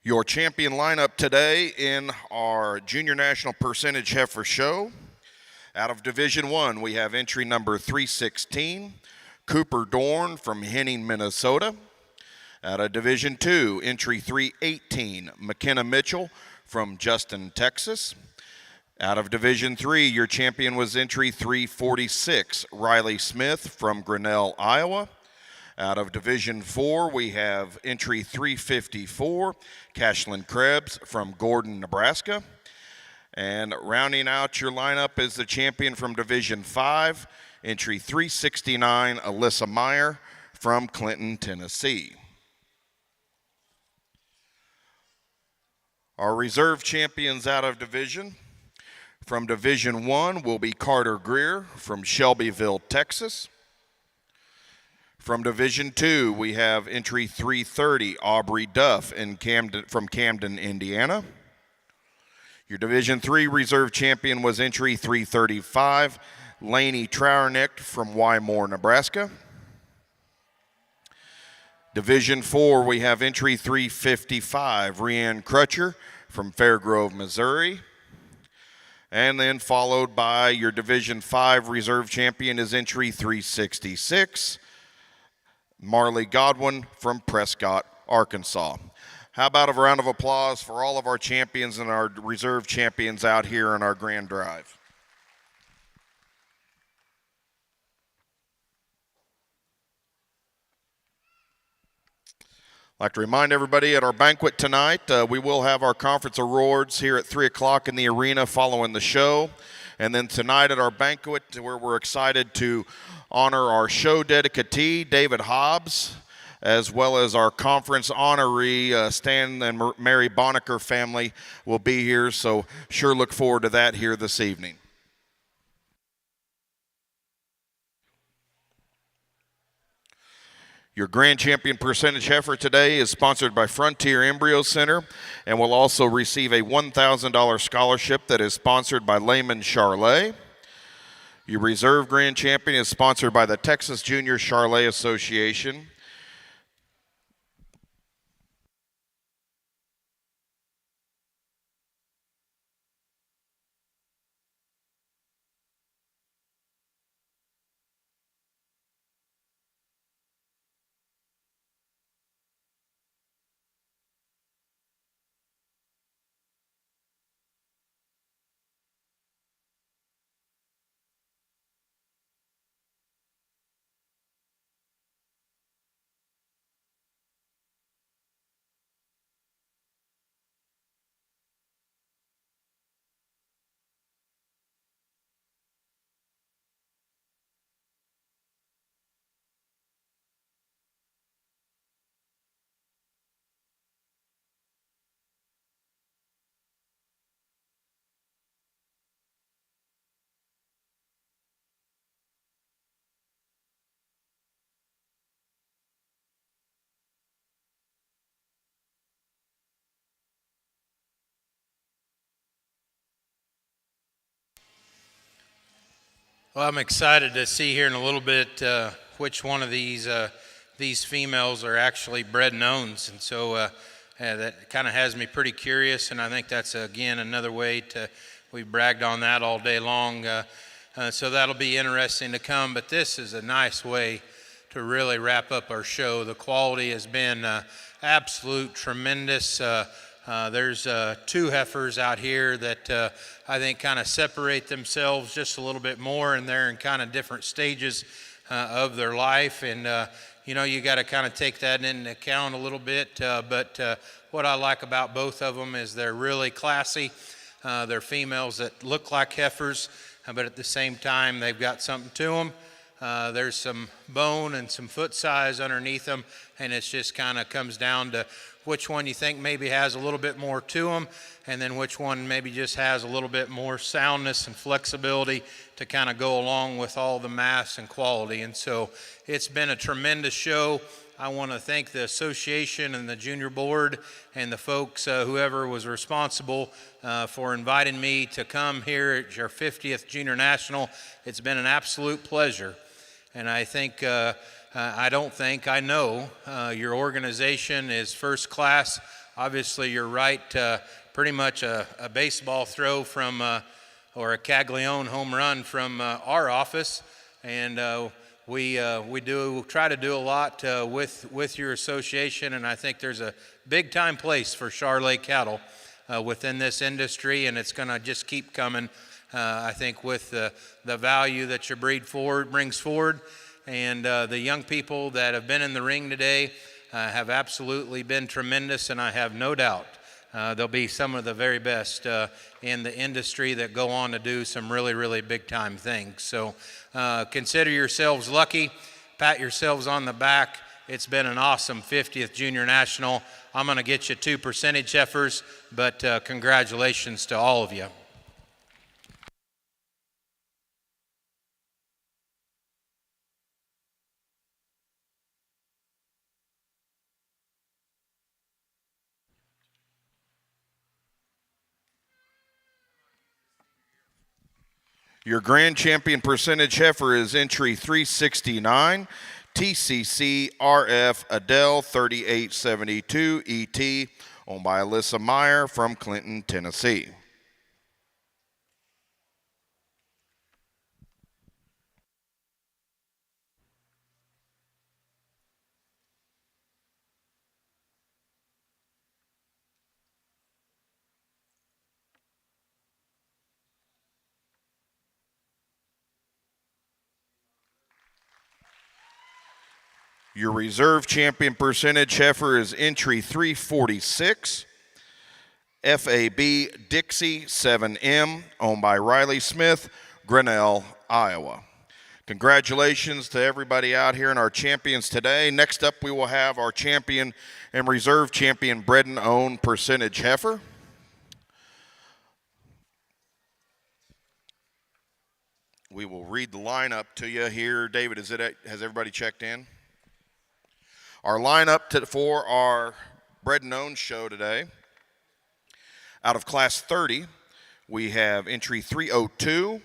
Your champion lineup today in our Junior National Percentage Heifer Show. Out of Division 1, we have entry number 316, Cooper Dorn from Henning, Minnesota. Out of Division 2, entry 318, McKenna Mitchell from Justin, Texas. Out of Division 3, your champion was entry 346, Riley Smith from Grinnell, Iowa. Out of Division 4, we have entry 354, Cashlyn Krebs from Gordon, Nebraska. And rounding out your lineup is the champion from Division 5, entry 369, Alyssa Meyer from Clinton, Tennessee. Our reserve champions out of division. From Division 1 will be Carter Greer from Shelbyville, Texas. From Division 2, we have entry 330, Aubrey Duff from Camden, Indiana. Your Division 3 reserve champion was entry 335, Lainey Trowernick from Wymore, Nebraska. Division 4, we have entry 355, Rianne Crutcher from Fairgrove, Missouri. And then followed by your Division 5 reserve champion is entry 366, Marley Godwin from Prescott, Arkansas. How about a round of applause for all of our champions and our reserve champions out here in our grand drive? I'd like to remind everybody at our banquet tonight, we will have our conference awards here at 3 o'clock in the arena following the show. And then tonight at our banquet, where we're excited to honor our show dedicatee, David Hobbs, as well as our conference honoree, Stan and Mary Bonacker family will be here. So sure look forward to that here this evening. Your Grand Champion Percentage Heifer today is sponsored by Frontier Embryo Center and will also receive a $1,000 scholarship that is sponsored by Lehman Charlet. Your Reserve Grand Champion is sponsored by the Texas Junior Charlet Association.
Well, I'm excited to see here in a little bit which one of these females are actually bred and owns, and so that kind of has me pretty curious. And I think that's again another way to we bragged on that all day long, so that'll be interesting to come. But this is a nice way really wrap up our show. The quality has been absolute tremendous. There's 2 heifers out here that I think kind of separate themselves just a little bit more, and they're in kind of different stages of their life. And, you know, you got to kind of take that into account a little bit. But what I like about both of them is they're really classy. They're females that look like heifers, but at the same time, they've got something to them. There's some bone and some foot size underneath them, and it's just kind of comes down to which one you think maybe has a little bit more to them, and then which one maybe just has a little bit more soundness and flexibility to kind of go along with all the mass and quality. And so it's been a tremendous show. I want to thank the association and the junior board and the folks, whoever was responsible for inviting me to come here at your 50th Junior National. It's been an absolute pleasure. And I think, I know your organization is first class. Obviously, you're right, pretty much a baseball throw from, or a Caglione home run from our office. And we do try to do a lot with your association, and I think there's a big time place for Charolais cattle within this industry, and it's going to just keep coming. I think with the value that your breed brings forward, and the young people that have been in the ring today have absolutely been tremendous, and I have no doubt they'll be some of the very best in the industry that go on to do some really, really big time things. So consider yourselves lucky, pat yourselves on the back. It's been an awesome 50th Junior National. I'm going to get you 2 percentage heifers, but congratulations to all of you.
Your grand champion percentage heifer is entry 369, TCC RF Adele 3872 ET, owned by Alyssa Meyer from Clinton, Tennessee. Your reserve champion percentage heifer is entry 346, FAB Dixie 7M, owned by Riley Smith, Grinnell, Iowa. Congratulations to everybody out here and our champions today. Next up, we will have our champion and reserve champion bred and owned percentage heifer. We will read the lineup to you here. David, has everybody checked in? Our lineup for our bred and owned show today. Out of class 30, we have entry 302,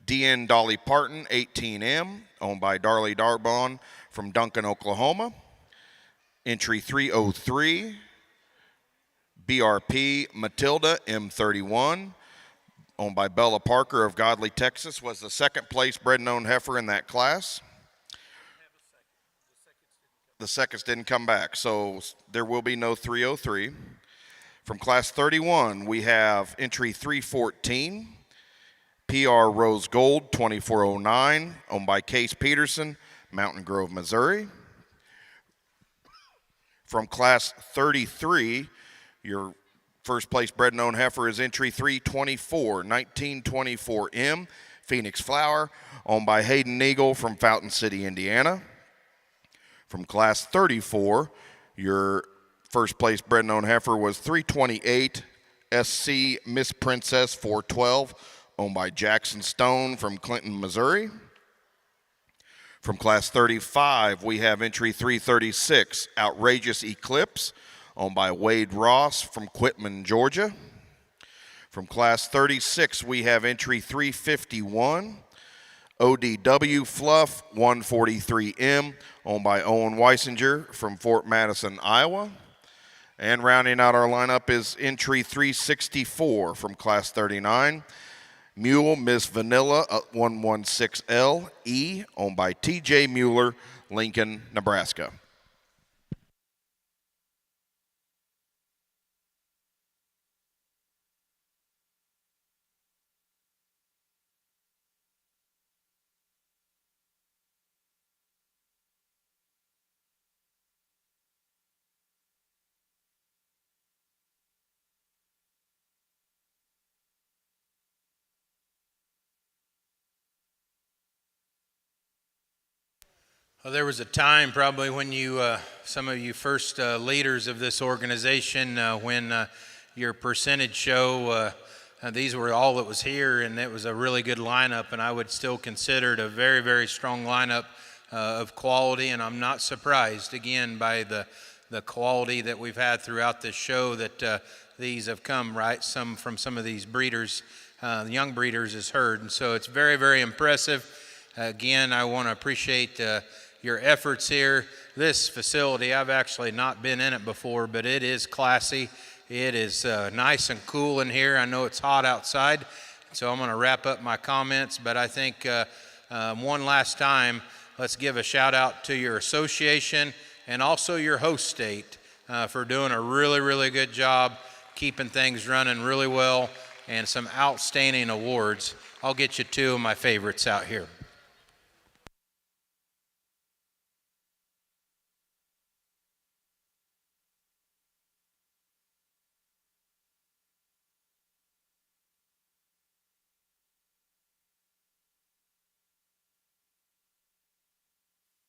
DN Dolly Parton, 18M, owned by Darley Darbon from Duncan, Oklahoma. Entry 303, BRP Matilda, M31, owned by Bella Parker of Godley, Texas, was the second place bred and owned heifer in that class. The seconds didn't come back, so there will be no 303. From class 31, we have entry 314, PR Rose Gold 2409, owned by Case Peterson, Mountain Grove, Missouri. From class 33, your first place bred and owned heifer is entry 324, 1924M, Phoenix Flower, owned by Hayden Eagle from Fountain City, Indiana. From class 34, your first place bred and owned heifer was 328 SC Miss Princess 412, owned by Jackson Stone from Clinton, Missouri. From class 35, we have entry 336, Outrageous Eclipse, owned by Wade Ross from Quitman, Georgia. From class 36, we have entry 351, ODW Fluff 143M, owned by Owen Weisinger from Fort Madison, Iowa. And rounding out our lineup is entry 364 from class 39, Mule Miss Vanilla 116LE, owned by TJ Mueller Lincoln, Nebraska.
Well, there was a time probably when some of you first leaders of this organization, when your percentage show, these were all that was here, and it was a really good lineup, and I would still consider it a very, very strong lineup of quality, and I'm not surprised, again, by the quality that we've had throughout this show that these have come, right, from some of these breeders, young breeders has heard, and so it's very, very impressive. Again, I want to appreciate your efforts here. This facility, I've actually not been in it before, but it is classy. It is nice and cool in here. I know it's hot outside, so I'm going to wrap up my comments, but I think one last time, let's give a shout out to your association and also your host state for doing a really, really good job keeping things running really well and some outstanding awards. I'll get you two of my favorites out here.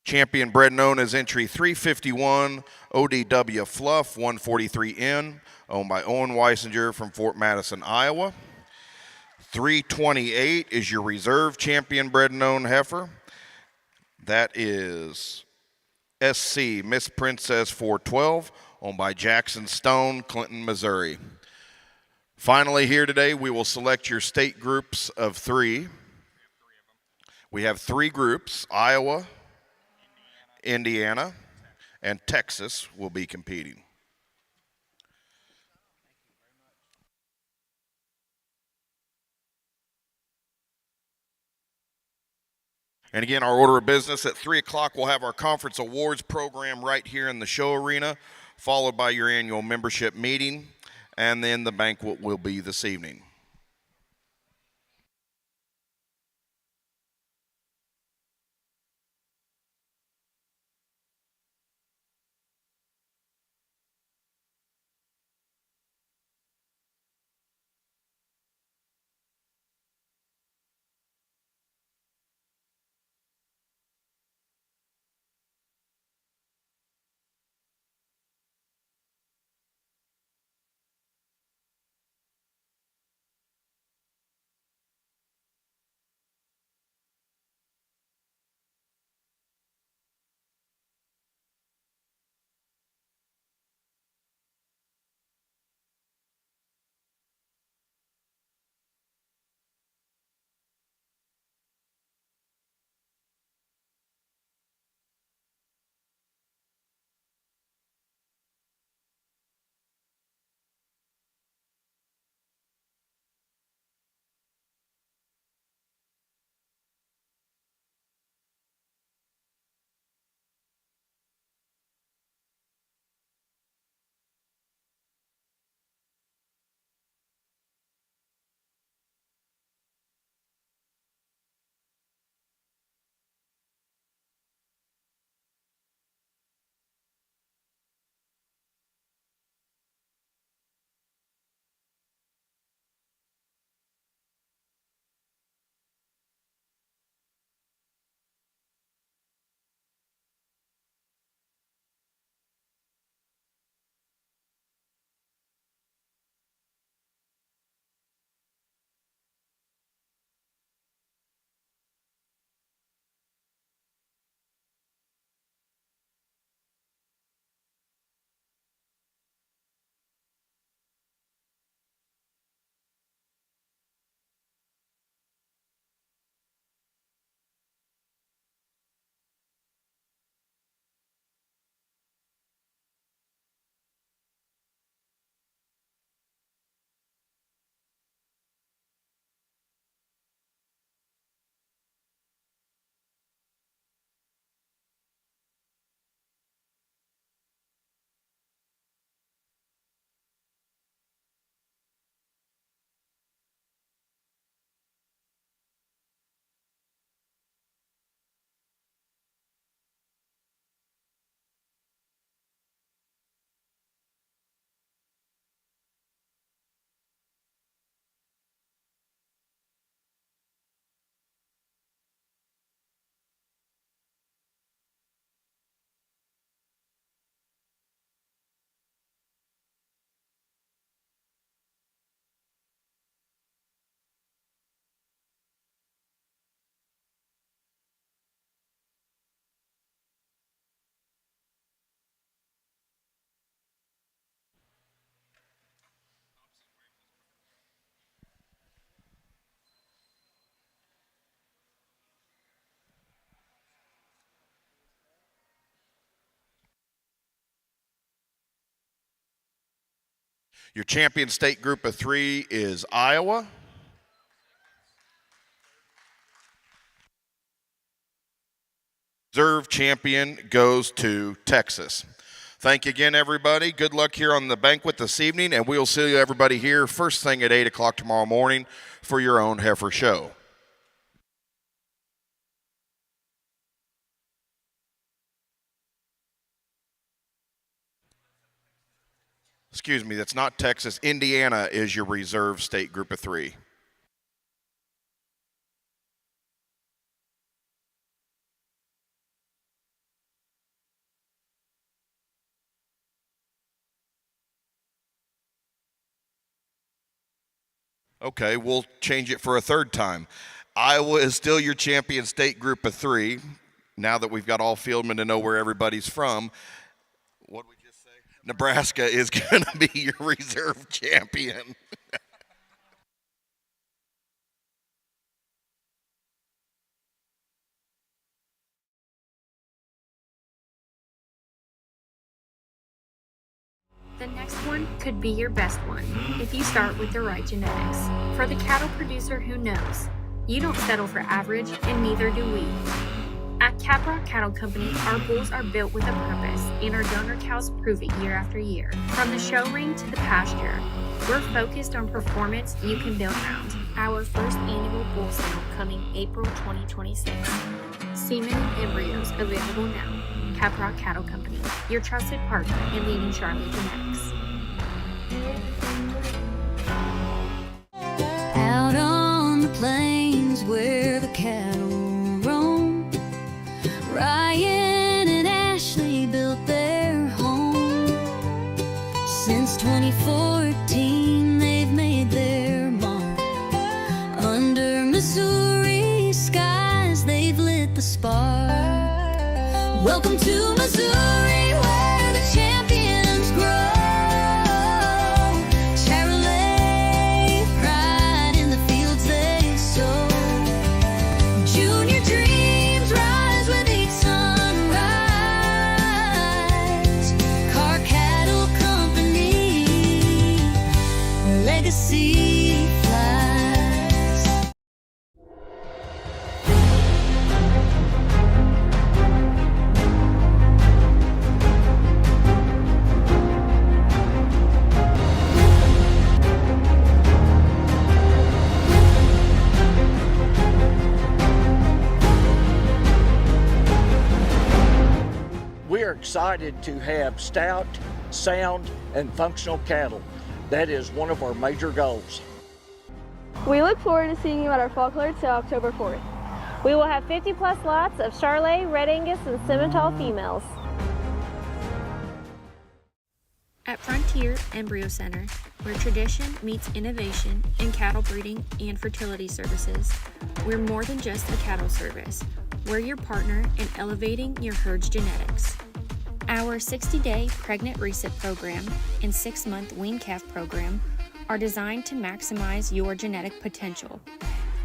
Champion bred known as entry 351, ODW Fluff 143N, owned by Owen Weisinger from Fort Madison, Iowa. 328 is your reserve champion bred known heifer. That is SC Miss Princess 412, owned by Jackson Stone, Clinton, Missouri. Finally, here today, we will select your state groups of three. We have three groups: Iowa, Indiana, and Texas will be competing. And again, our order of business at 3 o'clock, we'll have our conference awards program right here in the show arena, followed by your annual membership meeting, and then the banquet will be this evening. Your champion state group of 3 is Iowa. Reserve champion goes to Texas. Thank you again, everybody. Good luck here on the banquet this evening, and we'll see everybody here first thing at 8 o'clock tomorrow morning for your own heifer show. Excuse me, that's not Texas. Indiana is your reserve state group of 3. Okay, we'll change it for a third time. Iowa is still your champion state group of 3. Now that we've got all fieldmen to know where everybody's from, what did we just say? Nebraska is going to be your reserve champion.
The next one could be your best one if you start with the right genetics. For the cattle producer who knows, you don't settle for average, and neither do we. At Caprock Cattle Company, our bulls are built with a purpose, and our donor cows prove it year after year. From the show ring to the pasture, we're focused on performance you can build around. Our first annual bull sale coming April 2026. Semen and embryos available now. Caprock Cattle Company, your trusted partner in leading Charlotte genetics.
Out on the plains where the cattle roam, Ryan and Ashley built their home. Since 2014 they've made their mark. Under Missouri skies they've lit the spark. Welcome to Missouri, where the champions grow. Chevrolet, pride in the fields they sow. Junior dreams rise with each sunrise. Car Cattle Company, legacy flies.
We are excited to have stout, sound, and functional cattle. That is one of our major goals.
We look forward to seeing you at our fall clearance sale October 4th. We will have 50 plus lots of Charolais, Red Angus, and Simmental females.
At Frontier Embryo Center, where tradition meets innovation in cattle breeding and fertility services, we're more than just a cattle service. We're your partner in elevating your herd's genetics. Our 60-day pregnant recip program and 6-month wean calf program are designed to maximize your genetic potential.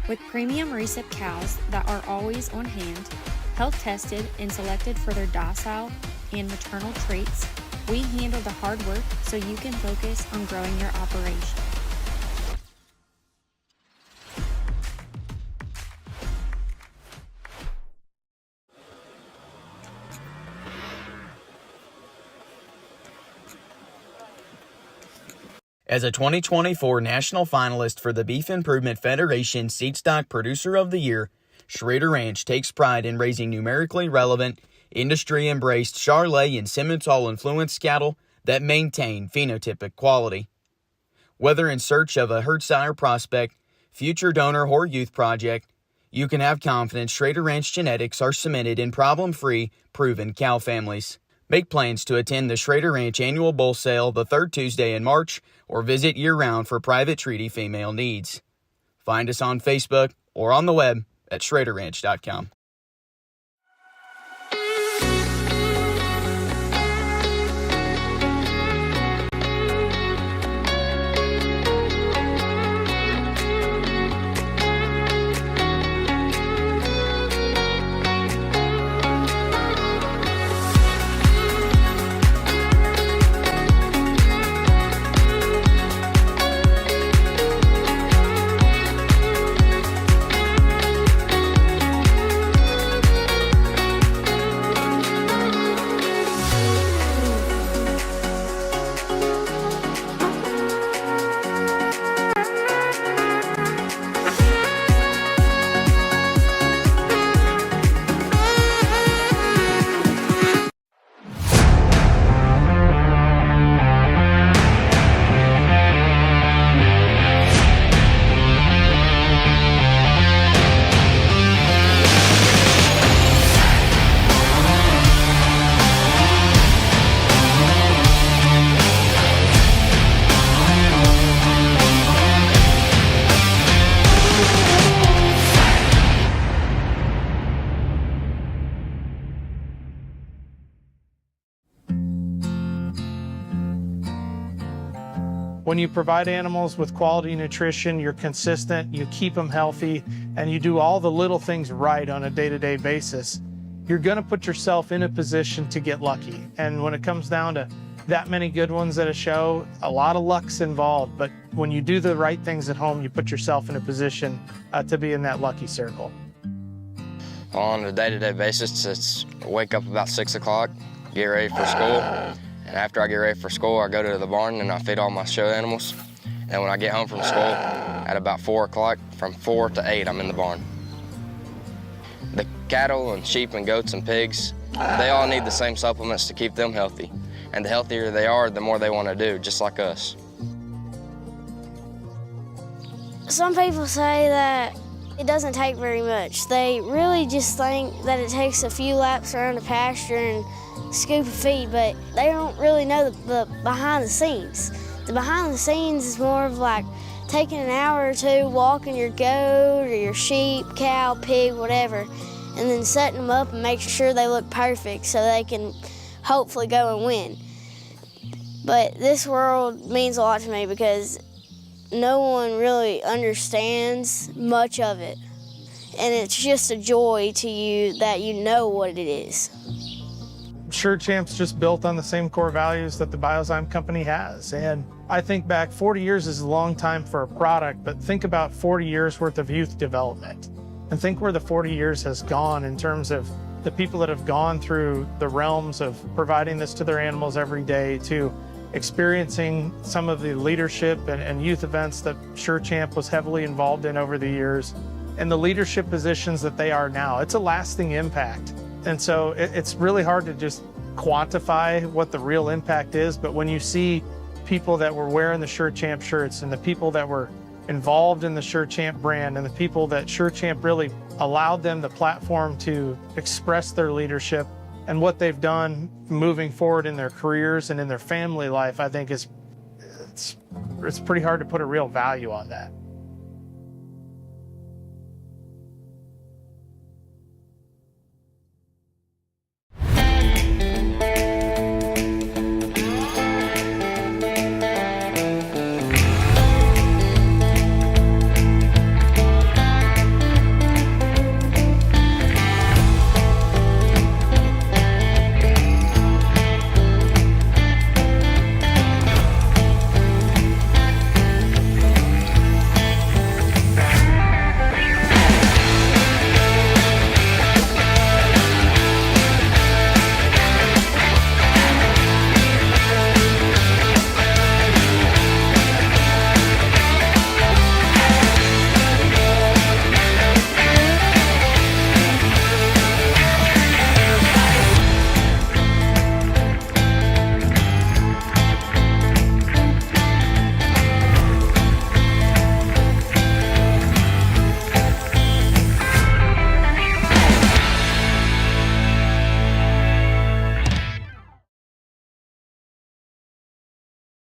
With premium recip cows that are always on hand, health tested and selected for their docile and maternal traits, we handle the hard work so you can focus on growing your operation.
As a 2024 national finalist for the Beef Improvement Federation Seedstock Producer of the Year, Schrader Ranch takes pride in raising numerically relevant, industry-embraced Charolais and Simmental-influenced cattle that maintain phenotypic quality. Whether in search of a herd sire prospect, future donor, or youth project, you can have confidence Schrader Ranch genetics are cemented in problem-free, proven cow families. Make plans to attend the Schrader Ranch Annual Bull Sale the third Tuesday in March or visit year-round for private treaty female needs. Find us on Facebook or on the web at schraderranch.com.
When you provide animals with quality nutrition, you're consistent, you keep them healthy, and you do all the little things right on a day-to-day basis, you're going to put yourself in a position to get lucky. And when it comes down to that many good ones at a show, a lot of luck's involved. But when you do the right things at home, you put yourself in a position to be in that lucky circle.
On a day-to-day basis, it's wake up about 6 o'clock, get ready for school. And after I get ready for school, I go to the barn and I feed all my show animals. And when I get home from school at about 4 o'clock, from 4 to 8, I'm in the barn. The cattle and sheep and goats and pigs, they all need the same supplements to keep them healthy. And the healthier they are, the more they want to do, just like us.
Some people say that it doesn't take very much. They really just think that it takes a few laps around the pasture and scoop of feed, but they don't really know the behind the scenes. The behind the scenes is more of like taking an hour or two, walking your goat or your sheep, cow, pig, whatever, and then setting them up and making sure they look perfect so they can hopefully go and win. But this world means a lot to me because no one really understands much of it. And it's just a joy to you that you know what it is.
Sure Champ's just built on the same core values that the Biozyme company has. And I think back 40 years is a long time for a product, but think about 40 years worth of youth development. And think where the 40 years has gone in terms of the people that have gone through the realms of providing this to their animals every day, to experiencing some of the leadership and youth events that Sure Champ was heavily involved in over the years, and the leadership positions that they are now. It's a lasting impact. And so it's really hard to just quantify what the real impact is, but when you see people that were wearing the Sure Champ shirts and the people that were involved in the Sure Champ brand and the people that Sure Champ really allowed them the platform to express their leadership and what they've done moving forward in their careers and in their family life, I think it's pretty hard to put a real value on that.